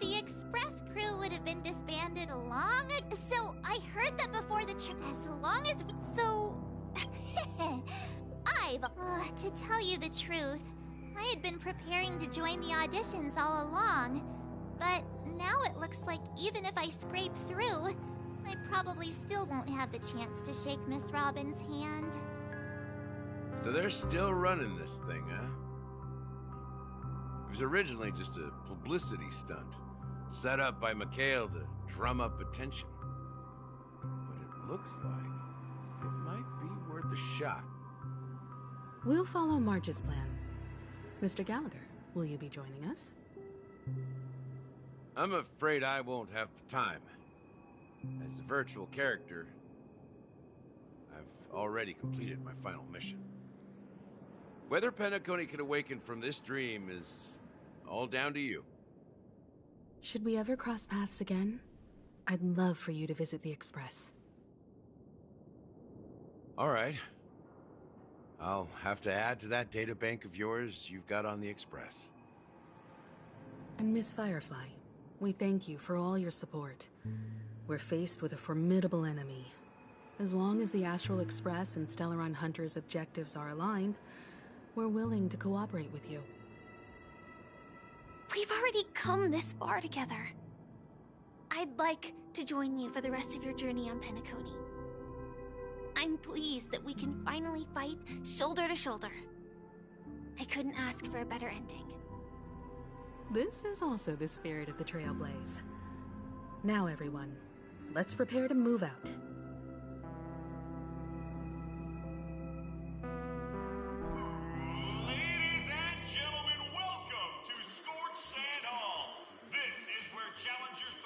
The Express crew would have been disbanded long ago. So I heard that before the trip. As long as so, to tell you the truth, I had been preparing to join the auditions all along, but now it looks like even if I scrape through, I probably still won't have the chance to shake Miss Robin's hand. So they're still running this thing, huh? It was originally just a publicity stunt, set up by Mikhail to drum up attention. But it looks like it might be worth a shot. We'll follow Marge's plan. Mr. Gallagher, will you be joining us? I'm afraid I won't have the time. As a virtual character, I've already completed my final mission. Whether Penacony can awaken from this dream is all down to you. Should we ever cross paths again? I'd love for you to visit the Express. All right. I'll have to add to that databank of yours you've got on the Express. And Miss Firefly, we thank you for all your support. We're faced with a formidable enemy. As long as the Astral Express and Stellaron Hunter's objectives are aligned, we're willing to cooperate with you. We've already come this far together. I'd like to join you for the rest of your journey on Penacony. I'm pleased that we can finally fight shoulder to shoulder. I couldn't ask for a better ending. This is also the spirit of the Trailblaze. Now everyone, let's prepare to move out. Ladies and gentlemen, welcome to Scorched Sand Hall. This is where challengers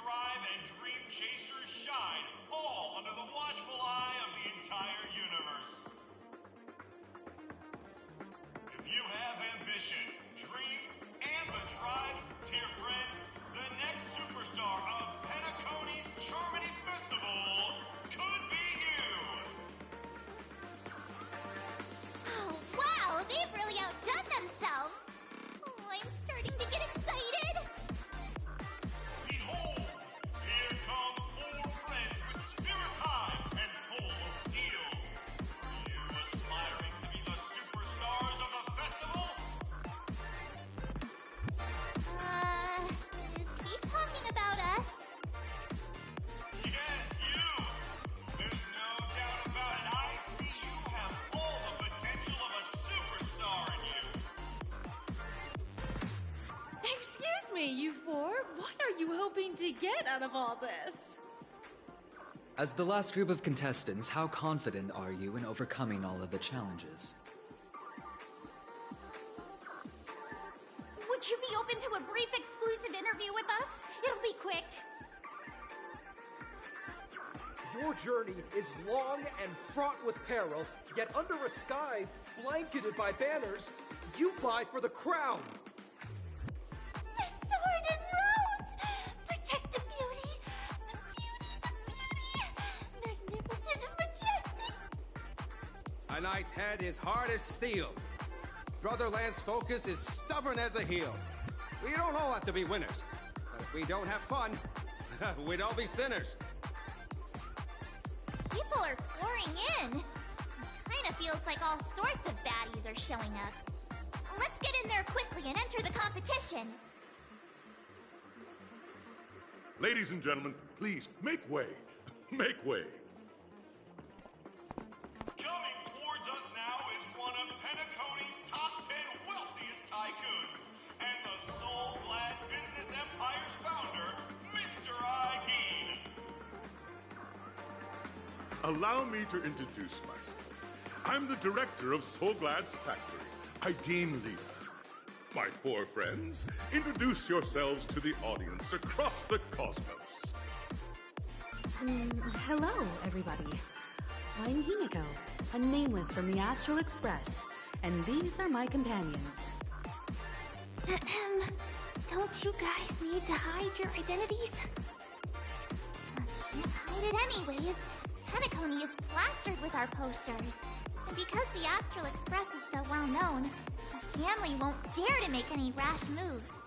What are you hoping to get out of all this? As the last group of contestants, how confident are you in overcoming all of the challenges? Would you be open to a brief exclusive interview with us? It'll be quick. Your journey is long and fraught with peril, yet under a sky blanketed by banners, you vie for the crown. The sword and rose! Protect the beauty! The beauty! Magnificent and majestic! A knight's head is hard as steel. Brotherland's focus is stubborn as a heel. We don't all have to be winners, but if we don't have fun, we'd all be sinners. People are pouring in. Kinda feels like all sorts of baddies are showing up. Let's get in there quickly and enter the competition. Ladies and gentlemen, please, make way. Make way. Coming towards us now is one of Penacony's top 10 wealthiest tycoons, and the soul-glad business empire's founder, Mr. Igeen. Allow me to introduce myself. I'm the director of Soulglad's factory, Igeen Leader. My four friends, introduce yourselves to the audience across the cosmos. Hello, everybody. I'm Himiko, a nameless from the Astral Express, and these are my companions. Don't you guys need to hide your identities? Can't hide it anyways. Penacony is plastered with our posters. And because the Astral Express is so well known, the family won't dare to make any rash moves.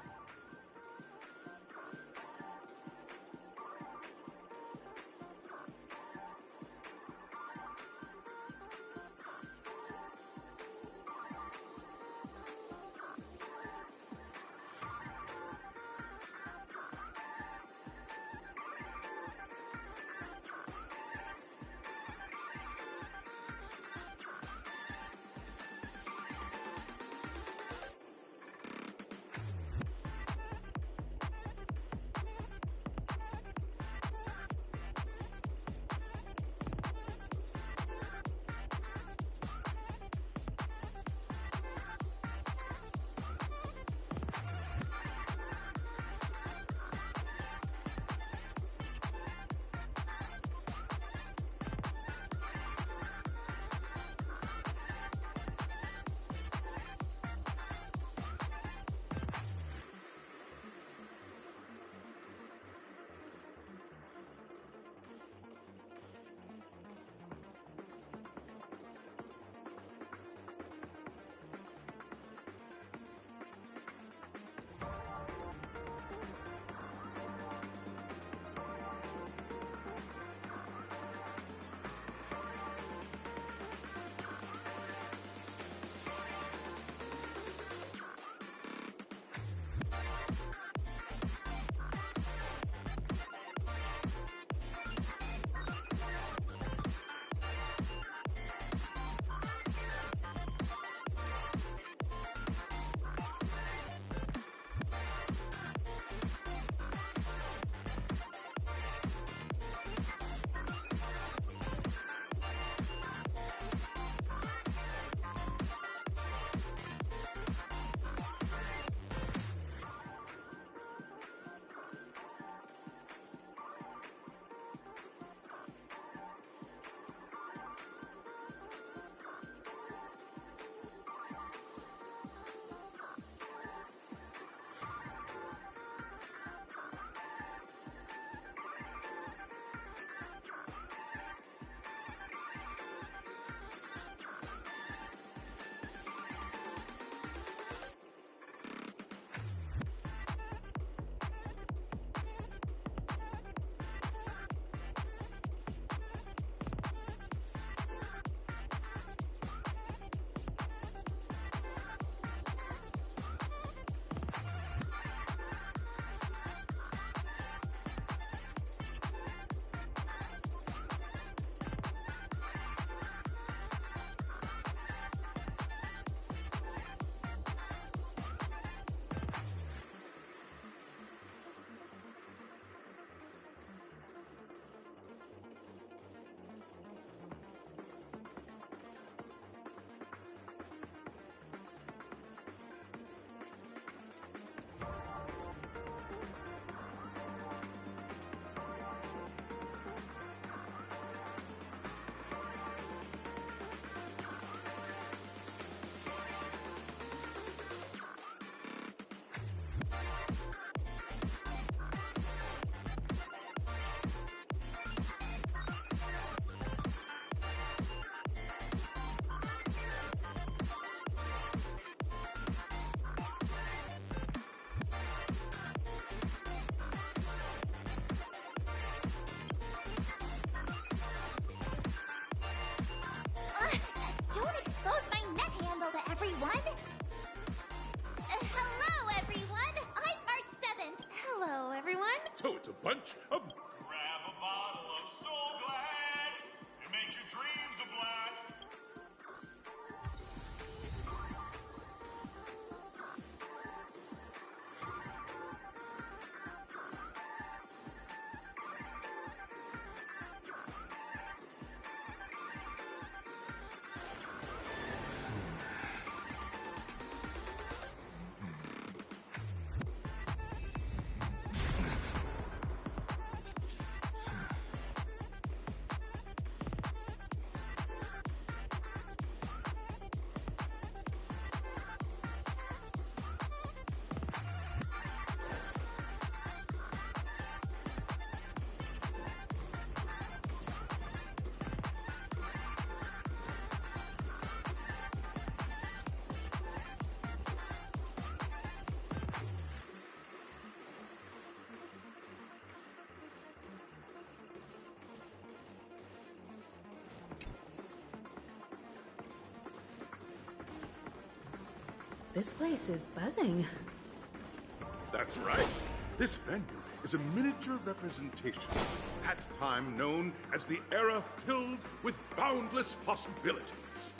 Don't expose my net handle to everyone! Hello, everyone! I'm March 7th. Hello, everyone. So it's a bunch of... Grab a bottle of Soul Glad and make your dreams a blast. This place is buzzing. That's right. This venue is a miniature representation of that time known as the era filled with boundless possibilities.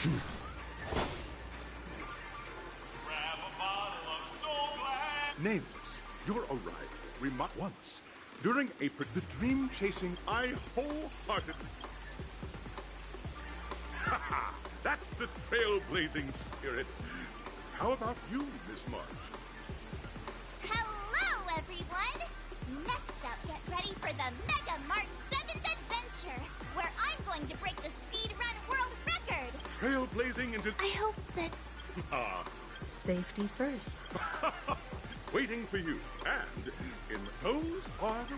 Grab a bottle of Soul Glad. Nameless, your arrival remarked once during the dream chasing I wholeheartedly. Haha, that's the trailblazing spirit. How about you, Miss March? Hello, everyone! Next up, get ready for the Mega March 7th adventure, where I'm going to break the speedrun world record! Trailblazing into... I hope that... Safety first. Waiting for you, and in those are the...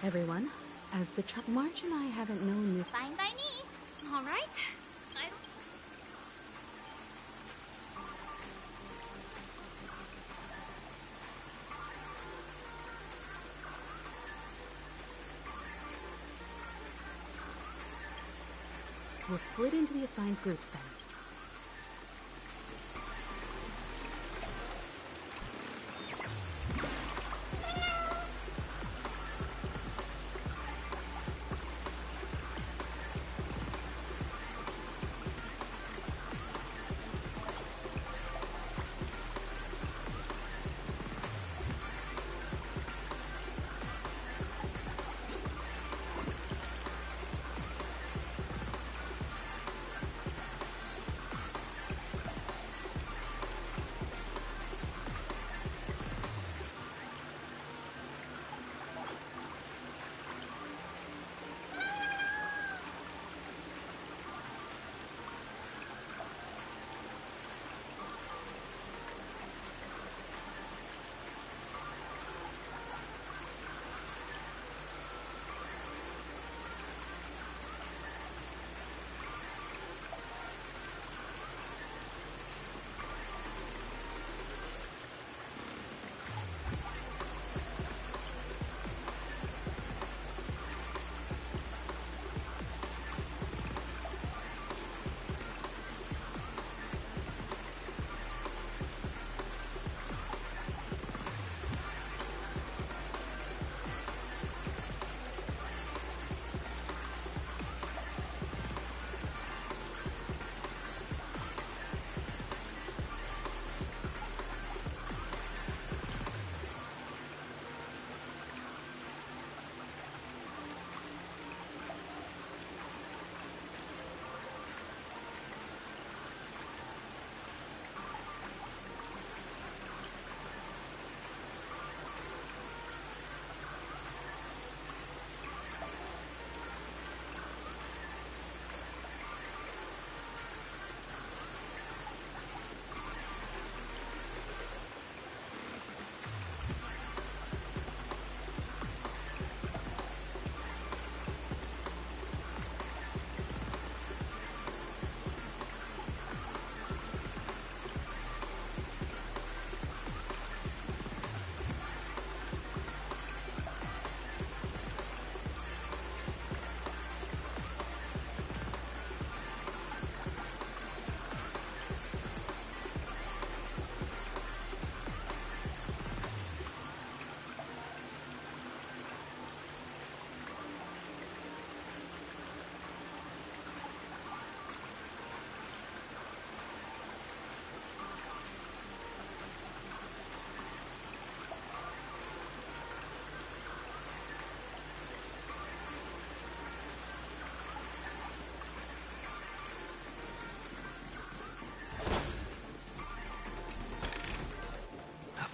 Everyone, as the March and I haven't known this... Fine by me. All right. We'll split into the assigned groups then.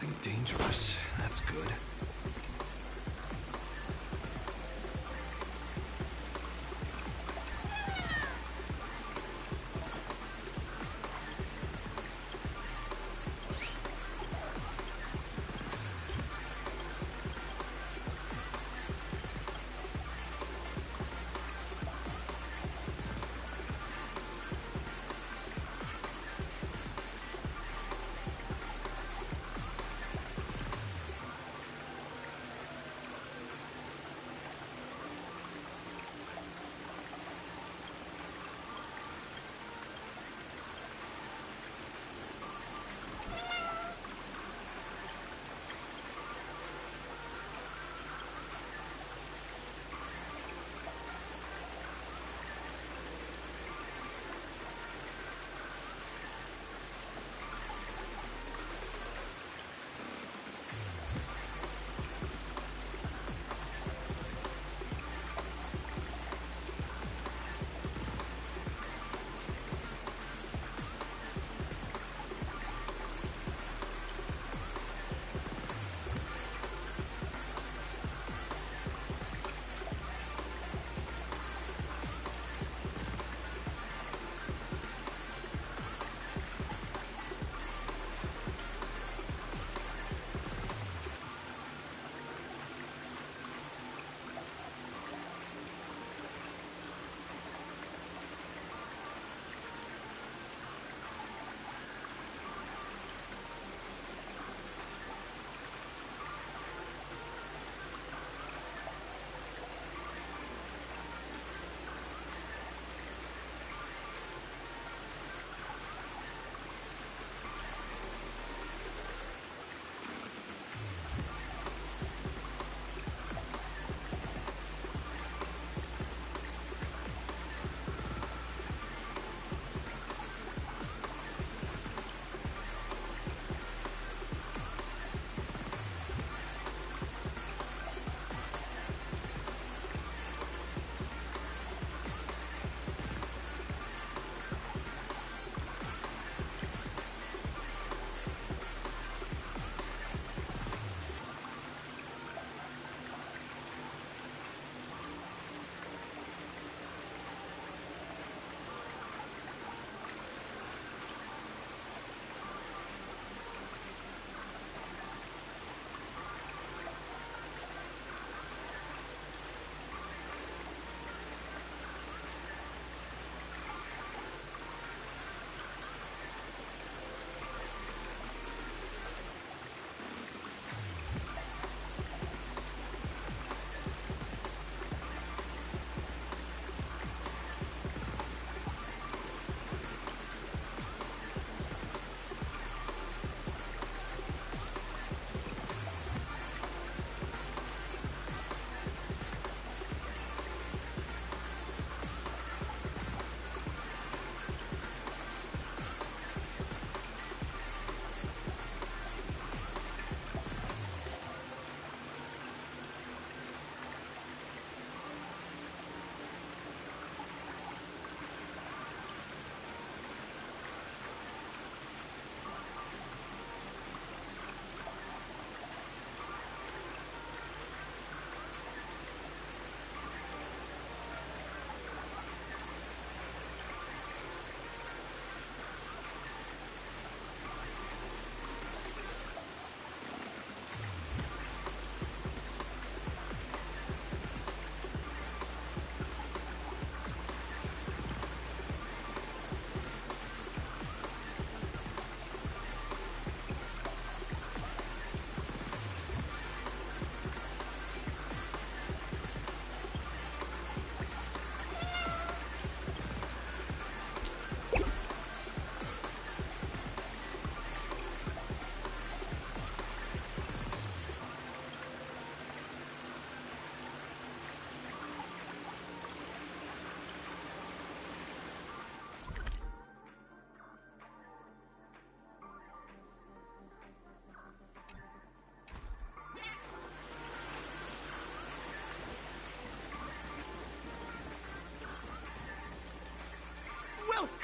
Nothing dangerous. That's good.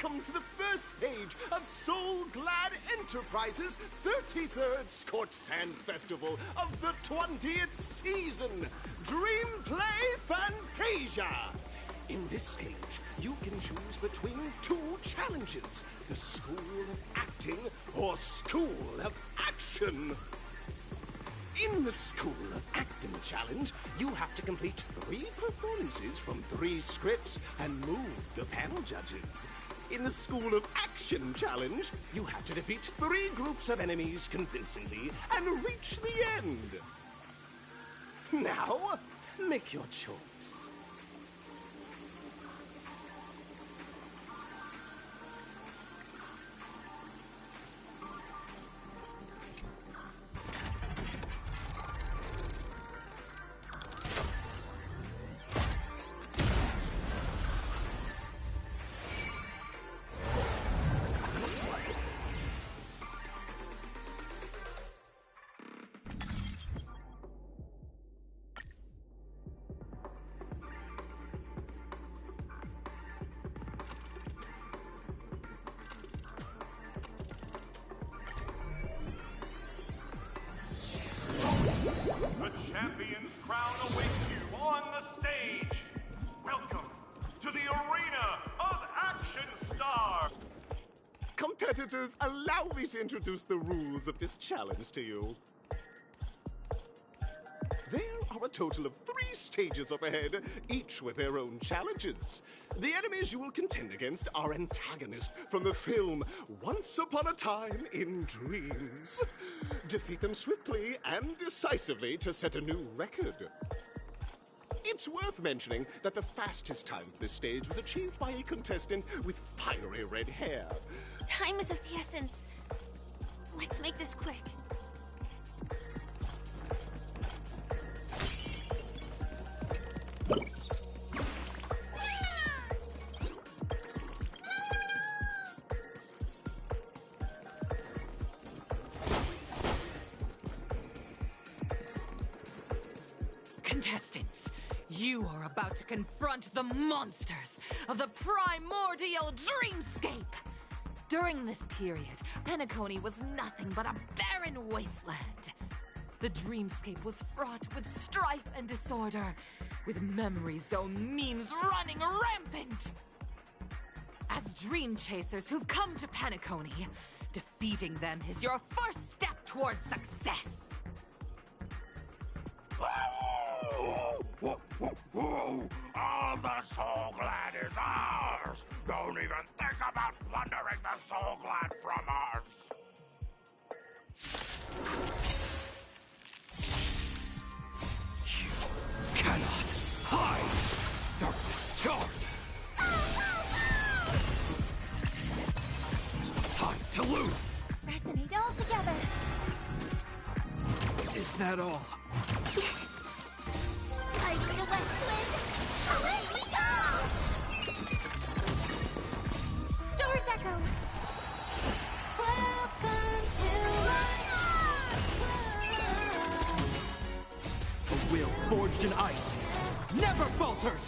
welcome to the first stage of Soul Glad Enterprises' 33rd Scorched Sand Festival of the 20th season, Dream Play Fantasia. In this stage, you can choose between two challenges, the School of Acting or School of Action. In the School of Acting Challenge, you have to complete 3 performances from 3 scripts and move the panel judges. In the School of Action Challenge, you have to defeat 3 groups of enemies convincingly and reach the end. Now, make your choice. The champion's crown awaits you on the stage. Welcome to the Arena of Action Star. Competitors, allow me to introduce the rules of this challenge to you. There are a total of 3 stages up ahead, each with their own challenges. The enemies you will contend against are antagonists from the film Once Upon a Time in Dreams. Defeat them swiftly and decisively to set a new record. It's worth mentioning that the fastest time for this stage was achieved by a contestant with fiery red hair. Time is of the essence. Let's make this quick. Contestants, you are about to confront the monsters of the primordial dreamscape. During this period, Penacony was nothing but a barren wasteland. The dreamscape was fraught with strife and disorder, with memory zone memes running rampant. As dream chasers who've come to Penacony, defeating them is your first step towards success. All the Soul Glad is ours! Don't even think about plundering the Soul Glad from us! You cannot hide! Darkness charge! Time to lose! Resonate all together. Is that all? Riding the west wind, away we go! Stars echo. Welcome to A will forged in ice never falters!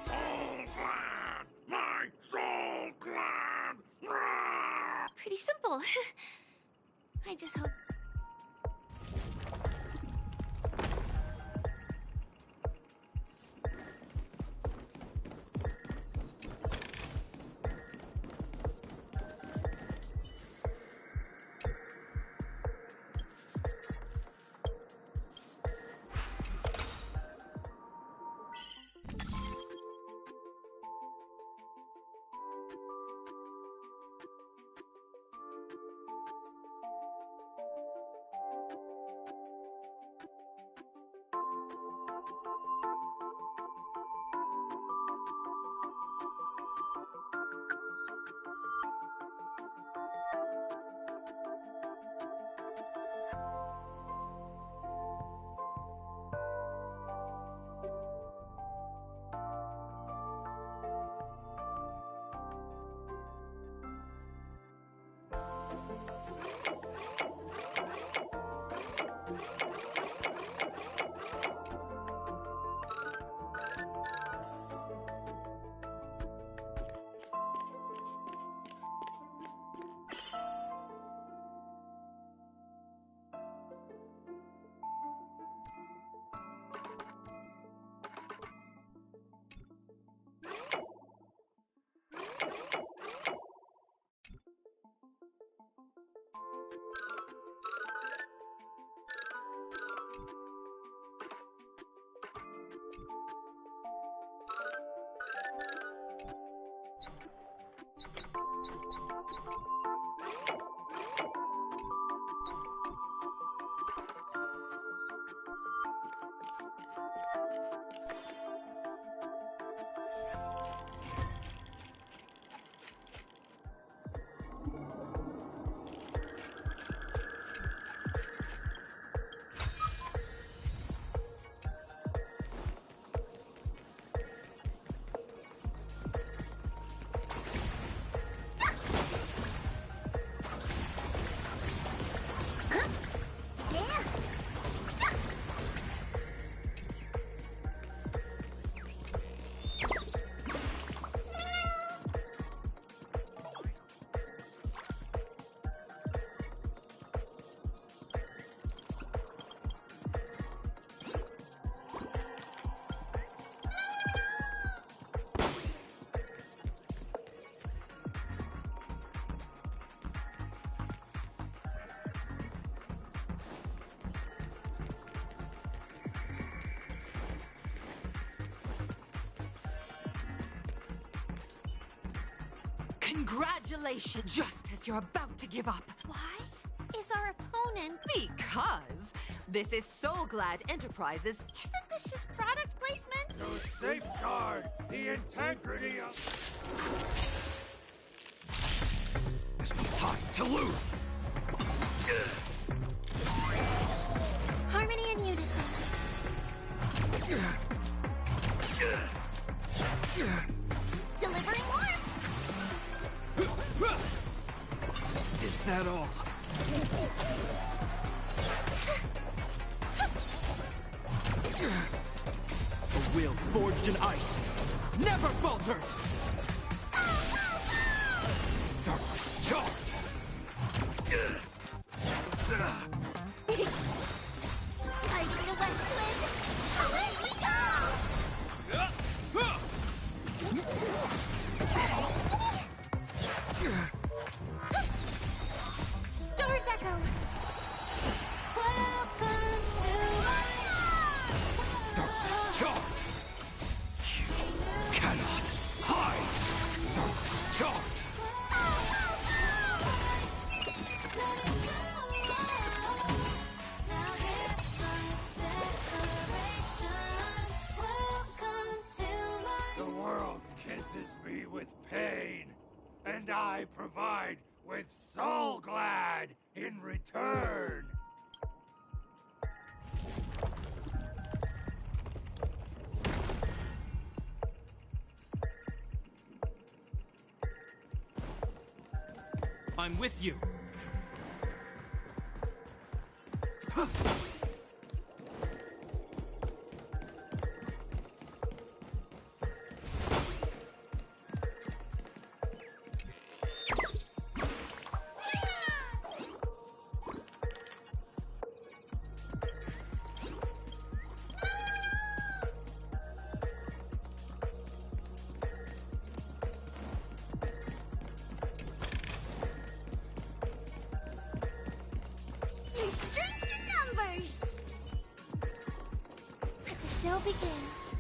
Soul Glad! My Soul Glad! Pretty simple. I just hope. Congratulations! Just as you're about to give up. Why is our opponent? Because this is Soul Glad Enterprises. Isn't this just product placement? To safeguard the integrity of... There's no time to lose! Harmony and unison. Delivering warmth. Is that all? A will forged in ice never falters! Darkness charged! Riding the west wind, away we go! Stars echo. Welcome to my Darkness charged! You cannot hide! Darkness charged! The world kisses me with pain, and I provide with Soul Glad in return. I'm with you. Show begins.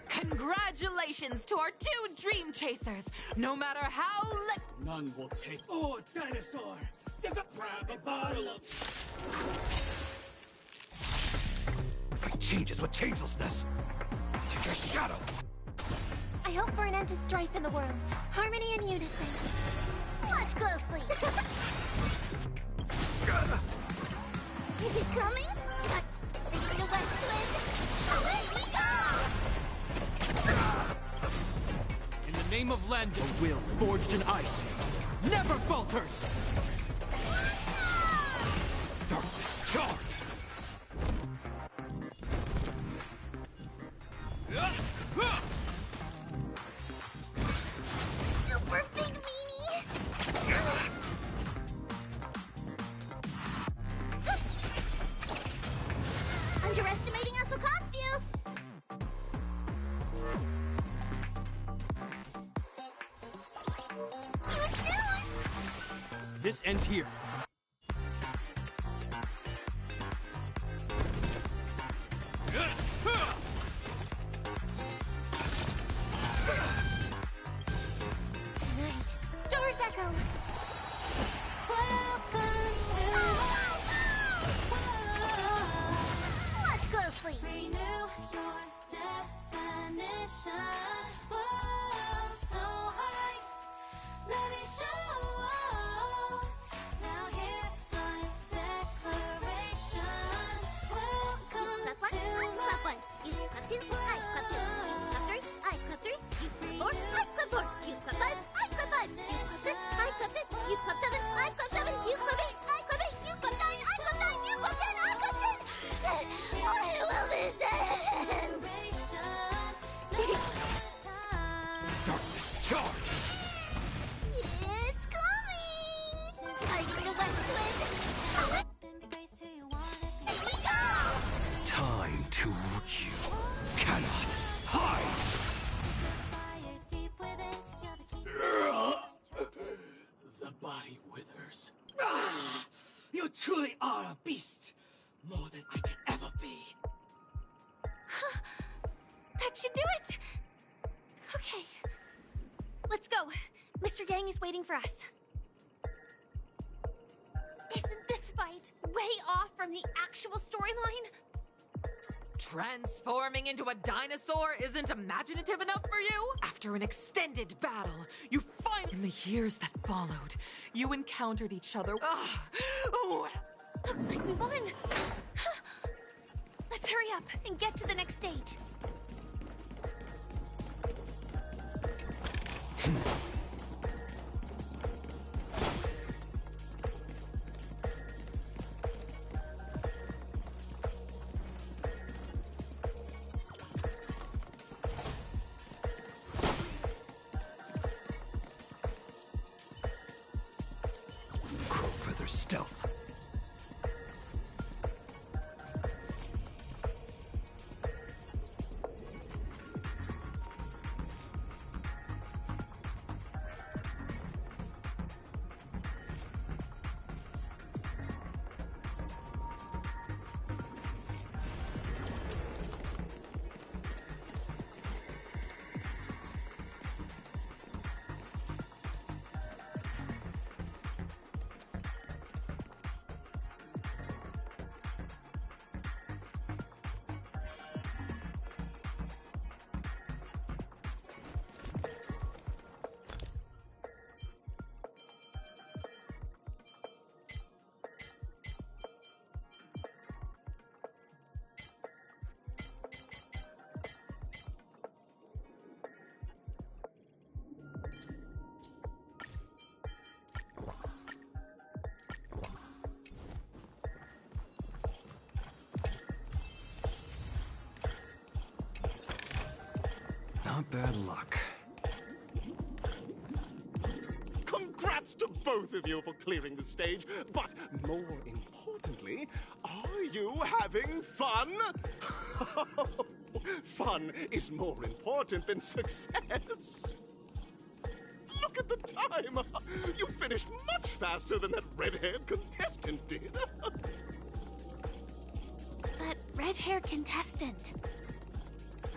Congratulations to our 2 Dream Chasers! No matter how None will take. Oh, dinosaur! Grab a bottle of. Fate changes with changelessness! Like a shadow! I hope for an end to strife in the world. Harmony and unison. Watch closely. Is it coming? Riding the west wind, away we go! In the name of Lend, a will forged in ice never falters! Darkness charged! Super big meanie! Underestimating us will cost you! Huge news! This ends here. Tonight, stars echo. Welcome to Watch closely! renew your definition. Whoa, so high. Let me show. Now hear my declaration. Welcome Clap one, to I clap one. You clap two, I clap two. You clap three, I clap three. You clap four, I clap four. You clap five, I clap five. You clap six, I clap six. You clap seven, I clap seven. You clap eight, I clap eight. You clap nine, I clap nine. You clap 10, I clap 10. When will this end? Darkness charged! It's coming! Riding the west wind. Away we go! Time to... You cannot hide! The body withers. Ah, you truly are a beast. More than I can ever be. That should do it. Okay. Let's go. Mr. Yang is waiting for us. Isn't this fight way off from the actual storyline? Transforming into a dinosaur isn't imaginative enough for you? After an extended battle, you finally— In the years that followed, you encountered each other. Looks like we won. Let's hurry up and get to the next stage. Crowfeather stealth. Not bad luck. Congrats to both of you for clearing the stage, but more importantly, are you having fun? Fun is more important than success. Look at the time! You finished much faster than that red-haired contestant did. That red-haired contestant.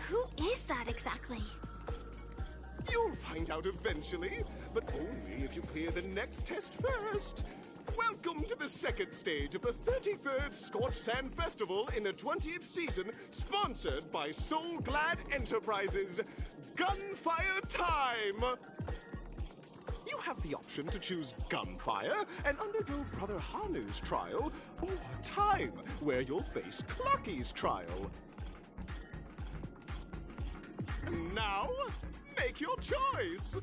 Who is that exactly? You'll find out eventually, but only if you clear the next test first. Welcome to the second stage of the 33rd Scorched Sand Festival in the 20th season, sponsored by Soul Glad Enterprises. Gunfire time! You have the option to choose gunfire and undergo Brother Hanu's trial, or time, where you'll face Clucky's trial. Now, make your choice!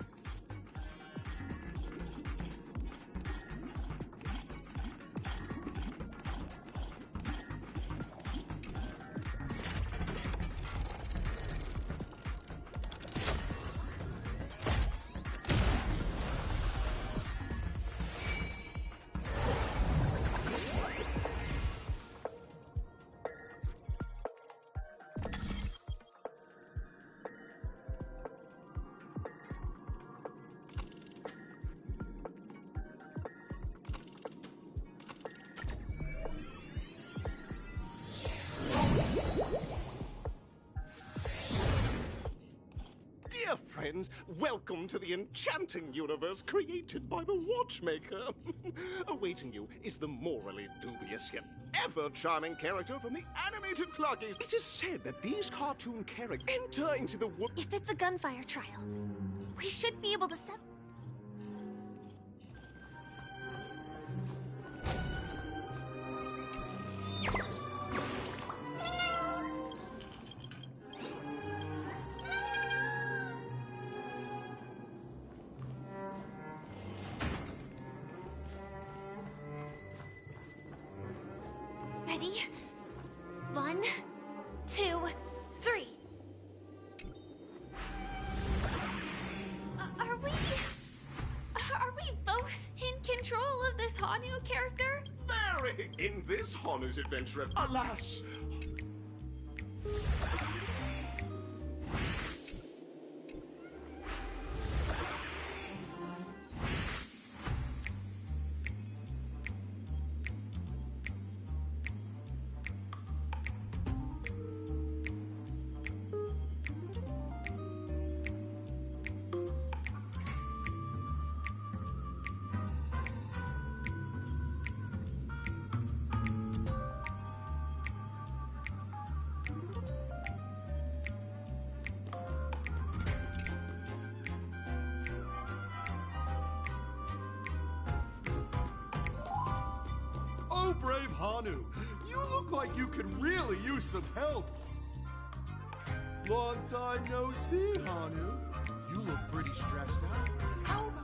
Dear friends, welcome to the enchanting universe created by the Watchmaker. Awaiting you is the morally dubious yet ever-charming character from the animated Clockies. It is said that these cartoon characters enter into the wood. If it's a gunfire trial, we should be able to set... Ready? 1, 2, 3. Are we both in control of this Hanu character? Very! In this Hanu's adventure, alas! Hanu. You look like you could really use some help. Long time no see, Hanu. You look pretty stressed out. How about...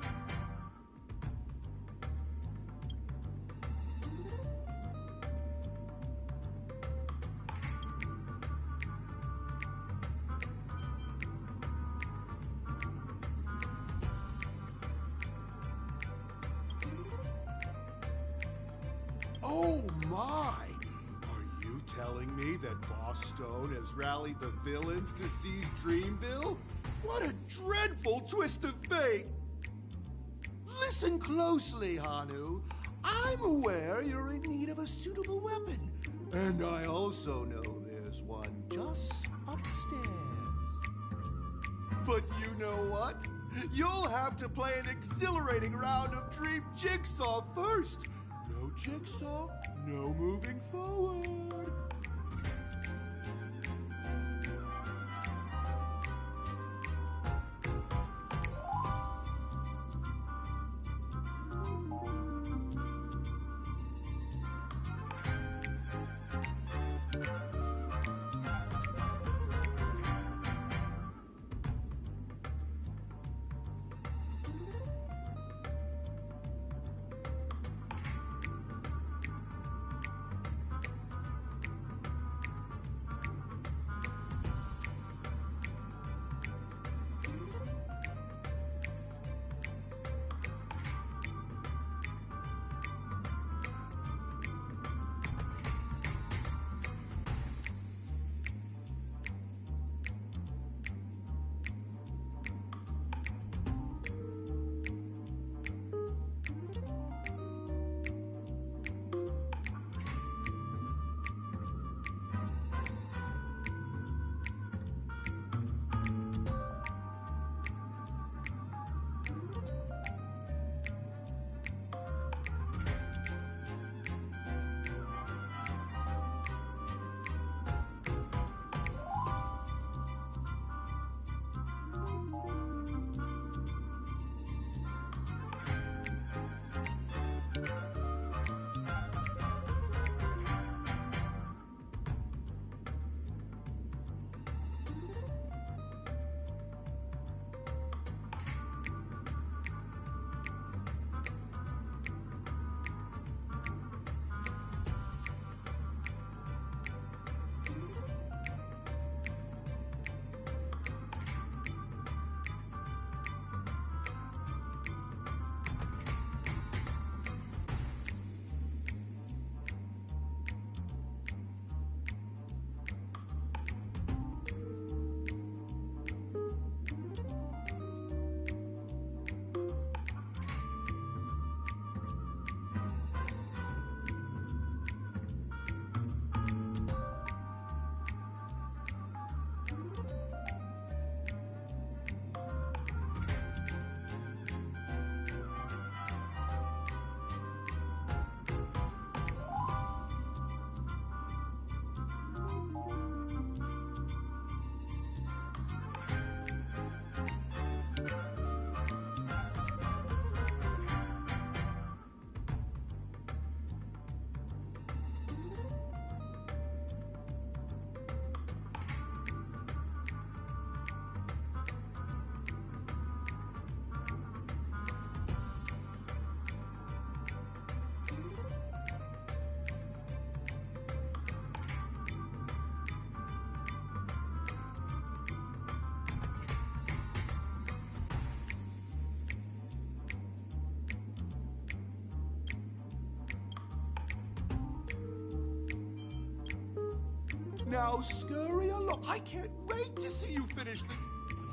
Oh my! Are you telling me that Boss Stone has rallied the villains to seize Dreamville? What a dreadful twist of fate! Listen closely, Hanu. I'm aware you're in need of a suitable weapon. And I also know there's one just upstairs. But you know what? You'll have to play an exhilarating round of Dream Jigsaw first. No Jigsaw, no moving forward. Now scurry along. I can't wait to see you finish the...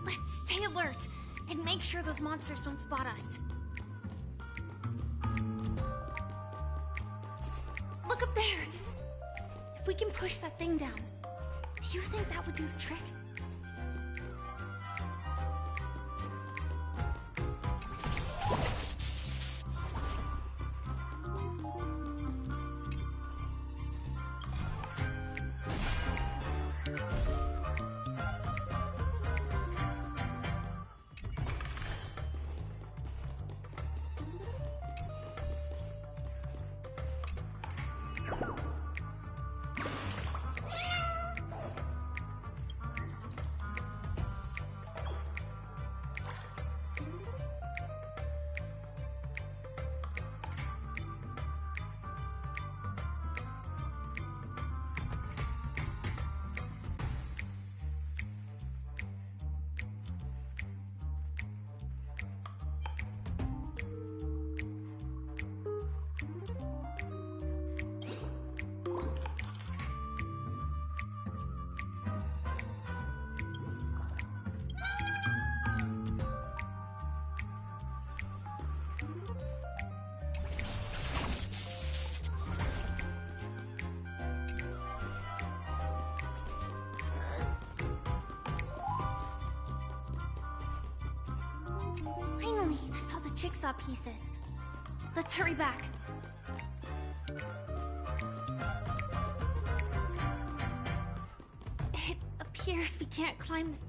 Let's stay alert and make sure those monsters don't spot us. Look up there! If we can push that thing down, do you think that would do the trick? of jigsaw pieces. Let's hurry back. It appears we can't climb this.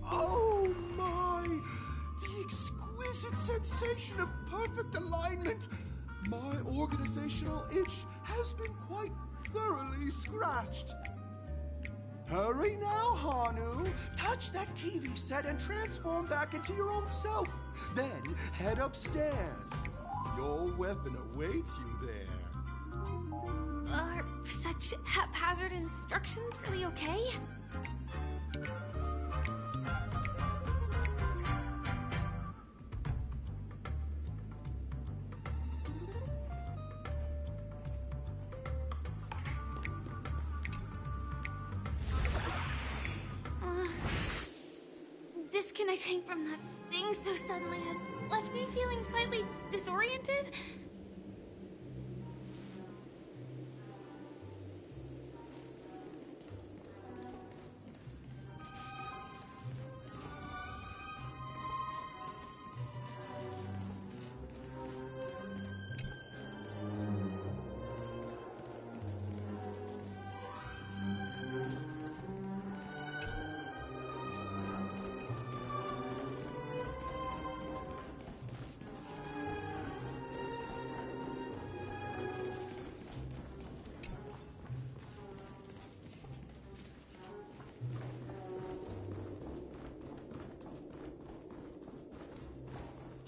Oh my! The exquisite sensation of perfect alignment! My organizational itch has been quite thoroughly scratched. Hurry now, Hanu! Touch that TV set and transform back into your own self. Then head upstairs. Your weapon awaits you there. Are such haphazard instructions really okay? Disconnecting from that thing so suddenly has left me feeling slightly disoriented.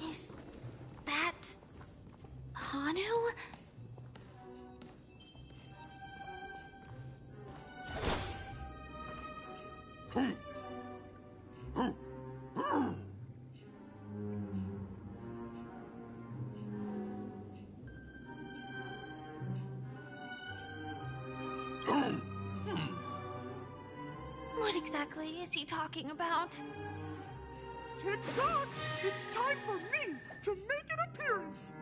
Is that Hanu? What exactly is he talking about? Tick-tock! It's time for me to make an appearance!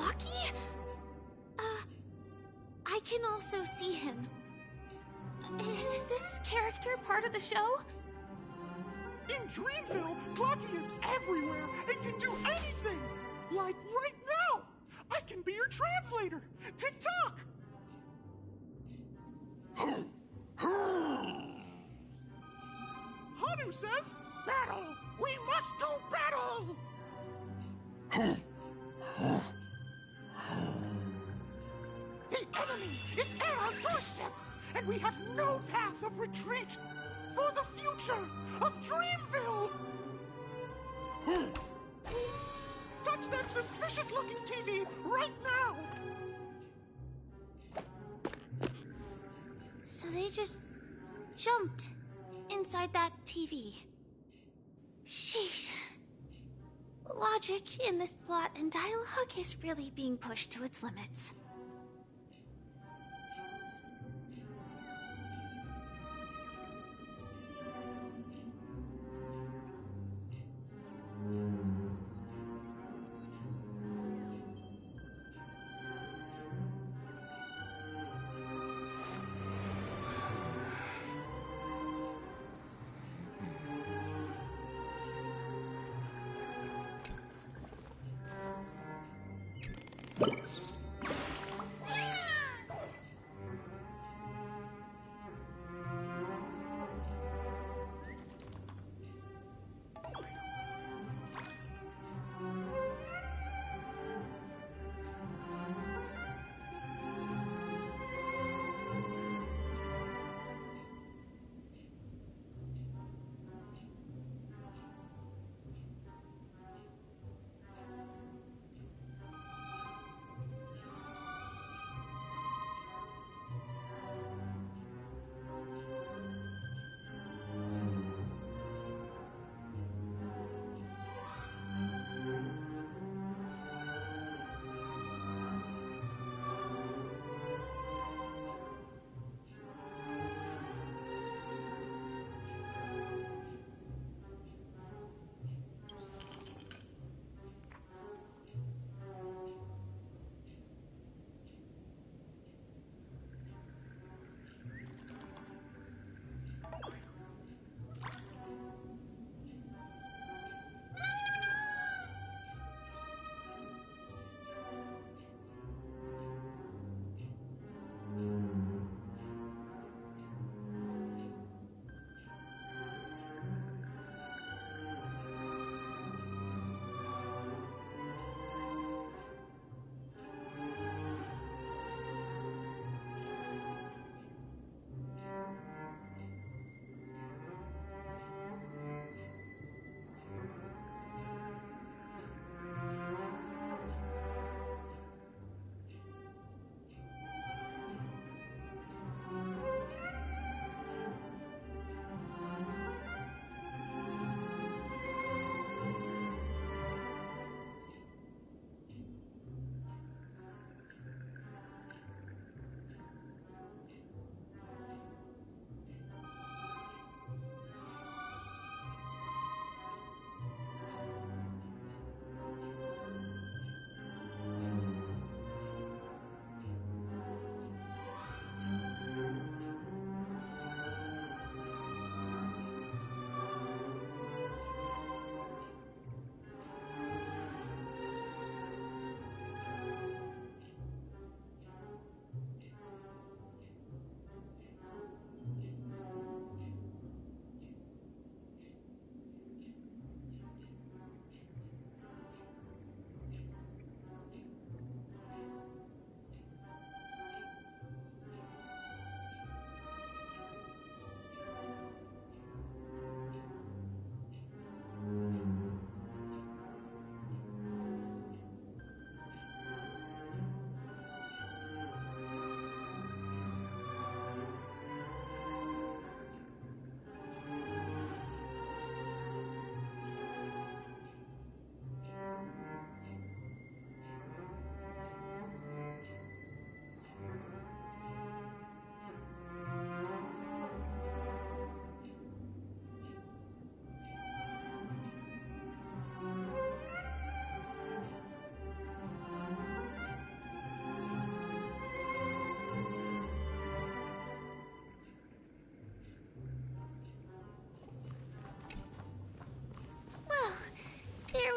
Clocky? I can also see him. Is this character part of the show? In Dreamville, Clocky is everywhere and can do anything! Like right now! I can be your translator! Tick-tock! Hanu says, battle! We must do battle! The enemy is at our doorstep, and we have no path of retreat for the future of Dreamville! Touch that suspicious-looking TV right now! So they just jumped inside that TV. Sheesh. Logic in this plot and dialogue is really being pushed to its limits.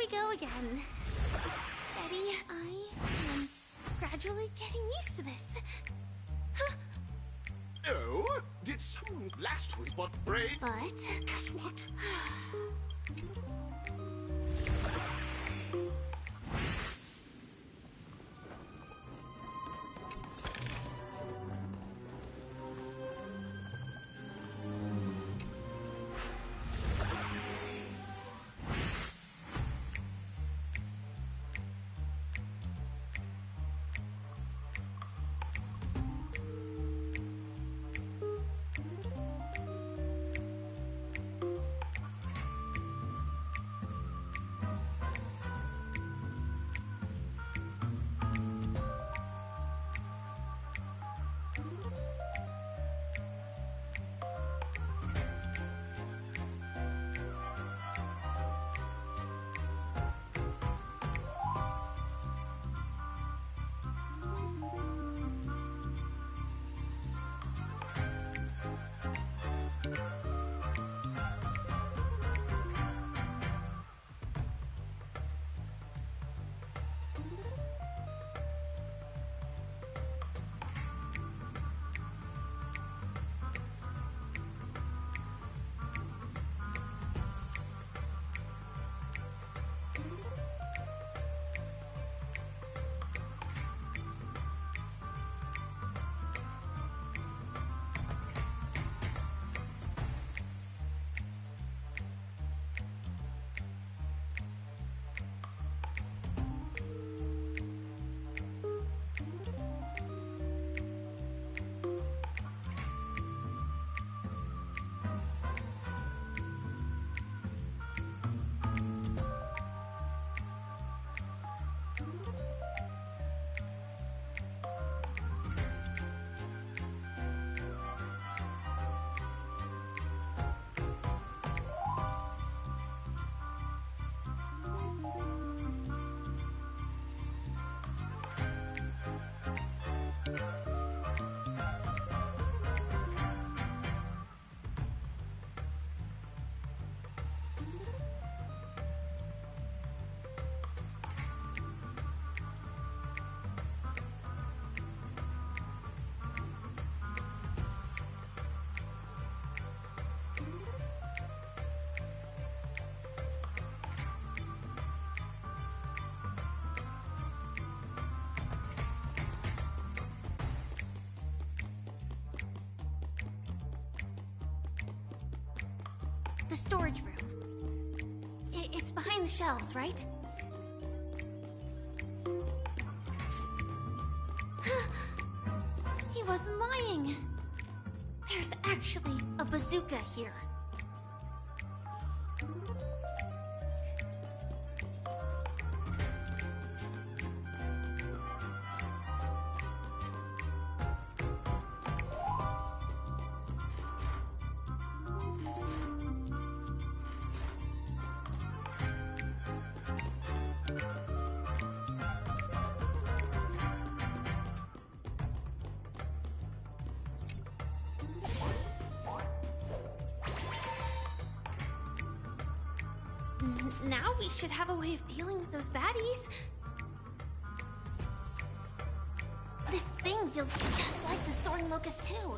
we go again. Ready? I am gradually getting used to this. Oh? Did someone blast with what brain? But... Guess what? The storage room. It's behind the shelves, right? He wasn't lying. There's actually a bazooka here. Now we should have a way of dealing with those baddies. This thing feels just like the Soaring Locust too.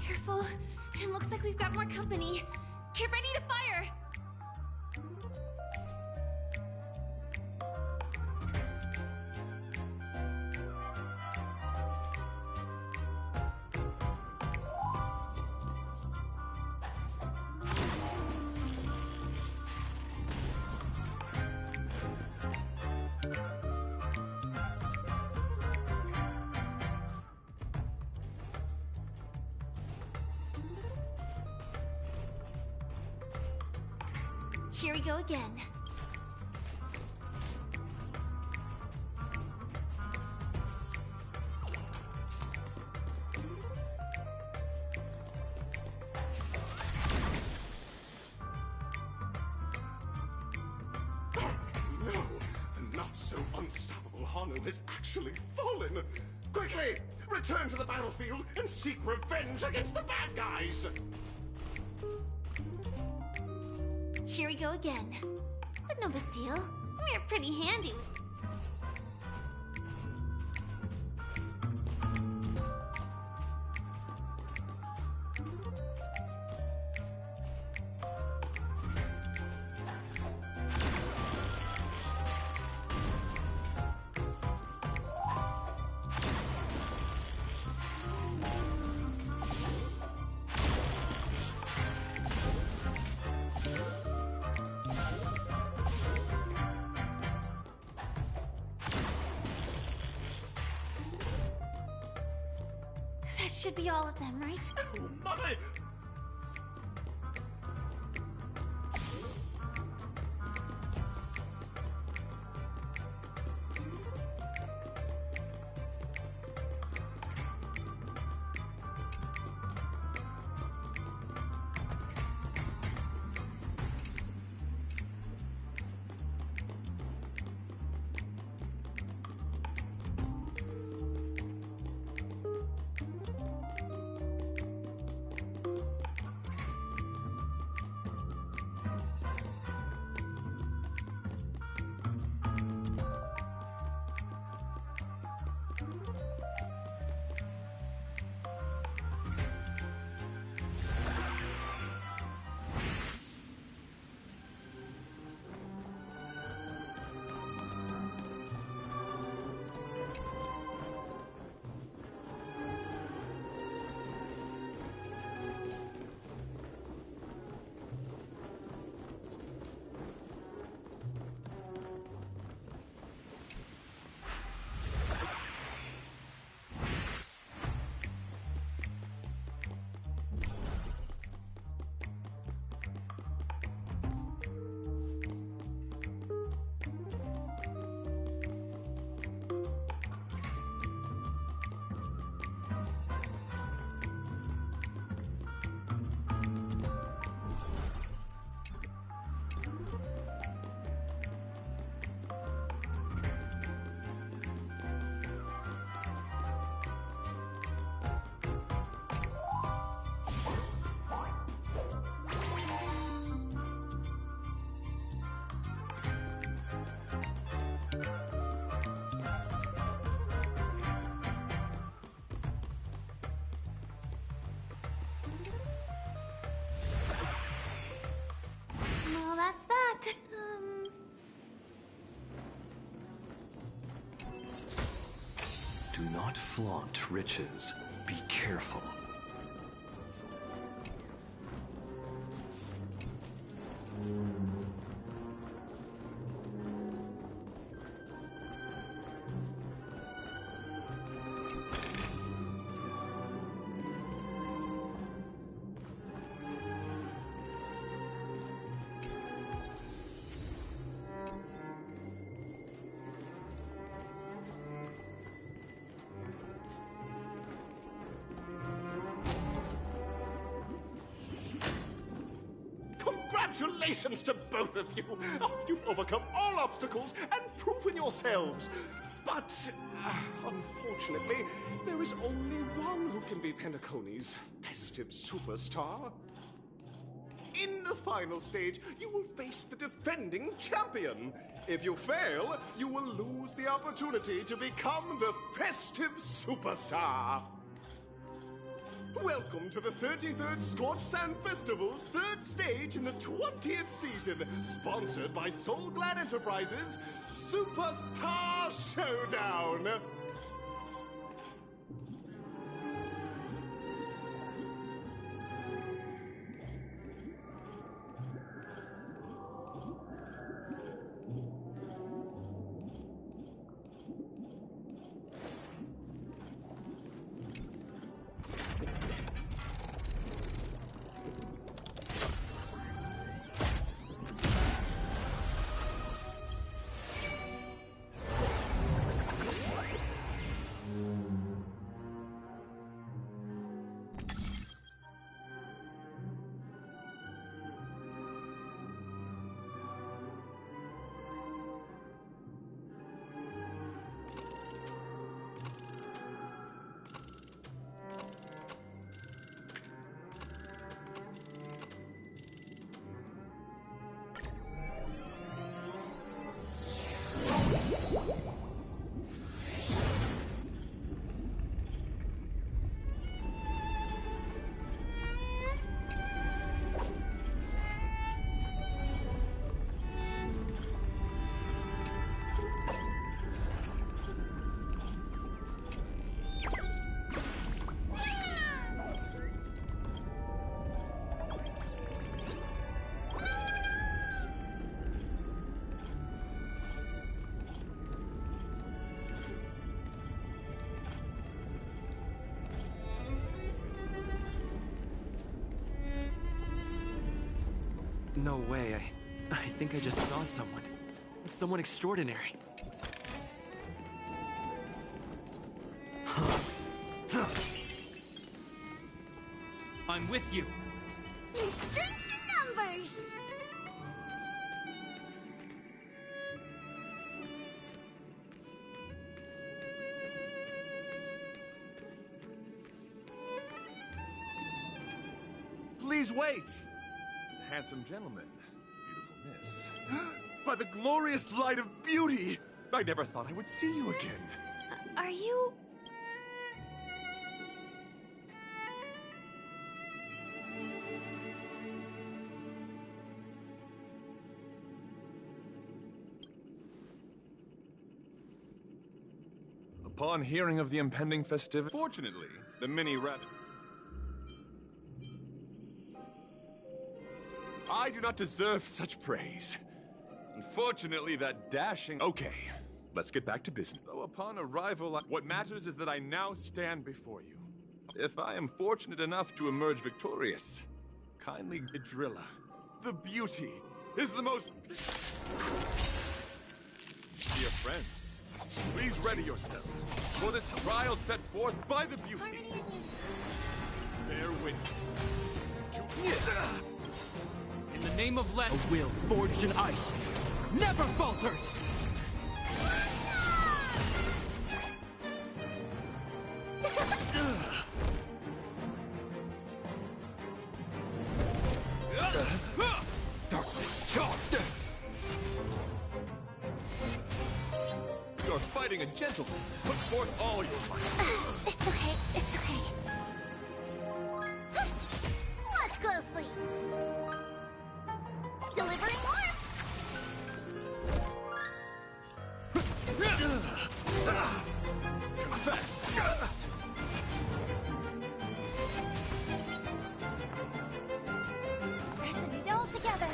Careful. It looks like we've got more company. Get ready to fire! Here we go again. unstoppable Hanu has actually fallen. Quickly, return to the battlefield and seek revenge against the bad guys. Here we go again. But no big deal. We're pretty handy. That should be all of them, right? Oh, my! Well, that's that. Do not flaunt riches. Be careful. Congratulations to both of you! Oh, you've overcome all obstacles and proven yourselves. But, unfortunately, there is only one who can be Penacony's festive superstar. In the final stage, you will face the defending champion. If you fail, you will lose the opportunity to become the festive superstar. Welcome to the 33rd Scorched Sand Festival's third stage in the 20th season, sponsored by Soul Glad Enterprises, Superstar Showdown! No way. I think I just saw someone. Someone extraordinary. I'm with you. Strength in numbers! Please wait! Handsome gentleman, beautiful miss. By the glorious light of beauty! I never thought I would see you again. Are you... Upon hearing of the impending festivity, fortunately, the mini rabbit. I do not deserve such praise. Unfortunately, that dashing... Okay, let's get back to business. Though upon arrival, what matters is that I now stand before you. If I am fortunate enough to emerge victorious, kindly Idrilla, the beauty is the most... Dear friends, please ready yourselves for this trial set forth by the beauty. Bear witness to... In the name of a will forged in ice never falters! Darkness charged! You're fighting a gentleman. Put forth all your might. It's okay, it's okay. Watch closely. Delivering warmth. Confess. Pressing it all together.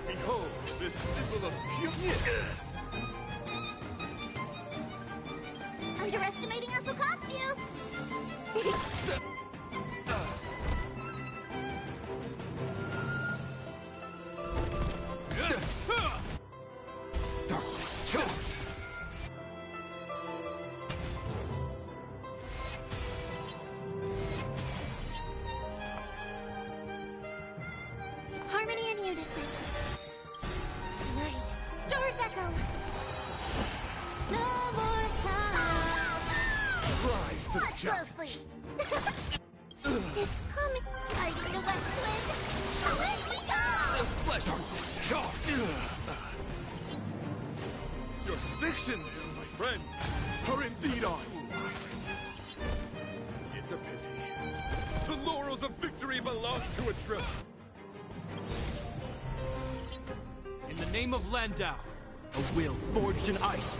Behold, this symbol of purity. Underestimating us will cost you. Darkness charged. Harmony and unison. Tonight, stars echo. No more time. Rise to the Watch challenge. closely. It's coming. Fighting the west wind. Away we go! Flesh charged. Your predictions, my friend, are indeed on. It's a pity. The laurels of victory belong to a drill. In the name of Landau, a will forged in ice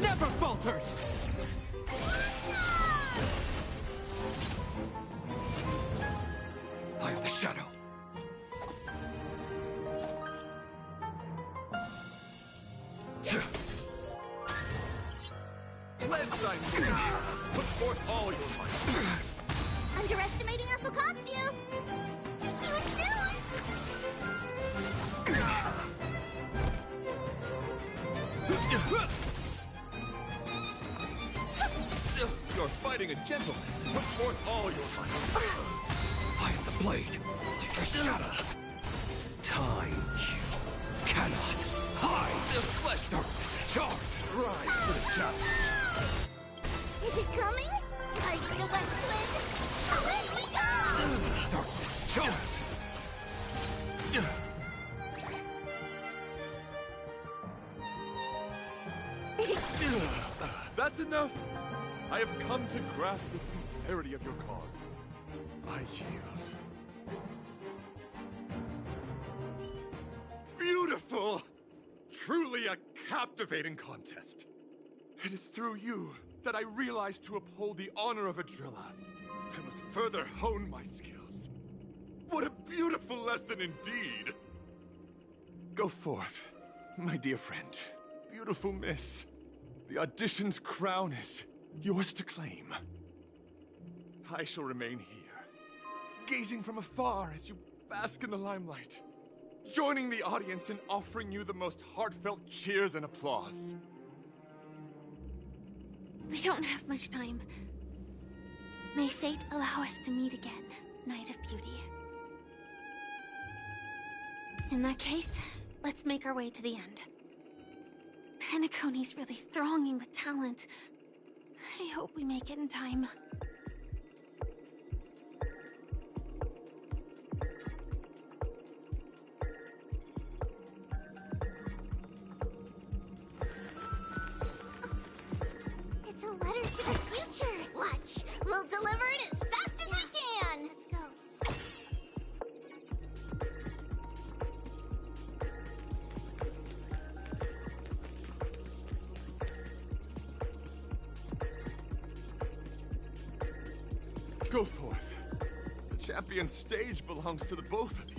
never falters! I am the shadow. Pledge thy name. Put forth all your might. Underestimating us will cost you. Huge news! You're fighting a gentleman. Put forth all your might. I am the blade, like a shadow. Time you cannot hide. The flesh darkness charged. Rise to the challenge. Is it coming? Fighting the west wind. Away we go! Darkness charged. That's enough. I have come to grasp the sincerity of your cause. I yield. Beautiful! Truly a captivating contest. It is through you that I realized to uphold the honor of Idrilla, I must further hone my skills. What a beautiful lesson indeed! Go forth, my dear friend. Beautiful miss. The audition's crown is yours to claim. I shall remain here, gazing from afar as you bask in the limelight. joining the audience in offering you the most heartfelt cheers and applause. We don't have much time. May fate allow us to meet again, Knight of Beauty. In that case, let's make our way to the end. Penacony's really thronging with talent. I hope we make it in time. It's a letter to the future. Watch. We'll deliver it as fast as we can. Let's go. Go forth. The champion stage belongs to the both of you.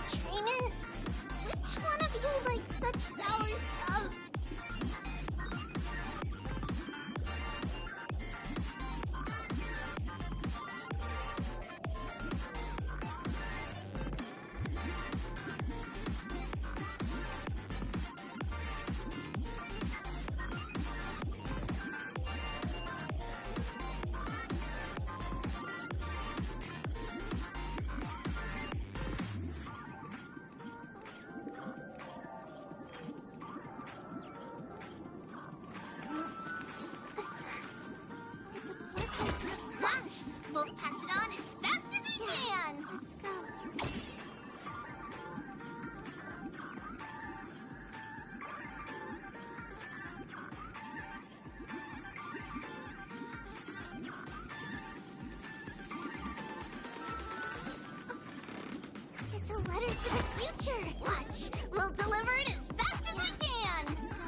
Trayman, which one of you likes such sour stuff? Watch! We'll pass it on as fast as we can! Let's go. It's a letter to the future! Watch! We'll deliver it as fast as we can! Let's go.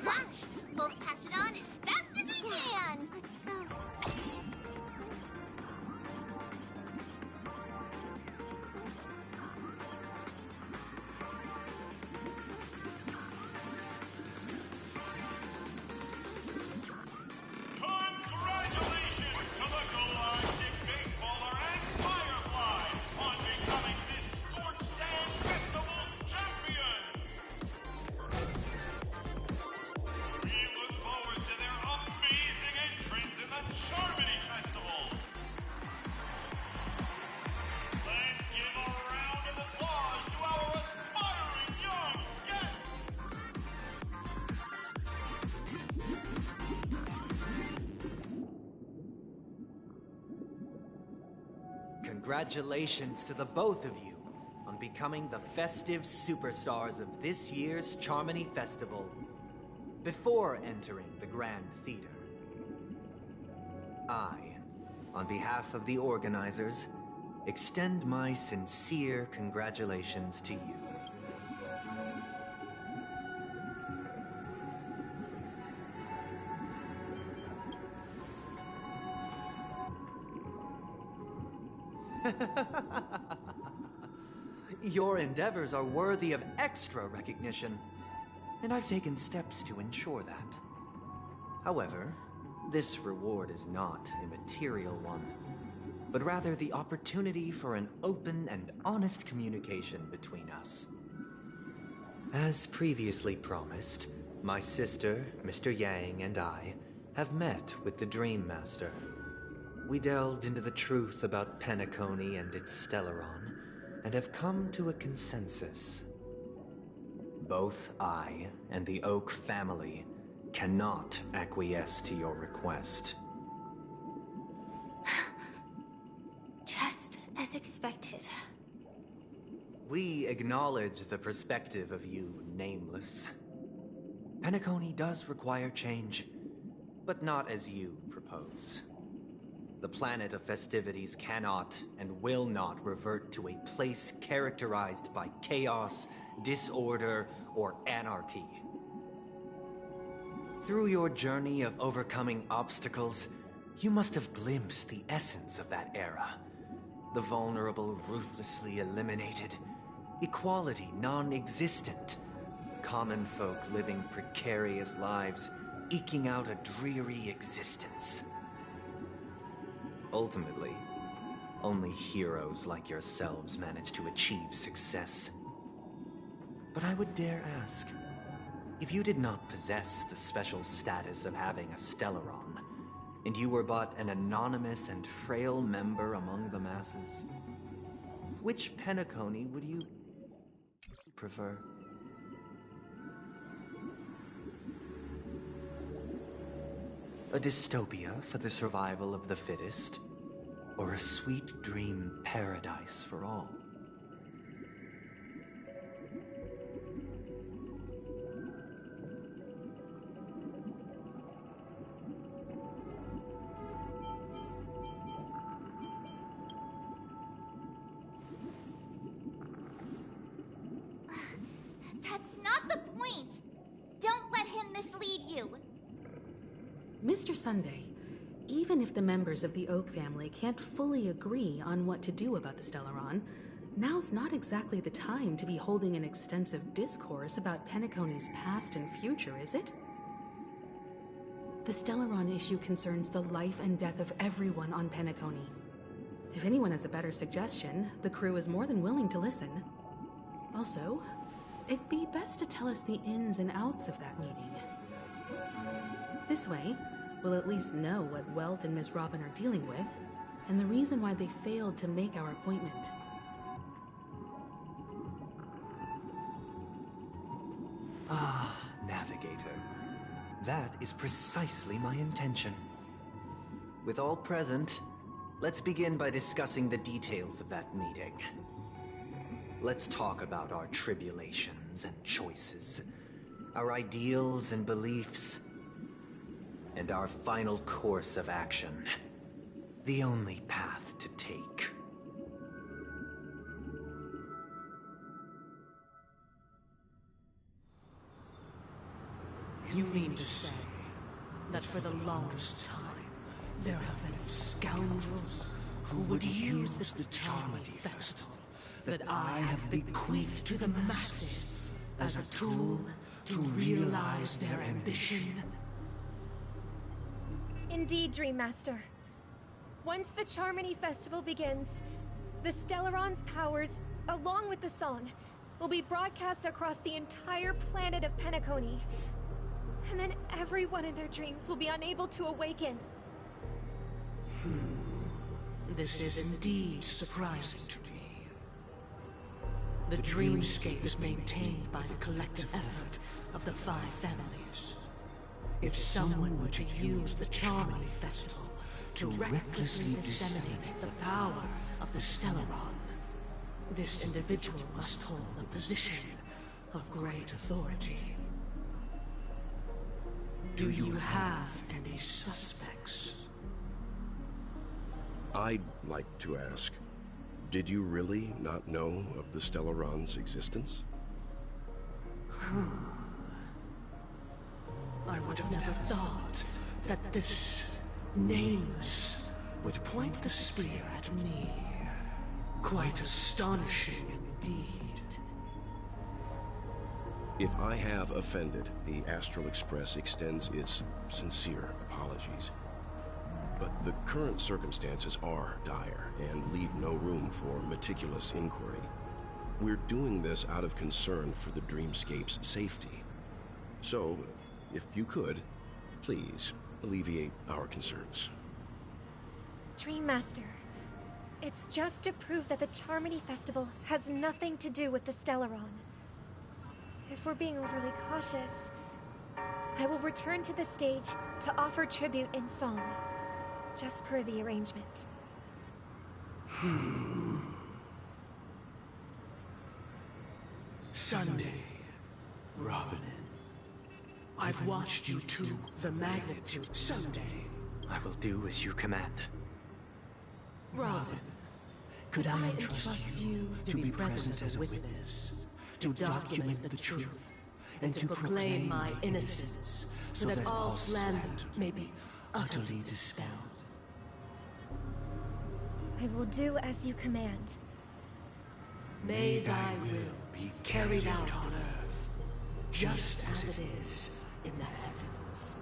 Watch! We'll pass it on as fast as we can! Let's go. Congratulations to the Galactic Baseballer and Firefly on becoming this Scorched Sand Festival champion! We look forward to their amazing entrance in the Charmony Festival! Let's give a round of applause to our aspiring young guests! Congratulations to the both of you on becoming the festive superstars of this year's Charmony Festival. before entering the Grand Theater. I, on behalf of the organizers, extend my sincere congratulations to you. Your endeavors are worthy of extra recognition, and I've taken steps to ensure that. However, this reward is not a material one, but rather the opportunity for an open and honest communication between us. As previously promised, my sister, Mr. Yang, and I have met with the Dream Master. We delved into the truth about Penacony and its Stellaron, and have come to a consensus. Both I and the Oak family cannot acquiesce to your request. Just as expected. We acknowledge the perspective of you, Nameless. Penacony does require change, but not as you propose. The planet of festivities cannot and will not revert to a place characterized by chaos, disorder, or anarchy. Through your journey of overcoming obstacles, you must have glimpsed the essence of that era. The vulnerable ruthlessly eliminated, equality non-existent, common folk living precarious lives, eking out a dreary existence. Ultimately, only heroes like yourselves manage to achieve success. But I would dare ask, if you did not possess the special status of having a Stellaron, and you were but an anonymous and frail member among the masses, which Penacony would you prefer? A dystopia for the survival of the fittest, or a sweet dream paradise for all? That's not the point! Don't let him mislead you! Mr. Sunday, even if the members of the Oak family can't fully agree on what to do about the Stellaron, now's not exactly the time to be holding an extensive discourse about Penacony's past and future, is it? The Stellaron issue concerns the life and death of everyone on Penacony. If anyone has a better suggestion, the crew is more than willing to listen. Also, it'd be best to tell us the ins and outs of that meeting. This way, we'll at least know what Welt and Miss Robin are dealing with, and the reason why they failed to make our appointment. Ah, Navigator. That is precisely my intention. With all present, let's begin by discussing the details of that meeting. Let's talk about our tribulations and choices, our ideals and beliefs, and our final course of action. The only path to take. You mean to say that for the longest time, there have been scoundrels who would use the Charmony Festival that I have bequeathed to the masses as a tool to realize their ambition? Indeed, Dream Master. Once the Charmony Festival begins, the Stellaron's powers, along with the song, will be broadcast across the entire planet of Penacony. And then everyone in their dreams will be unable to awaken. This is indeed surprising to me. The dreamscape is maintained by the collective effort of the 5 families. If someone were to use the Charmony Festival to recklessly disseminate the power of the Stellaron, this individual must hold a position of great authority. Do you have any suspects? I'd like to ask, did you really not know of the Stellaron's existence? I would have never thought that this nameless would point the spear at me. Quite astonishing indeed. If I have offended, the Astral Express extends its sincere apologies. But the current circumstances are dire and leave no room for meticulous inquiry. We're doing this out of concern for the Dreamscape's safety. So, if you could, please alleviate our concerns. Dream Master, it's just to prove that the Charmony Festival has nothing to do with the Stellaron. If we're being overly cautious, I will return to the stage to offer tribute in song, just per the arrangement. Sunday, Robin. I've watched you to the magnitude. Sunday. I will do as you command. Robin, could I entrust you to be present as a witness, to document the truth, and to proclaim my innocence, so that all slander may be utterly dispelled? I will do as you command. May thy will be carried out on earth, just as it is in the heavens.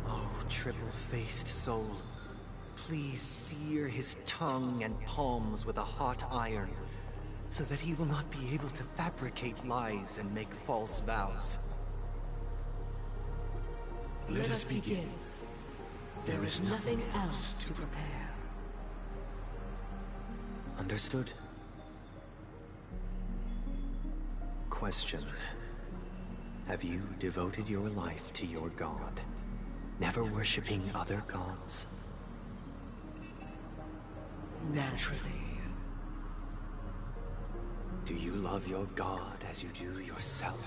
Oh, triple-faced soul, please sear his tongue and palms with a hot iron, so that he will not be able to fabricate lies and make false vows. Let us begin. There is nothing else to prepare. Understood. Question. Have you devoted your life to your god, never worshipping other gods? Naturally. Do you love your god as you do yourself,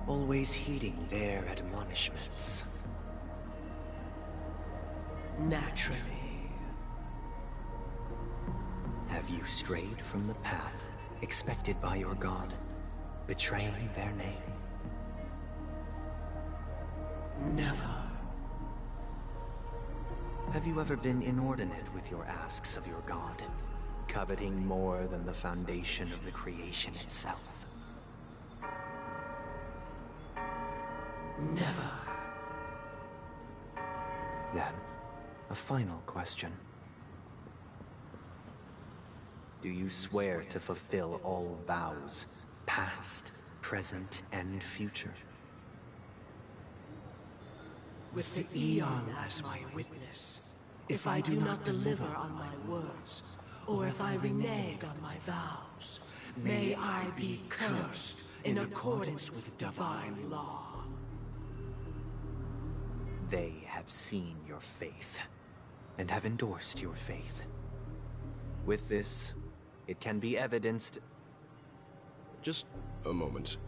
always heeding their admonishments? Naturally. Have you strayed from the path expected by your god, betraying their name? Never. Have you ever been inordinate with your asks of your god, coveting more than the foundation of the creation itself? Never. Then, a final question. Do you swear to fulfill all vows, past, present, and future? With the Eon as my witness, if I do not deliver on my words, or if I renege on my vows, may I be cursed in accordance with divine law. They have seen your faith, and have endorsed your faith. With this, it can be evidenced... Just a moment.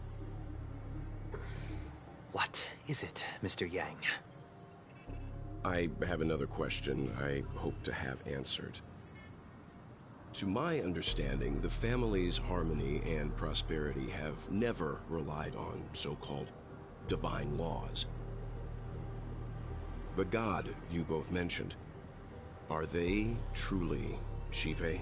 What is it, Mr. Yang? I have another question I hope to have answered. To my understanding, the family's harmony and prosperity have never relied on so-called divine laws. The god you both mentioned, are they truly Yippe?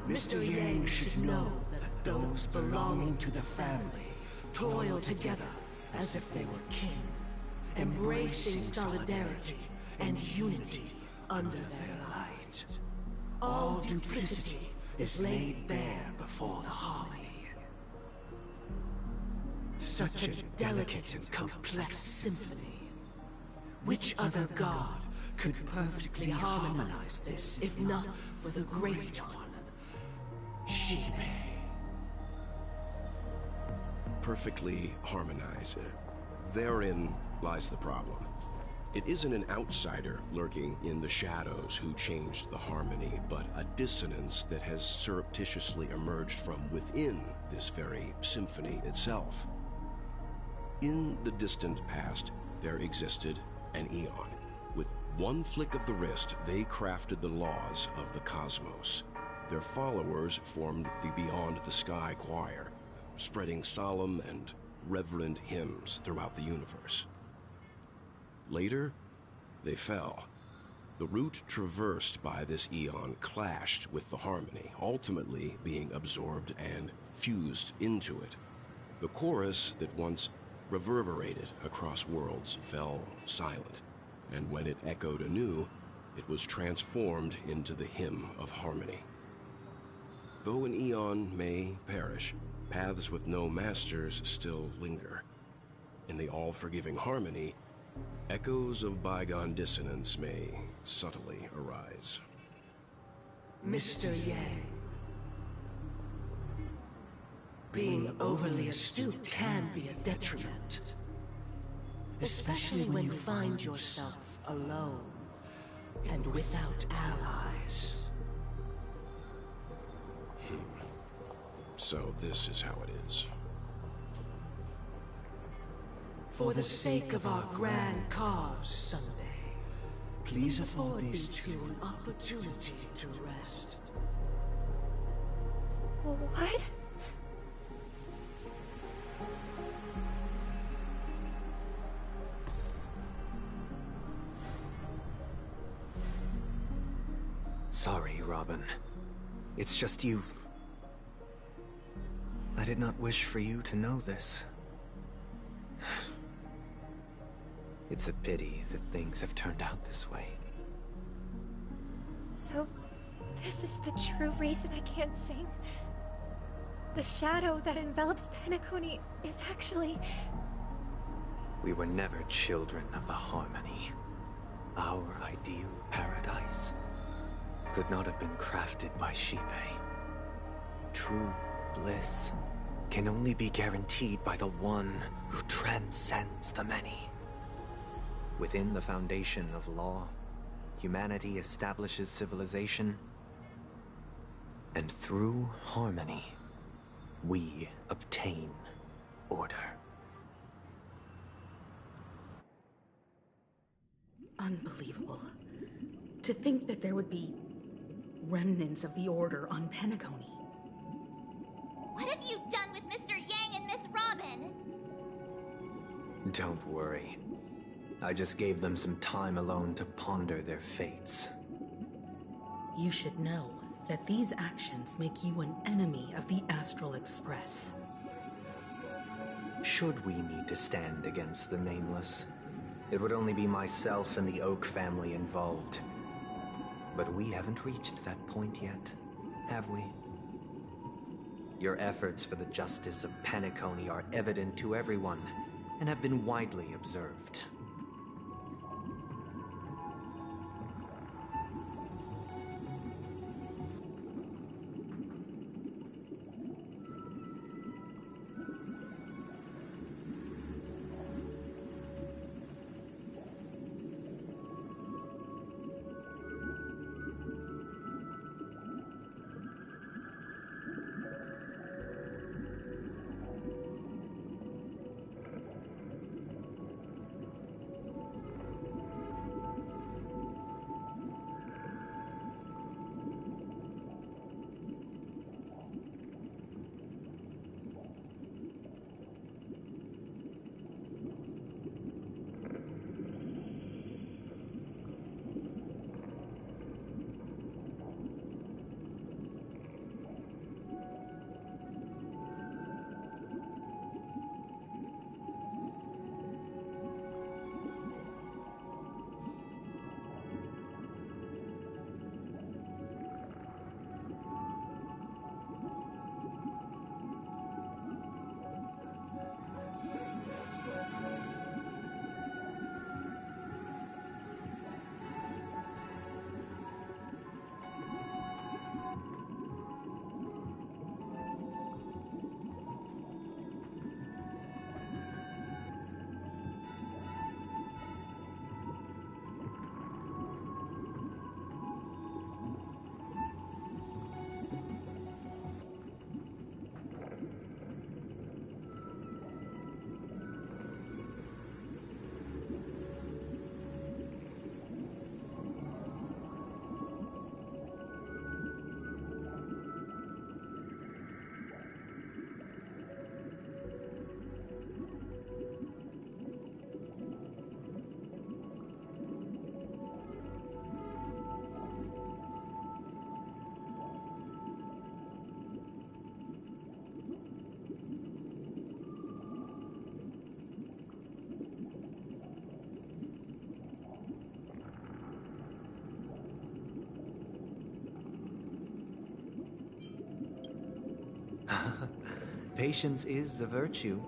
Mr. Yang should know that those belonging to the family toil together as if they were kin, embracing solidarity and unity under their light. All duplicity is laid bare before the harmony. Such a delicate and complex symphony. Which other god could perfectly harmonize this, if not for the Great One, Yippe? Perfectly harmonize. Therein lies the problem. It isn't an outsider lurking in the shadows who changed the harmony, but a dissonance that has surreptitiously emerged from within this very symphony itself. In the distant past, there existed an Eon. With one flick of the wrist, they crafted the laws of the cosmos. Their followers formed the Beyond the Sky Choir, spreading solemn and reverent hymns throughout the universe. Later, they fell. The route traversed by this Eon clashed with the harmony, ultimately being absorbed and fused into it. The chorus that once reverberated across worlds fell silent, and when it echoed anew, it was transformed into the hymn of harmony. Though an Eon may perish, paths with no masters still linger. In the all-forgiving harmony, echoes of bygone dissonance may subtly arise. Mr. Yang, being overly astute can be a detriment, especially when you find yourself alone and without allies. So this is how it is. For the sake of our grand cause someday, please afford these two an opportunity to rest. What? Sorry, Robin. It's just you. I did not wish for you to know this. It's a pity that things have turned out this way. So, this is the true reason I can't sing? The shadow that envelops Penacony is actually... We were never children of the harmony. Our ideal paradise could not have been crafted by Yippe. True bliss can only be guaranteed by the one who transcends the many. Within the foundation of law, humanity establishes civilization, and through harmony, we obtain order. Unbelievable. To think that there would be remnants of the Order on Penacony. What have you done with Mr. Yang and Miss Robin? Don't worry. I just gave them some time alone to ponder their fates. You should know that these actions make you an enemy of the Astral Express. Should we need to stand against the Nameless, it would only be myself and the Oak family involved. But we haven't reached that point yet, have we? Your efforts for the justice of Penacony are evident to everyone, and have been widely observed. Patience is a virtue.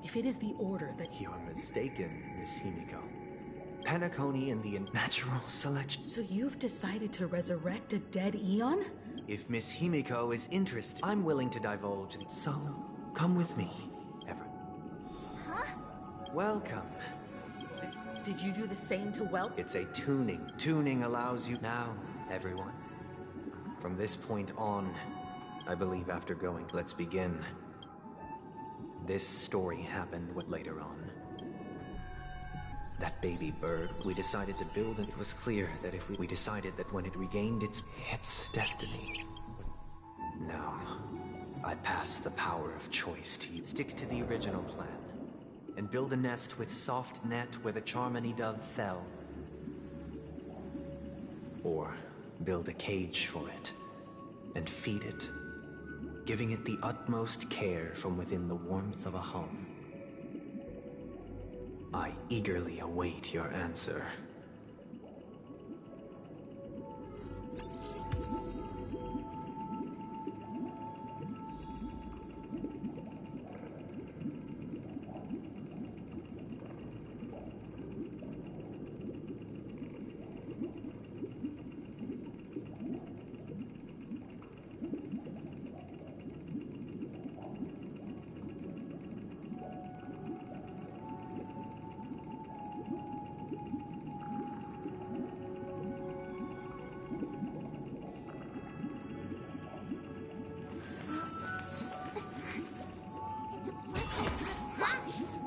If it is the order that... You're mistaken, Miss Himiko. Penacony and the natural selection... So you've decided to resurrect a dead Eon? If Miss Himiko is interested, I'm willing to divulge the... So, come with me, Everett. Huh? Welcome. Did you do the same to Whelp? It's a tuning. Tuning allows you... Now, everyone. From this point on, I believe after going... Let's begin. This story happened later on. That baby bird, we decided to build it. It was clear that if we decided that when it regained its destiny. No. I pass the power of choice to you. Stick to the original plan. And build a nest with soft net where the Charmony dove fell. Or build a cage for it. And feed it. Giving it the utmost care from within the warmth of a home. I eagerly await your answer.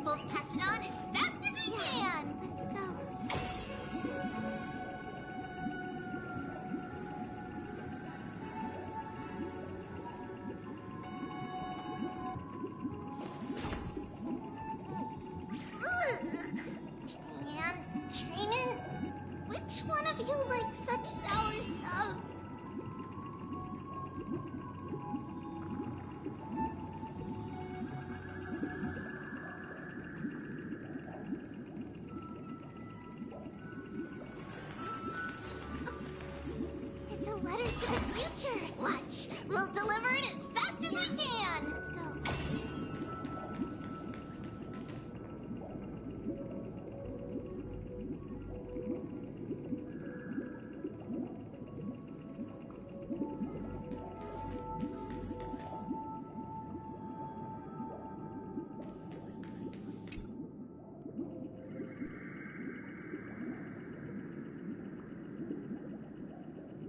We'll pass it on as fast as we can. Let's go. Training? Which one of you likes such sour stuff? It's a letter to the future. Watch. We'll deliver it as fast as we can. Let's go.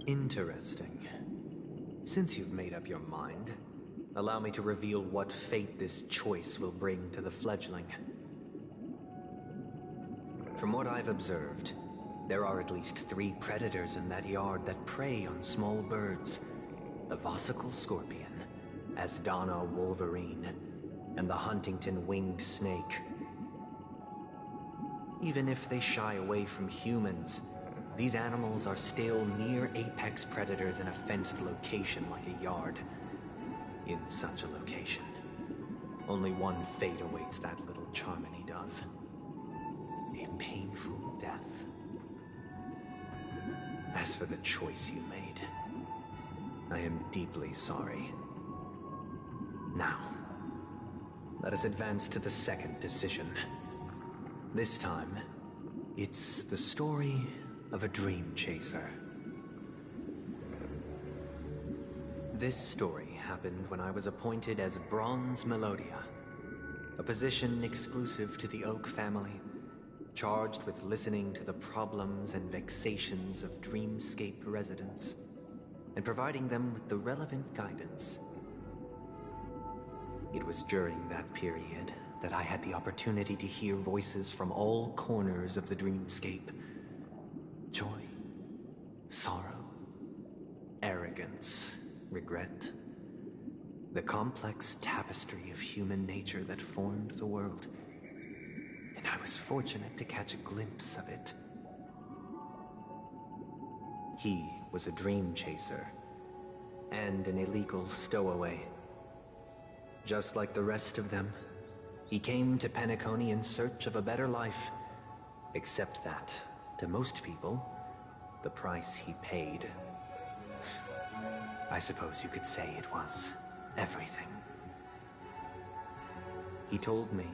Interesting. Since you've made up your mind, allow me to reveal what fate this choice will bring to the fledgling. From what I've observed, there are at least 3 predators in that yard that prey on small birds. The Vosicle Scorpion, Asdana Wolverine, and the Huntington Winged Snake. Even if they shy away from humans, these animals are still near apex predators in a fenced location like a yard. In such a location, only one fate awaits that little Charmony dove. A painful death. As for the choice you made, I am deeply sorry. Now, let us advance to the second decision. This time, it's the story of a dream chaser. This story happened when I was appointed as Bronze Melodia, a position exclusive to the Oak family, charged with listening to the problems and vexations of Dreamscape residents, and providing them with the relevant guidance. It was during that period that I had the opportunity to hear voices from all corners of the Dreamscape. Joy, sorrow, arrogance, regret. The complex tapestry of human nature that formed the world. And I was fortunate to catch a glimpse of it. He was a dream chaser, and an illegal stowaway. Just like the rest of them, he came to Penacony in search of a better life. Except that, to most people, the price he paid, I suppose you could say it was everything. He told me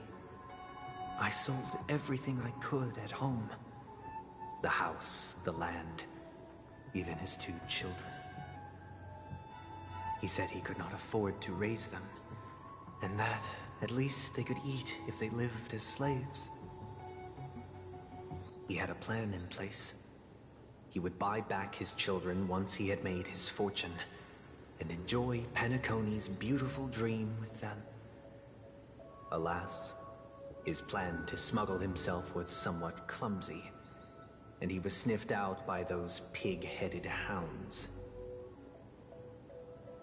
I sold everything I could at home. The house, the land, even his 2 children. He said he could not afford to raise them, and that at least they could eat if they lived as slaves. He had a plan in place. He would buy back his children once he had made his fortune, and enjoy Penacony's beautiful dream with them. Alas, his plan to smuggle himself was somewhat clumsy, and he was sniffed out by those pig-headed hounds.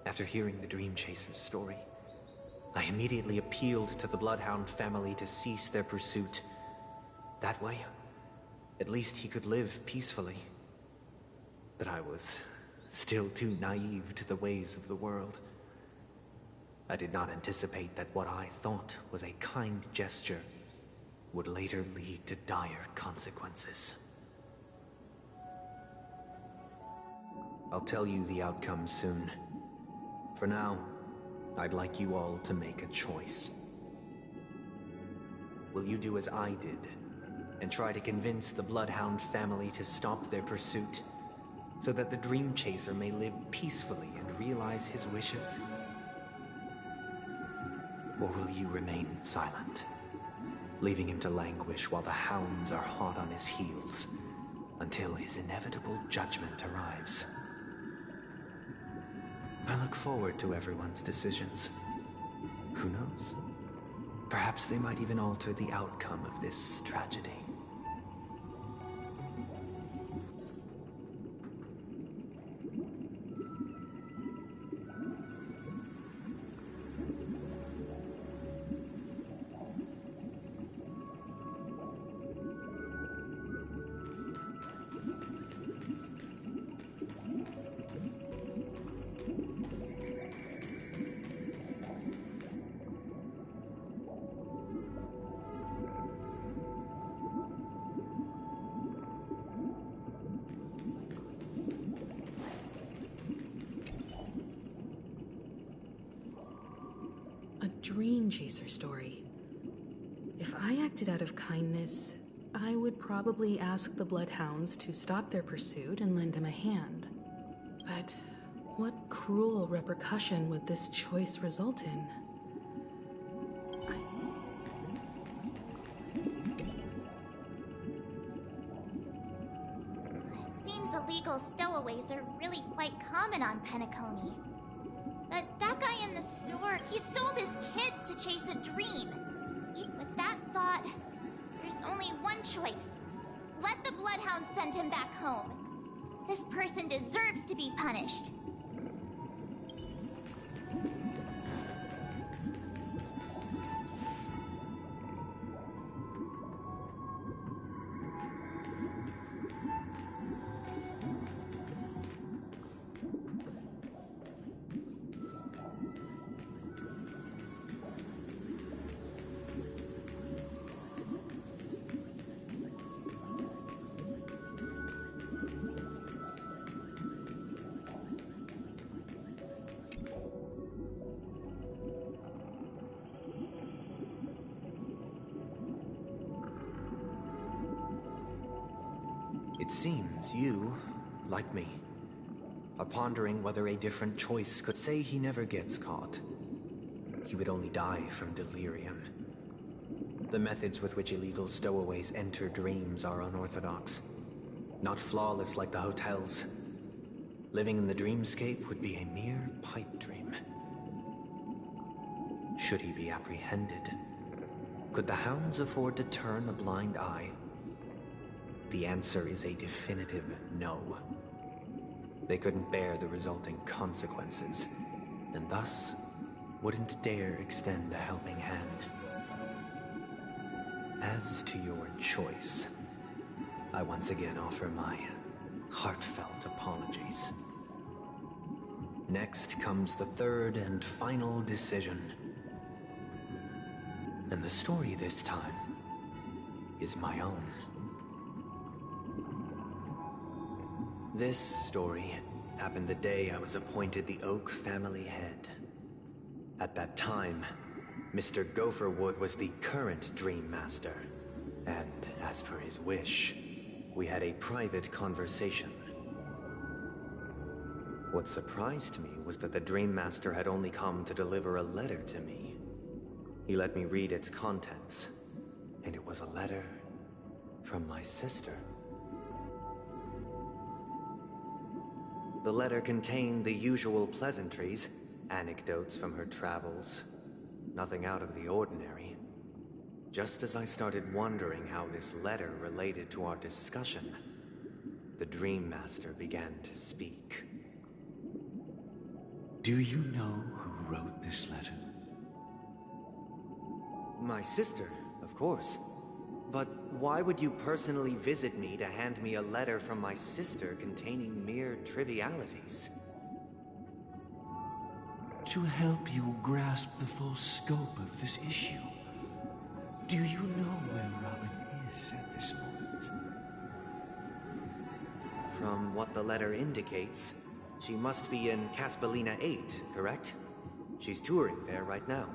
After hearing the Dream Chaser's story, I immediately appealed to the Bloodhound family to cease their pursuit. That way, at least he could live peacefully. But I was still too naive to the ways of the world. I did not anticipate that what I thought was a kind gesture would later lead to dire consequences. I'll tell you the outcome soon. For now, I'd like you all to make a choice. Will you do as I did, and try to convince the Bloodhound family to stop their pursuit, so that the Dream Chaser may live peacefully and realize his wishes? Or will you remain silent, leaving him to languish while the hounds are hot on his heels, until his inevitable judgment arrives? I look forward to everyone's decisions. Who knows? Perhaps they might even alter the outcome of this tragedy. Dream Chaser story. If I acted out of kindness, I would probably ask the Bloodhounds to stop their pursuit and lend him a hand. But what cruel repercussion would this choice result in? It seems illegal stowaways are really quite common on Penacony. But that guy in the store, he sold his kids to chase a dream. With that thought, there's only one choice. Let the Bloodhound send him back home. This person deserves to be punished. It seems you, like me, are pondering whether a different choice could say he never gets caught. He would only die from delirium. The methods with which illegal stowaways enter dreams are unorthodox, not flawless like the hotels. Living in the dreamscape would be a mere pipe dream. Should he be apprehended? Could the hounds afford to turn a blind eye? The answer is a definitive no. They couldn't bear the resulting consequences, and thus wouldn't dare extend a helping hand. As to your choice, I once again offer my heartfelt apologies. Next comes the third and final decision. And the story this time is my own. This story happened the day I was appointed the Oak family head. At that time, Mr. Gopherwood was the current Dream Master. And as per his wish, we had a private conversation. What surprised me was that the Dream Master had only come to deliver a letter to me. He let me read its contents, and it was a letter from my sister. The letter contained the usual pleasantries, anecdotes from her travels, nothing out of the ordinary. Just as I started wondering how this letter related to our discussion, the Dream Master began to speak. Do you know who wrote this letter? My sister, of course. But why would you personally visit me to hand me a letter from my sister containing mere trivialities? To help you grasp the full scope of this issue. Do you know where Robin is at this moment? From what the letter indicates, she must be in Caspelina 8, correct? She's touring there right now.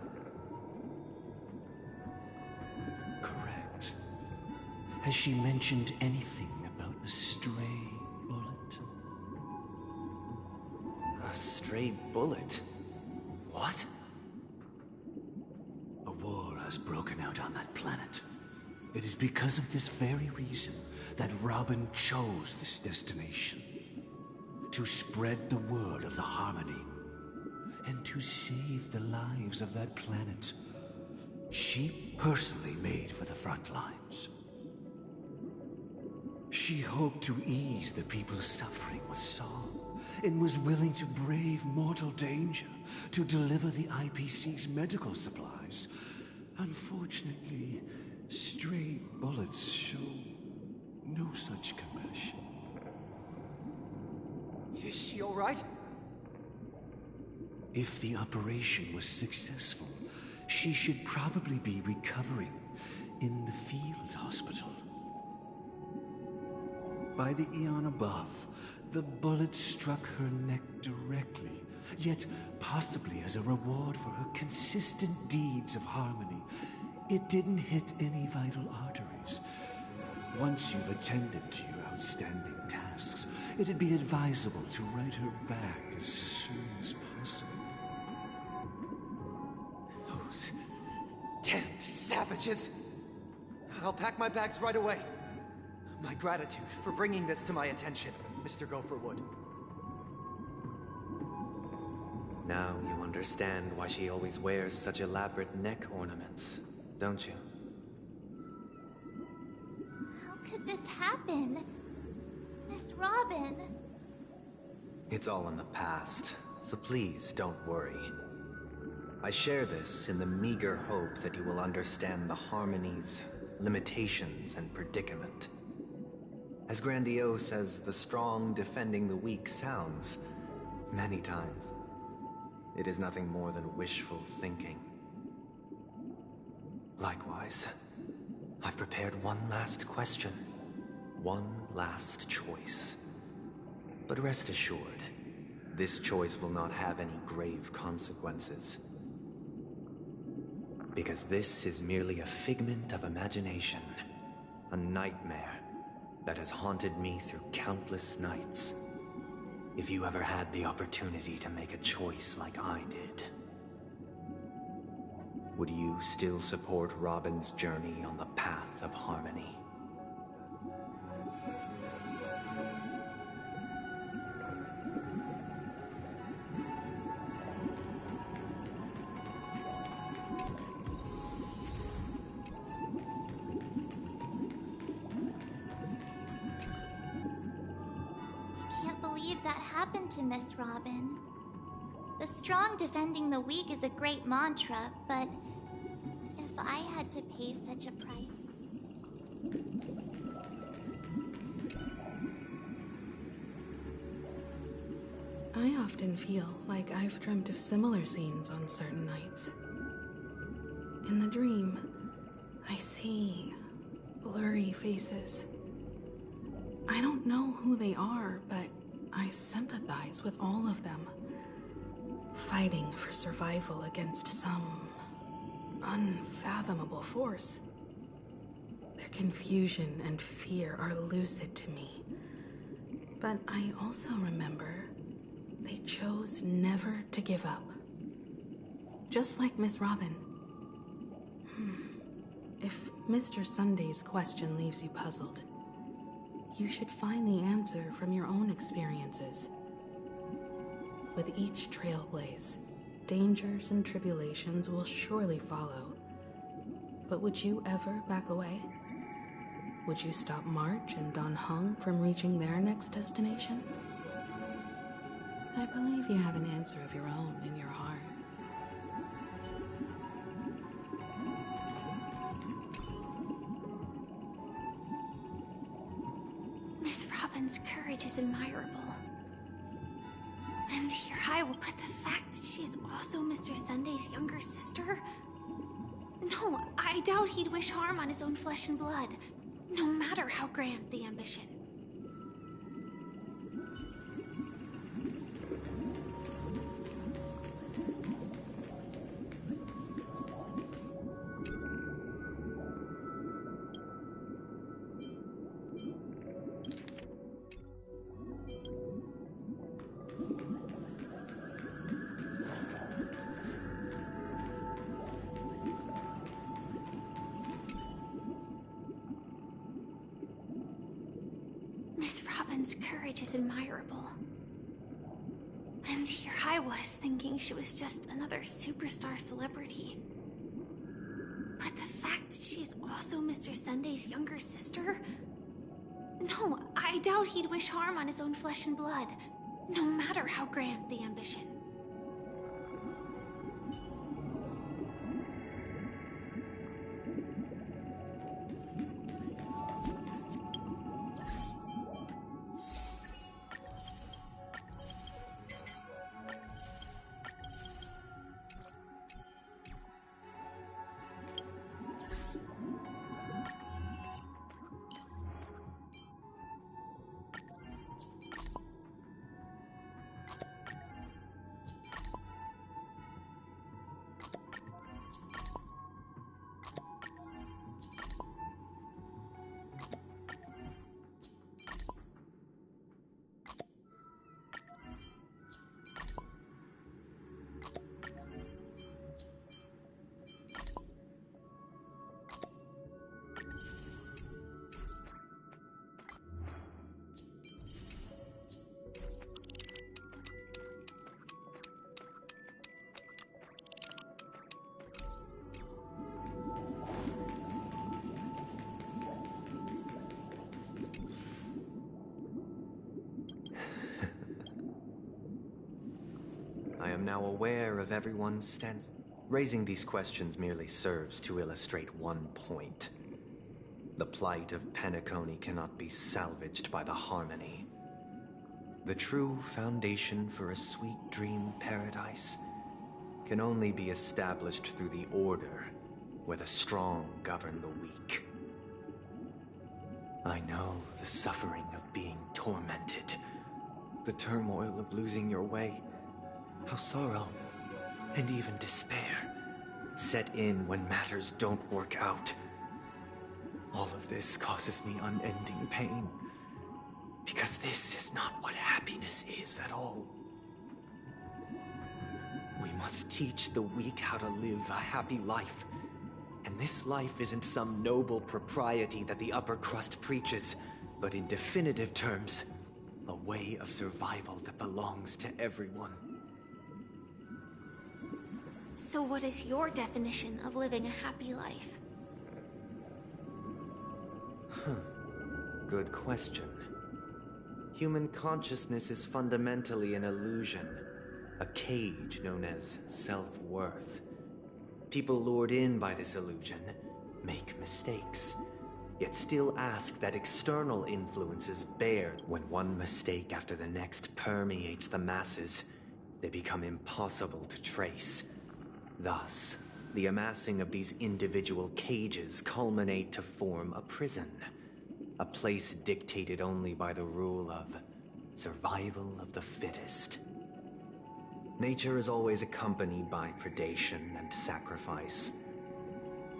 Correct. Has she mentioned anything about a stray bullet? A stray bullet? What? A war has broken out on that planet. It is because of this very reason that Robin chose this destination. To spread the word of the Harmony, and to save the lives of that planet she personally made for the front lines. She hoped to ease the people's suffering with song, and was willing to brave mortal danger to deliver the IPC's medical supplies. Unfortunately, stray bullets show no such compassion. Is she all right? If the operation was successful, she should probably be recovering in the field hospital. By the eon above, the bullet struck her neck directly, yet possibly as a reward for her consistent deeds of harmony, it didn't hit any vital arteries. Once you've attended to your outstanding tasks, it'd be advisable to write her back as soon as possible. Those damned savages! I'll pack my bags right away. My gratitude for bringing this to my attention, Mr. Gopherwood. Now you understand why she always wears such elaborate neck ornaments, don't you? How could this happen? Miss Robin. It's all in the past, so please don't worry. I share this in the meager hope that you will understand the Harmony's limitations and predicament. As grandiose as the strong defending the weak sounds, many times, it is nothing more than wishful thinking. Likewise, I've prepared one last question, one last choice. But rest assured, this choice will not have any grave consequences. Because this is merely a figment of imagination, a nightmare that has haunted me through countless nights. If you ever had the opportunity to make a choice like I did, would you still support Robin's journey on the path of harmony? To Miss Robin. The strong defending the weak is a great mantra, but if I had to pay such a price... I often feel like I've dreamt of similar scenes on certain nights. In the dream, I see blurry faces. I don't know who they are, but I sympathize with all of them. fighting for survival against some unfathomable force. Their confusion and fear are lucid to me. But I also remember they chose never to give up. Just like Miss Robin. If Mr. Sunday's question leaves you puzzled, you should find the answer from your own experiences. With each trailblaze, dangers and tribulations will surely follow. But would you ever back away? Would you stop March and Don Hung from reaching their next destination? I believe you have an answer of your own in your heart. Miss Robin's courage is admirable. And here I will put the fact that she is also Mr. Sunday's younger sister. No, I doubt he'd wish harm on his own flesh and blood, no matter how grand the ambition. Miss Robin's courage is admirable. And here I was thinking she was just another superstar celebrity. But the fact that she is also Mr. Sunday's younger sister? No, I doubt he'd wish harm on his own flesh and blood, no matter how grand the ambition. I am now aware of everyone's stance. Raising these questions merely serves to illustrate one point. The plight of Penacony cannot be salvaged by the Harmony. The true foundation for a sweet dream paradise can only be established through the Order, where the strong govern the weak. I know the suffering of being tormented, the turmoil of losing your way, how sorrow, and even despair, set in when matters don't work out. All of this causes me unending pain, because this is not what happiness is at all. We must teach the weak how to live a happy life, and this life isn't some noble propriety that the upper crust preaches, but in definitive terms, a way of survival that belongs to everyone. So what is your definition of living a happy life? Good question. Human consciousness is fundamentally an illusion, a cage known as self-worth. People lured in by this illusion make mistakes, yet still ask that external influences bear. When one mistake after the next permeates the masses, they become impossible to trace. Thus, the amassing of these individual cages culminate to form a prison. A place dictated only by the rule of survival of the fittest. Nature is always accompanied by predation and sacrifice.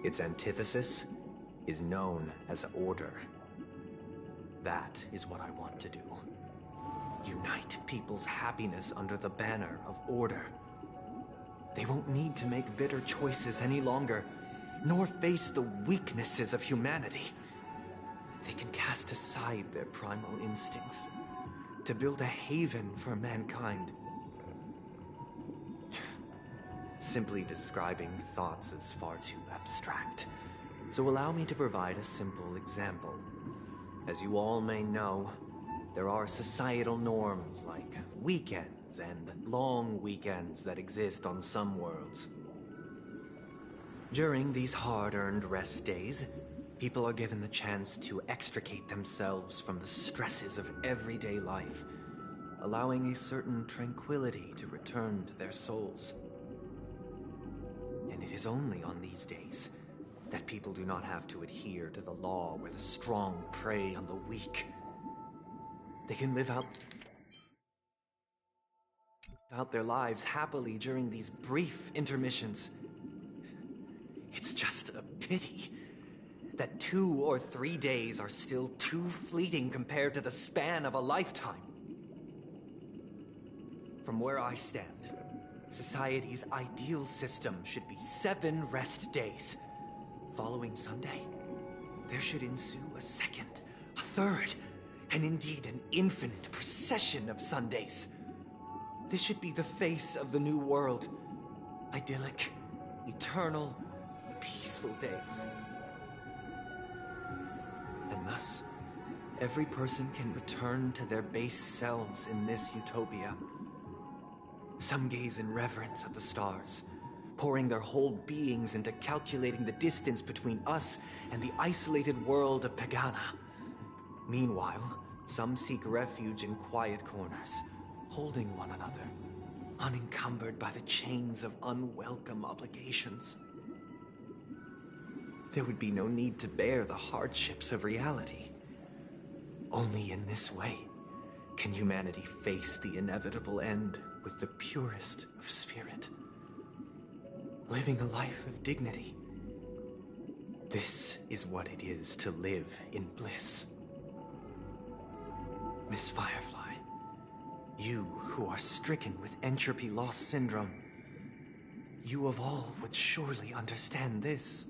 Its antithesis is known as order. That is what I want to do. Unite people's happiness under the banner of order. They won't need to make bitter choices any longer, nor face the weaknesses of humanity. They can cast aside their primal instincts to build a haven for mankind. Simply describing thoughts is far too abstract, so allow me to provide a simple example. As you all may know, there are societal norms like weekends and long weekends that exist on some worlds. During these hard-earned rest days, people are given the chance to extricate themselves from the stresses of everyday life, allowing a certain tranquility to return to their souls. And it is only on these days that people do not have to adhere to the law where the strong prey on the weak. They can live out their lives happily during these brief intermissions. It's just a pity that 2 or 3 days are still too fleeting compared to the span of a lifetime. From where I stand, society's ideal system should be 7 rest days. Following Sunday, there should ensue a second, a third, and indeed an infinite procession of Sundays. This should be the face of the new world. Idyllic, eternal, peaceful days. And thus, every person can return to their base selves in this utopia. Some gaze in reverence at the stars, pouring their whole beings into calculating the distance between us and the isolated world of Pagana. Meanwhile, some seek refuge in quiet corners, holding one another, unencumbered by the chains of unwelcome obligations. There would be no need to bear the hardships of reality. Only in this way can humanity face the inevitable end with the purest of spirit, living a life of dignity. This is what it is to live in bliss. Miss Firefly, you who are stricken with entropy loss syndrome, you of all would surely understand this.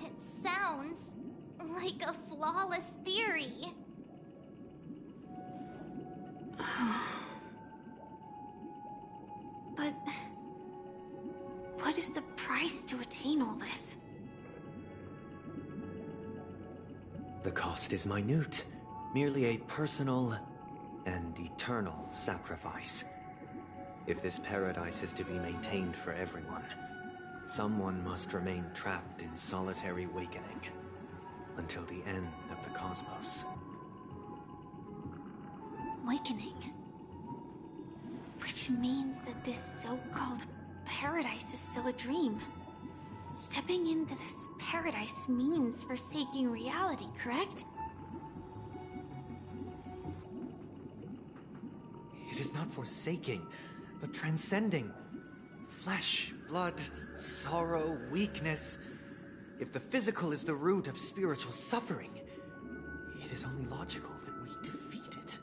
It sounds like a flawless theory. But what is the price to attain all this? The cost is minute, merely a personal and eternal sacrifice. If this paradise is to be maintained for everyone, someone must remain trapped in solitary awakening until the end of the cosmos. Awakening. Which means that this so-called paradise is still a dream. Stepping into this paradise means forsaking reality, correct? It is not forsaking, but transcending. Flesh, blood, sorrow, weakness. If the physical is the root of spiritual suffering, it is only logical that we defeat it.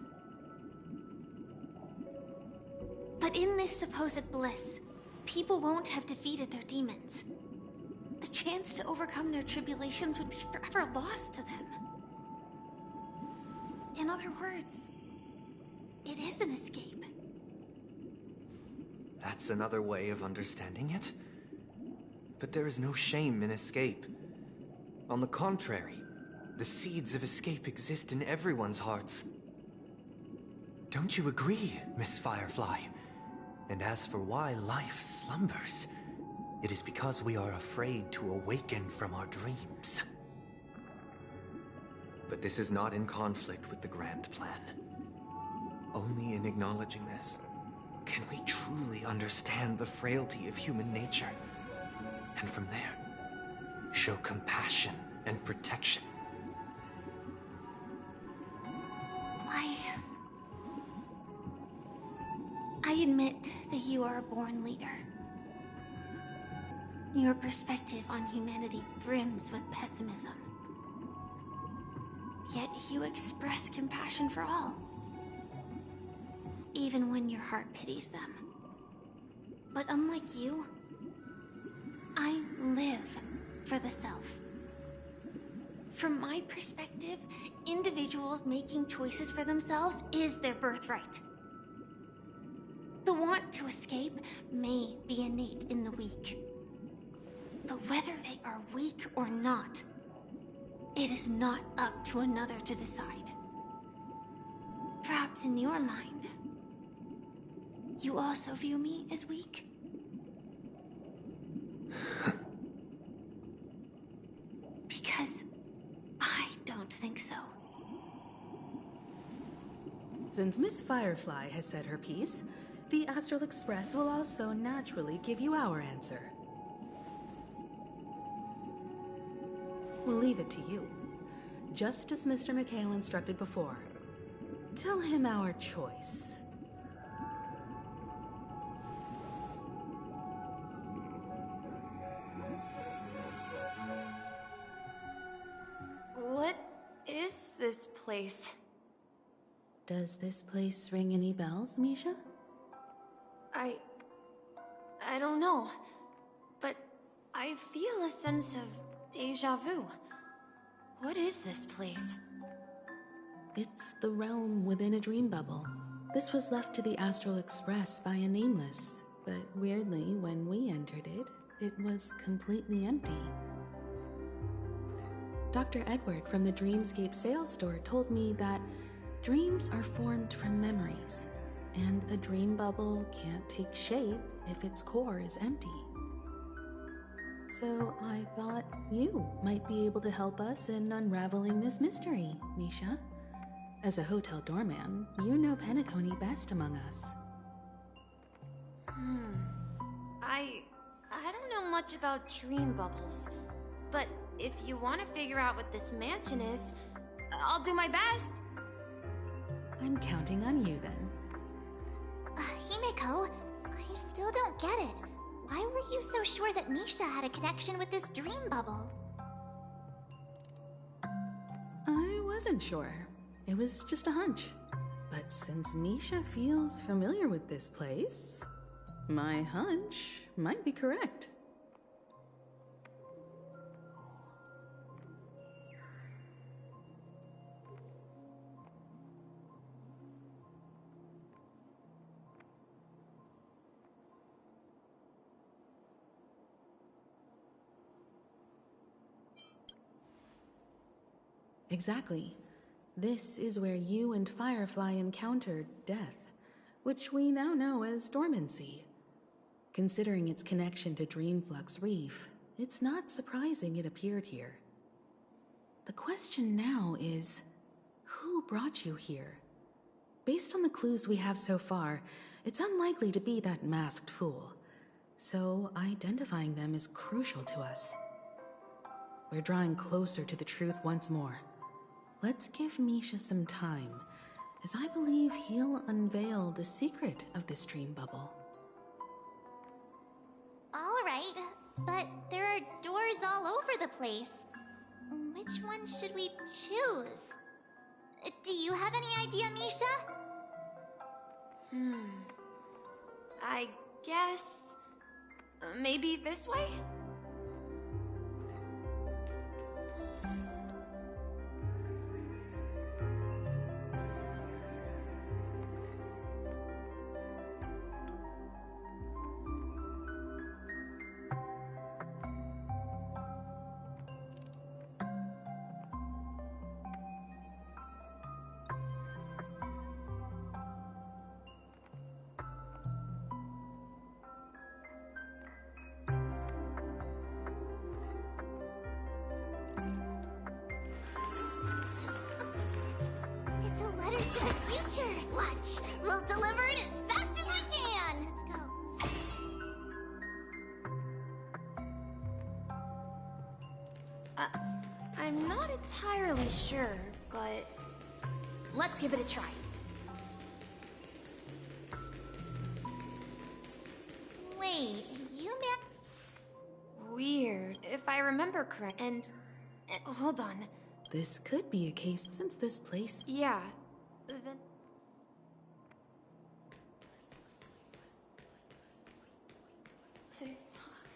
But in this supposed bliss, people won't have defeated their demons. The chance to overcome their tribulations would be forever lost to them. In other words, it is an escape. That's another way of understanding it. But there is no shame in escape. On the contrary, the seeds of escape exist in everyone's hearts. Don't you agree, Miss Firefly? And as for why life slumbers, it is because we are afraid to awaken from our dreams. But this is not in conflict with the grand plan. Only in acknowledging this can we truly understand the frailty of human nature, and from there, show compassion and protection. admit that you are a born leader. Your perspective on humanity brims with pessimism. Yet you express compassion for all, even when your heart pities them. But unlike you, I live for the self. From my perspective, individuals making choices for themselves is their birthright. The want to escape may be innate in the weak. But whether they are weak or not, it is not up to another to decide. Perhaps in your mind, you also view me as weak? Because I don't think so. Since Miss Firefly has said her piece, the Astral Express will also naturally give you our answer. We'll leave it to you, just as Mr. McHale instructed before. Tell him our choice. What is this place? Does this place ring any bells, Misha? I don't know, but I feel a sense of deja vu. What is this place? It's the realm within a dream bubble. This was left to the Astral Express by a nameless, but weirdly, when we entered it, it was completely empty. Dr. Edward from the Dreamscape sales store told me that dreams are formed from memories, and a dream bubble can't take shape if its core is empty. So I thought you might be able to help us in unraveling this mystery, Misha. As a hotel doorman, you know Penacony best among us. I don't know much about dream bubbles, but if you want to figure out what this mansion is, I'll do my best. I'm counting on you then. Himeko, I still don't get it. Why were you so sure that Misha had a connection with this dream bubble? I wasn't sure. It was just a hunch. But since Misha feels familiar with this place, my hunch might be correct. Exactly. This is where you and Firefly encountered death, which we now know as dormancy. Considering its connection to Dreamflux Reef, it's not surprising it appeared here. The question now is, who brought you here? Based on the clues we have so far, it's unlikely to be that masked fool. So identifying them is crucial to us. We're drawing closer to the truth once more. Let's give Misha some time, as I believe he'll unveil the secret of this dream bubble. All right, but there are doors all over the place. Which one should we choose? Do you have any idea, Misha? I guess... maybe this way? It's a letter to the future. Watch, we'll deliver it as fast as we can. Let's go. I'm not entirely sure, but let's give it a try. Hey, you man... Weird, if I remember correct. And hold on. This could be a case since this place... Yeah, then... Tick-tock.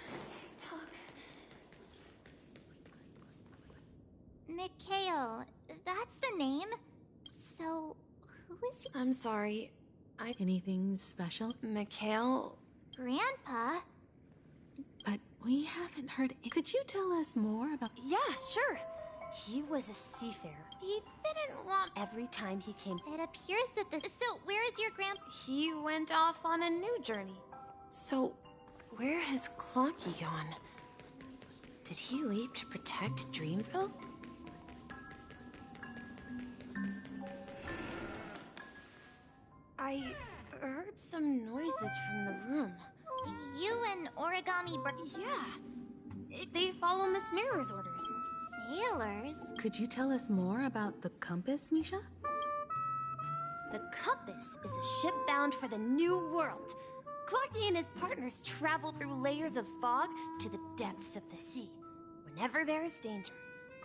Tick-tock. Mikhail, that's the name? So, who is he? I'm sorry. Anything special? Mikhail? Grandpa? But we haven't heard... Could you tell us more about... Yeah, sure. He was a seafarer. He didn't want every time he came... It appears that this... So, where is your grandpa? He went off on a new journey. So, where has Clocky gone? Did he leave to protect Dreamville? I heard some noises from the room. You and Origami Yeah. They follow Miss Mirror's orders. Sailors? Could you tell us more about the compass, Misha? The compass is a ship bound for the new world. Clocky and his partners travel through layers of fog to the depths of the sea. Whenever there is danger,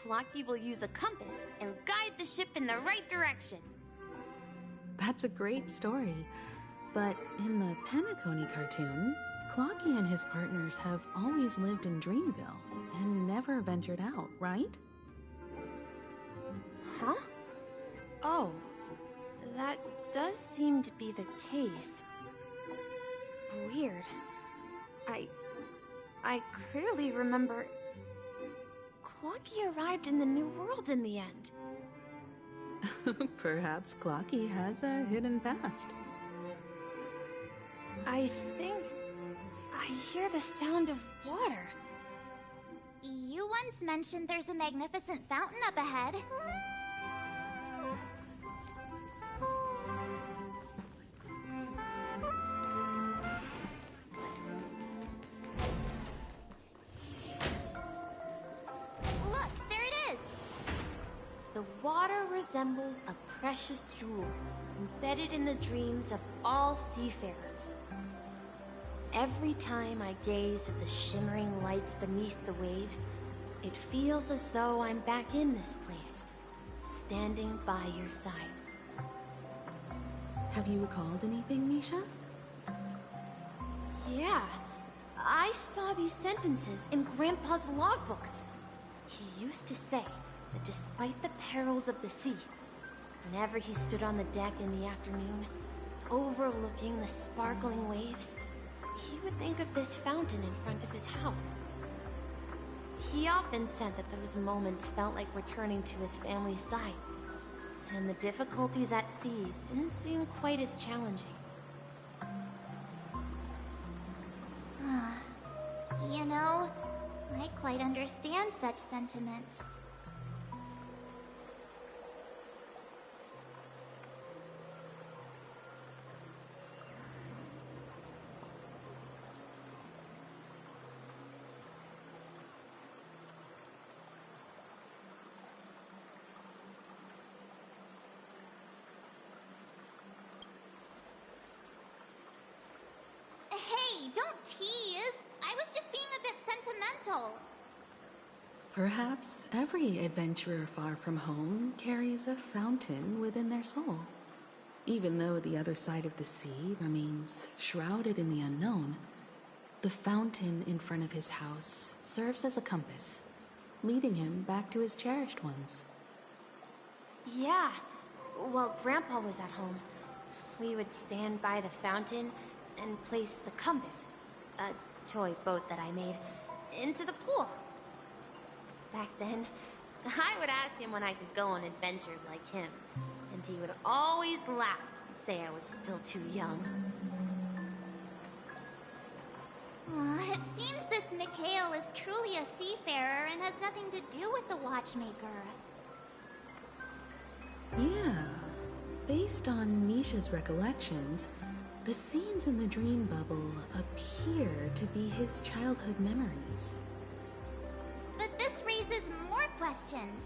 Clocky will use a compass and guide the ship in the right direction. That's a great story. But in the Penacony cartoon, Clocky and his partners have always lived in Dreamville and never ventured out, right? Huh? Oh, that does seem to be the case. Weird. I clearly remember... Clocky arrived in the New World in the end. Perhaps Clocky has a hidden past. I think... I hear the sound of water. You once mentioned there's a magnificent fountain up ahead. Look, there it is! The water resembles a precious jewel, embedded in the dreams of all seafarers. Every time I gaze at the shimmering lights beneath the waves, it feels as though I'm back in this place, standing by your side. Have you recalled anything, Misha? Yeah, I saw these sentences in Grandpa's logbook. He used to say that despite the perils of the sea, whenever he stood on the deck in the afternoon, overlooking the sparkling waves, he would think of this fountain in front of his house. He often said that those moments felt like returning to his family's side, and the difficulties at sea didn't seem quite as challenging. You know, I quite understand such sentiments. Hey, don't tease! I was just being a bit sentimental. Perhaps every adventurer far from home carries a fountain within their soul. Even though the other side of the sea remains shrouded in the unknown, the fountain in front of his house serves as a compass, leading him back to his cherished ones. Yeah, while Grandpa was at home, we would stand by the fountain and place the compass, a toy boat that I made, into the pool. Back then, I would ask him when I could go on adventures like him, and he would always laugh and say I was still too young. It seems this Mikhail is truly a seafarer and has nothing to do with the watchmaker. Yeah. Based on Misha's recollections, the scenes in the dream bubble appear to be his childhood memories. But this raises more questions.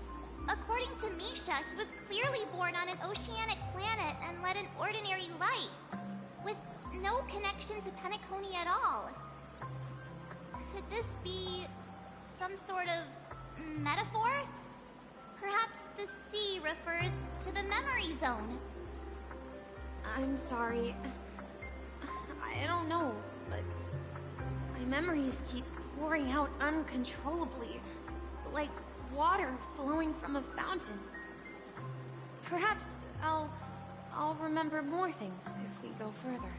According to Misha, he was clearly born on an oceanic planet and led an ordinary life, with no connection to Penacony at all. Could this be some sort of metaphor? Perhaps the sea refers to the memory zone. I'm sorry. I don't know, but my memories keep pouring out uncontrollably, like water flowing from a fountain. Perhaps I'll remember more things if we go further.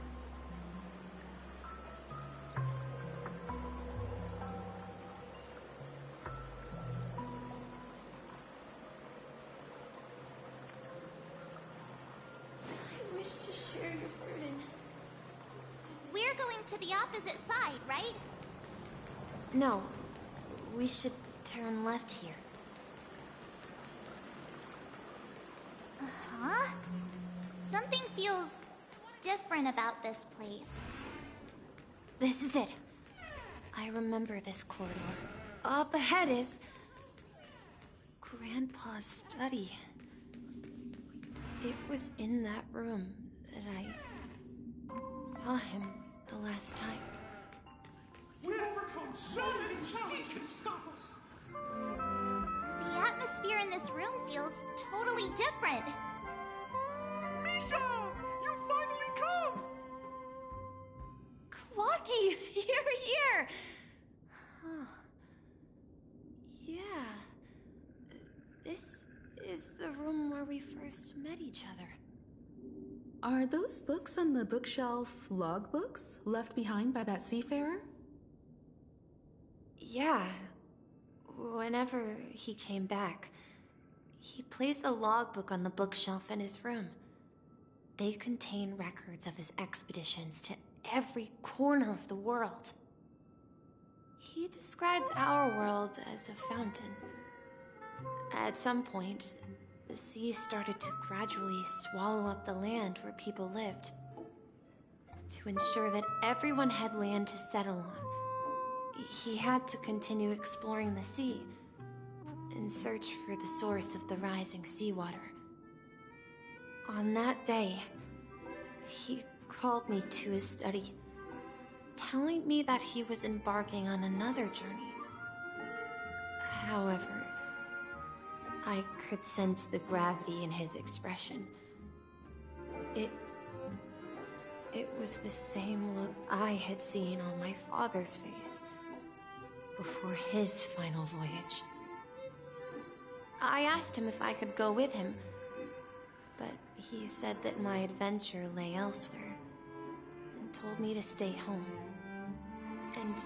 I wish to share your burden. We're going to the opposite side, right? No, we should turn left here. Huh? Something feels different about this place. This is it. I remember this corridor. Up ahead is Grandpa's study. It was in that room that I saw him the last time. We overcome so many challenges to stop us. The atmosphere in this room feels totally different. Misha! You finally come! Clocky, you're here! Huh. Yeah. This is the room where we first met each other. Are those books on the bookshelf logbooks left behind by that seafarer? Yeah. Whenever he came back, he placed a logbook on the bookshelf in his room. They contain records of his expeditions to every corner of the world. He described our world as a fountain. At some point, the sea started to gradually swallow up the land where people lived. To ensure that everyone had land to settle on, he had to continue exploring the sea in search for the source of the rising seawater. On that day, he called me to his study, telling me that he was embarking on another journey. However, I could sense the gravity in his expression. It was the same look I had seen on my father's face before his final voyage. I asked him if I could go with him, but he said that my adventure lay elsewhere and told me to stay home and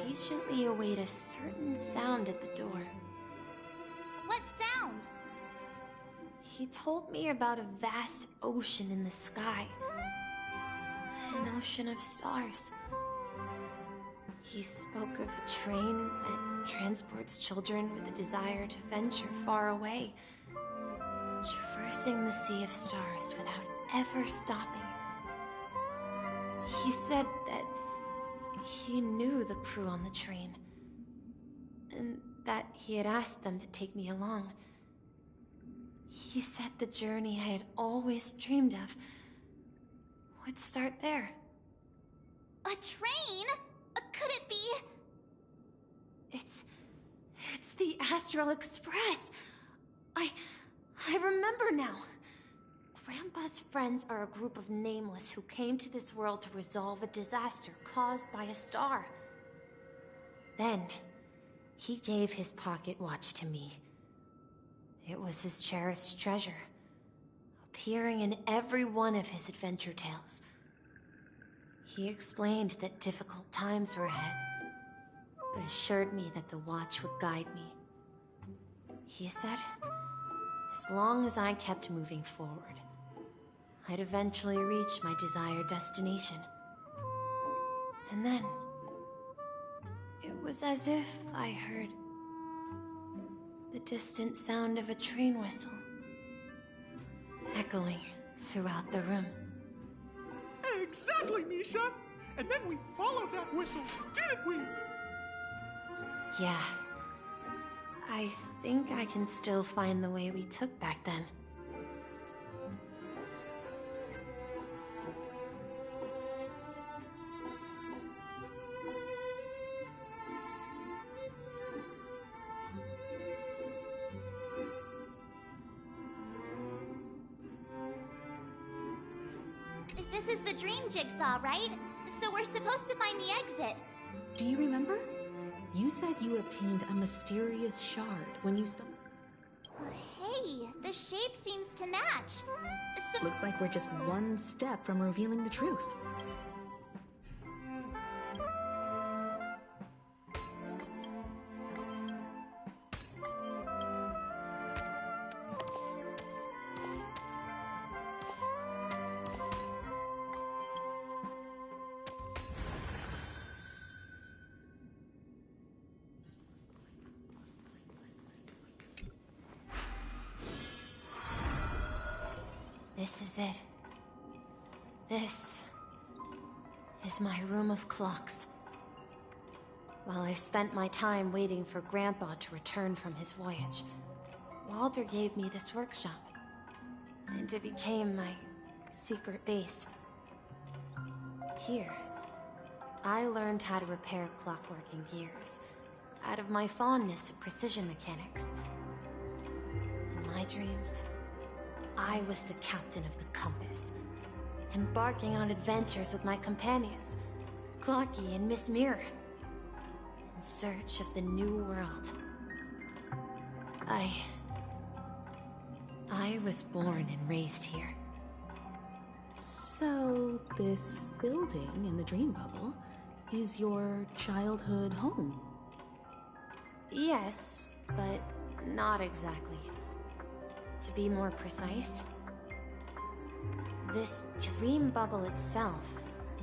patiently await a certain sound at the door. What sound? He told me about a vast ocean in the sky. An ocean of stars. He spoke of a train that transports children with a desire to venture far away, traversing the sea of stars without ever stopping. He said that he knew the crew on the train, and that he had asked them to take me along. He said the journey I had always dreamed of would start there. A train? Could it be? It's the Astral Express. I remember now. Grandpa's friends are a group of nameless who came to this world to resolve a disaster caused by a star. Then, he gave his pocket watch to me. It was his cherished treasure, appearing in every one of his adventure tales. He explained that difficult times were ahead, but assured me that the watch would guide me. He said, as long as I kept moving forward, I'd eventually reach my desired destination. And then, it was as if I heard the distant sound of a train whistle, echoing throughout the room. Exactly, Misha! And then we followed that whistle, didn't we? Yeah. I think I can still find the way we took back then. This is the dream jigsaw, right? So we're supposed to find the exit. Do you remember? You said you obtained a mysterious shard when you Hey, the shape seems to match. So Looks like we're just one step from revealing the truth. This is it. This is my room of clocks. While I spent my time waiting for Grandpa to return from his voyage, Walter gave me this workshop, and it became my secret base. Here, I learned how to repair clockworking gears out of my fondness of precision mechanics. In my dreams, I was the captain of the compass, embarking on adventures with my companions, Clocky and Miss Mirror, in search of the new world. I was born and raised here. So, this building in the dream bubble is your childhood home? Yes, but not exactly. To be more precise, this dream bubble itself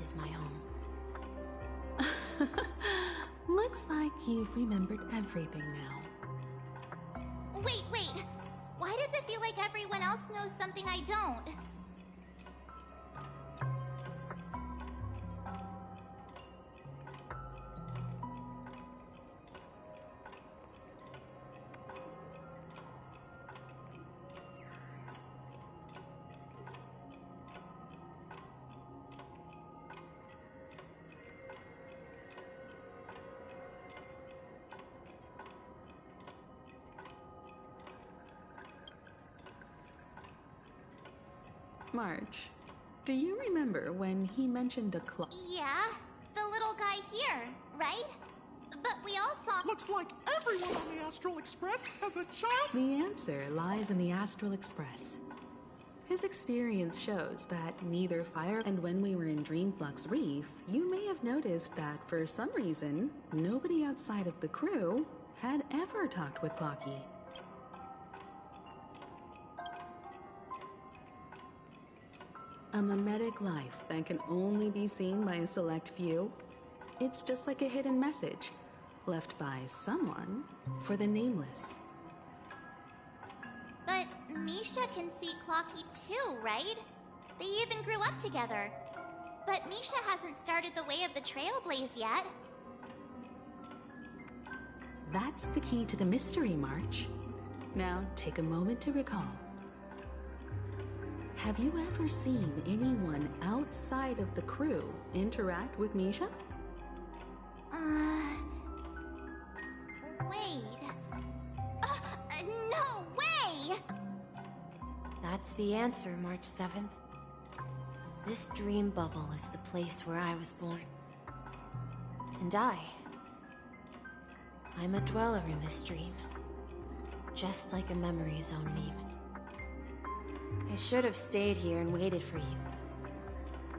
is my home. Looks like you've remembered everything now. wait. Why does it feel like everyone else knows something I don't? March, do you remember when he mentioned a clock? Yeah, the little guy here, right? But we all saw— Looks like everyone on the Astral Express has a child. The answer lies in the Astral Express. His experience shows that neither fire and when we were in Dreamflux Reef, you may have noticed that for some reason, nobody outside of the crew had ever talked with Clocky. A mimetic life that can only be seen by a select few. It's just like a hidden message left by someone for the nameless. But Misha can see Clocky too, right? They even grew up together. But Misha hasn't started the way of the Trailblaze yet. That's the key to the mystery, March. Now, take a moment to recall. Have you ever seen anyone outside of the crew interact with Misha? Wait. No way! That's the answer, March 7th. This dream bubble is the place where I was born. And I'm a dweller in this dream. Just like a memory zone meme. I should have stayed here and waited for you.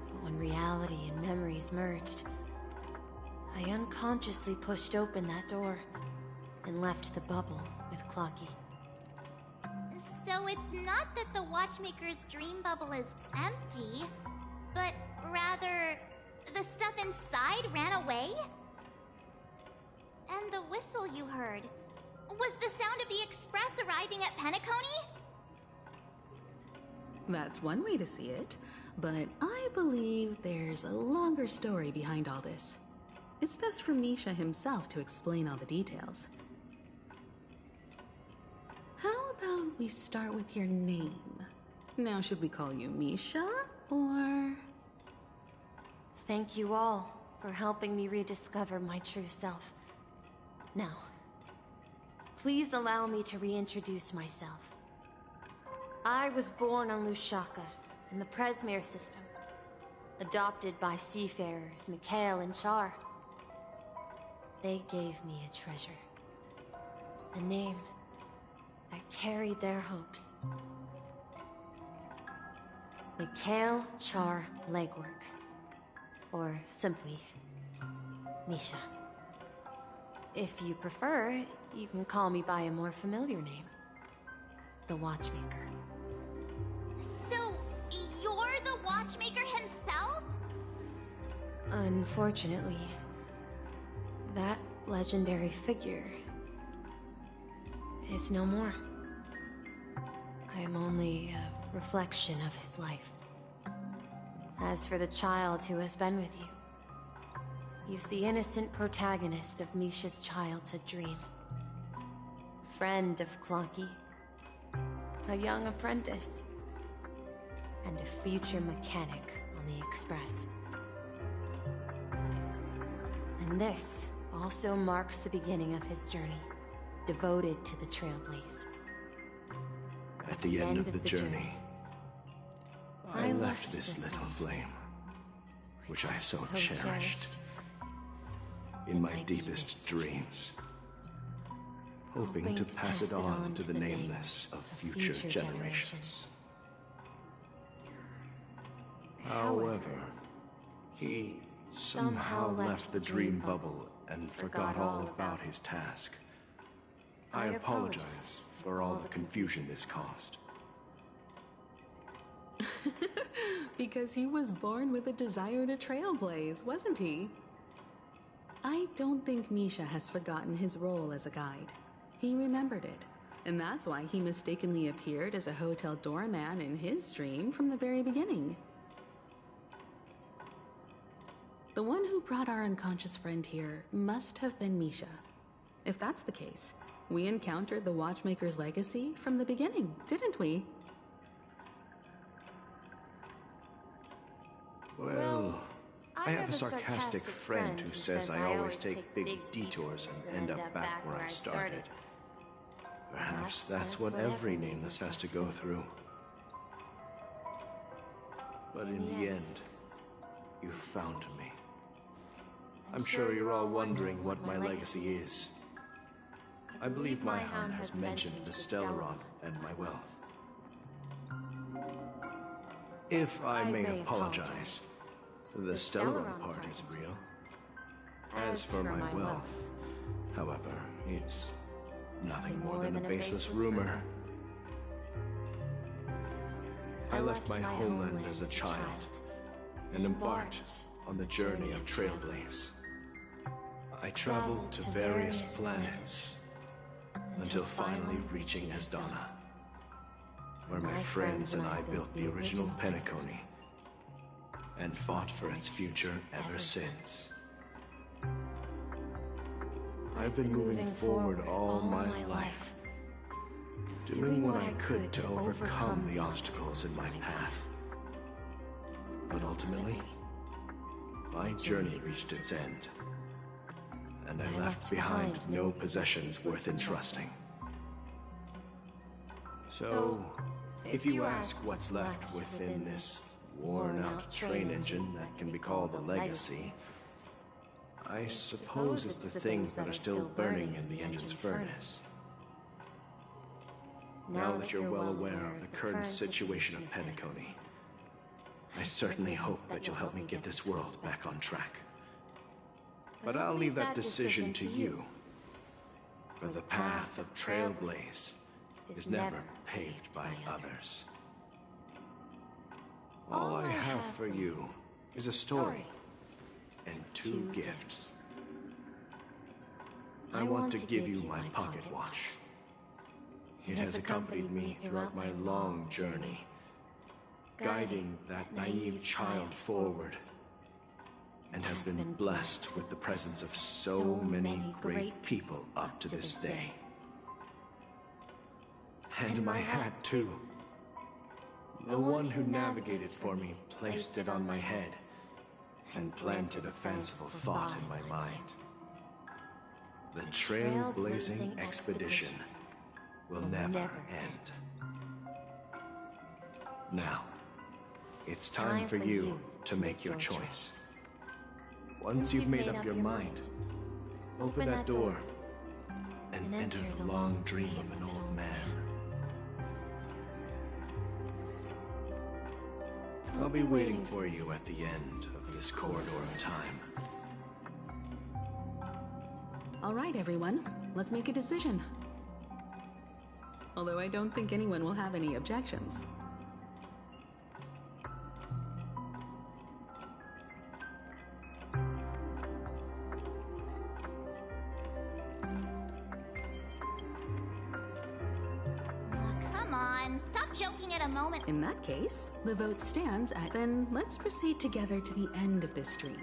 But when reality and memories merged, I unconsciously pushed open that door and left the bubble with Clocky. So it's not that the Watchmaker's dream bubble is empty, but rather the stuff inside ran away? And the whistle you heard was the sound of the Express arriving at Penacony? That's one way to see it, but I believe there's a longer story behind all this. It's best for Misha himself to explain all the details. How about we start with your name? Now, should we call you Misha, or...? Thank you all for helping me rediscover my true self. Now, please allow me to reintroduce myself. I was born on Lushaka, in the Presmere system, adopted by seafarers Mikhail and Char. They gave me a treasure. A name that carried their hopes. Mikhail Char Legwork. Or simply, Misha. If you prefer, you can call me by a more familiar name. The Watchmaker. So, you're the Watchmaker himself? Unfortunately, that legendary figure is no more. I am only a reflection of his life. As for the child who has been with you, he's the innocent protagonist of Misha's childhood dream. Friend of Clonky, a young apprentice, and a future mechanic on the Express. And this also marks the beginning of his journey, devoted to the Trailblaze. At the end of the journey, I left this little flame, which I so cherished, in my deepest dreams, hoping to pass it on to the nameless of future generations. However, he somehow left the dream bubble and forgot all about his task. I apologize for all the confusion this caused. Because he was born with a desire to trailblaze, wasn't he? I don't think Misha has forgotten his role as a guide. He remembered it, and that's why he mistakenly appeared as a hotel doorman in his dream from the very beginning. The one who brought our unconscious friend here must have been Misha. If that's the case, we encountered the Watchmaker's legacy from the beginning, didn't we? Well, I have a sarcastic friend who says I always take big detours and end up back where I started. Perhaps that's what every nameless has to go through. But in the end, you found me. I'm sure you're all wondering what my legacy is. I believe my hound has mentioned the Stellaron and my wealth. If I may apologize, the Stellaron part is real. As for my wealth, however, it's nothing more than a baseless rumor. I left my homeland as a child and embarked on the journey of Trailblaze. I traveled to various planets until finally reaching Asdana, where my friends and I built the original Penacony and fought for its future ever since. I've been moving forward all my life, doing what I could to overcome the obstacles in my path. But ultimately, my journey reached its end, and I left behind no possessions worth entrusting. So, if you ask what's left within this worn-out train engine that can be called a legacy, I suppose it's the things that are still burning in the engine's furnace. Now that you're well aware of the current situation of Penacony, I certainly hope that you'll help me get this world back on track. But I'll leave that decision to you, for the path of Trailblaze is never paved by others. All I have for you is a story and 2 gifts. I want to give you my pocket watch. It has accompanied me throughout my long journey, guiding that naive child forward, and has been blessed with the presence of so many great people up to this day. And my hat, too. The one who navigated for me placed it on my head and planted a fanciful thought in my mind. The trailblazing expedition will never end. Now, it's time for you to make your choice. Once you've made up your mind, open that door and enter the long dream of an old man. I'll be waiting for you at the end of this corridor of time. All right, everyone. Let's make a decision. Although I don't think anyone will have any objections. Come on, stop joking at a moment. In that case, the vote stands at... Then let's proceed together to the end of this stream.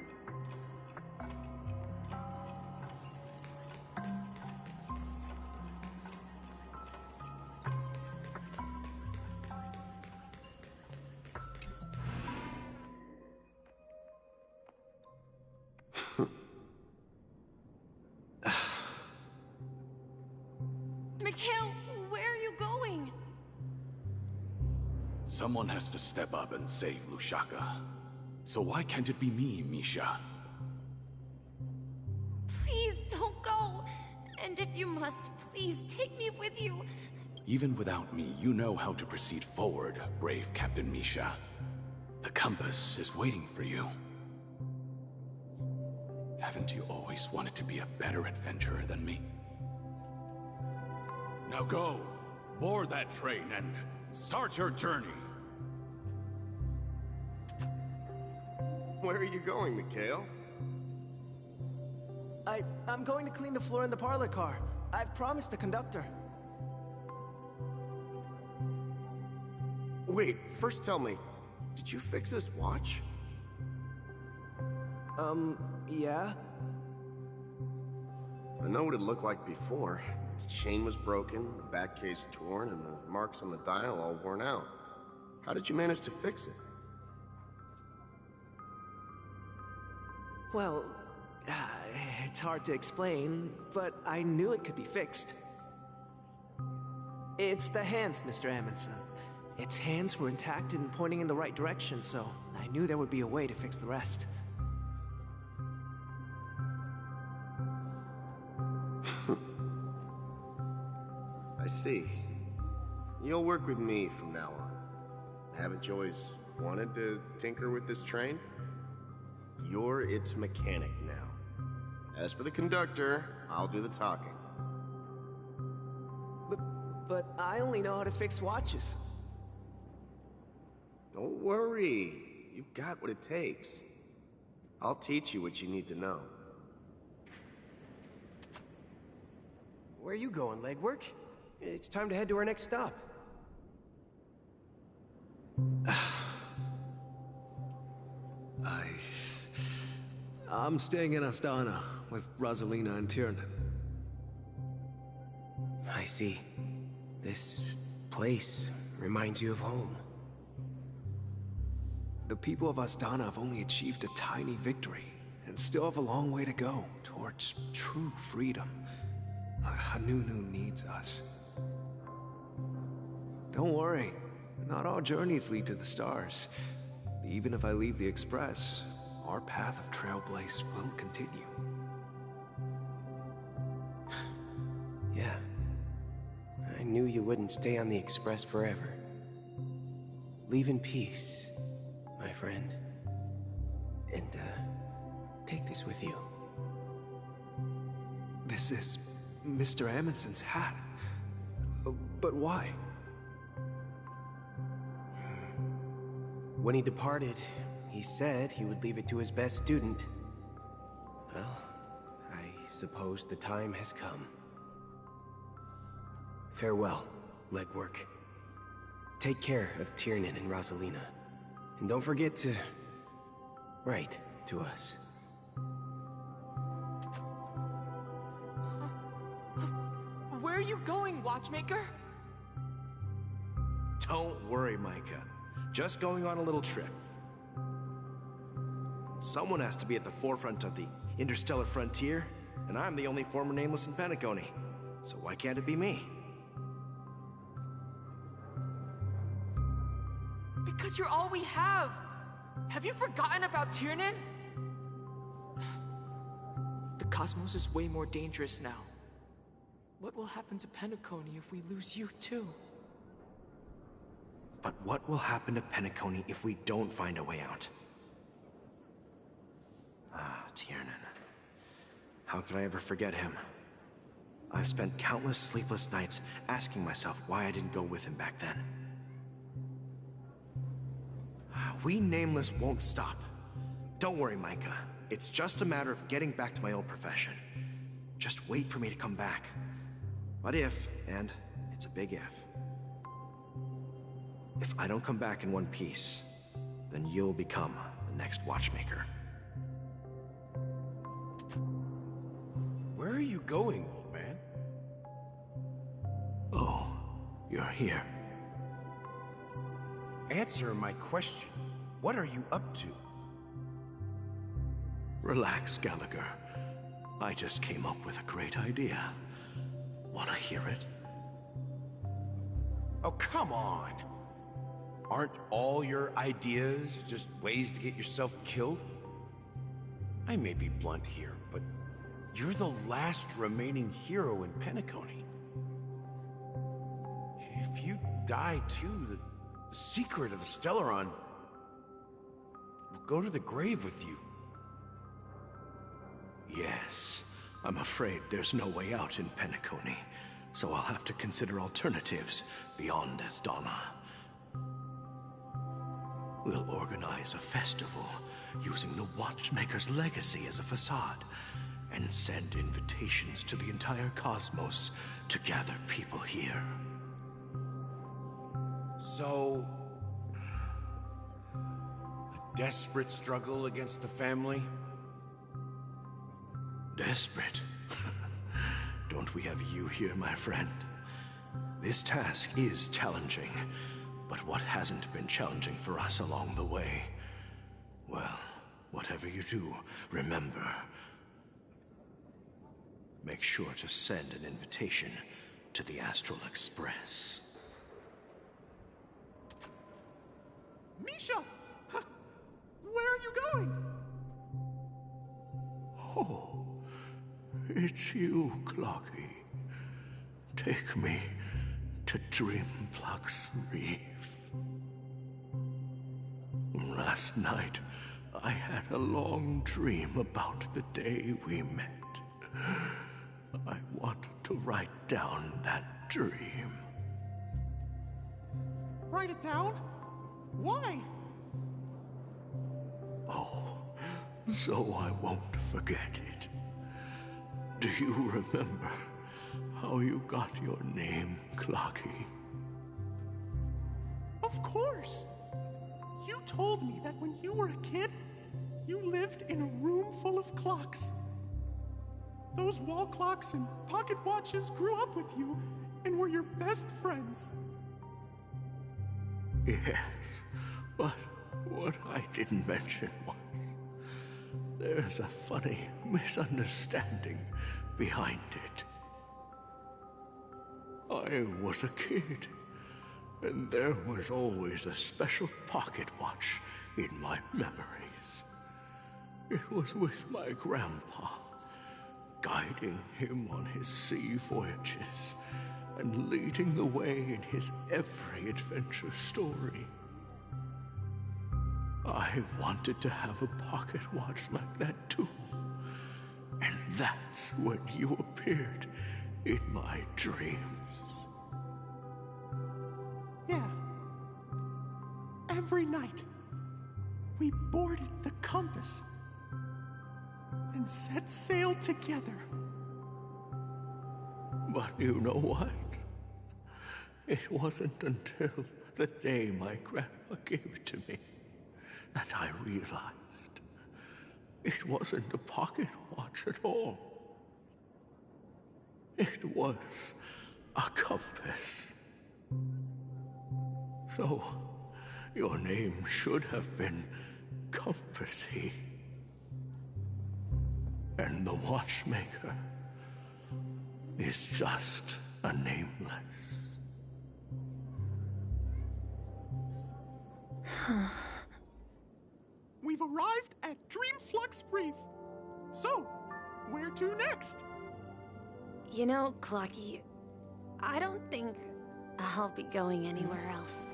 Mikhail, where are you going? Someone has to step up and save Lushaka. So why can't it be me, Misha? Please don't go. And if you must, please take me with you. Even without me, you know how to proceed forward, brave Captain Misha. The compass is waiting for you. Haven't you always wanted to be a better adventurer than me? Now go, board that train and start your journey. Where are you going, Mikhail? I'm going to clean the floor in the parlor car. I've promised the conductor. Wait, first tell me, did you fix this watch? Yeah? I know what it looked like before. Its chain was broken, the back case torn, and the marks on the dial all worn out. How did you manage to fix it? Well, it's hard to explain, but I knew it could be fixed. It's the hands, Mr. Amundsen. Its hands were intact and pointing in the right direction, so I knew there would be a way to fix the rest. I see. You'll work with me from now on. Haven't you always wanted to tinker with this train? You're its mechanic now. As for the conductor, I'll do the talking. But I only know how to fix watches. Don't worry. You've got what it takes. I'll teach you what you need to know. Where are you going, legwork? It's time to head to our next stop. I'm staying in Astana with Rosalina and Tiernan. I see. This place reminds you of home. The people of Astana have only achieved a tiny victory, and still have a long way to go towards true freedom. Hanunu needs us. Don't worry, not all journeys lead to the stars. Even if I leave the Express, our path of Trailblaze will continue. Yeah. I knew you wouldn't stay on the Express forever. Leave in peace, my friend. And, take this with you. This is Mr. Amundsen's hat. But why? When he departed, he said he would leave it to his best student. Well, I suppose the time has come. Farewell, legwork. Take care of Tiernan and Rosalina. And don't forget to write to us. Where are you going, Watchmaker? Don't worry, Micah. Just going on a little trip. Someone has to be at the forefront of the interstellar frontier, and I'm the only former nameless in Penacony. So why can't it be me? Because you're all we have. Have you forgotten about Tiernan? The cosmos is way more dangerous now. What will happen to Penacony if we lose you too? But what will happen to Penacony if we don't find a way out? Ah, Tiernan. How could I ever forget him? I've spent countless sleepless nights asking myself why I didn't go with him back then. We Nameless won't stop. Don't worry, Micah. It's just a matter of getting back to my old profession. Just wait for me to come back. But if, and it's a big if I don't come back in one piece, then you'll become the next watchmaker. Where are you going, old man? Oh, you're here. Answer my question. What are you up to? Relax, Gallagher. I just came up with a great idea. Wanna hear it? Oh, come on! Aren't all your ideas just ways to get yourself killed? I may be blunt here, but you're the last remaining hero in Penacony. If you die too, the secret of the Stellaron will go to the grave with you. Yes, I'm afraid there's no way out in Penacony, so I'll have to consider alternatives beyond Asdana. We'll organize a festival using the Watchmaker's legacy as a facade, and send invitations to the entire cosmos to gather people here. So, a desperate struggle against the family? Desperate? Don't we have you here, my friend? This task is challenging, but what hasn't been challenging for us along the way? Well, whatever you do, remember, make sure to send an invitation to the Astral Express. Misha! Where are you going? Oh, it's you, Clocky. Take me to Dreamflux Reef. Last night, I had a long dream about the day we met. I want to write down that dream. Write it down? Why? Oh, so I won't forget it. Do you remember how you got your name, Clocky? Of course! You told me that when you were a kid, you lived in a room full of clocks. Those wall clocks and pocket watches grew up with you and were your best friends. Yes, but what I didn't mention was there's a funny misunderstanding behind it. I was a kid, and there was always a special pocket watch in my memories. It was with my grandpa, guiding him on his sea voyages and leading the way in his every adventure story. I wanted to have a pocket watch like that too. And that's when you appeared in my dreams. Yeah. Every night, we boarded the compass and set sail together. But you know what? It wasn't until the day my grandpa gave it to me that I realized it wasn't a pocket watch at all. It was a compass. So, your name should have been Compassy. And the Watchmaker is just a nameless. arrived at Dreamflux Reef. So, where to next? You know, Clocky, I don't think I'll be going anywhere else.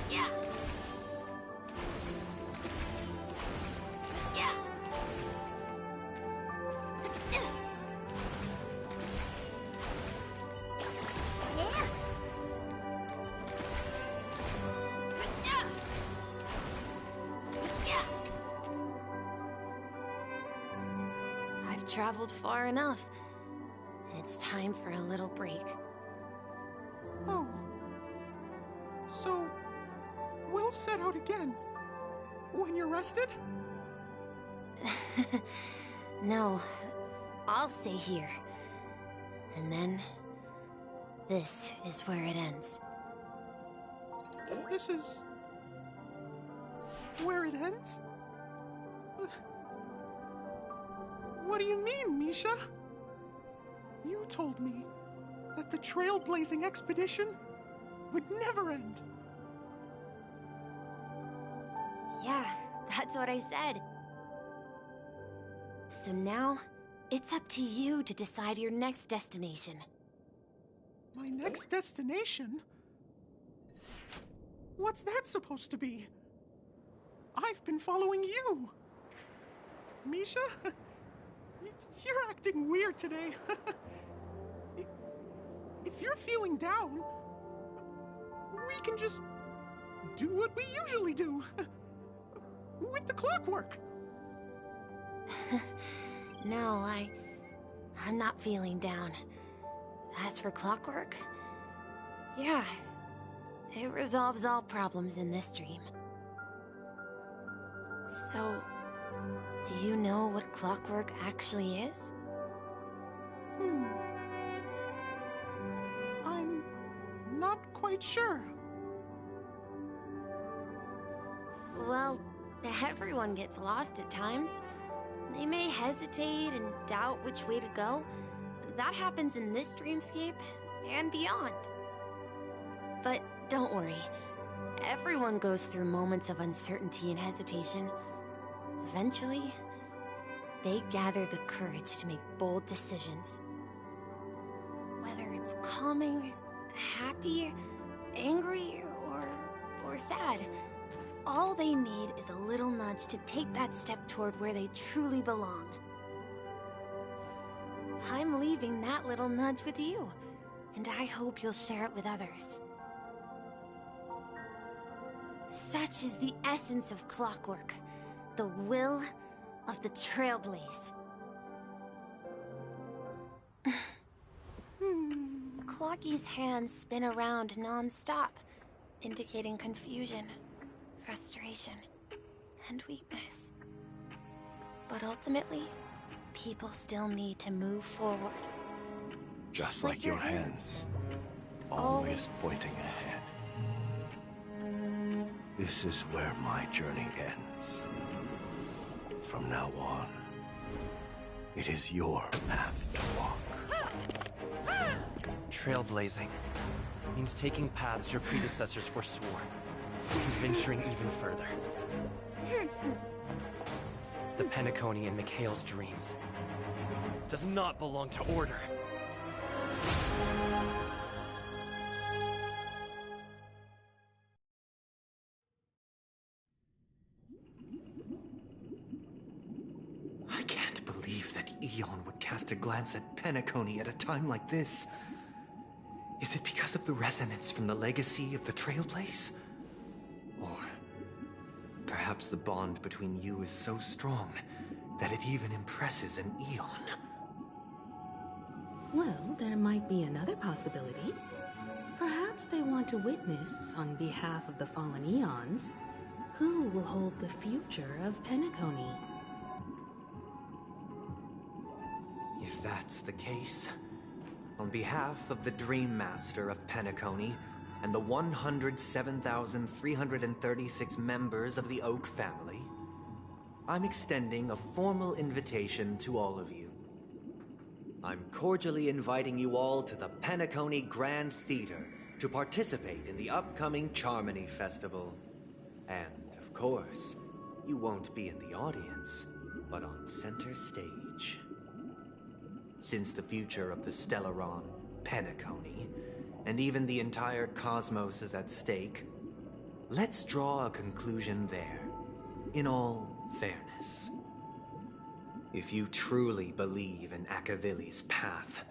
Yeah. Yeah. I've traveled far enough. It's time for a little break. Oh. So, we'll set out again. When you're rested? No, I'll stay here. And then, this is where it ends. This is... where it ends? What do you mean, Misha? You told me that the trailblazing expedition would never end. Yeah, that's what I said. So now, it's up to you to decide your next destination. My next destination? What's that supposed to be? I've been following you. Misha? You're acting weird today. If you're feeling down, we can just do what we usually do. With the clockwork. No, I'm not feeling down. As for clockwork, yeah, it resolves all problems in this dream. So, do you know what clockwork actually is? I'm not quite sure. Well, everyone gets lost at times. They may hesitate and doubt which way to go. That happens in this dreamscape and beyond. But don't worry. Everyone goes through moments of uncertainty and hesitation. Eventually, they gather the courage to make bold decisions. Whether it's calming, happy, angry, or sad, all they need is a little nudge to take that step toward where they truly belong. I'm leaving that little nudge with you, and I hope you'll share it with others. Such is the essence of clockwork, the will of the Trailblaze. Clocky's hands spin around non-stop, indicating confusion, frustration, and weakness. But ultimately, people still need to move forward. Just like your hands, always pointing ahead. This is where my journey ends. From now on, it is your path to walk. Trailblazing means taking paths your predecessors forswore, and venturing even further. The Penacony in Mikhail's dreams does not belong to Order. I can't believe that Eon would cast a glance at Penacony at a time like this. Is it because of the resonance from the legacy of the Trailblaze? Or perhaps the bond between you is so strong that it even impresses an Eon? Well, there might be another possibility. Perhaps they want to witness, on behalf of the fallen Eons, who will hold the future of Penacony. If that's the case, On behalf of the Dream Master of Penacony and the 107,336 members of the Oak family, I'm extending a formal invitation to all of you. I'm cordially inviting you all to the Penacony Grand Theater to participate in the upcoming Charmony Festival. And, of course, you won't be in the audience, but on center stage. Since the future of the Stellaron, Penacony, and even the entire cosmos is at stake, let's draw a conclusion there, in all fairness. If you truly believe in Akavili's path,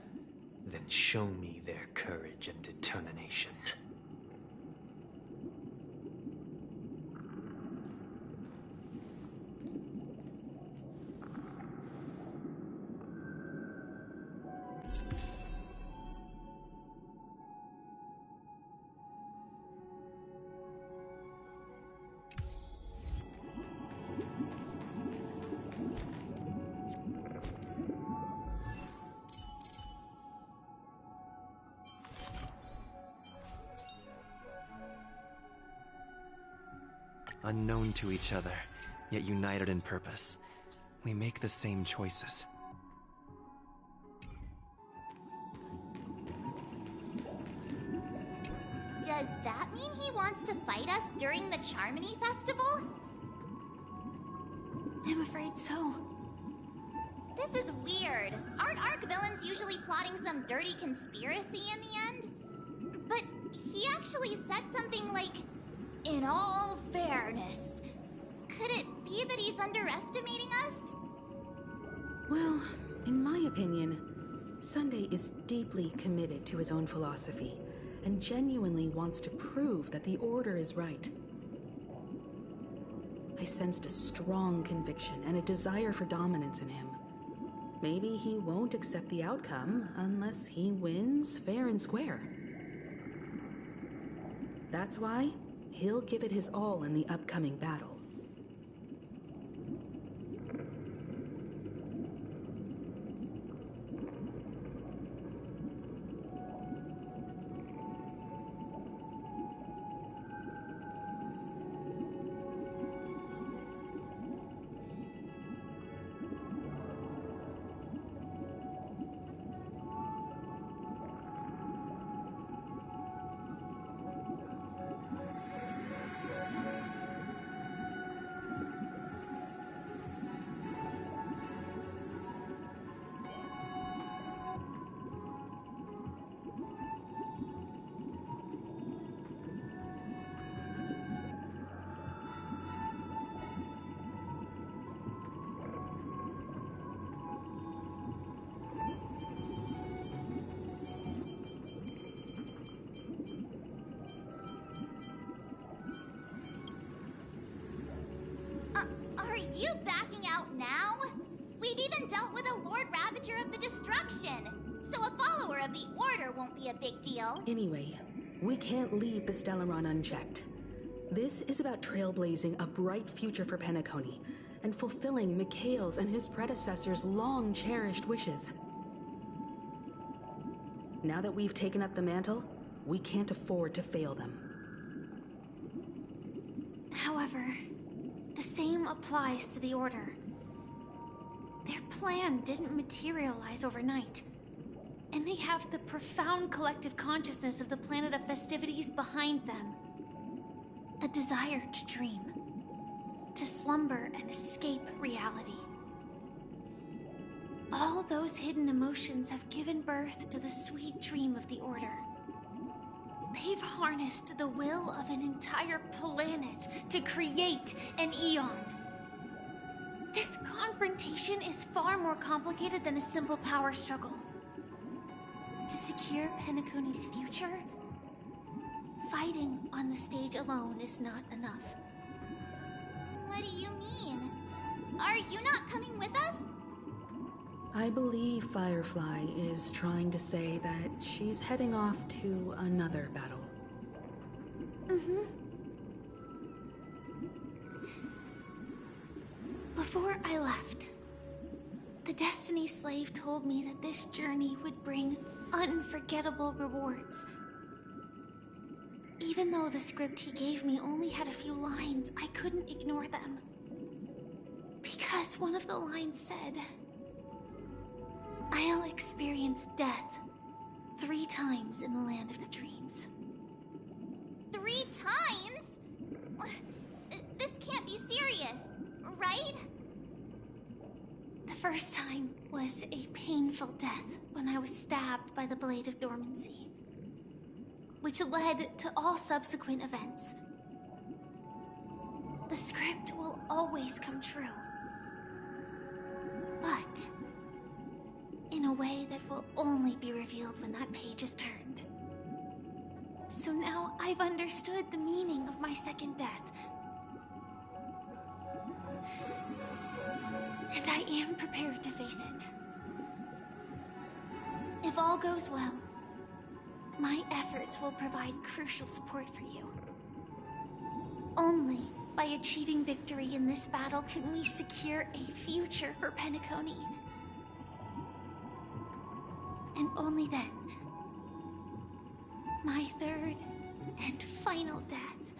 then show me their courage and determination. Unknown to each other, yet united in purpose, we make the same choices. Does that mean he wants to fight us during the Charmony Festival? I'm afraid so. This is weird. Aren't Arc villains usually plotting some dirty conspiracy in the end? But he actually said something like, "In all fairness." Could it be that he's underestimating us? Well, in my opinion, Sunday is deeply committed to his own philosophy and genuinely wants to prove that the Order is right. I sensed a strong conviction and a desire for dominance in him. Maybe he won't accept the outcome unless he wins fair and square. That's why he'll give it his all in the upcoming battle. Are you backing out now? We've even dealt with a Lord Ravager of the Destruction, so a follower of the Order won't be a big deal. Anyway, we can't leave the Stellaron unchecked. This is about trailblazing a bright future for Penacony and fulfilling Mikhail's and his predecessors' long-cherished wishes. Now that we've taken up the mantle, we can't afford to fail them. However, the same applies to the Order. Their plan didn't materialize overnight, and they have the profound collective consciousness of the planet of festivities behind them. A desire to dream, to slumber and escape reality. All those hidden emotions have given birth to the sweet dream of the Order. They've harnessed the will of an entire planet to create an Eon. This confrontation is far more complicated than a simple power struggle. To secure Penacony's future, fighting on the stage alone is not enough. What do you mean? Are you not coming with us? I believe Firefly is trying to say that she's heading off to another battle. Before I left, the Destiny Slave told me that this journey would bring unforgettable rewards. Even though the script he gave me only had a few lines, I couldn't ignore them. Because one of the lines said, "I'll experience death 3 times in the land of the dreams." 3 times? This can't be serious, right? The first time was a painful death when I was stabbed by the Blade of Dormancy, which led to all subsequent events. The script will always come true, but in a way that will only be revealed when that page is turned. So now I've understood the meaning of my second death. And I am prepared to face it. If all goes well, my efforts will provide crucial support for you. Only by achieving victory in this battle can we secure a future for Penacony. And only then, my third and final death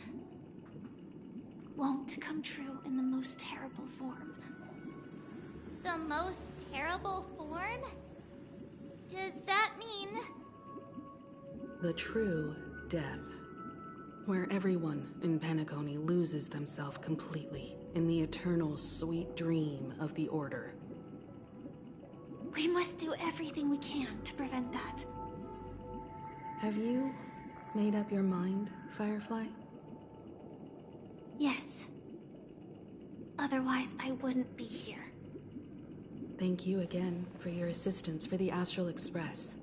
won't come true in the most terrible form. The most terrible form? Does that mean... The true death. Where everyone in Penacony loses themselves completely in the eternal sweet dream of the Order. We must do everything we can to prevent that. Have you made up your mind, Firefly? Yes. Otherwise, I wouldn't be here. Thank you again for your assistance for the Astral Express.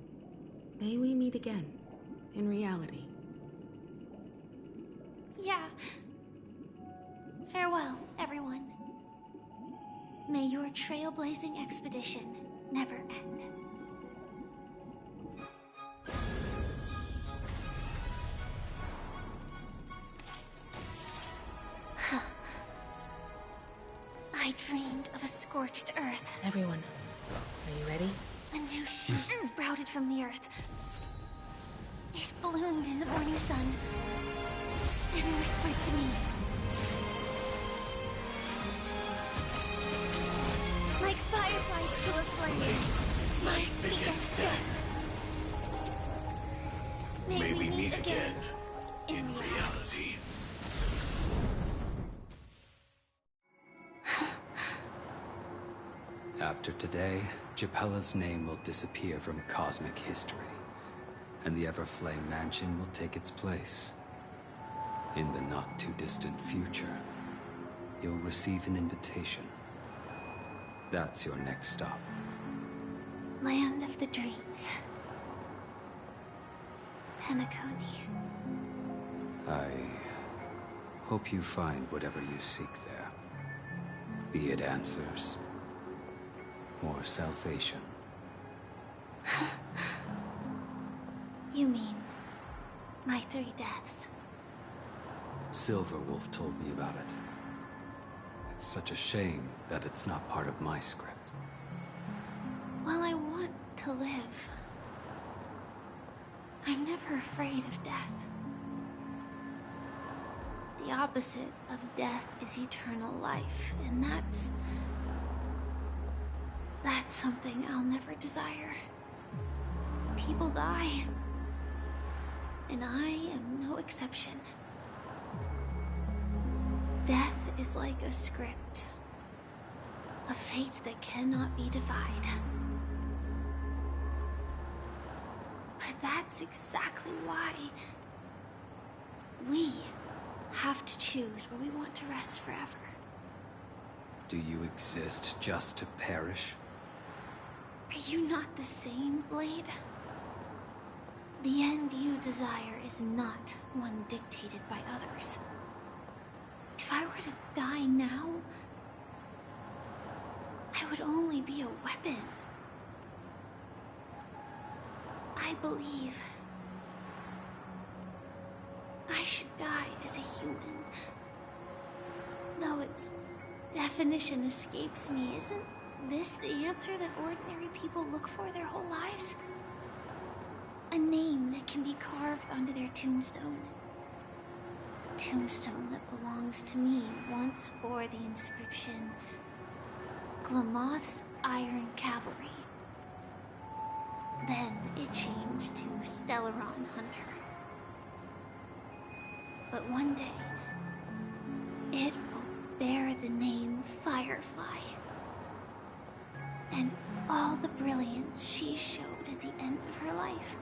May we meet again, in reality. Yeah. Farewell, everyone. May your trailblazing expedition never end. I dreamed of a scorched earth. Everyone, are you ready? A new shoot sprouted from the earth. It bloomed in the morning sun and whispered to me. Like fireflies to a flame, my biggest death. May we meet again in reality. After today, Jappella's name will disappear from cosmic history, and the Everflame Mansion will take its place. In the not-too-distant future, you'll receive an invitation. That's your next stop. Land of the Dreams. Penacony. I hope you find whatever you seek there. Be it answers or salvation. You mean my 3 deaths? Silverwolf told me about it. It's such a shame that it's not part of my script. Well, I want to live. I'm never afraid of death. The opposite of death is eternal life, and that's something I'll never desire. People die, and I am no exception. Death is like a script, a fate that cannot be defied. But that's exactly why we have to choose where we want to rest forever. Do you exist just to perish? Are you not the same, Blade? The end you desire is not one dictated by others. If I were to die now, I would only be a weapon. I believe I should die as a human. Though its definition escapes me, isn't this the answer that ordinary people look for their whole lives? A name that can be carved onto their tombstone. The tombstone that belongs to me once bore the inscription, Glamoth's Iron Cavalry. Then it changed to Stellaron Hunter. But one day, it will bear the name Firefly. And all the brilliance she showed at the end of her life.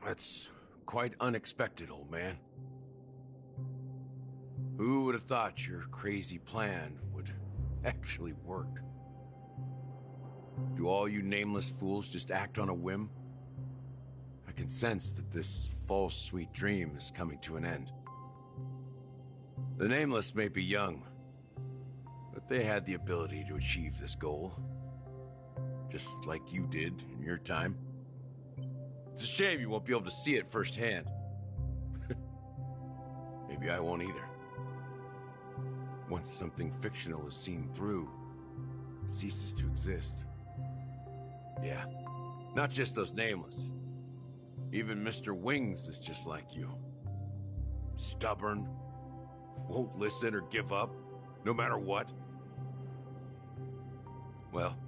That's quite unexpected, old man. Who would have thought your crazy plan would actually work? Do all you nameless fools just act on a whim? I can sense that this false sweet dream is coming to an end. The Nameless may be young, but they had the ability to achieve this goal. Just like you did in your time. It's a shame you won't be able to see it firsthand. Maybe I won't either. Once something fictional is seen through, it ceases to exist. Yeah, not just those Nameless. Even Mr. Wings is just like you. Stubborn, won't listen or give up, no matter what. Well,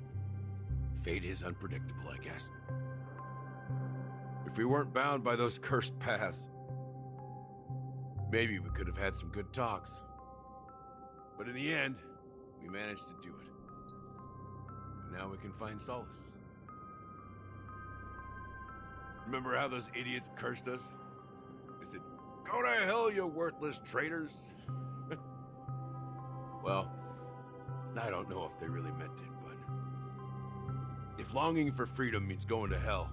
fate is unpredictable, I guess. If we weren't bound by those cursed paths, maybe we could have had some good talks. But in the end, we managed to do it. And now we can find solace. Remember how those idiots cursed us? They said, "Go to hell, you worthless traitors." Well, I don't know if they really meant it, but if longing for freedom means going to hell,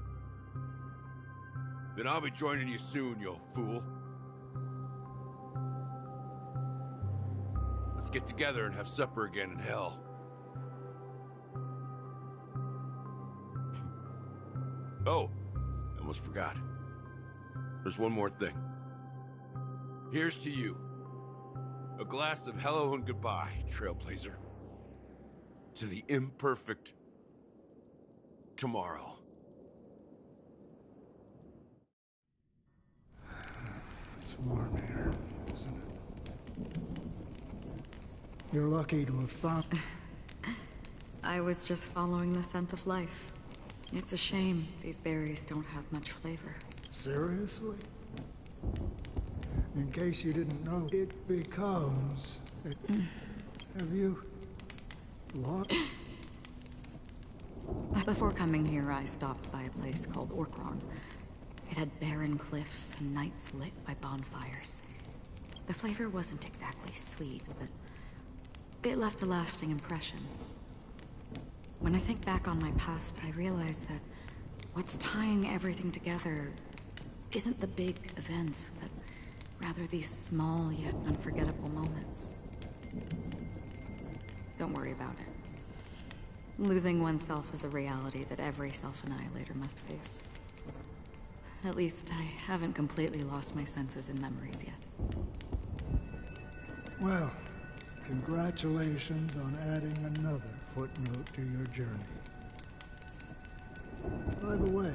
then I'll be joining you soon, you fool. Let's get together and have supper again in hell. Oh, I almost forgot. There's one more thing. Here's to you. A glass of hello and goodbye, Trailblazer. To the imperfect tomorrow. It's warm here, isn't it? You're lucky to have found... I was just following the scent of life. It's a shame these berries don't have much flavor. Seriously? In case you didn't know, it becomes... Have you... lost? Before coming here, I stopped by a place called Orkron. It had barren cliffs and nights lit by bonfires. The flavor wasn't exactly sweet, but it left a lasting impression. When I think back on my past, I realize that what's tying everything together isn't the big events, but rather these small yet unforgettable moments. Don't worry about it. Losing oneself is a reality that every self-annihilator must face. At least I haven't completely lost my senses and memories yet. Well, congratulations on adding another footnote to your journey. By the way,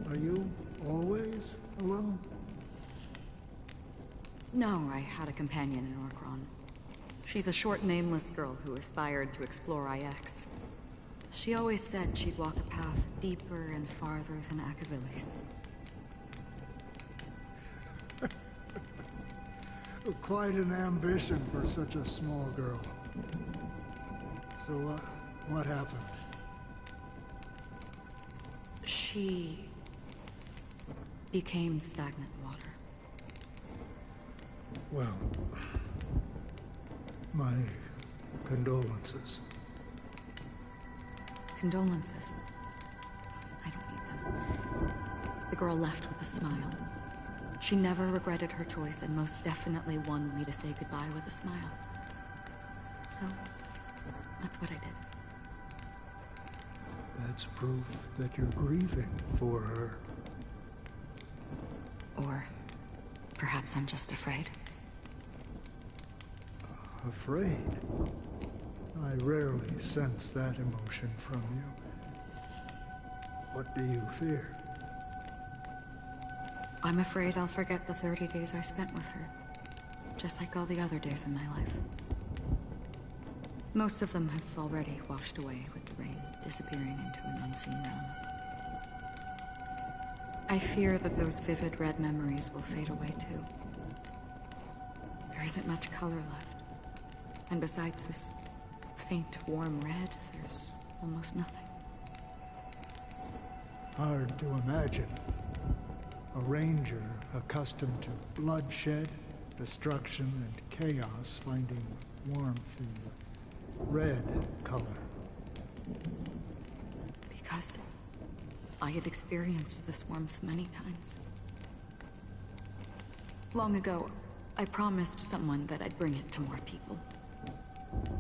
are you always alone? No, I had a companion in Orkron. She's a short, nameless girl who aspired to explore IX. She always said she'd walk a path deeper and farther than Akavili's. Quite an ambition for such a small girl. So, what happened? She became stagnant water. Well, my condolences. Condolences. I don't need them. The girl left with a smile. She never regretted her choice and most definitely wanted me to say goodbye with a smile. So, that's what I did. That's proof that you're grieving for her. Or perhaps I'm just afraid. Afraid? I rarely sense that emotion from you. What do you fear? I'm afraid I'll forget the 30 days I spent with her. Just like all the other days in my life. Most of them have already washed away with the rain, disappearing into an unseen realm. I fear that those vivid red memories will fade away too. There isn't much color left. And besides this faint, warm red, there's almost nothing. Hard to imagine. A ranger accustomed to bloodshed, destruction, and chaos finding warmth in the red color. Because I have experienced this warmth many times. Long ago, I promised someone that I'd bring it to more people.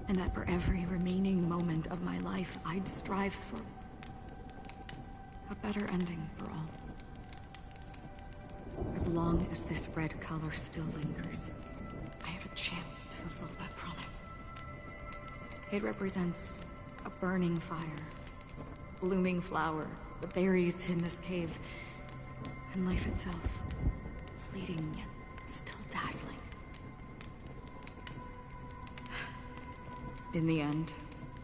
And that for every remaining moment of my life, I'd strive for a better ending for all. As long as this red color still lingers, I have a chance to fulfill that promise. It represents a burning fire, a blooming flower, the berries in this cave, and life itself, fleeting yet still dazzling. In the end,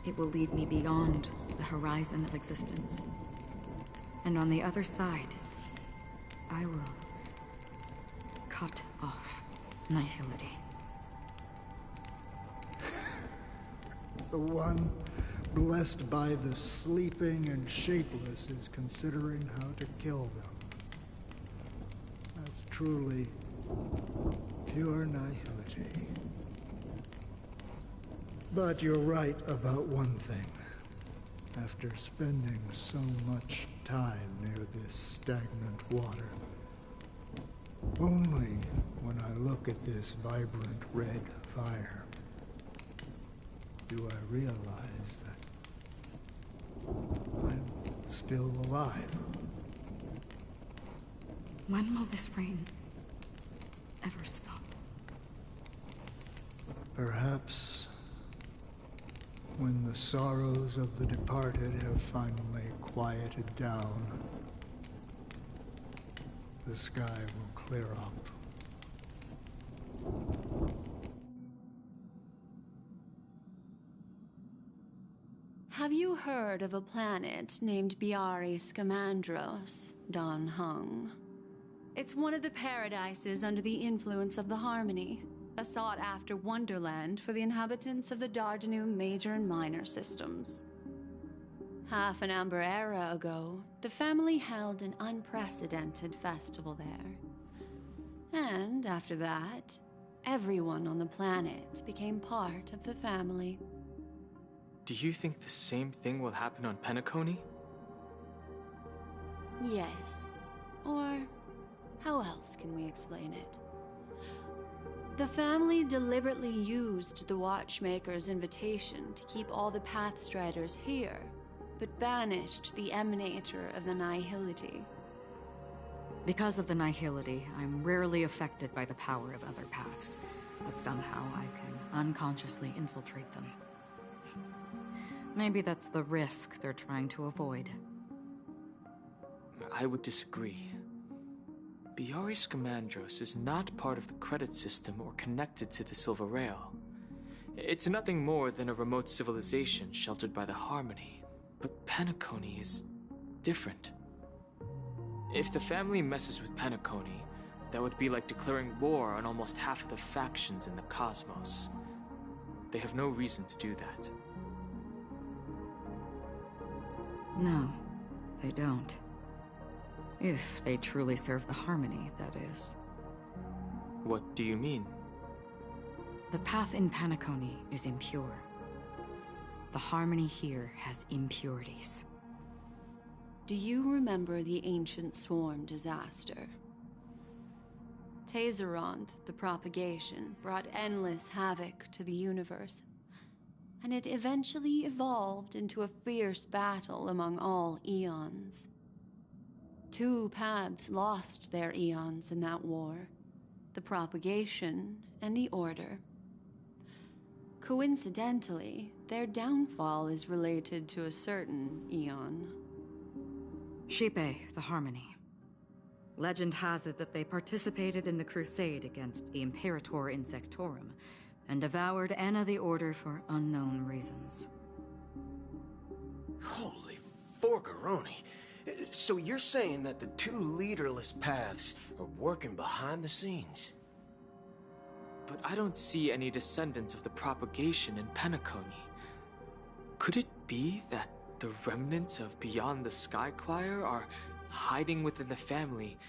it will lead me beyond the horizon of existence. And on the other side, I will cut off nihility. The one blessed by the sleeping and shapeless is considering how to kill them. That's truly pure nihility. But you're right about one thing. After spending so much time near this stagnant water, only when I look at this vibrant red fire do I realize that I'm still alive. When will this rain ever stop? Perhaps when the sorrows of the departed have finally quieted down, the sky will clear up. Have you heard of a planet named Biari Scamandros, Don Hung? It's one of the paradises under the influence of the Harmony, a sought-after wonderland for the inhabitants of the Dardanu Major and Minor systems. Half an Amber Era ago, the family held an unprecedented festival there. And after that, everyone on the planet became part of the family. Do you think the same thing will happen on Penacony? Yes. Or how else can we explain it? The family deliberately used the Watchmaker's invitation to keep all the Pathstriders here, but banished the Emanator of the Nihility. Because of the Nihility, I'm rarely affected by the power of other paths, but somehow I can unconsciously infiltrate them. Maybe that's the risk they're trying to avoid. I would disagree. Biari Scamandros is not part of the credit system or connected to the Silver Rail. It's nothing more than a remote civilization sheltered by the Harmony. But Penacony is different. If the family messes with Penacony, that would be like declaring war on almost half of the factions in the cosmos. They have no reason to do that. No, they don't. If they truly serve the Harmony, that is. What do you mean? The path in Penacony is impure. The Harmony here has impurities. Do you remember the Ancient Swarm disaster? Tazeront, the propagation, brought endless havoc to the universe, and it eventually evolved into a fierce battle among all eons. 2 paths lost their eons in that war, the propagation and the Order. Coincidentally, their downfall is related to a certain Eon. Yippe, the Harmony. Legend has it that they participated in the crusade against the Imperator Insectorum, and devoured Anna the Order for unknown reasons. Holy forgaroni. So you're saying that the two leaderless paths are working behind the scenes? But I don't see any descendants of the propagation in Penacony. Could it be that the remnants of Beyond the Sky Choir are hiding within the family,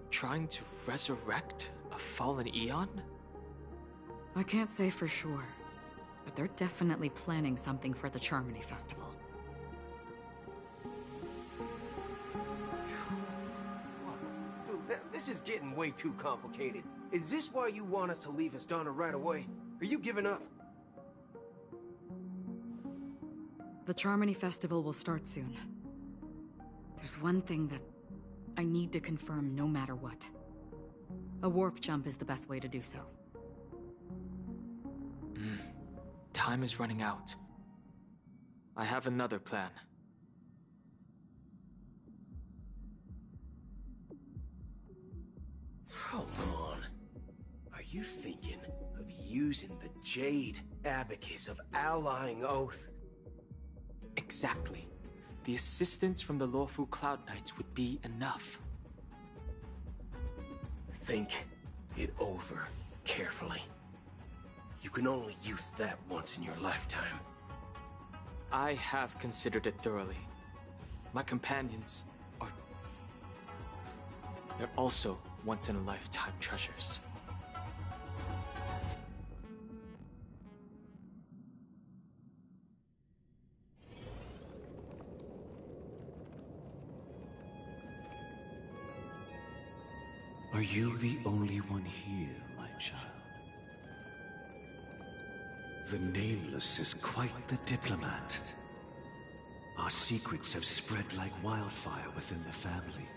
trying to resurrect a fallen Eon? I can't say for sure, but they're definitely planning something for the Charmony Festival. Dude, this is getting way too complicated. Is this why you want us to leave Astana right away? Are you giving up? The Charmony Festival will start soon. There's one thing that I need to confirm no matter what. A warp jump is the best way to do so. Time is running out. I have another plan. Hold on. Are you thinking of using the Jade Abacus of Allying Oath? Exactly. The assistance from the Lawful Cloud Knights would be enough. Think it over carefully. You can only use that once in your lifetime. I have considered it thoroughly. My companions are... they're also once-in-a-lifetime treasures. Are you the only one here, my child? The Nameless is quite the diplomat. Our secrets have spread like wildfire within the family.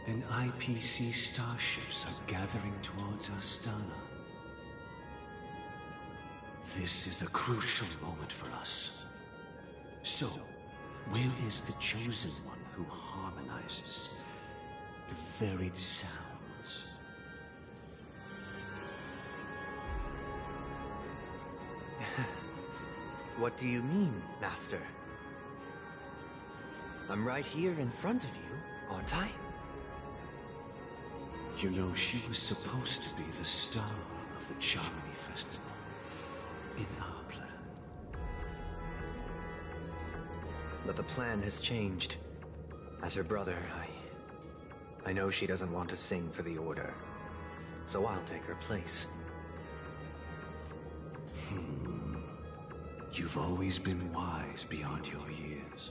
And IPC starships are gathering towards Astana. This is a crucial moment for us. So, where is the chosen one who harmonizes the varied sounds? What do you mean, Master? I'm right here in front of you, aren't I? You know, she was supposed to be the star of the Charmony Festival. In our plan. But the plan has changed. As her brother, I know she doesn't want to sing for the Order. So I'll take her place. You've always been wise beyond your years.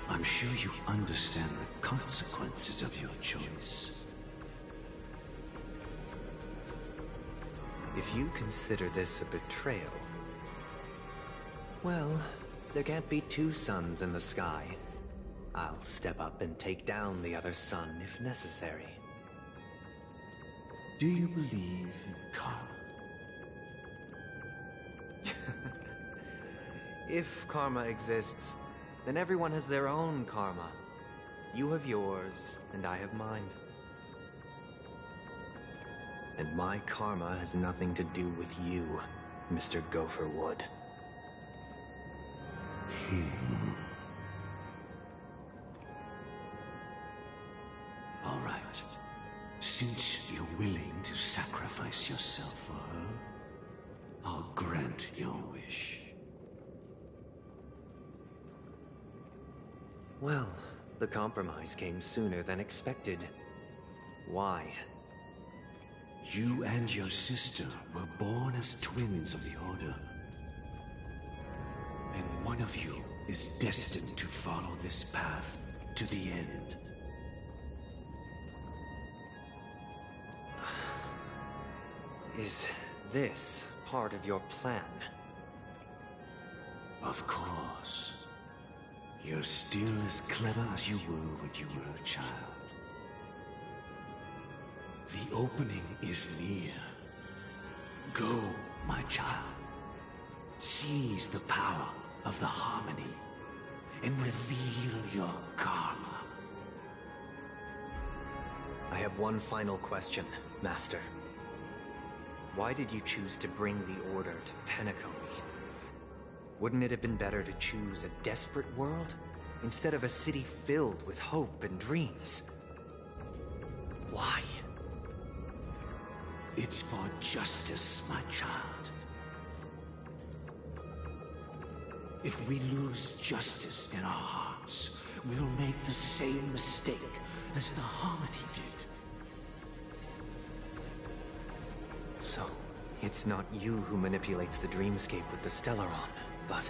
I'm sure you understand the consequences of your choice. If you consider this a betrayal... well, there can't be two suns in the sky. I'll step up and take down the other sun if necessary. Do you believe in karma? If karma exists, then everyone has their own karma. You have yours, and I have mine. And my karma has nothing to do with you, Mr. Gopherwood. All right. Since you're willing to sacrifice yourself for her, I'll grant your wish. Well, the compromise came sooner than expected. Why? You and your sister were born as twins of the Order. And one of you is destined to follow this path to the end. Is this part of your plan? Of course. You're still as clever as you were when you were a child. The opening is near. Go my child. Seize the power of the harmony and reveal your karma. I have one final question, Master. Why did you choose to bring the Order to Penacony? Wouldn't it have been better to choose a desperate world instead of a city filled with hope and dreams? Why? It's for justice, my child. If we lose justice in our hearts, we'll make the same mistake as the Harmony did. So, it's not you who manipulates the dreamscape with the Stellaron, but...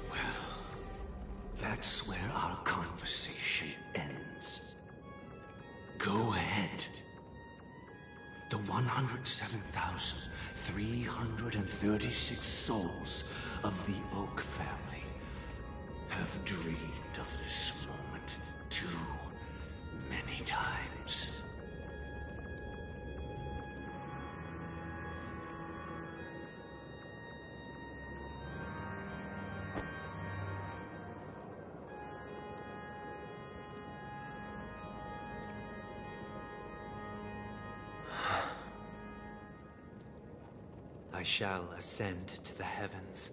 Well, that's where our conversation ends. Go ahead. The 107,336 souls of the Oak family have dreamed of this moment too many times. I shall ascend to the heavens,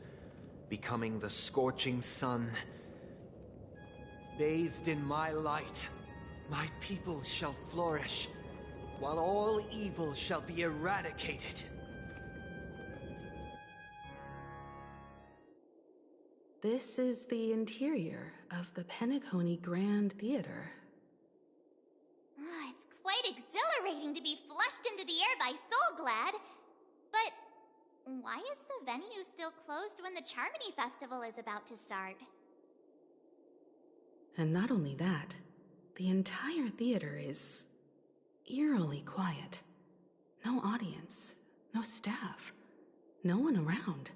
becoming the scorching sun. Bathed in my light, my people shall flourish, while all evil shall be eradicated. This is the interior of the Penacony Grand Theater. It's quite exhilarating to be flushed into the air by Soulglad. But why is the venue still closed when the Charmony Festival is about to start? And not only that, the entire theater is eerily quiet. No audience, no staff, no one around.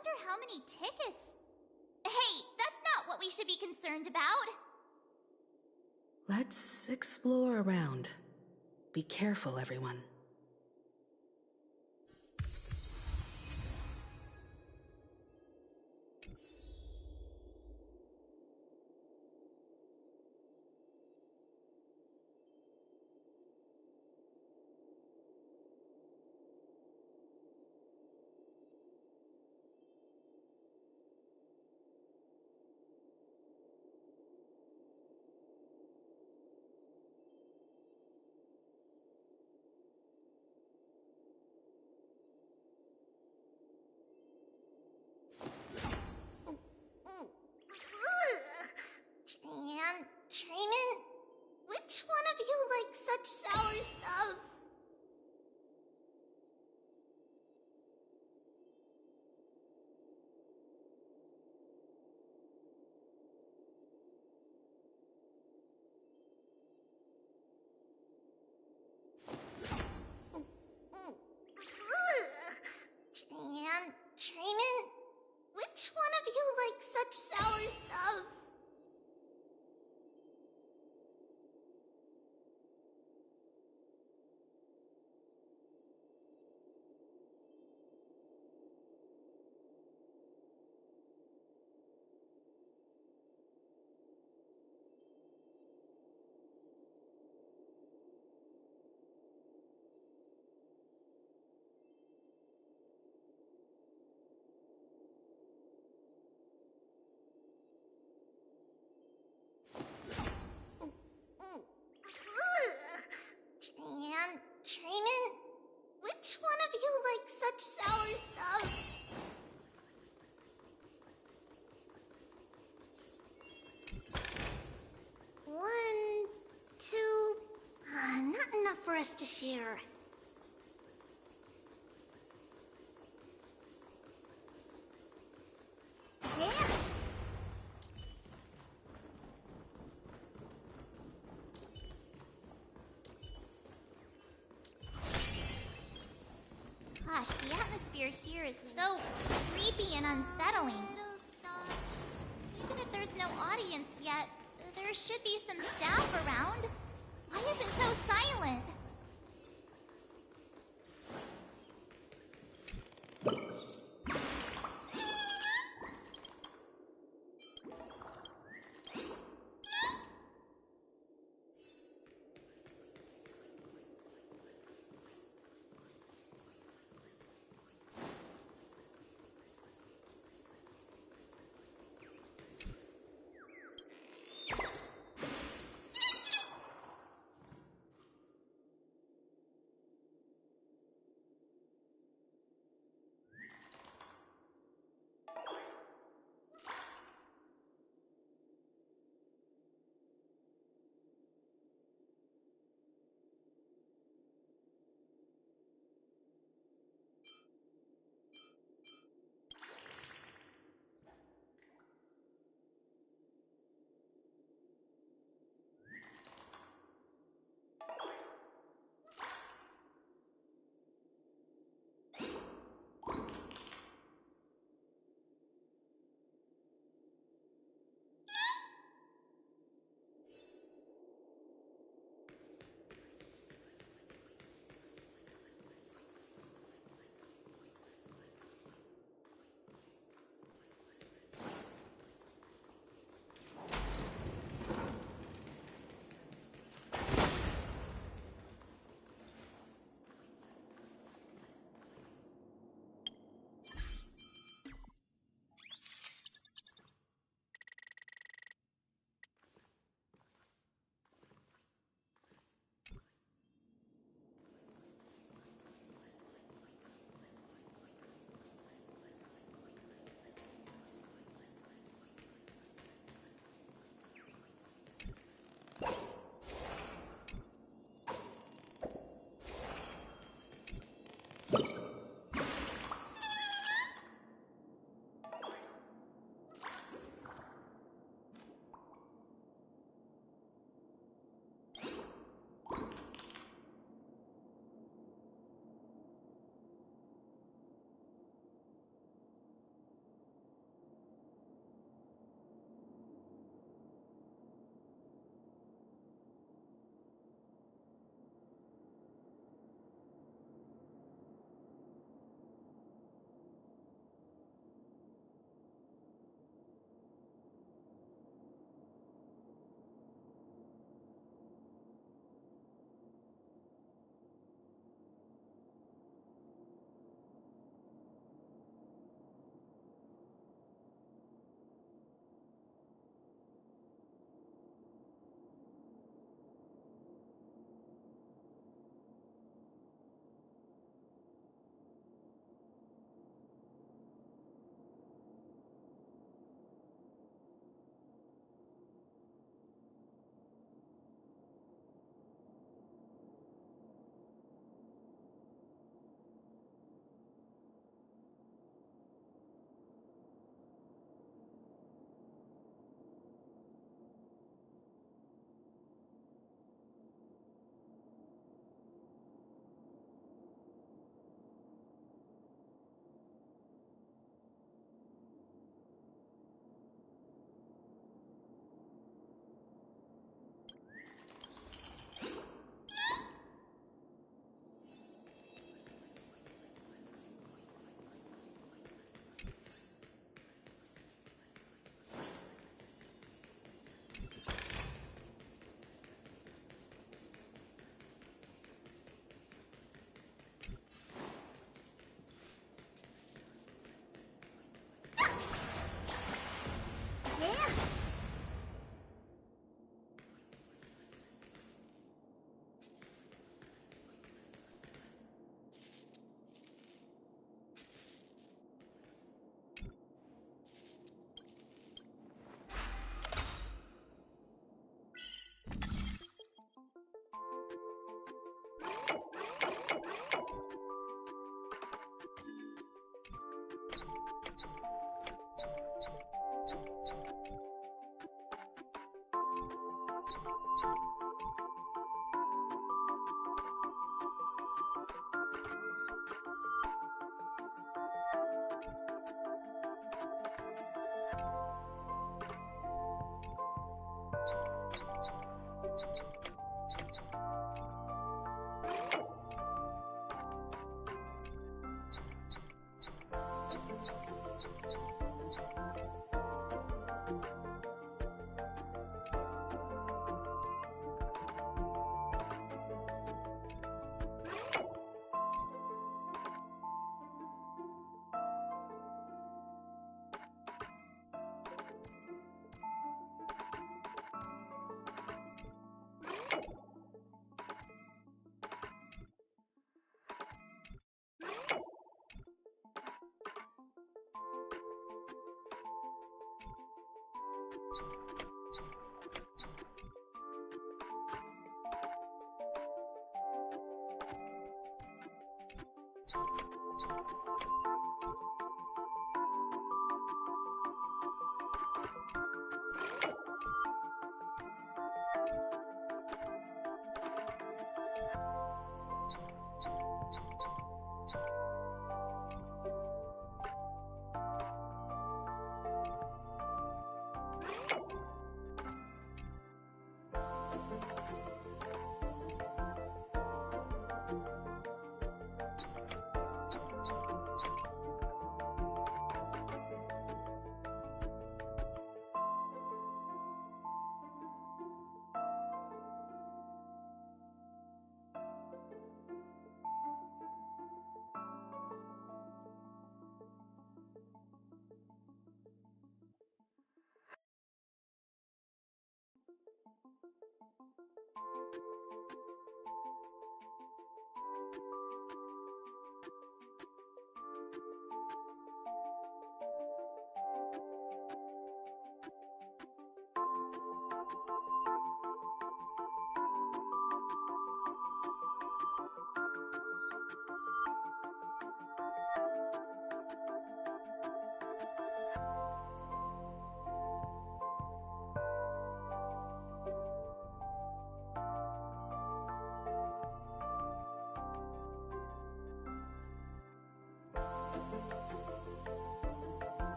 wonder how many tickets... Hey, that's not what we should be concerned about! Let's explore around. Be careful, everyone. And Trayman, which one of you likes such sour stuff? And Trayman, which one of you likes such sour stuff? And Trayman, which one of you likes such sour stuff? One, two... not enough for us to share. There! Gosh, the atmosphere here is so creepy and unsettling. Even if there's no audience yet, there should be some staff around. Why is it so silent?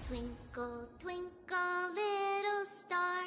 Twinkle, twinkle, little star.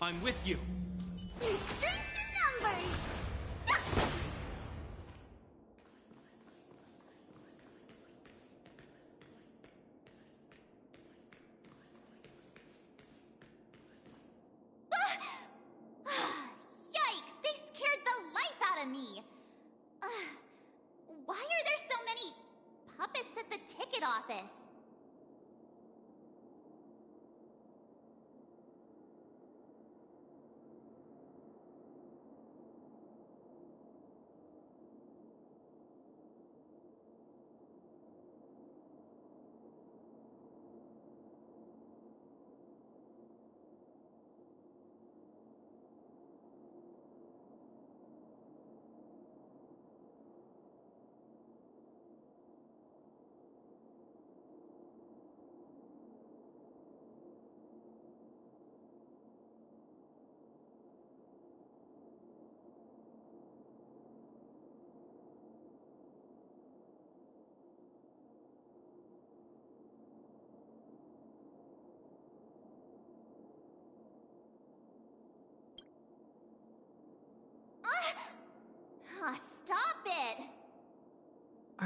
I'm with you. Strength in numbers! Yikes! They scared the life out of me! Why are there so many puppets at the ticket office?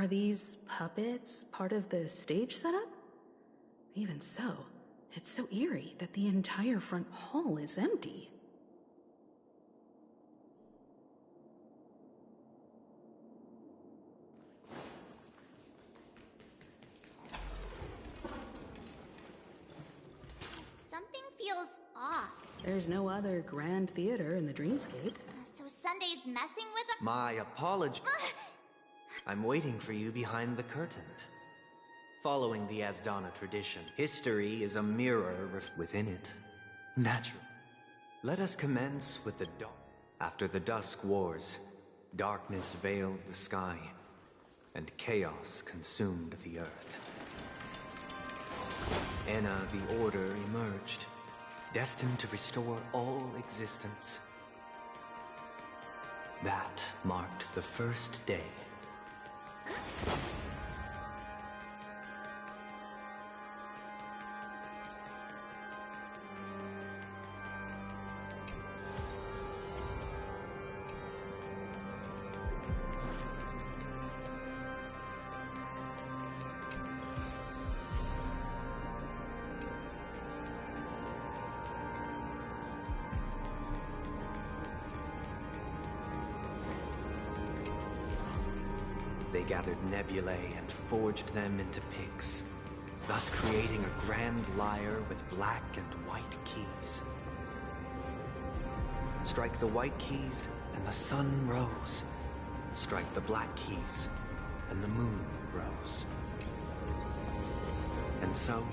Are these puppets part of the stage setup? Even so, it's so eerie that the entire front hall is empty. Something feels off. There's no other grand theater in the dreamscape. So Sunday's messing with us? My apology. I'm waiting for you behind the curtain. Following the Asdana tradition, history is a mirror within it. Natural. Let us commence with the dawn. After the Dusk Wars, darkness veiled the sky, and chaos consumed the earth. Enna the Order emerged, destined to restore all existence. That marked the first day. They gathered nebulae and forged them into picks, thus creating a grand lyre with black and white keys. Strike the white keys, and the sun rose. Strike the black keys, and the moon rose. And so...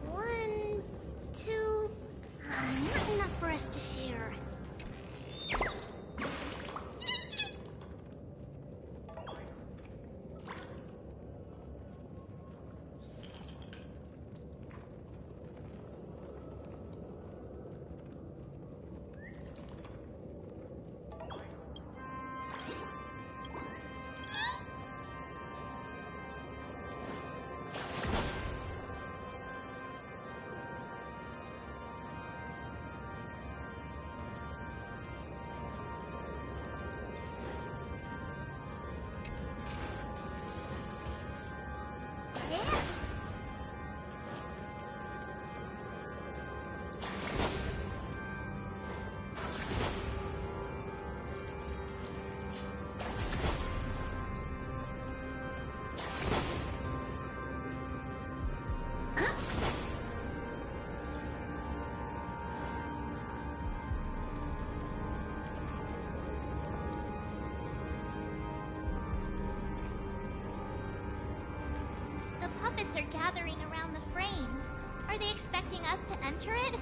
One, two, not enough for us to share. The puppets are gathering around the frame. Are they expecting us to enter it?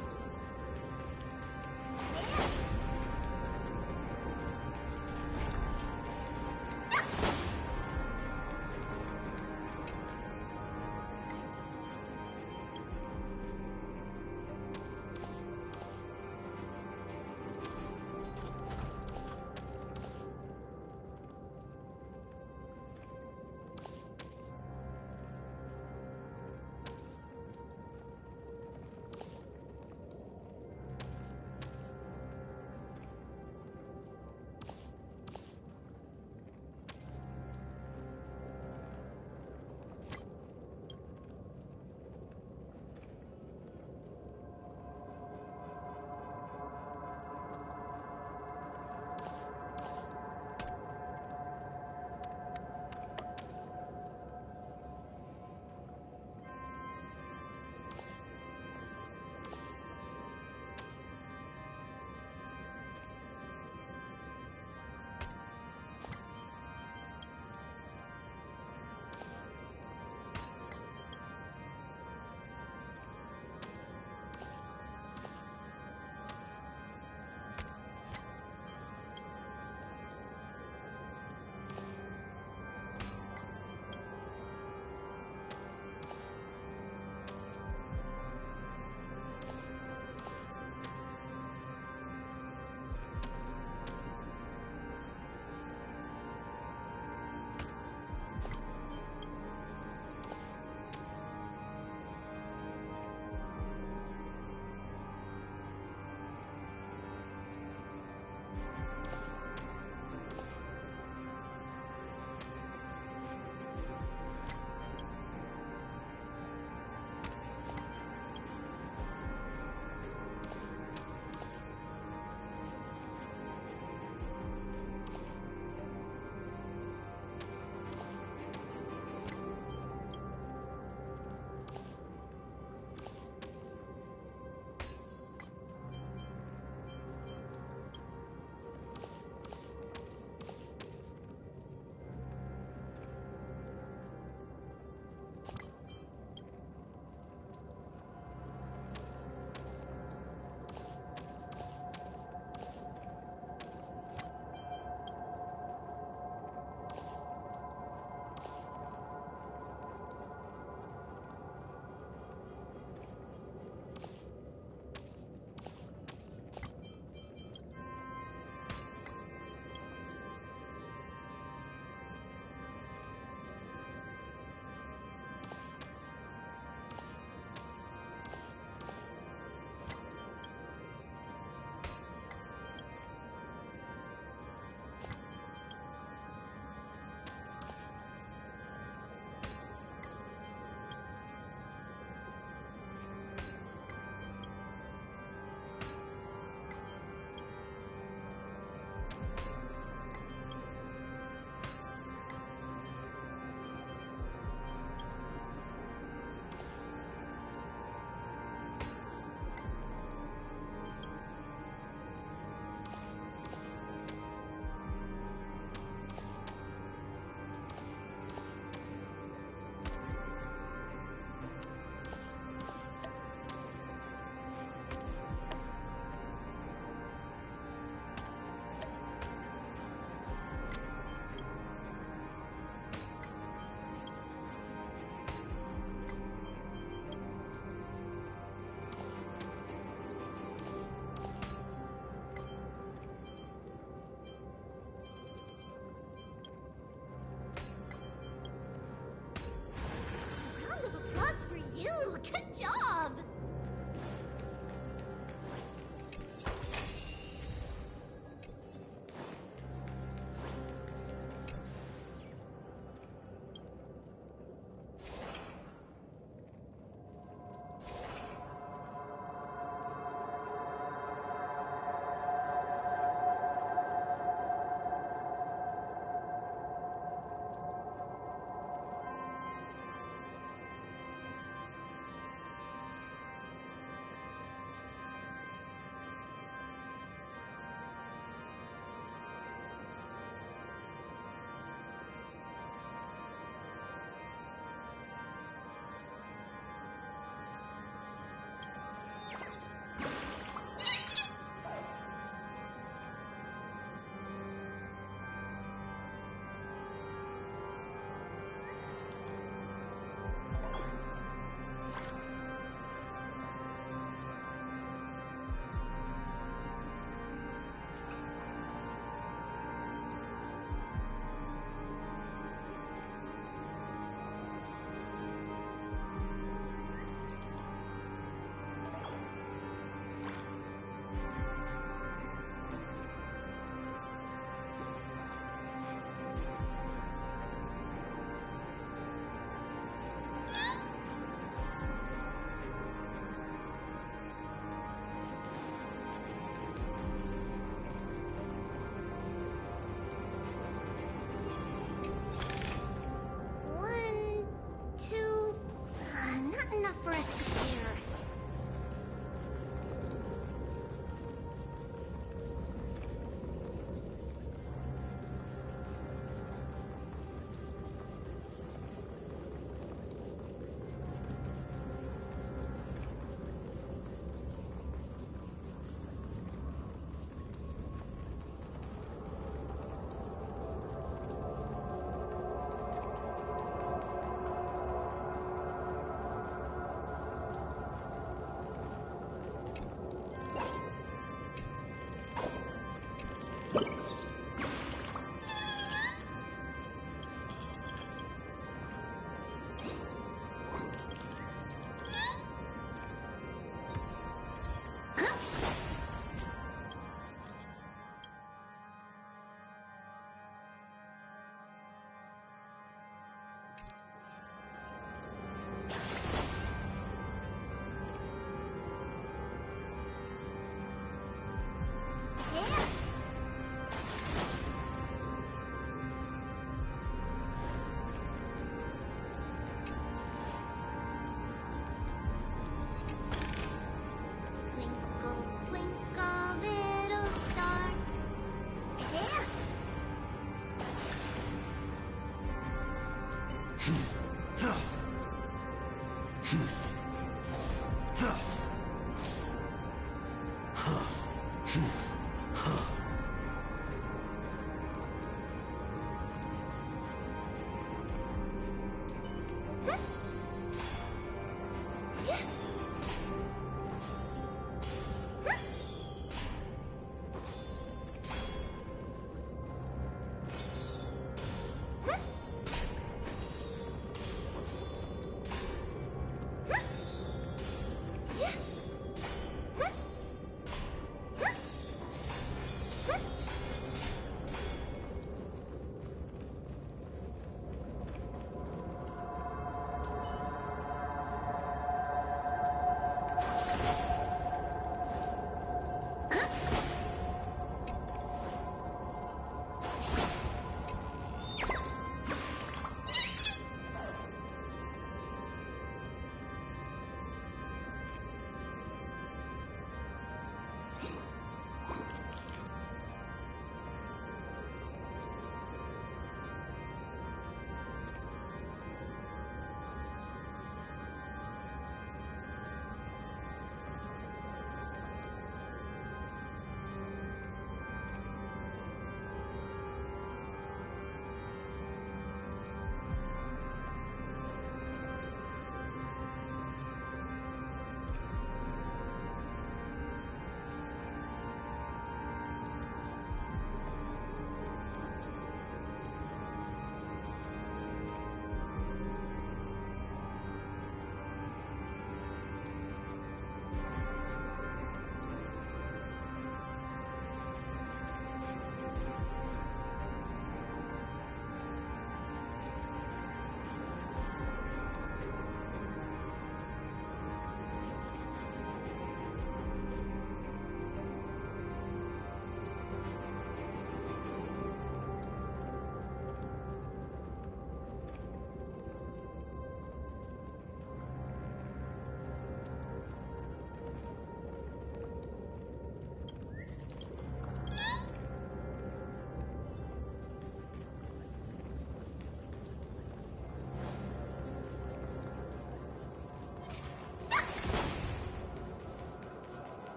enough for us to share.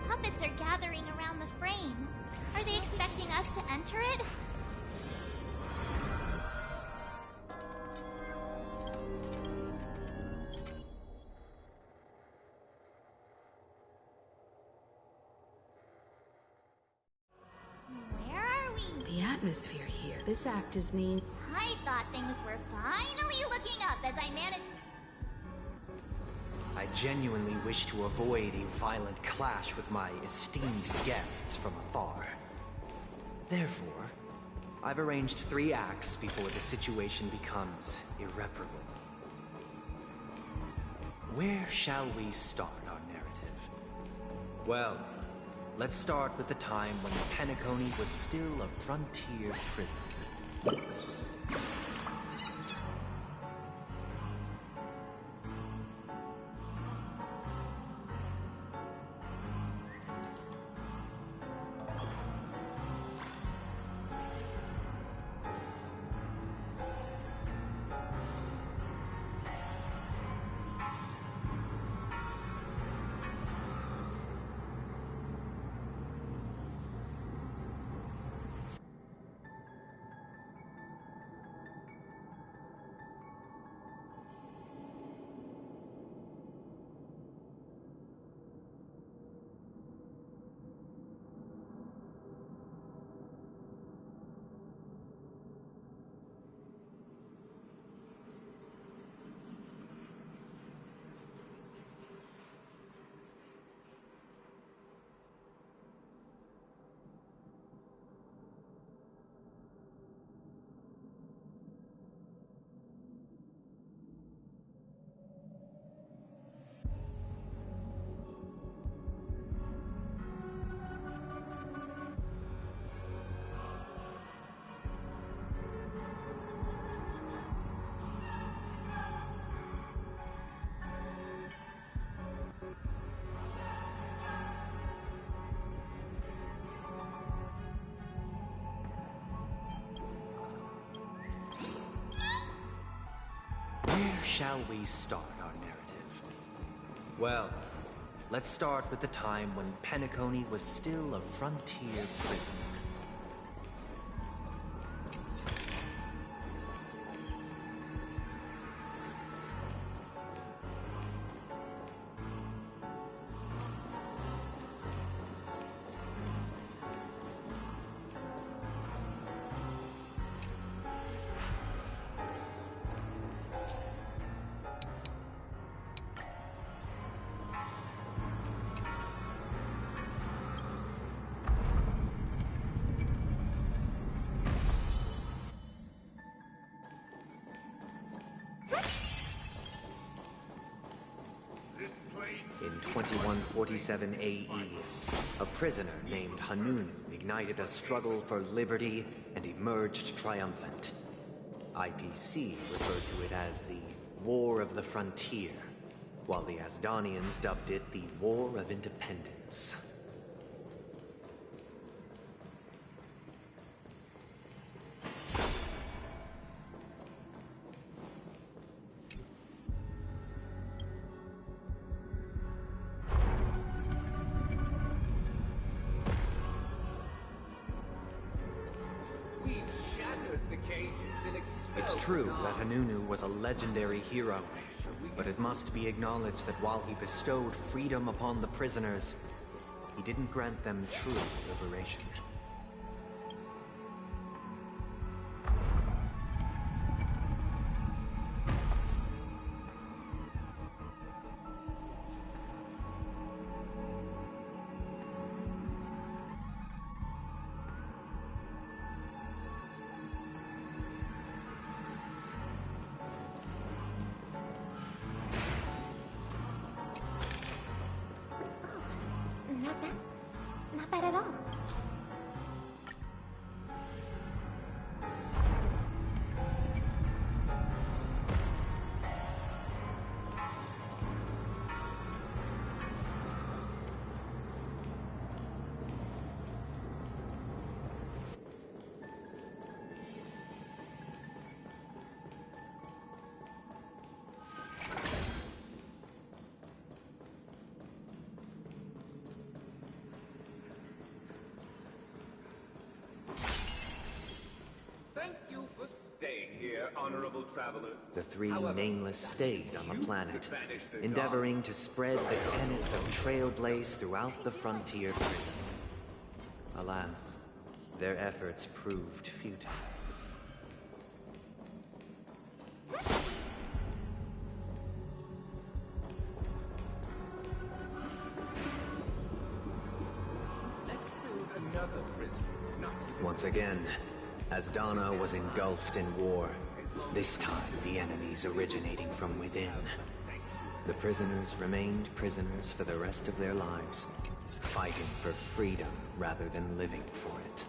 puppets are gathering around the frame. Are they expecting us to enter it? Where are we? The atmosphere here. This act is named... I thought things were finally looking up as I managed... I genuinely wish to avoid a violent clash with my esteemed guests from afar. Therefore, I've arranged 3 acts before the situation becomes irreparable. Where shall we start our narrative? Well, let's start with the time when Penacony was still a frontier prison. Where shall we start our narrative? Well, let's start with the time when Penacony was still a frontier prison. In 2147 AE, a prisoner named Hanunu ignited a struggle for liberty and emerged triumphant. IPC referred to it as the War of the Frontier, while the Asdanians dubbed it the War of Independence. It's true that Hanunu was a legendary hero, but it must be acknowledged that while he bestowed freedom upon the prisoners, he didn't grant them true liberation. Not bad at all. honorable travelers. The three nameless stayed on the planet, endeavoring to spread the tenets of Trailblaze throughout the frontier prison. Alas, their efforts proved futile. Let's build another prison. Once again, as Donna was engulfed in war, this time the enemies originating from within. The prisoners remained prisoners for the rest of their lives, fighting for freedom rather than living for it.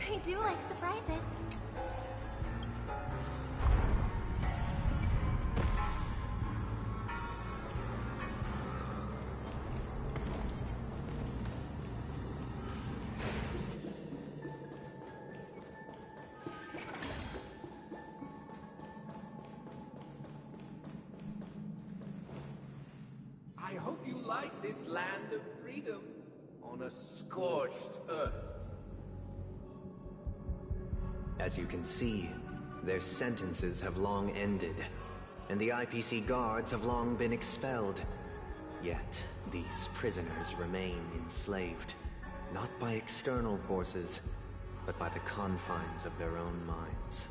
I do like surprises. I hope you like this land of freedom on a scorched earth. As you can see, their sentences have long ended, and the IPC guards have long been expelled. Yet, these prisoners remain enslaved, not by external forces, but by the confines of their own minds.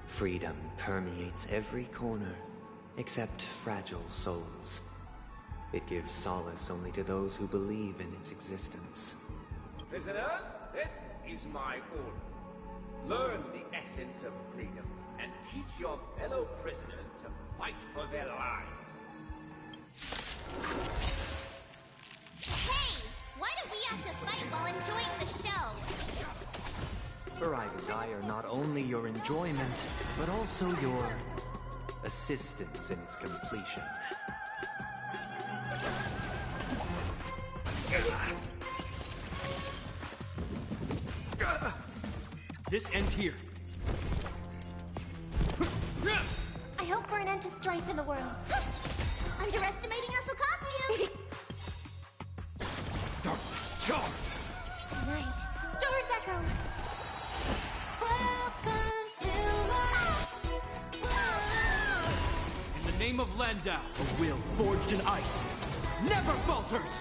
Freedom permeates every corner, except fragile souls. It gives solace only to those who believe in its existence. Prisoners, this is my order. Learn the essence of freedom and teach your fellow prisoners to fight for their lives. Hey! Why do we have to fight while enjoying the show? For I desire not only your enjoyment, but also your assistance in its completion. This ends here. I hope for an end to strife in the world. Underestimating us will cost you! Darkness charge! Tonight, Stars Echo! Welcome to my... In the name of Landau, a will forged in ice never falters!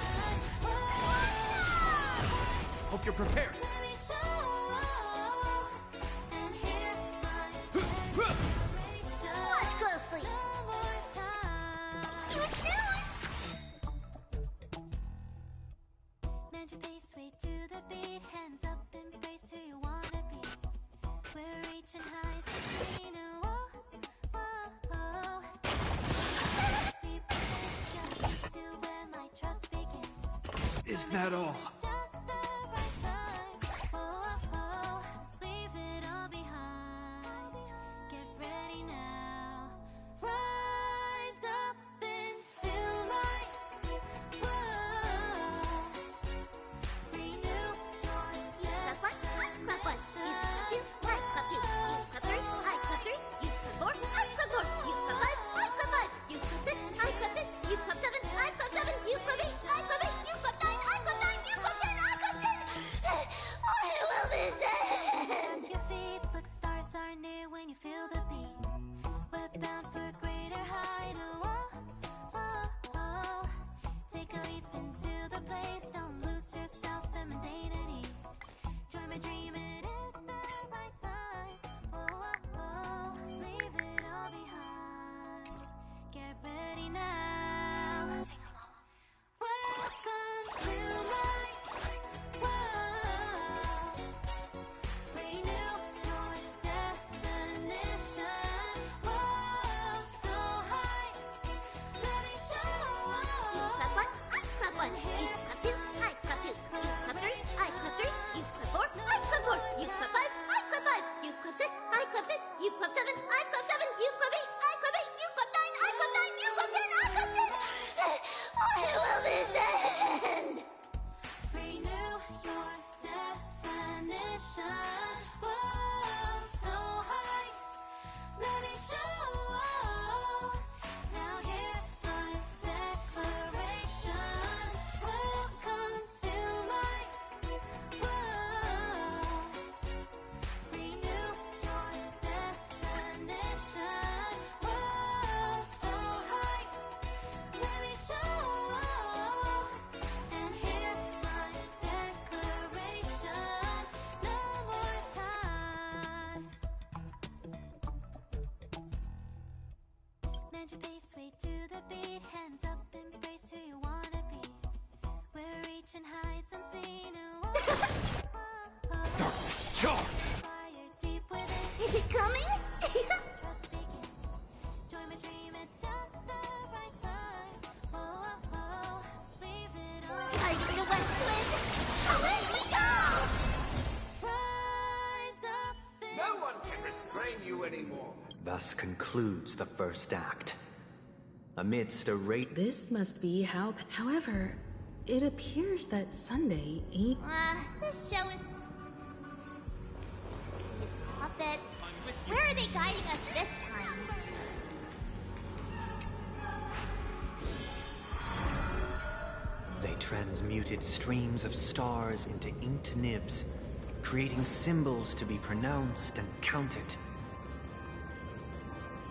Hope you're prepared. Watch closely! What's news? Mend your pace, way to the beat. Hands up, embrace who you wanna be. We're reaching heights we knew. Deep to where my trust begins. Is that all? It's just the right time. Leave it all behind. Get ready now. Rise up into my world. Renew your yes. Clap 1, clap 2, clap 2, clap 3, I clap 3, you clap 4, I clap 4, you clap 5, I clap 5, you clap 6, I clap 6, you clap 7, I clap 7, you clap 8, I clap 8, you clap 9, I clap 9, you clap Club 6, I Club 6, you Club 7, I Club 7, you Club 8, I Club 8, you Club 9, I Club 9, you Club 10, I Club 10! When will this end? Renew your definition. Whoa, so high. Let me show. Now hear my declaration. Welcome to my world. Renew your definition. Whoa, so high. Let me show. And hear my declaration. No more ties. Mend your pace, way to the beat. Hands up, embrace who you wanna be. We're reaching heights unseen. Darkness, charge! Fire deep within. Is it coming? Trust begins. Join my dream, it's just the right time. Whoa, whoa, whoa. Leave it all. Are you the West Wind? Away we go! Rise up and No one can restrain you anymore. Thus concludes the first act. Amidst a rate. This must be how. However, it appears that Sunday ain't. This show is puppets. Where are they guiding us this time? They transmuted streams of stars into inked nibs, creating symbols to be pronounced and counted.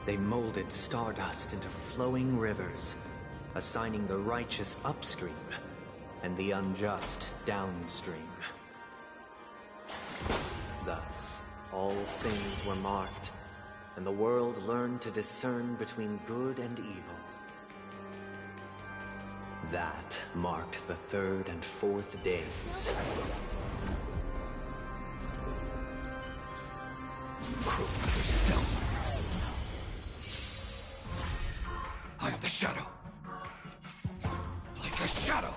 They molded stardust into flowing rivers, assigning the righteous upstream and the unjust downstream. Thus, all things were marked, and the world learned to discern between good and evil. That marked the third and fourth days. Crowfeather stone. I am the shadow. Like a shadow.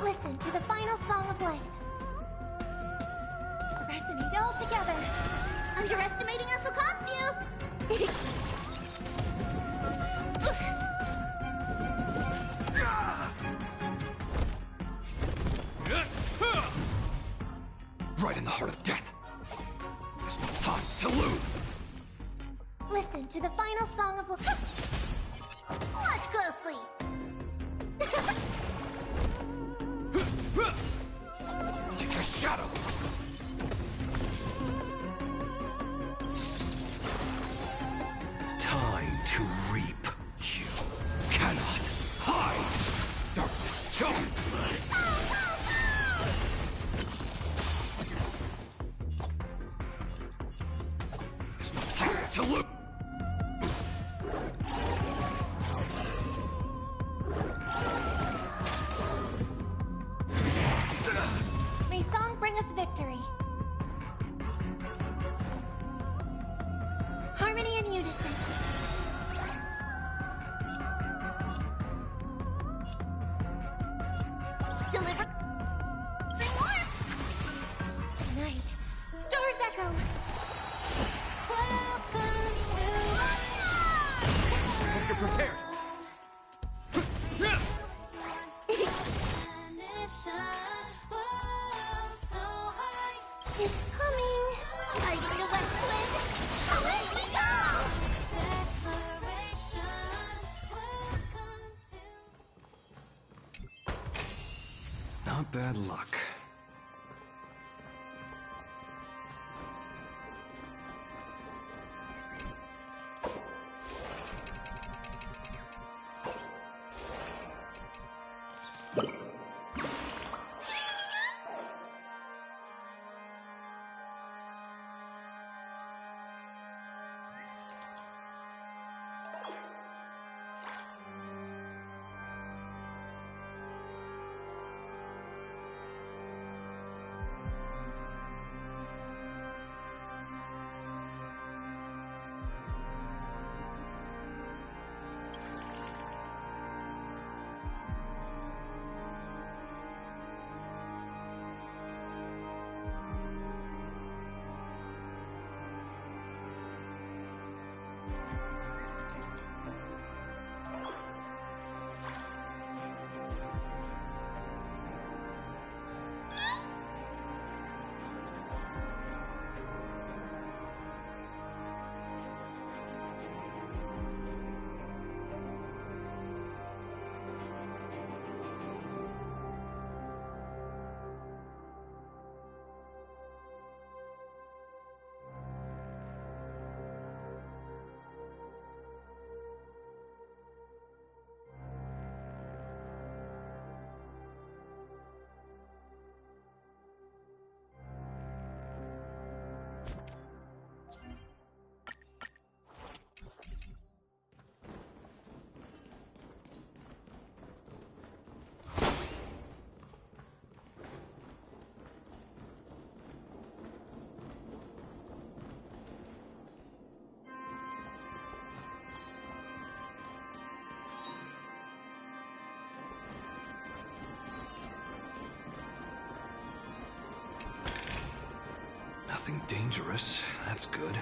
Listen to the final song of life. Resonate all together. Underestimating us will cost you. Right in the heart of death. There's no time to lose. Listen to the final song of life. Watch closely. Like a shadow. Time to reap. You cannot hide. Darkness, charge. There's no time to lose. May song bring us victory. Harmony and unison. Deliver. Bring warmth. Tonight, stars echo. welcome to my Hope you're prepared. definition. Whoa, so high. It's coming. Are you the West Wind? Away we go! Declaration. Welcome to. Not bad luck. Nothing dangerous. That's good.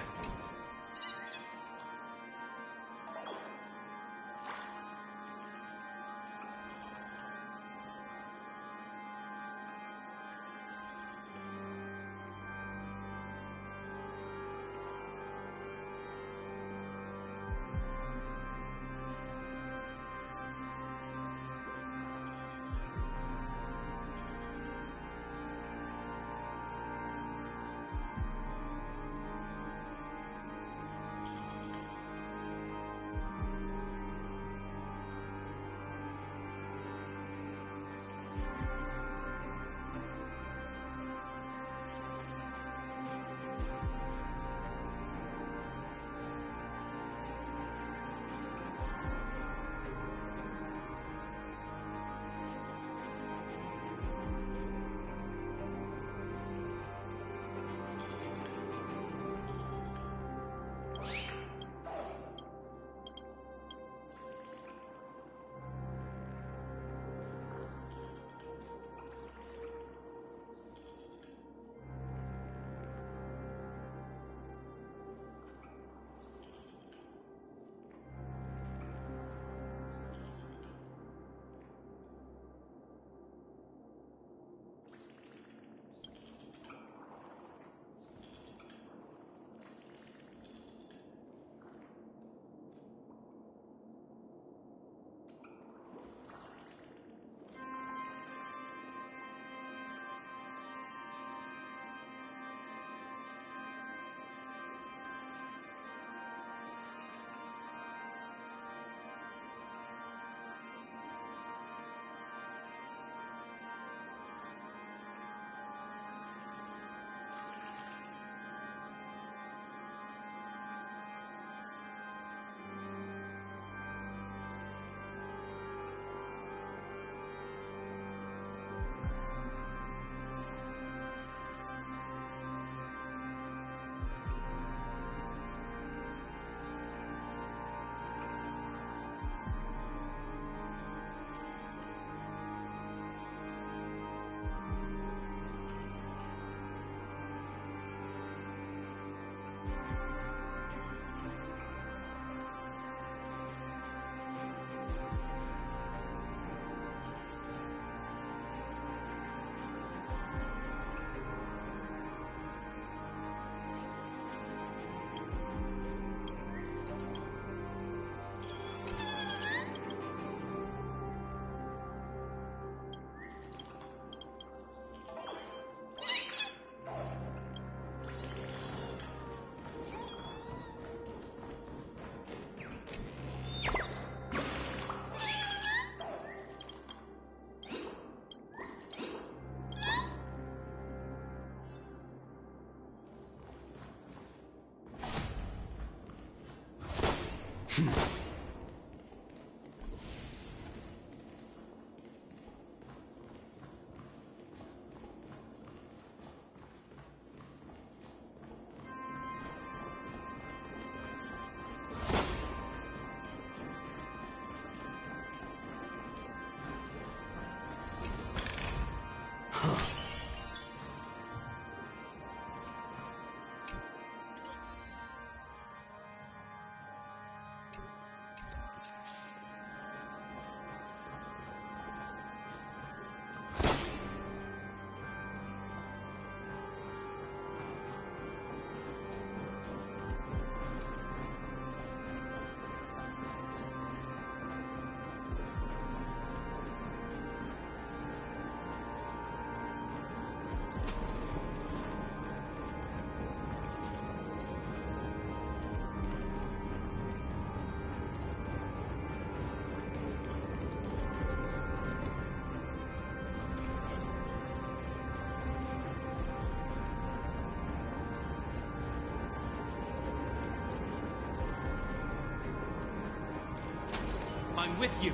I'm with you.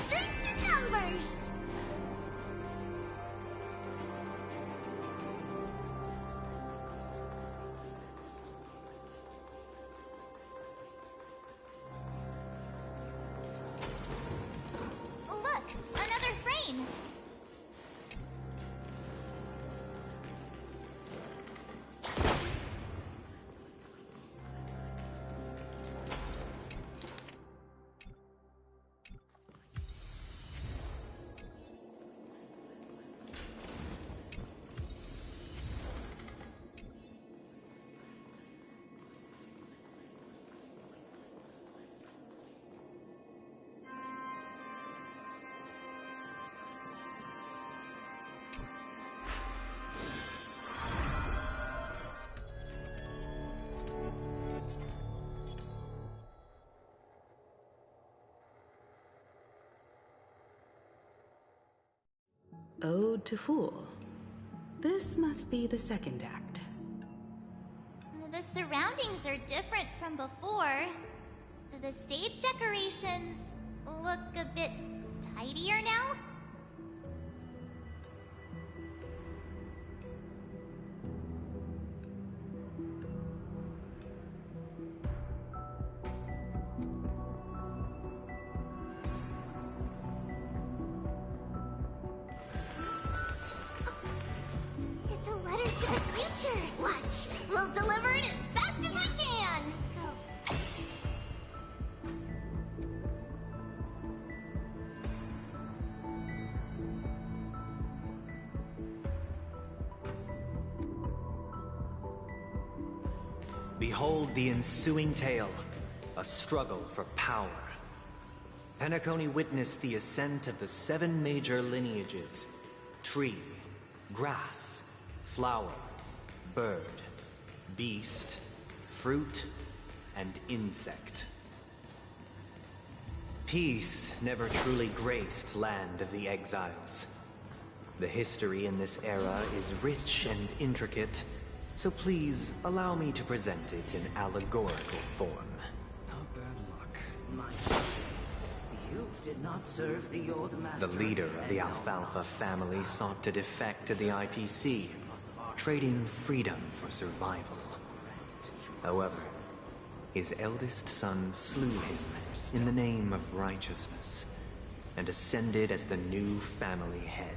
Straight the numbers! Look, another frame. Ode to Fool. This must be the second act. The surroundings are different from before. The stage decorations look a bit tidier now. It's a letter to the future. Watch. We'll deliver it as fast as we can. Let's go. Behold the ensuing tale, a struggle for power. Penacony witnessed the ascent of the 7 major lineages: tree, grass, flower, bird, beast, fruit, and insect. Peace never truly graced Land of the Exiles. The history in this era is rich and intricate, so please allow me to present it in allegorical form. Not bad luck. You did not serve the old master. The leader of the Alfalfa family sought to defect to the IPC, trading freedom for survival. However, his eldest son slew him in the name of righteousness, and ascended as the new family head.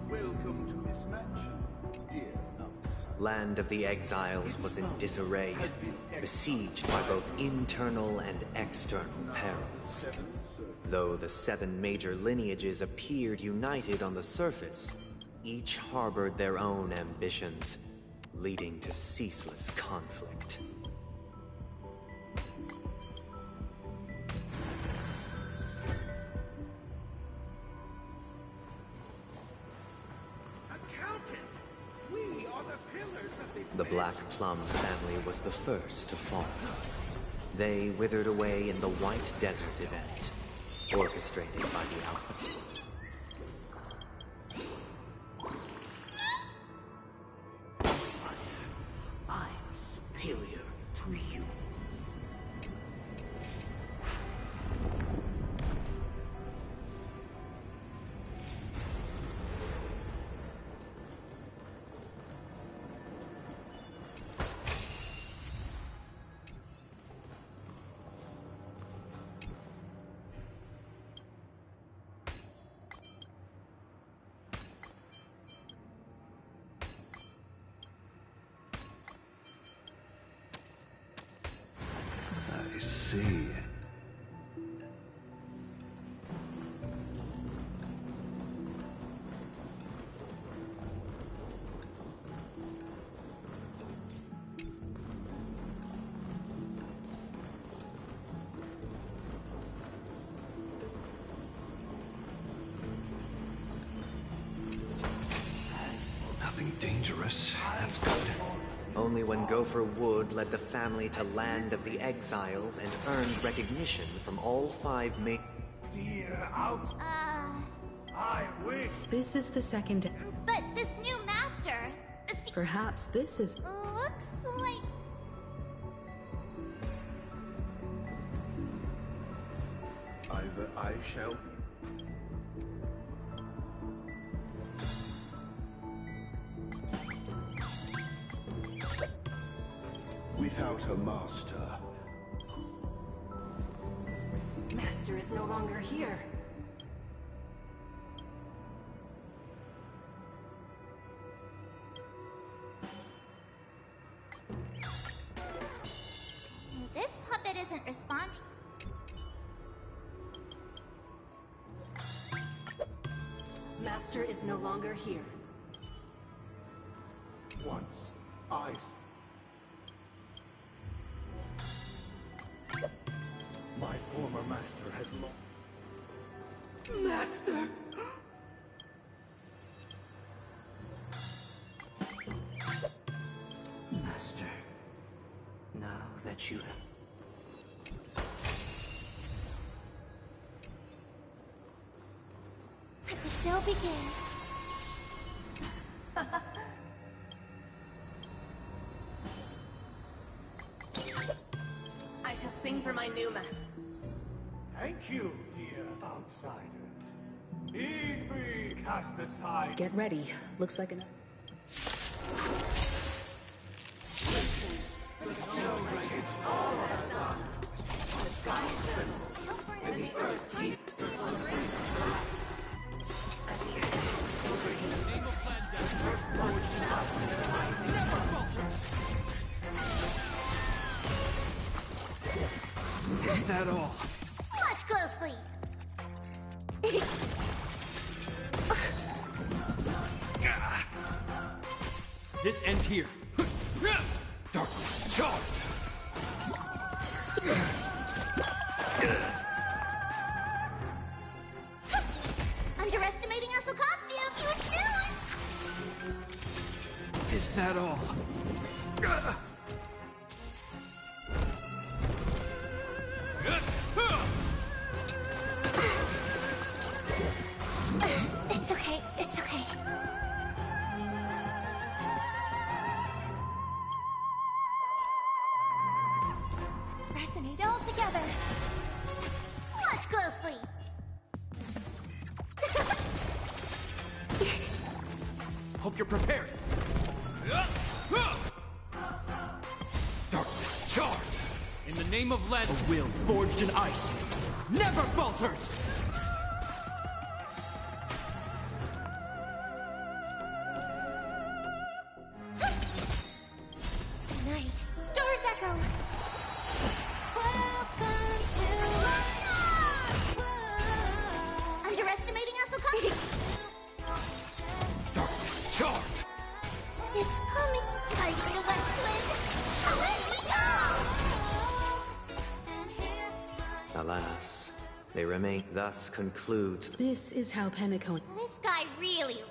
Welcome to his mansion, dear outsider. Land of the Exiles was in disarray, besieged by both internal and external perils. Though the 7 major lineages appeared united on the surface, each harbored their own ambitions, leading to ceaseless conflict. The Black Plum family was the first to fall. They withered away in the White Desert event, orchestrated by the Alpha. I'm superior to you. I see. Nothing dangerous. That's good. Only when Gopher Wood led the family to Land of the Exiles and earned recognition from all 5 Dear out. I wish. This is the second. But this new master... Perhaps this is. Looks like... Either I shall be. Without a master. Master is no longer here. This puppet isn't responding. Master is no longer here. Once, I... My former master has lost... Master! Master, now that you have... Let the show begin. I shall sing for my new master. Thank you, dear outsiders. Heed me, cast aside. Get ready. Looks like an... The snow retains all of us done. The sky trembles, and the earth teeters on the brink of collapse. At the end of the silver heat, the first forged in us in the rising sun. Is that all? Watch closely. This ends here. Darkness, charge! Underestimating us will cost you. Huge news. Is that all? It's okay. It's okay. Resonate all together. Watch closely. Hope you're prepared. Darkness, charge! In the name of Lead, a will forged in ice never falters! Tonight, stars echo. Welcome to Underestimating us will cost you. Darkness, charge! It's coming. Tiger to West Wind. Away we go! Alas, they remain. Thus concludes. This is how Penacone... This guy really...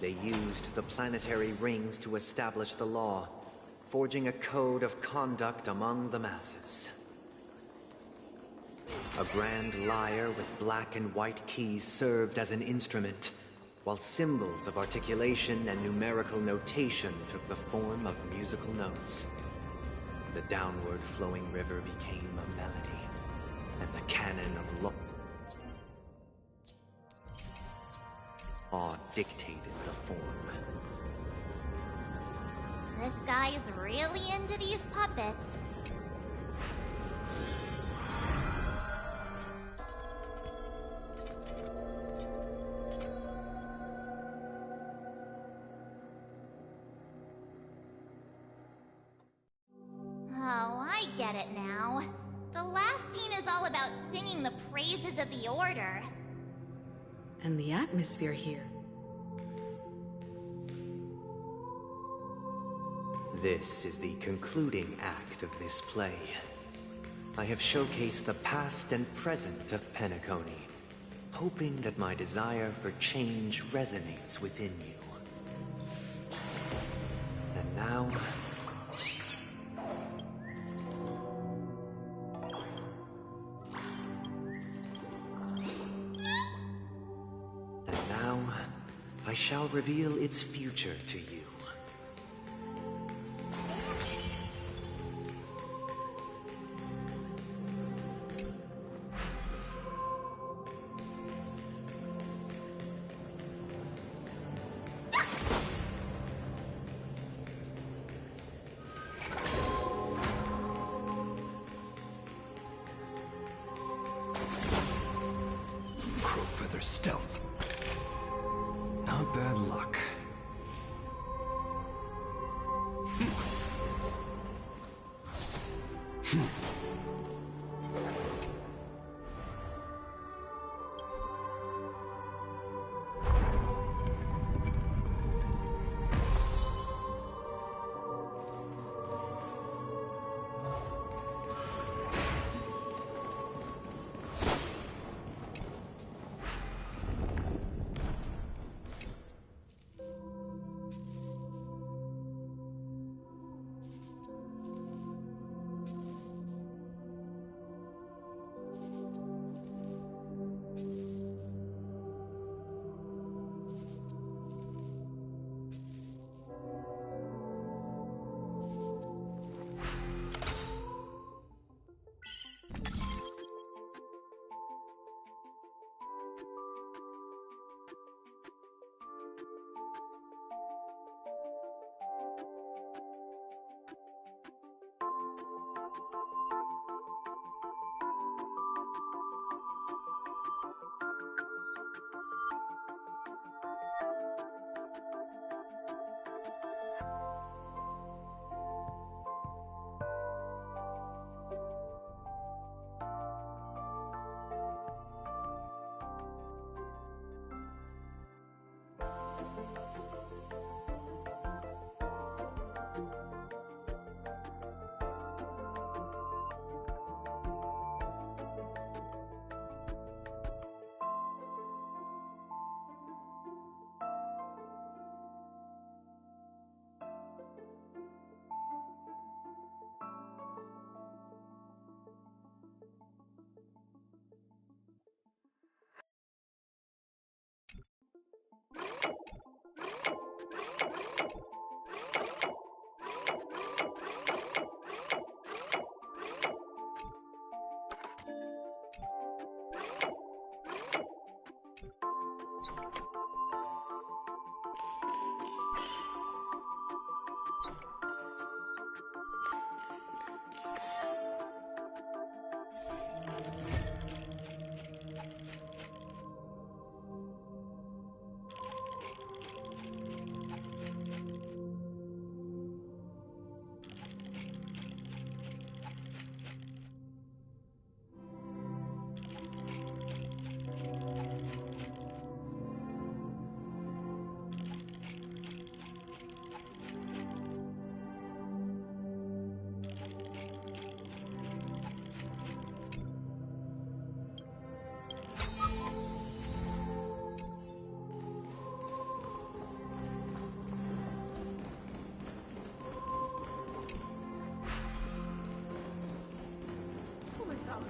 They used the planetary rings to establish the law, forging a code of conduct among the masses. A grand lyre with black and white keys served as an instrument, while symbols of articulation and numerical notation took the form of musical notes. The downward flowing river became a melody, and the canon of law dictated the form. This guy is really into these puppets. Oh, I get it now. The last scene is all about singing the praises of the Order. And the atmosphere here. This is the concluding act of this play. I have showcased the past and present of Penacony, hoping that my desire for change resonates within you. And now... I shall reveal its future to you. Crowfeather stealth. Not bad luck.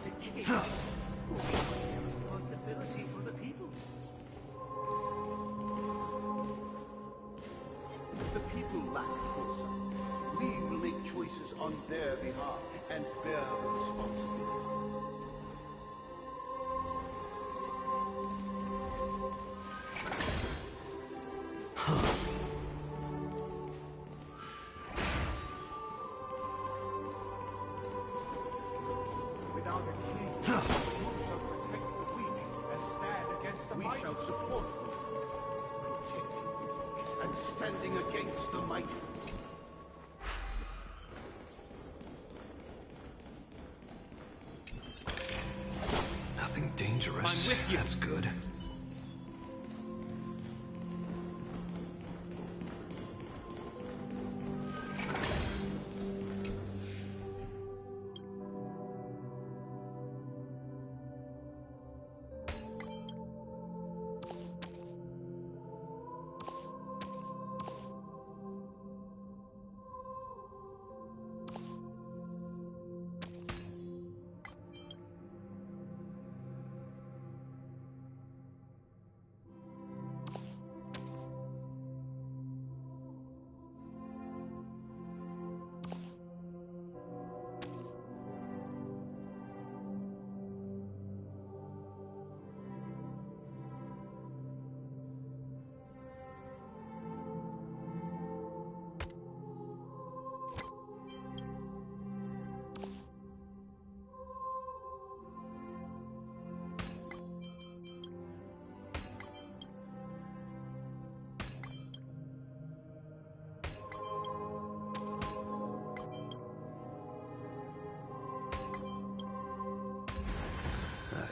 to king who will take their responsibility for the people. If the people lack foresight, we will make choices on their behalf and bear the responsibility. Without a king, who shall protect the weak and stand against the We mighty? shall support you, protecting the weak and standing against the mighty. Nothing dangerous. I'm with you. That's good.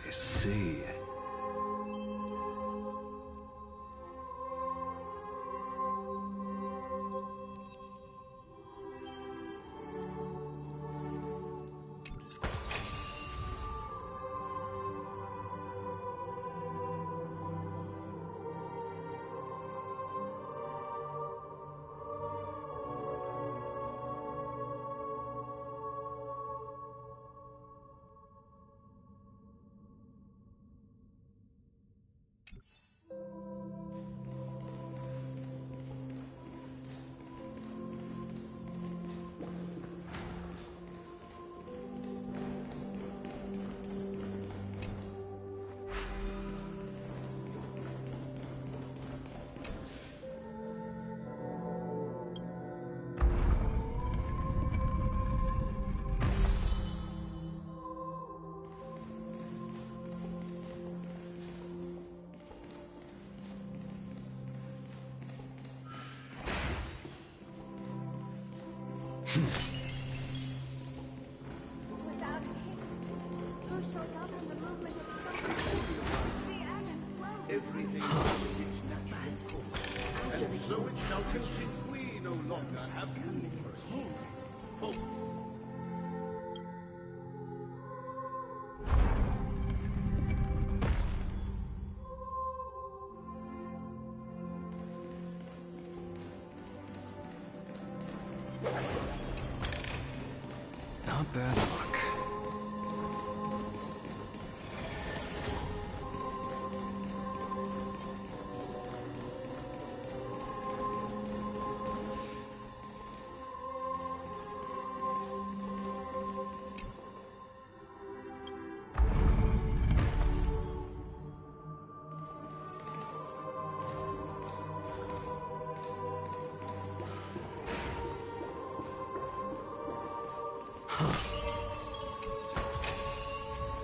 I see. Without a king, who shall govern the movement of souls? The ebb and flow. Everything following its natural course, and so it shall continue. We no longer have need for a king. For Not bad luck.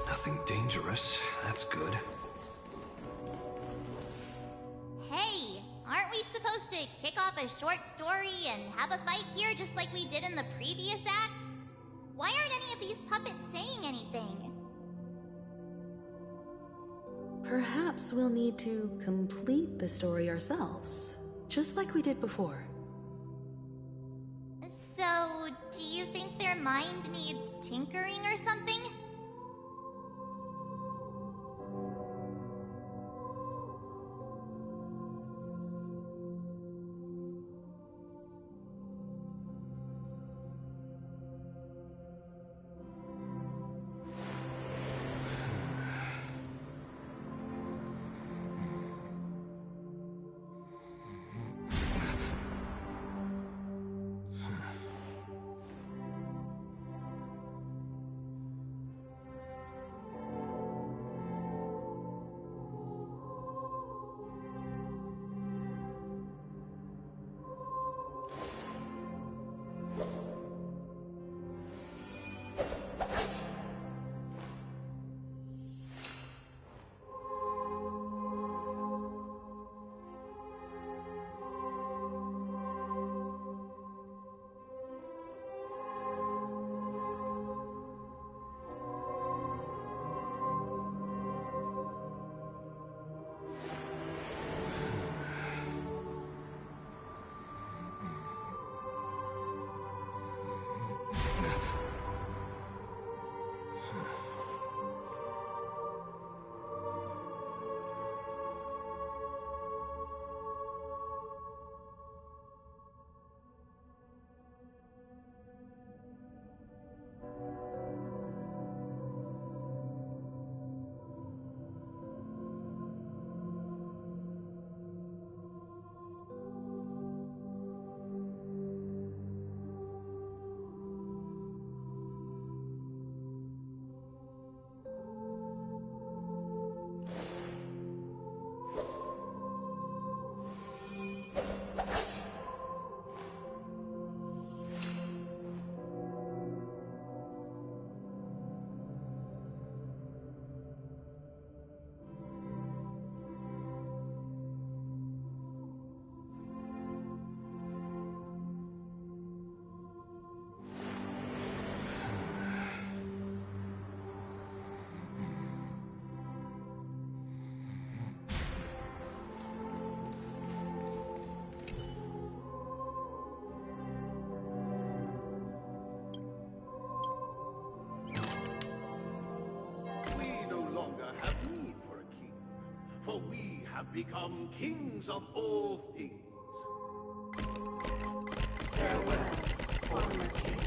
Nothing dangerous. That's good. Hey, aren't we supposed to kick off a short story and have a fight here just like we did in the previous acts? Why aren't any of these puppets saying anything? Perhaps we'll need to complete the story ourselves, just like we did before. So, do you think their mind needs tinkering or something? for we have become kings of all things. Farewell, former king.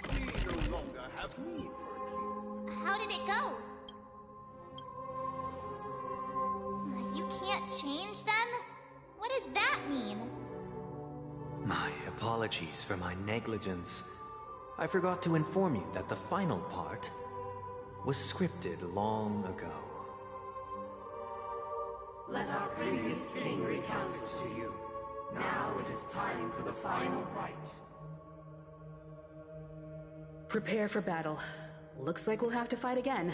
We no longer have need for a king. How did it go? You can't change them? What does that mean? My apologies for my negligence. I forgot to inform you that the final part was scripted long ago. Let our previous king recount it to you. Now it is time for the final rite. Prepare for battle. Looks like we'll have to fight again.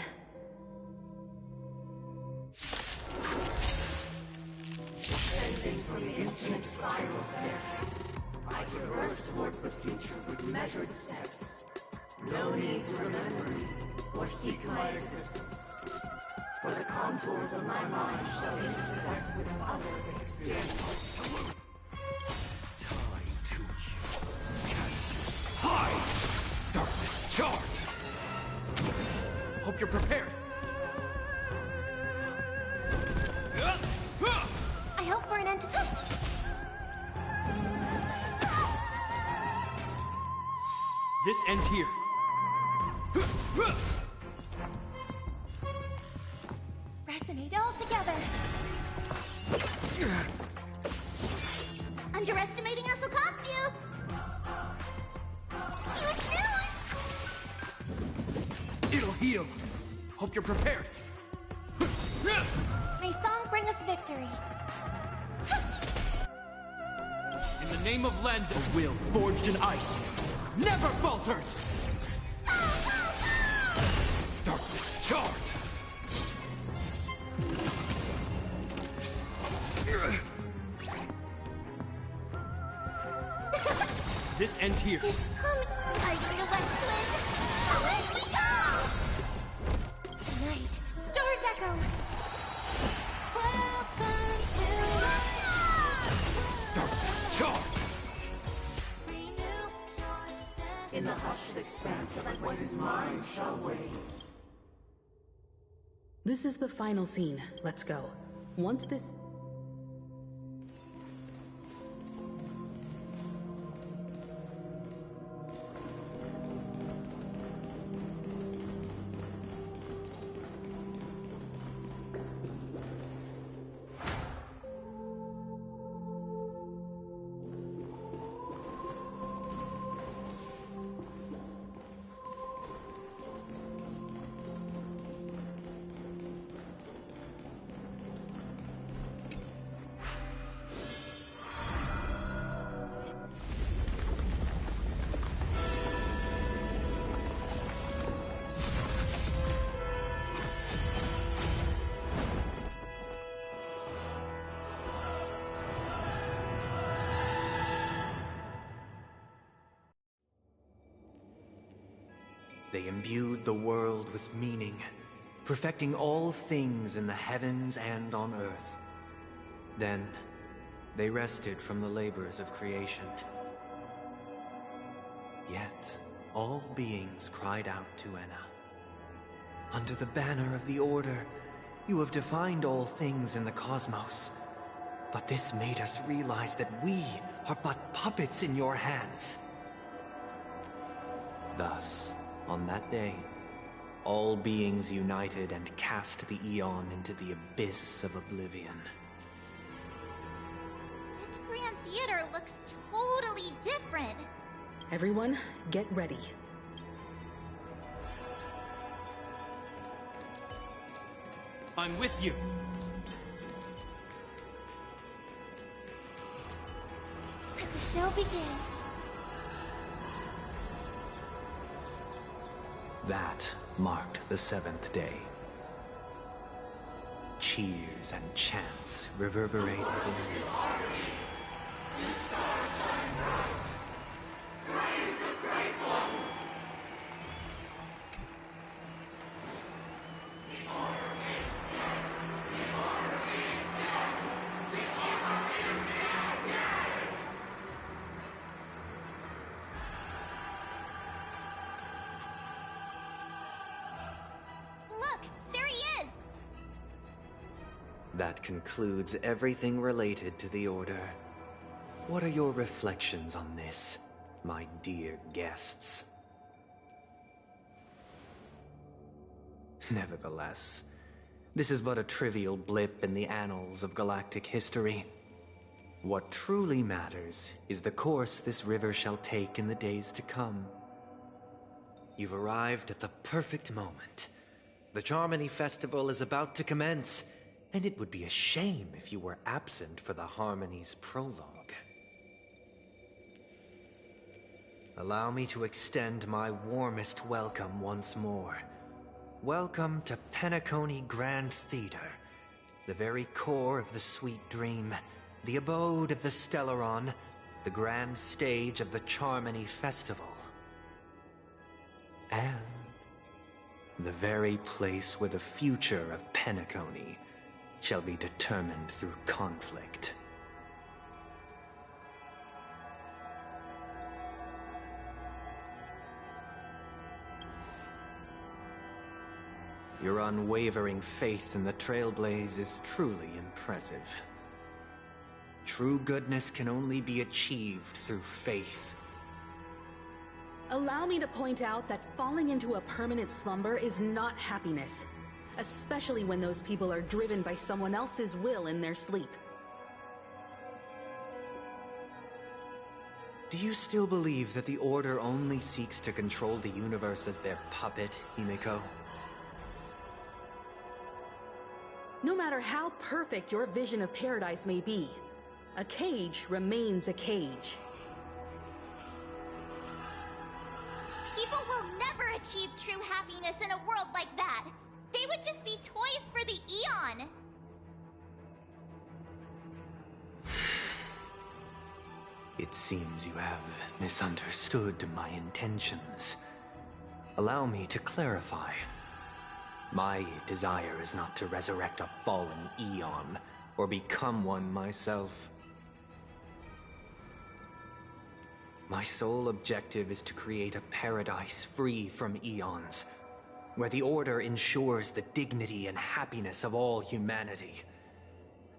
Descending from the infinite spiral staircase, I traverse towards the future with measured steps. No need to remember me or seek my existence, for the contours of my mind shall intersect with other experiences. Tied to you. Hide! Darkness charge! Hope you're prepared. I hope for an end to... This ends here. Resonate all together. Underestimating us will cost you! Huge news! It'll heal. Hope you're prepared. May song bring us victory. In the name of Lend, a will forged in ice never falters! Darkness charge! This ends here. It's coming! Are you the West Wind? Away we go! Tonight, stars echo. Welcome to life! Darkness charge! In the hushed expanse of what is mine shall wane. This is the final scene. Let's go. Once this... They imbued the world with meaning, perfecting all things in the heavens and on earth. Then, they rested from the labors of creation. Yet, all beings cried out to Enna. Under the banner of the Order, you have defined all things in the cosmos. But this made us realize that we are but puppets in your hands. Thus, on that day, all beings united and cast the Eon into the abyss of oblivion. This Grand Theater looks totally different. Everyone, get ready. I'm with you. Let the show begin. That marked the seventh day. Cheers and chants reverberated in the hills. Look, there he is! That concludes everything related to the Order. What are your reflections on this, my dear guests? Nevertheless, this is but a trivial blip in the annals of galactic history. What truly matters is the course this river shall take in the days to come. You've arrived at the perfect moment. The Charmony Festival is about to commence, and it would be a shame if you were absent for the Harmony's prologue. Allow me to extend my warmest welcome once more. Welcome to Penacony Grand Theater, the very core of the sweet dream, the abode of the Stellaron, the grand stage of the Charmony Festival. And the very place where the future of Penacony shall be determined through conflict. Your unwavering faith in the Trailblaze is truly impressive. True goodness can only be achieved through faith. Allow me to point out that falling into a permanent slumber is not happiness, especially when those people are driven by someone else's will in their sleep. Do you still believe that the Order only seeks to control the universe as their puppet, Himiko? No matter how perfect your vision of paradise may be, a cage remains a cage. People will never achieve true happiness in a world like that. They would just be toys for the Eon. It seems you have misunderstood my intentions. Allow me to clarify. My desire is not to resurrect a fallen Eon, or become one myself. My sole objective is to create a paradise free from Eons, where the Order ensures the dignity and happiness of all humanity.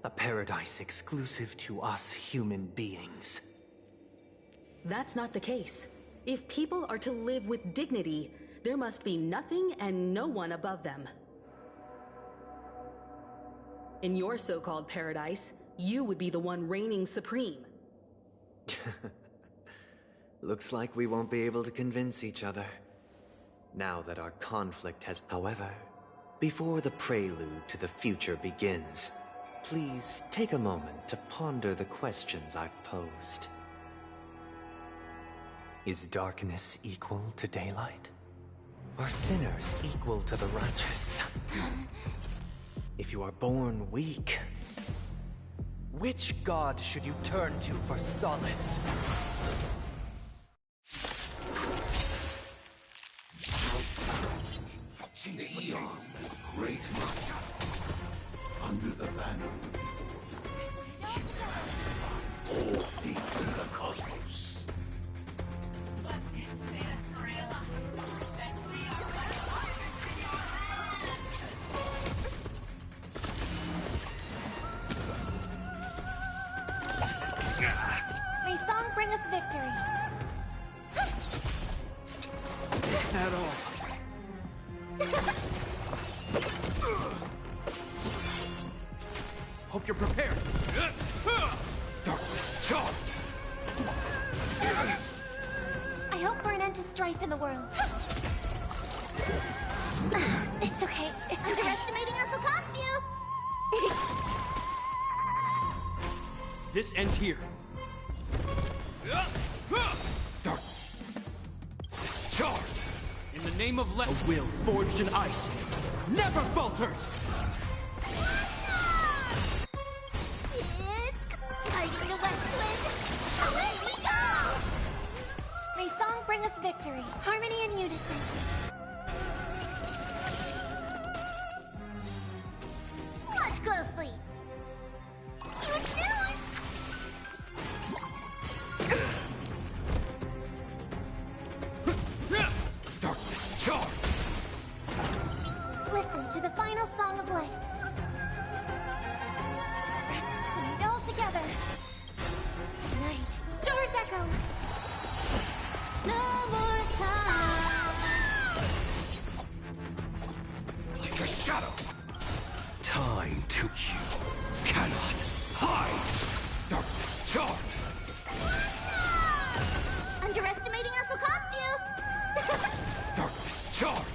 A paradise exclusive to us human beings. That's not the case. If people are to live with dignity, there must be nothing and no one above them. In your so-called paradise, you would be the one reigning supreme. Looks like we won't be able to convince each other. Now that our conflict has... However, before the prelude to the future begins, please take a moment to ponder the questions I've posed. Is darkness equal to daylight? Are sinners equal to the righteous? If you are born weak, which god should you turn to for solace? The Eon, great master, under the banner, all things in the cosmos. May song bring us victory. Is that all? Hope you're prepared. Darkness charged. I hope for an end to strife in the world. It's okay. It's okay. Underestimating us will cost you. This ends here. Darkness charged. In the name of a will forged in ice never falters. It's fighting the West Wind. Away we go! May song bring us victory. Harmony and unison. Watch closely. Huge news! Darkness charged. Listen to the final song of life. together! Tonight, stars echo! No more time! Like a shadow. Time to you cannot hide. Darkness charmed. Underestimating us will cost you! Darkness charmed.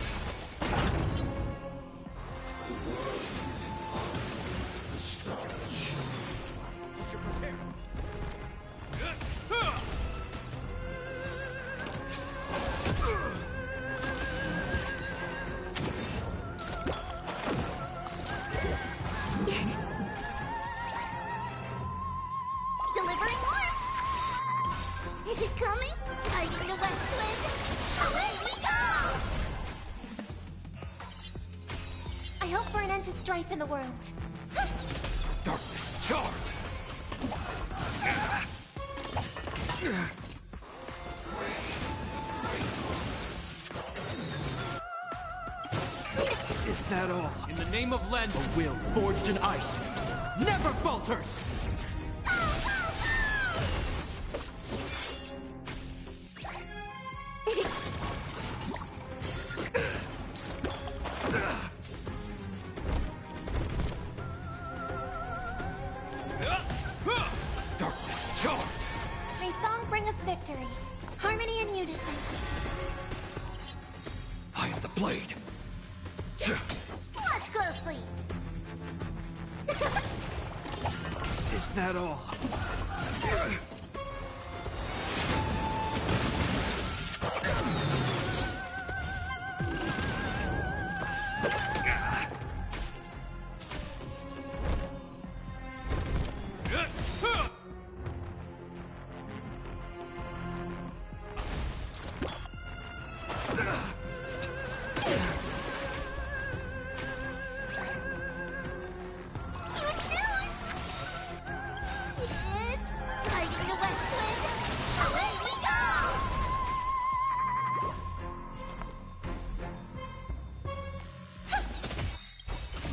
Delivering warmth! Is it coming? Fighting the west wind! Away we go! I hope for an end to strife in the world. Darkness charmed. Is that all? In the name of Len, a will forged in ice never falters! Darkness charmed. May song bring us victory. Harmony and unison. I am the blade. Watch closely! Is that all? It's fighting the west wind! Away we go!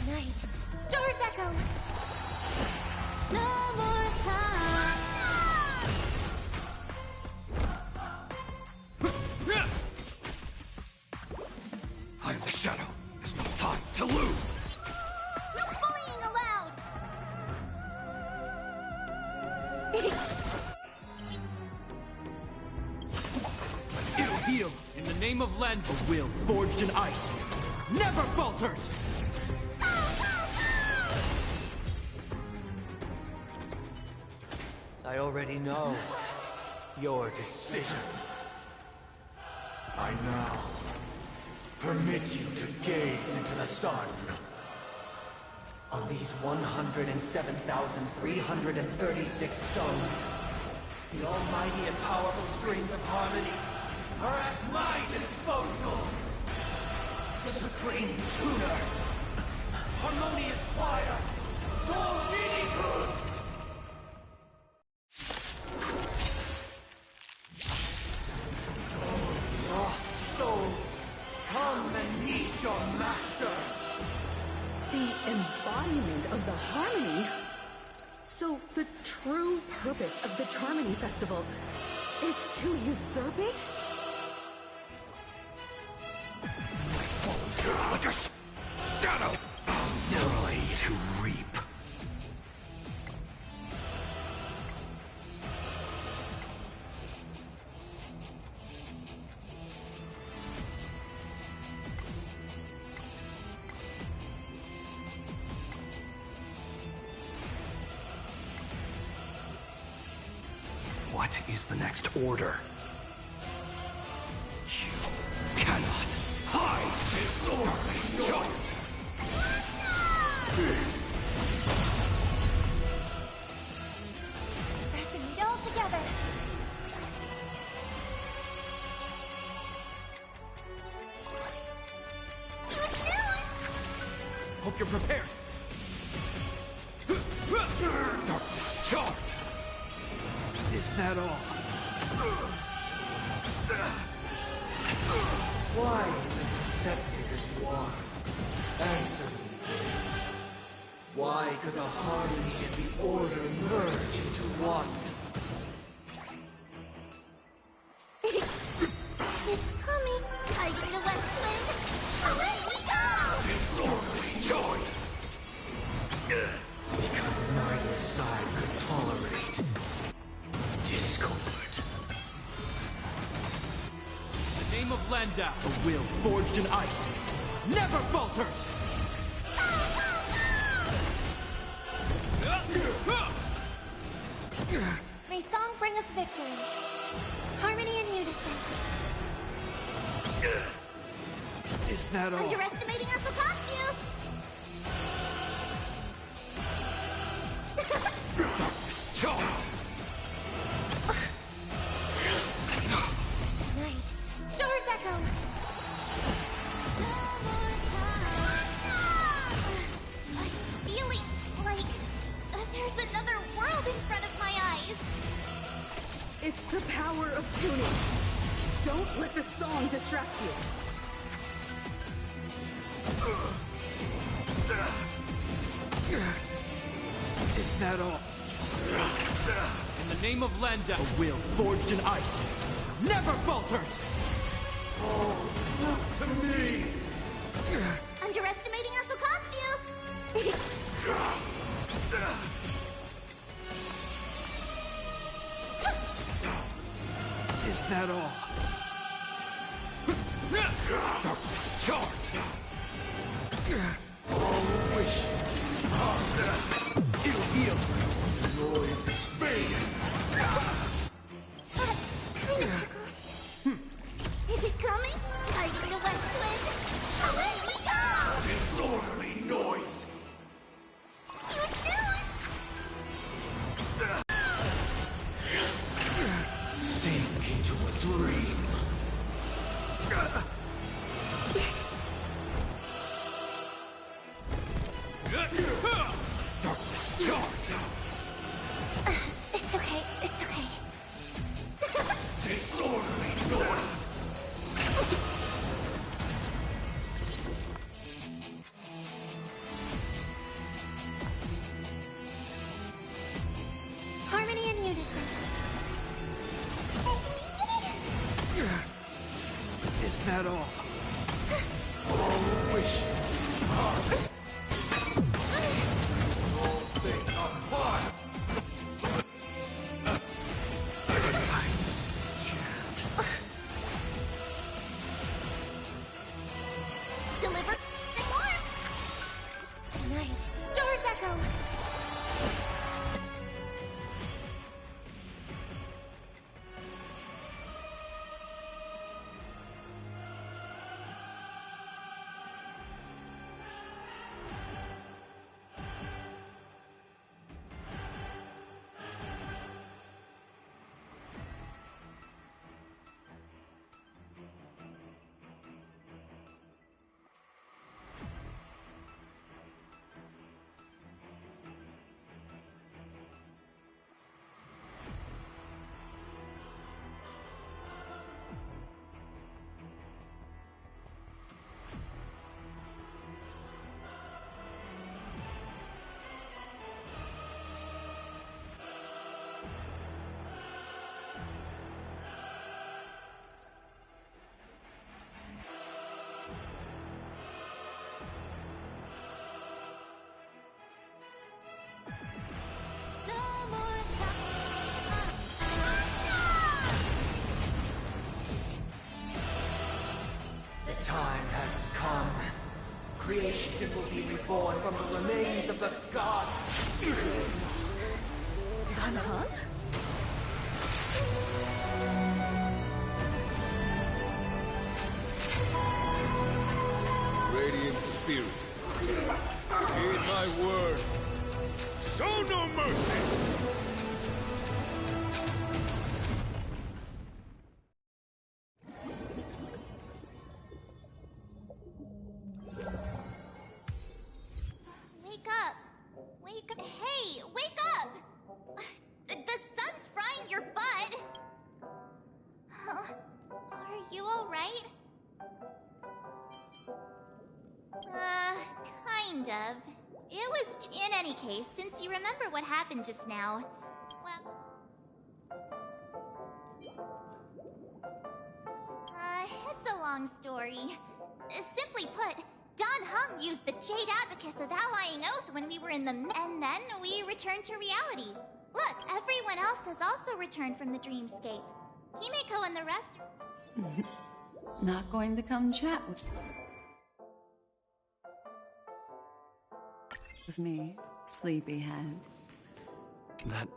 Tonight, stars echo! No more time! I am the shadow. There's no time to lose. No bullying allowed! It'll heal. In the name of Len, a will forged in ice never falters! I already know your decision. I now permit you to gaze into the sun. On these 107,336 stones, the almighty and powerful springs of harmony are at my disposal. The supreme tuner, harmonious choir, Dominicus! Lost souls, come and meet your master! The embodiment of the harmony? So the true purpose of the Charmony Festival is to usurp it? Like a shadow. Only to reap. What is the next order? You cannot hide this sword! Pressing it all together! Huge news! Hope you're prepared. Darkness charmed! Is that all? Why is it receptive as you are? Answer me this. Why Why could the harmony and the order merge into one? It's coming! Hiding the West Wind! Away we go! Disorderly choice! Because neither side could tolerate discord. In the name of Landau, a will forged in ice never falters! May song bring us victory. Harmony and unison. Is that all? Underestimating us will cost you! Tonight, stars echo. I'm feeling like there's another world in front of my eyes. It's the power of tuning. Don't let the song distract you. Is that all? In the name of Landau, a will forged in ice never falters! To me! Underestimating us will cost you! Is that all? Darkness charge! All wishes are ill healed. Noise is fading. That kinda tickles. Is it coming? Hiding the West Wind? Away we go! Disorderly noise! Huge news! Sink into a dream. Darkness charge! It's okay, it's okay. Disorderly noise! Harmony and unison. Is that all? All wishes are all things on fire! Deliver warmth! Tonight, stars echo. The time has come. Creation will be reborn from the remains of the gods. Danheng? Radiant spirits, heed my word. Show no mercy! Wake up! Wake up! Hey, wake up! The sun's frying your butt! Are you alright? Kind of. It was... In any case, since you remember what happened just now, well... it's a long story. Simply put, Don Hung used the Jade Abacus of Allying Oath when we were in the... And then we returned to reality. Look, everyone else has also returned from the dreamscape. Himeko and the rest... Not going to come chat with me, sleepyhead. That...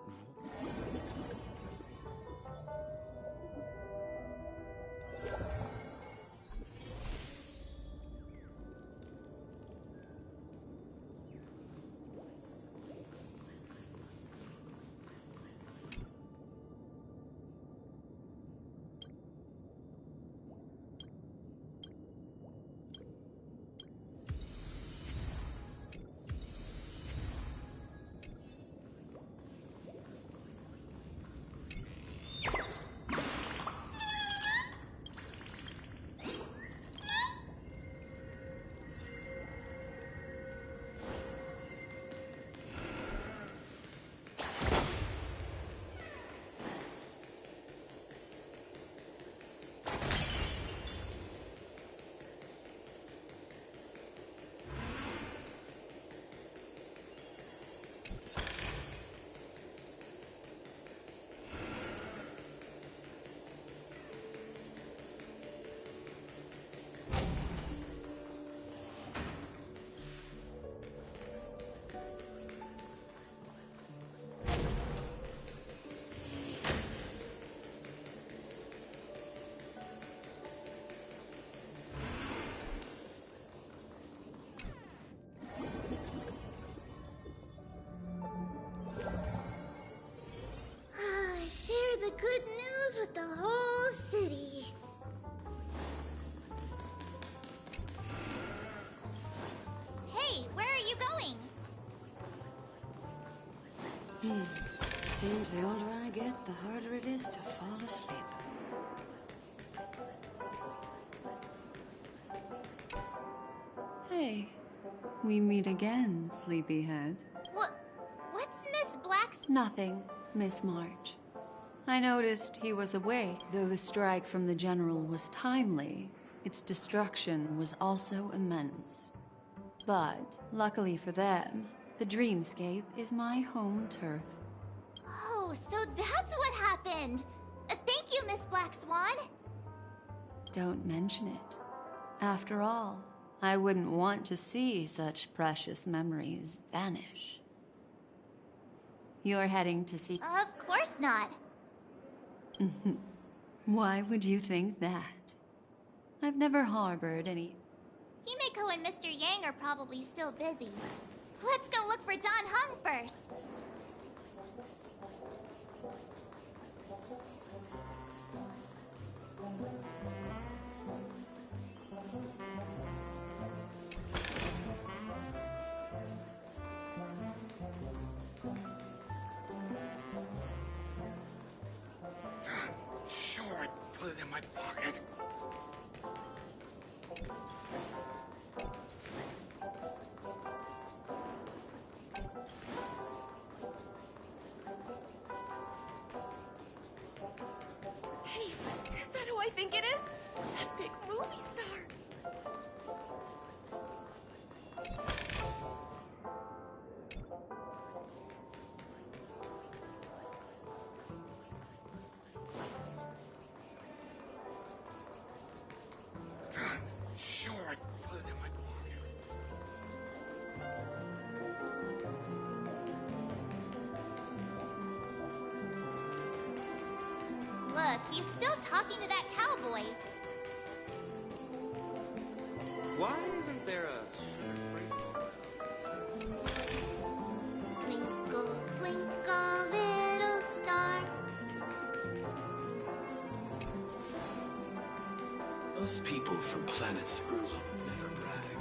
Share the good news with the whole city. Hey, where are you going? Seems the older I get, the harder it is to fall asleep. Hey, we meet again, sleepyhead. What's Miss Black's... Nothing, Miss March. I noticed he was awake. Though the strike from the General was timely, its destruction was also immense. But, luckily for them, the dreamscape is my home turf. Oh, so that's what happened! Thank you, Miss Black Swan! Don't mention it. After all, I wouldn't want to see such precious memories vanish. You're heading to see... Of course not. Why would you think that? I've never harbored any... Himeko and Mr. Yang are probably still busy. Let's go look for Don Hung first. Sure, I put it in my pocket. Hey, is that who I think it is? That big movie star. Sure, I put it in my pocket. Look, he's still talking to that cowboy. Why isn't there a short phrase? Twinkle, twinkle, little star. Those people from Planet Screwloop never brag.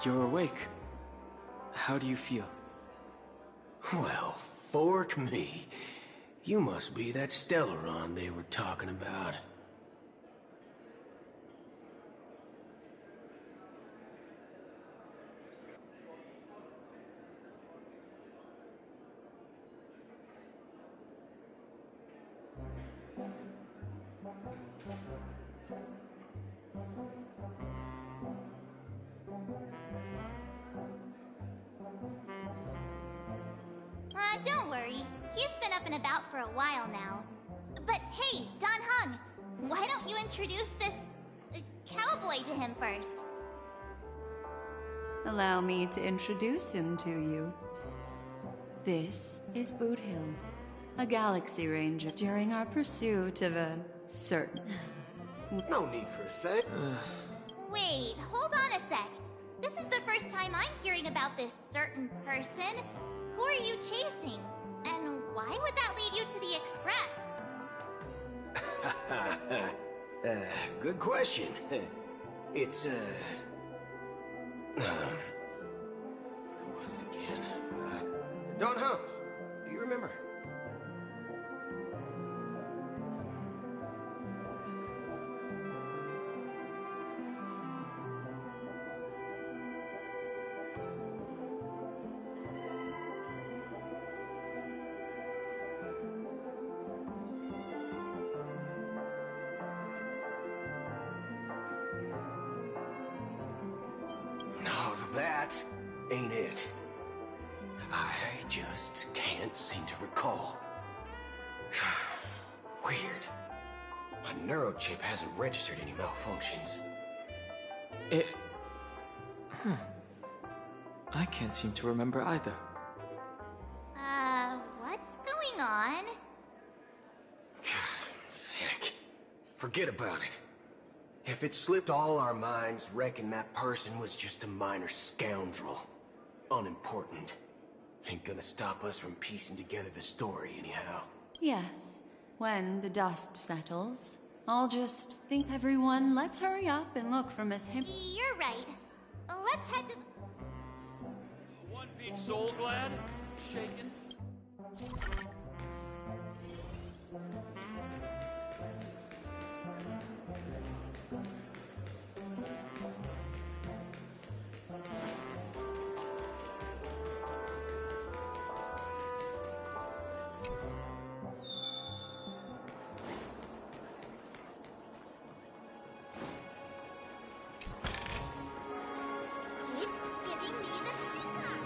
You're awake. How do you feel? Well, fork me. You must be that Stellaron they were talking about. Don't worry. He's been up and about for a while now. But hey, Don Hung, why don't you introduce this cowboy to him first? Allow me to introduce him to you. This is Boot Hill, a Galaxy Ranger during our pursuit of a certain... No need for thank. Wait, hold on a sec. This is the first time I'm hearing about this certain person. Who are you chasing? And why would that lead you to the Express? Good question. It's, who was it again? Don Hung. Do you remember? No, that ain't it. I just can't seem to recall. Weird. My neurochip hasn't registered any malfunctions. I can't seem to remember either. What's going on? Heck. Forget about it. If it slipped all our minds, reckon that person was just a minor scoundrel. Unimportant. Ain't gonna stop us from piecing together the story anyhow. Yes, when the dust settles. I'll just think everyone, let's hurry up and look for Miss Him. You're right. Let's head to... One-piece soul glad? Shaken? Quit giving me the stick-up!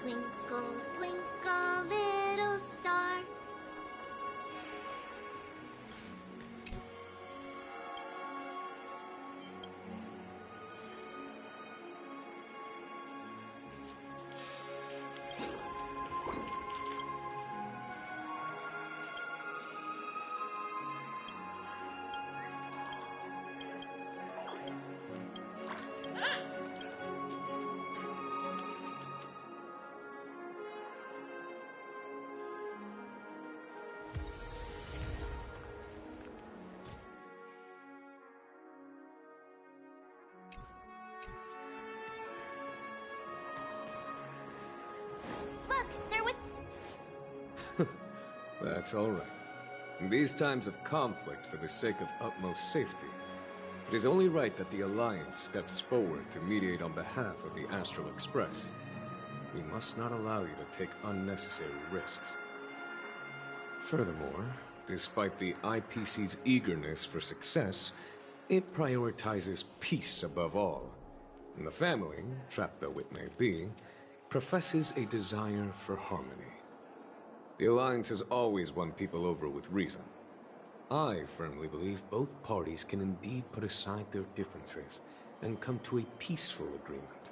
Twinkle, twinkle, little star. Look, they're with... That's all right. In these times of conflict for the sake of utmost safety, it is only right that the Alliance steps forward to mediate on behalf of the Astral Express. We must not allow you to take unnecessary risks. Furthermore, despite the IPC's eagerness for success, It prioritizes peace above all. And the family, trapped though it may be, professes a desire for harmony. The Alliance has always won people over with reason. I firmly believe both parties can indeed put aside their differences and come to a peaceful agreement.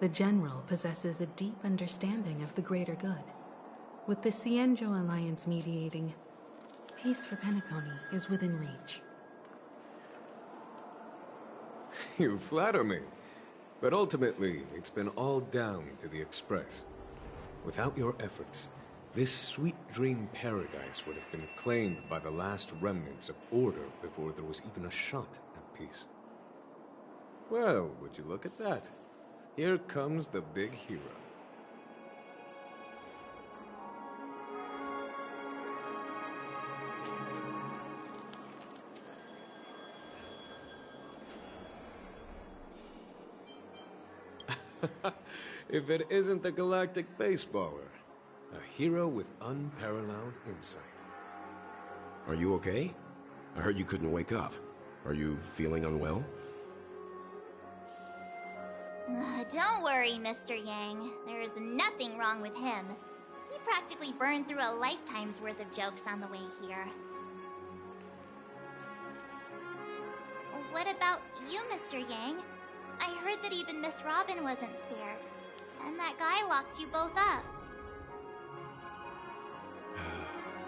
The General possesses a deep understanding of the greater good. With the Cienjo Alliance mediating, peace for Penacony is within reach. You flatter me. But ultimately, it's been all down to the Express. Without your efforts, this sweet dream paradise would have been claimed by the last remnants of order before there was even a shot at peace. Well, would you look at that? Here comes the big hero. If it isn't the galactic baseballer, a hero with unparalleled insight. Are you okay? I heard you couldn't wake up. Are you feeling unwell? Don't worry, Mr. Yang. There is nothing wrong with him. He practically burned through a lifetime's worth of jokes on the way here. What about you, Mr. Yang? I heard that even Miss Robin wasn't spared. And that guy locked you both up.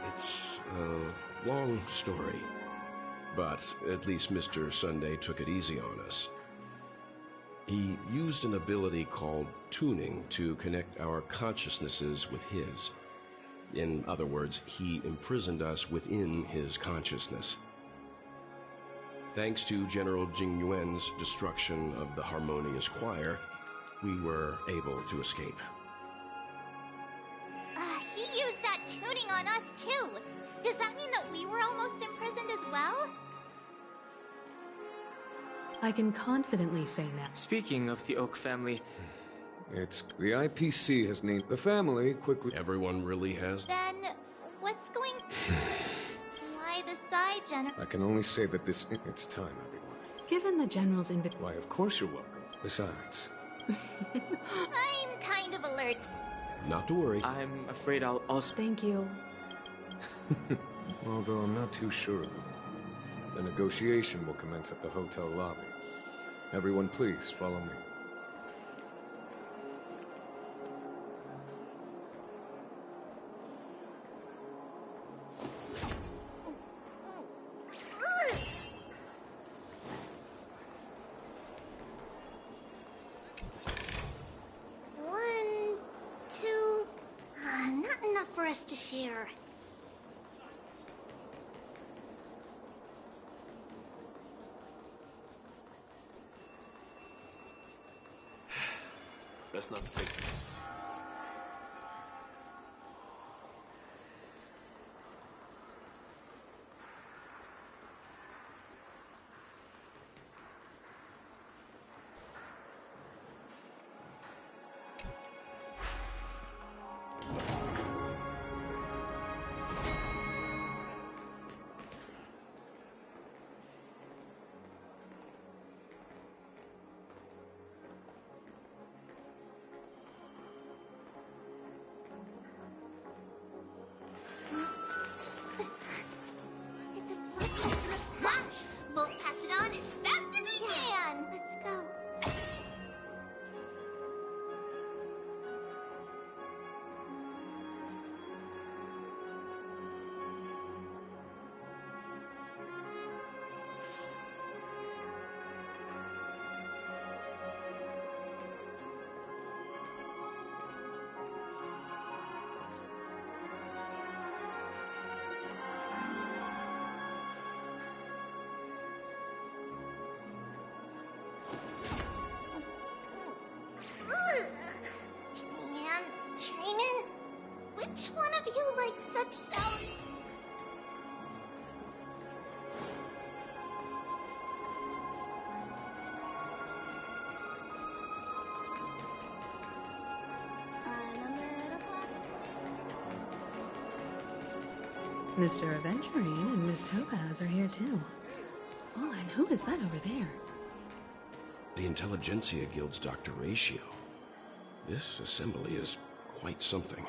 It's a long story. But at least Mr. Sunday took it easy on us. He used an ability called tuning to connect our consciousnesses with his. In other words, he imprisoned us within his consciousness. Thanks to General Jing Yuan's destruction of the Harmonious Choir, we were able to escape. He used that tuning on us too. Does that mean that we were almost imprisoned as well? I can confidently say now. Speaking of the Oak family... It's... the IPC has named the family quickly... Everyone really has... Then, what's going... Why the side, General? I can only say that this... It's time, everyone. Given the General's invitation... Why, of course you're welcome. Besides... I'm kind of alert. Not to worry. I'm afraid I'll also... Thank you. Although I'm not too sure of it. The negotiation will commence at the hotel lobby. Everyone, please follow me. One, two... not enough for us to share. Best not to take this. We'll pass it on as fast as we can. Let's go. Man, Training? Which one of you likes such sound? Mr. Aventurine and Miss Topaz are here too. Oh, and who is that over there? The Intelligentsia Guild's Dr. Ratio. This assembly is quite something.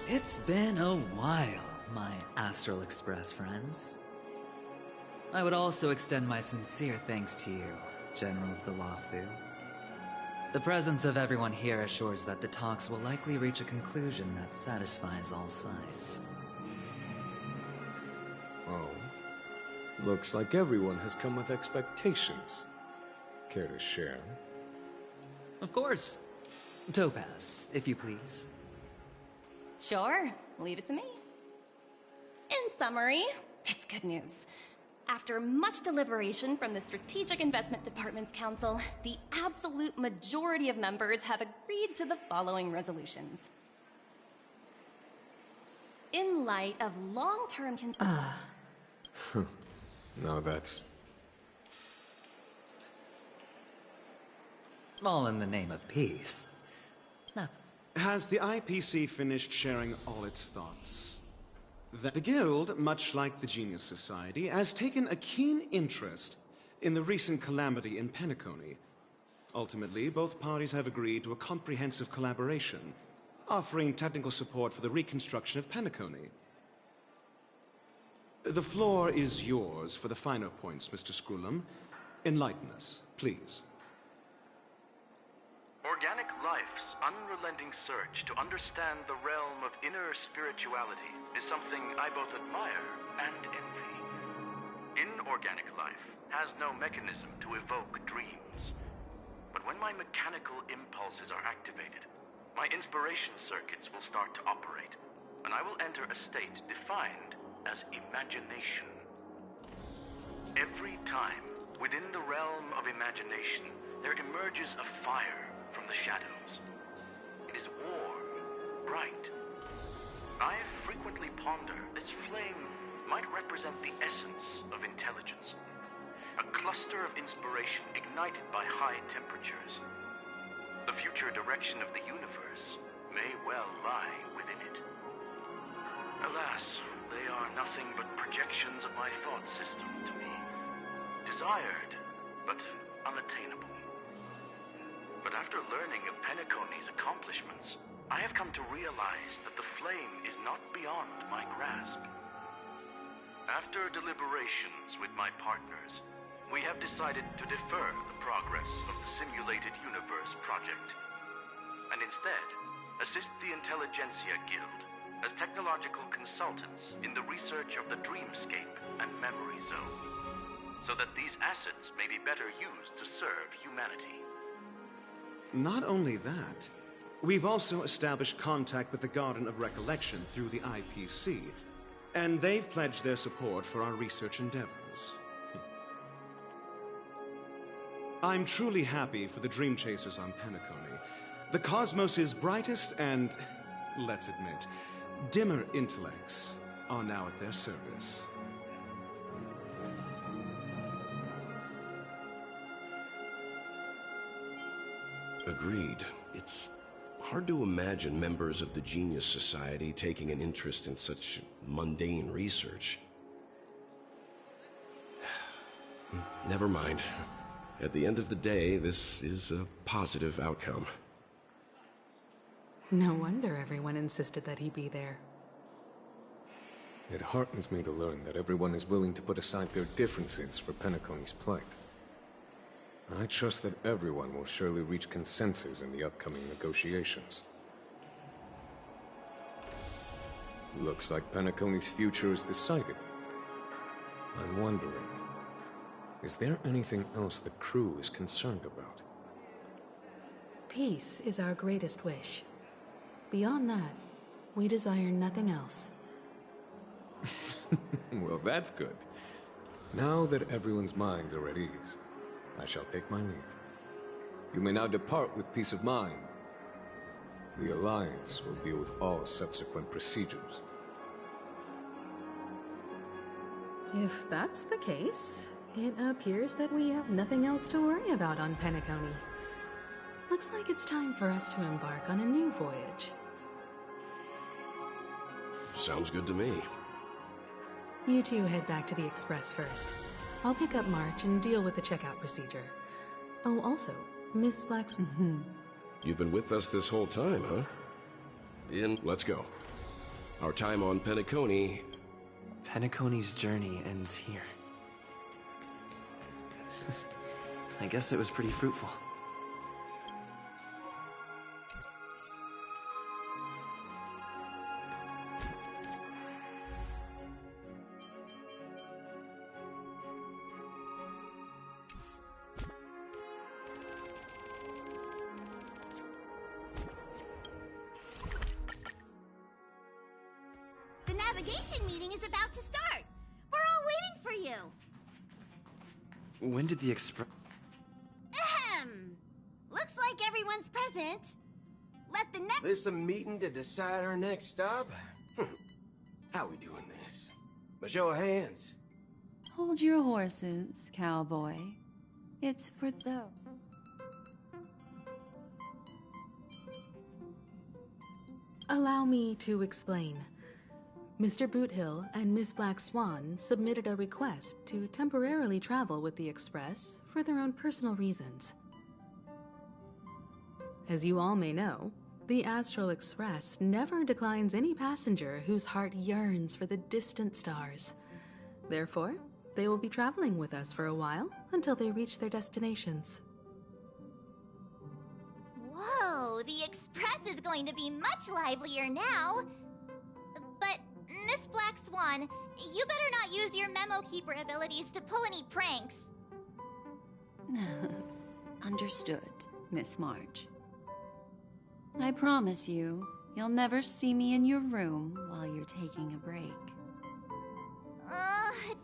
It's been a while, my Astral Express friends. I would also extend my sincere thanks to you, General of the Lawfu. The presence of everyone here assures that the talks will likely reach a conclusion that satisfies all sides. Oh. Looks like everyone has come with expectations. Care to share? Of course. Topaz, if you please. Sure, leave it to me. In summary, it's good news. After much deliberation from the Strategic Investment Department's Council, the absolute majority of members have agreed to the following resolutions. In light of long-term Now that's... All in the name of peace. That's... Has the IPC finished sharing all its thoughts? That the Guild, much like the Genius Society, has taken a keen interest in the recent calamity in Penacony. Ultimately, both parties have agreed to a comprehensive collaboration, offering technical support for the reconstruction of Penacony. The floor is yours for the finer points, Mr. Screwlum. Enlighten us, please. Organic life's unrelenting search to understand the realm of inner spirituality is something I both admire and envy. Inorganic life has no mechanism to evoke dreams. But when my mechanical impulses are activated, my inspiration circuits will start to operate, and I will enter a state defined as imagination. Every time, within the realm of imagination, there emerges a fire from the shadows. It is warm, bright. I frequently ponder this flame might represent the essence of intelligence. A cluster of inspiration ignited by high temperatures. The future direction of the universe may well lie within it. Alas, they are nothing but projections of my thought system to me. Desired, but unattainable. But after learning of Penacony's accomplishments, I have come to realize that the flame is not beyond my grasp. After deliberations with my partners, we have decided to defer the progress of the Simulated Universe project, and instead assist the Intelligentsia Guild as technological consultants in the research of the Dreamscape and Memory Zone, so that these assets may be better used to serve humanity. Not only that, we've also established contact with the Garden of Recollection through the IPC, and they've pledged their support for our research endeavors. I'm truly happy for the Dream Chasers on Penacony. The cosmos's brightest and, let's admit, dimmer intellects are now at their service. Agreed. It's hard to imagine members of the Genius Society taking an interest in such mundane research. Never mind. At the end of the day, this is a positive outcome. No wonder everyone insisted that he be there. It heartens me to learn that everyone is willing to put aside their differences for Penacony's plight. I trust that everyone will surely reach consensus in the upcoming negotiations. Looks like Penacony's future is decided. I'm wondering, is there anything else the crew is concerned about? Peace is our greatest wish. Beyond that, we desire nothing else. Well, that's good. Now that everyone's minds are at ease, I shall take my leave. You may now depart with peace of mind. The Alliance will deal with all subsequent procedures. If that's the case, it appears that we have nothing else to worry about on Penacony. Looks like it's time for us to embark on a new voyage. Sounds good to me. You two head back to the Express first. I'll pick up March and deal with the checkout procedure. Oh, also, Miss Black's... You've been with us this whole time, huh? Let's go. Our time on Penacony... Penacony's journey ends here. I guess it was pretty fruitful. The navigation meeting is about to start. We're all waiting for you. When did the Express... Ahem. Looks like everyone's present. Let the next... This a meeting to decide our next stop? How we doing this? A show of hands. Hold your horses, cowboy. It's for those. Allow me to explain. Mr. Boothill and Miss Black Swan submitted a request to temporarily travel with the Express for their own personal reasons. As you all may know, the Astral Express never declines any passenger whose heart yearns for the distant stars. Therefore, they will be traveling with us for a while until they reach their destinations. Whoa, the Express is going to be much livelier now. But, Miss Black Swan, you better not use your memo keeper abilities to pull any pranks. Understood, Miss March. I promise you, you'll never see me in your room while you're taking a break.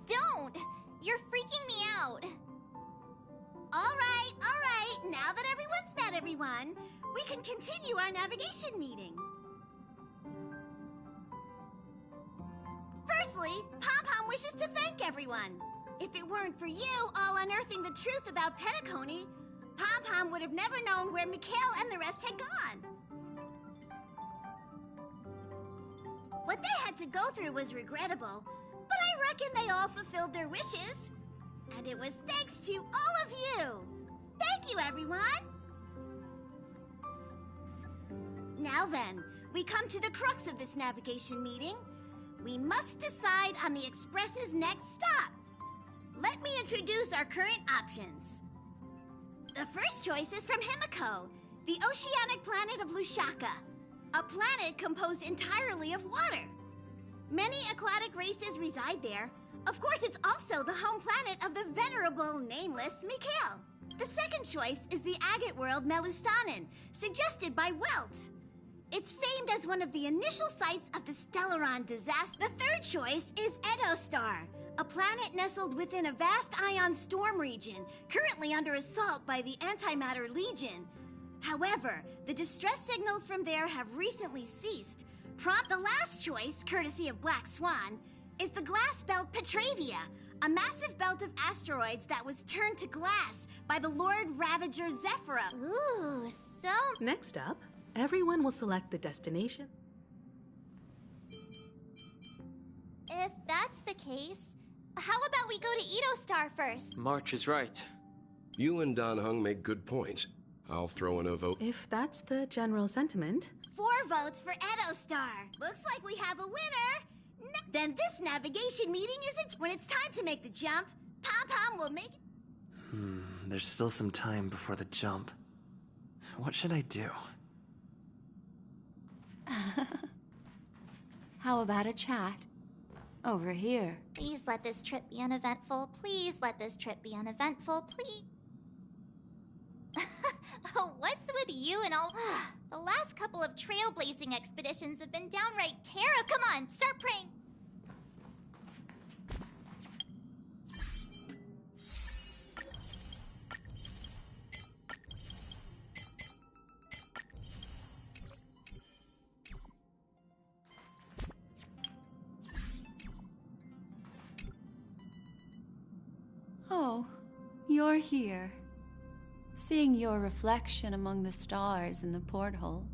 Don't! You're freaking me out. All right. Now that everyone's met everyone, we can continue our navigation meeting. Firstly, Pom-Pom wishes to thank everyone. If it weren't for you all unearthing the truth about Penacony, Pom-Pom would have never known where Mikhail and the rest had gone. What they had to go through was regrettable, but I reckon they all fulfilled their wishes. And it was thanks to all of you. Thank you, everyone. Now then, we come to the crux of this navigation meeting. We must decide on the Express's next stop. Let me introduce our current options. The first choice is from Himiko, the oceanic planet of Lushaka, a planet composed entirely of water. Many aquatic races reside there. Of course, it's also the home planet of the venerable, nameless Mikhail. The second choice is the agate world Melustanen, suggested by Welt. It's famed as one of the initial sites of the Stellaron disaster. The third choice is Edostar, a planet nestled within a vast ion storm region, currently under assault by the Antimatter Legion. However, the distress signals from there have recently ceased. The last choice, courtesy of Black Swan, is the glass belt Petravia, a massive belt of asteroids that was turned to glass by the Lord Ravager Zephyra. Ooh, so... Next up, everyone will select the destination. If that's the case, how about we go to Edostar first? March is right. You and Dan Heng make good points. I'll throw in a vote. If that's the general sentiment. 4 votes for Edostar. Looks like we have a winner. Then this navigation meeting is when it's time to make the jump, Pom-Pom will make... There's still some time before the jump. What should I do? How about a chat? Over here. Please let this trip be uneventful. Please let this trip be uneventful. Please. What's with you and all? The last couple of trailblazing expeditions have been downright terrible. Come on, start praying. Oh, you're here. Seeing your reflection among the stars in the porthole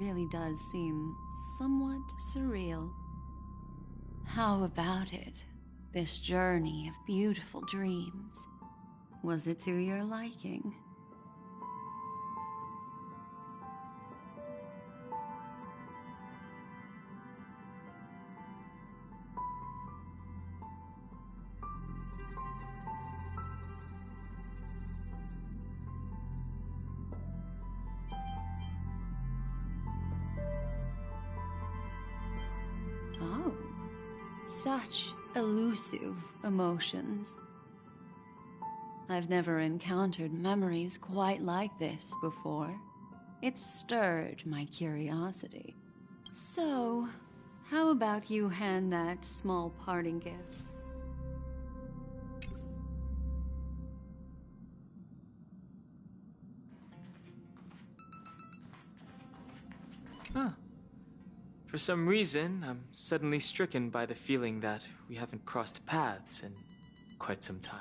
really does seem somewhat surreal. How about it? This journey of beautiful dreams. Was it to your liking? Oh, such elusive emotions. I've never encountered memories quite like this before. It stirred my curiosity. So, how about you hand that small parting gift? Huh. For some reason, I'm suddenly stricken by the feeling that we haven't crossed paths in quite some time.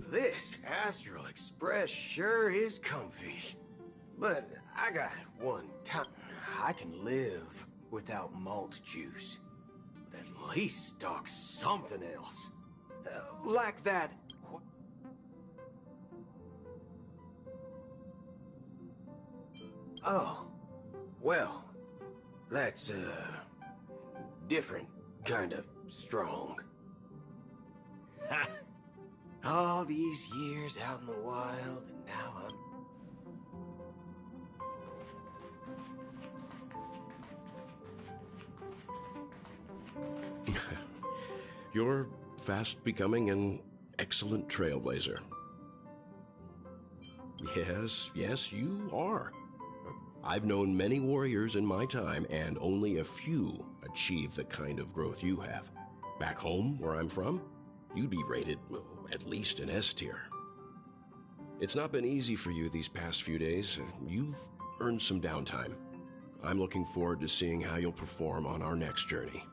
This Astral Express sure is comfy. But I got one time. I can live without malt juice. But at least stock something else. Like that. Oh. Well, that's, different kind of strong. Ha! All these years out in the wild, and now I'm... You're fast becoming an excellent trailblazer. Yes, you are. I've known many warriors in my time, and only a few achieve the kind of growth you have. Back home, where I'm from, you'd be rated at least an S tier. It's not been easy for you these past few days. You've earned some downtime. I'm looking forward to seeing how you'll perform on our next journey.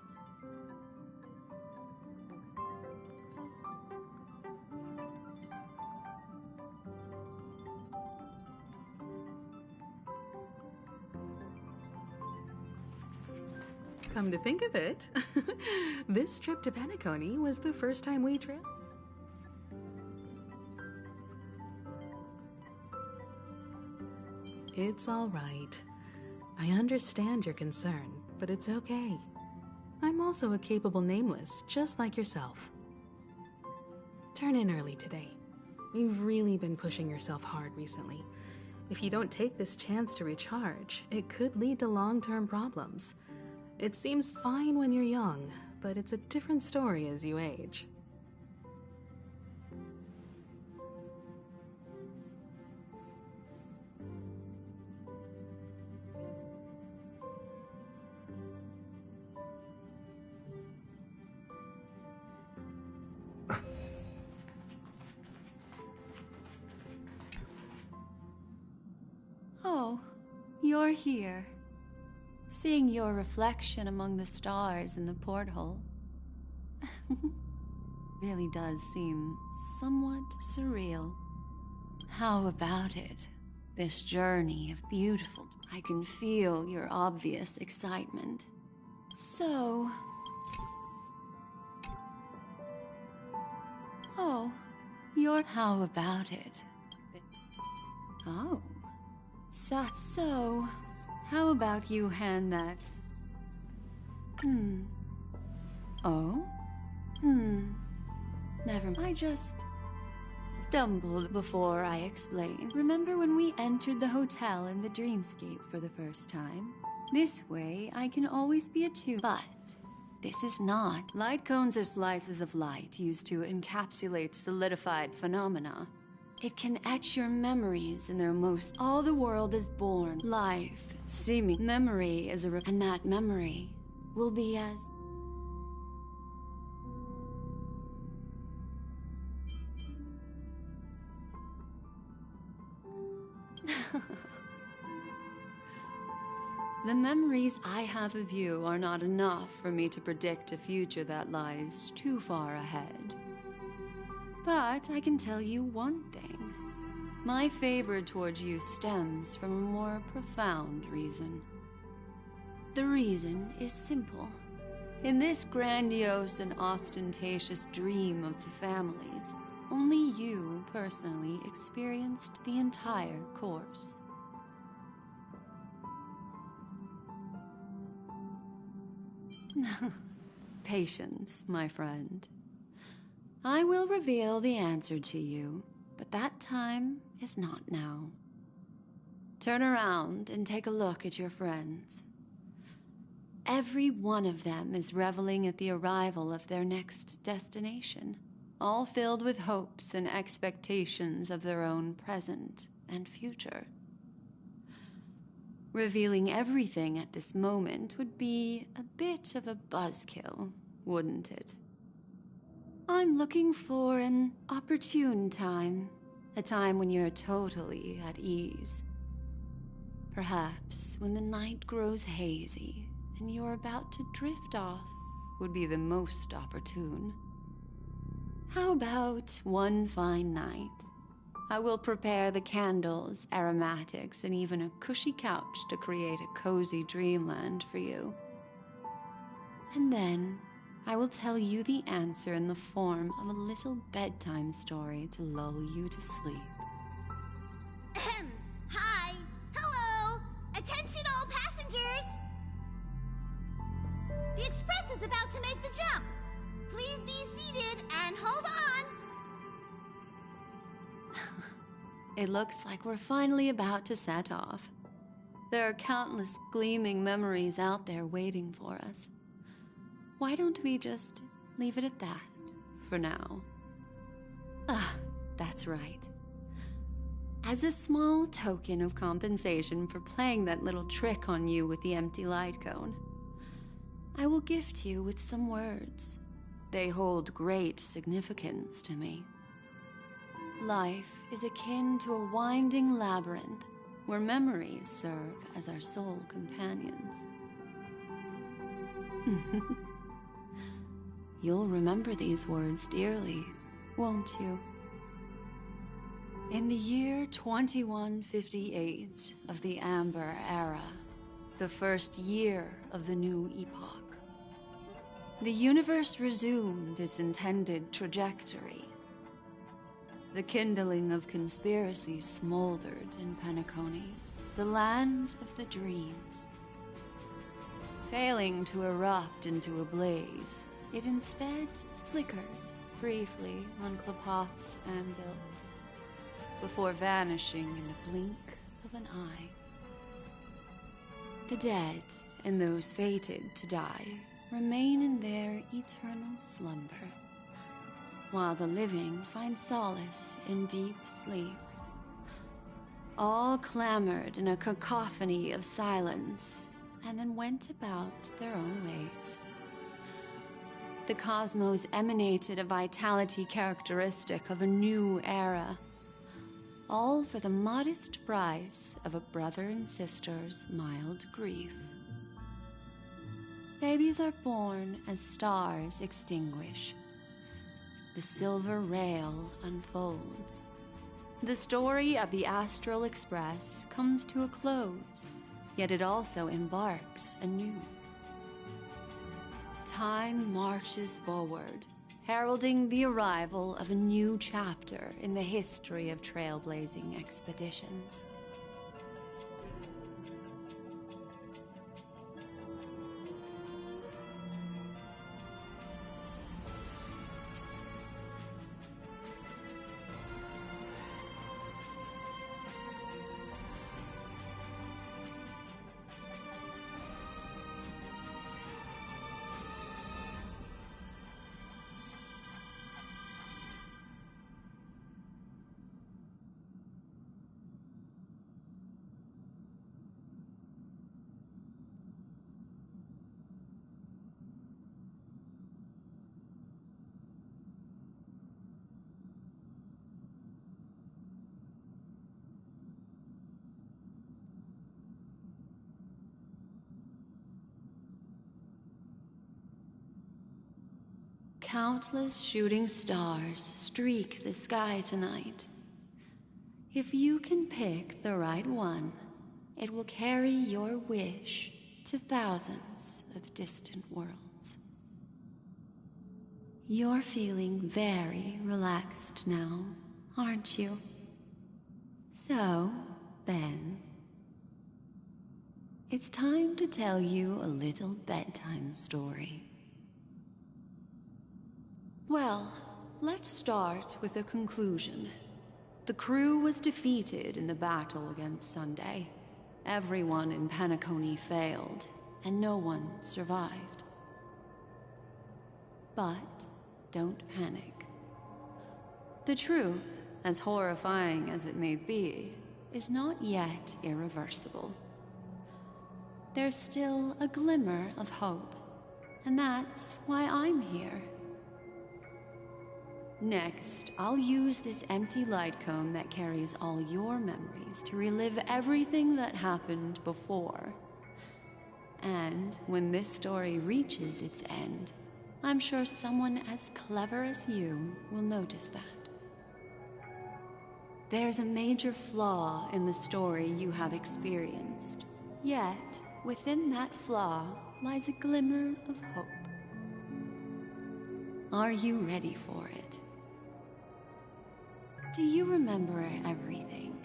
Come to think of it, this trip to Penacony was the first time we trailed. It's all right. I understand your concern, but it's okay. I'm also a capable nameless, just like yourself. Turn in early today. You've really been pushing yourself hard recently. If you don't take this chance to recharge, it could lead to long-term problems. It seems fine when you're young, but it's a different story as you age. Oh, you're here. Seeing your reflection among the stars in the porthole really does seem somewhat surreal. How about it? This journey of beautiful... I can feel your obvious excitement. So... Oh, you're... How about it? Oh. So... How about you hand that... Oh? Never mind. I just... stumbled before I explained. Remember when we entered the hotel in the dreamscape for the first time? This way, I can always be attuned. But this is not. Light cones are slices of light used to encapsulate solidified phenomena. It can etch your memories in their most... All the world is born. Life, seeming... Memory is a... And that memory will be as... The memories I have of you are not enough for me to predict a future that lies too far ahead. But I can tell you one thing. My favor towards you stems from a more profound reason. The reason is simple. In this grandiose and ostentatious dream of the families, only you personally experienced the entire course. Patience, my friend. I will reveal the answer to you, but that time is not now. Turn around and take a look at your friends. Every one of them is reveling at the arrival of their next destination, all filled with hopes and expectations of their own present and future. Revealing everything at this moment would be a bit of a buzzkill, wouldn't it? I'm looking for an opportune time, a time when you're totally at ease. Perhaps when the night grows hazy and you're about to drift off would be the most opportune. How about one fine night? I will prepare the candles, aromatics, and even a cushy couch to create a cozy dreamland for you. And then I will tell you the answer in the form of a little bedtime story to lull you to sleep. Hi! Hello! Attention all passengers! The express is about to make the jump. Please be seated and hold on. It looks like we're finally about to set off. There are countless gleaming memories out there waiting for us. Why don't we just leave it at that for now? That's right. As a small token of compensation for playing that little trick on you with the empty light cone, I will gift you with some words. They hold great significance to me. Life is akin to a winding labyrinth where memories serve as our sole companions. You'll remember these words dearly, won't you? In the year 2158 of the Amber Era, the first year of the new epoch, the universe resumed its intended trajectory. The kindling of conspiracy smoldered in Penacony, the land of the dreams. Failing to erupt into a blaze, it instead flickered briefly on Klapoth's anvil, before vanishing in the blink of an eye. The dead and those fated to die remain in their eternal slumber, while the living find solace in deep sleep. All clamored in a cacophony of silence, and then went about their own ways. The cosmos emanated a vitality characteristic of a new era, all for the modest price of a brother and sister's mild grief. Babies are born as stars extinguish. The silver rail unfolds. The story of the Astral Express comes to a close, yet it also embarks anew. Time marches forward, heralding the arrival of a new chapter in the history of trailblazing expeditions. countless shooting stars streak the sky tonight. If you can pick the right one, it will carry your wish to thousands of distant worlds. You're feeling very relaxed now, aren't you? So, then, it's time to tell you a little bedtime story. Well, let's start with a conclusion. The crew was defeated in the battle against Sunday. Everyone in Penacony failed, and no one survived. But don't panic. The truth, as horrifying as it may be, is not yet irreversible. There's still a glimmer of hope, and that's why I'm here. Next, I'll use this empty light cone that carries all your memories to relive everything that happened before. And when this story reaches its end, I'm sure someone as clever as you will notice that. There's a major flaw in the story you have experienced, yet within that flaw lies a glimmer of hope. Are you ready for it? Do you remember everything?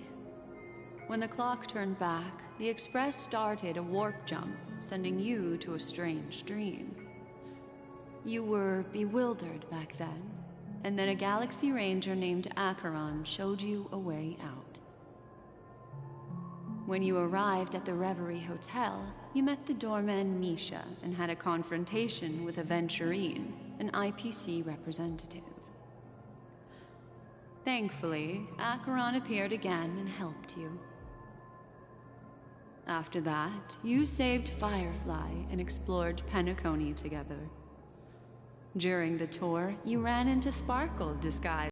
When the clock turned back, the Express started a warp jump, sending you to a strange dream. You were bewildered back then, and then a Galaxy Ranger named Acheron showed you a way out. When you arrived at the Reverie Hotel, you met the doorman Misha and had a confrontation with Aventurine, an IPC representative. Thankfully, Acheron appeared again and helped you. After that, you saved Firefly and explored Penacony together. During the tour, you ran into Sparkle disguised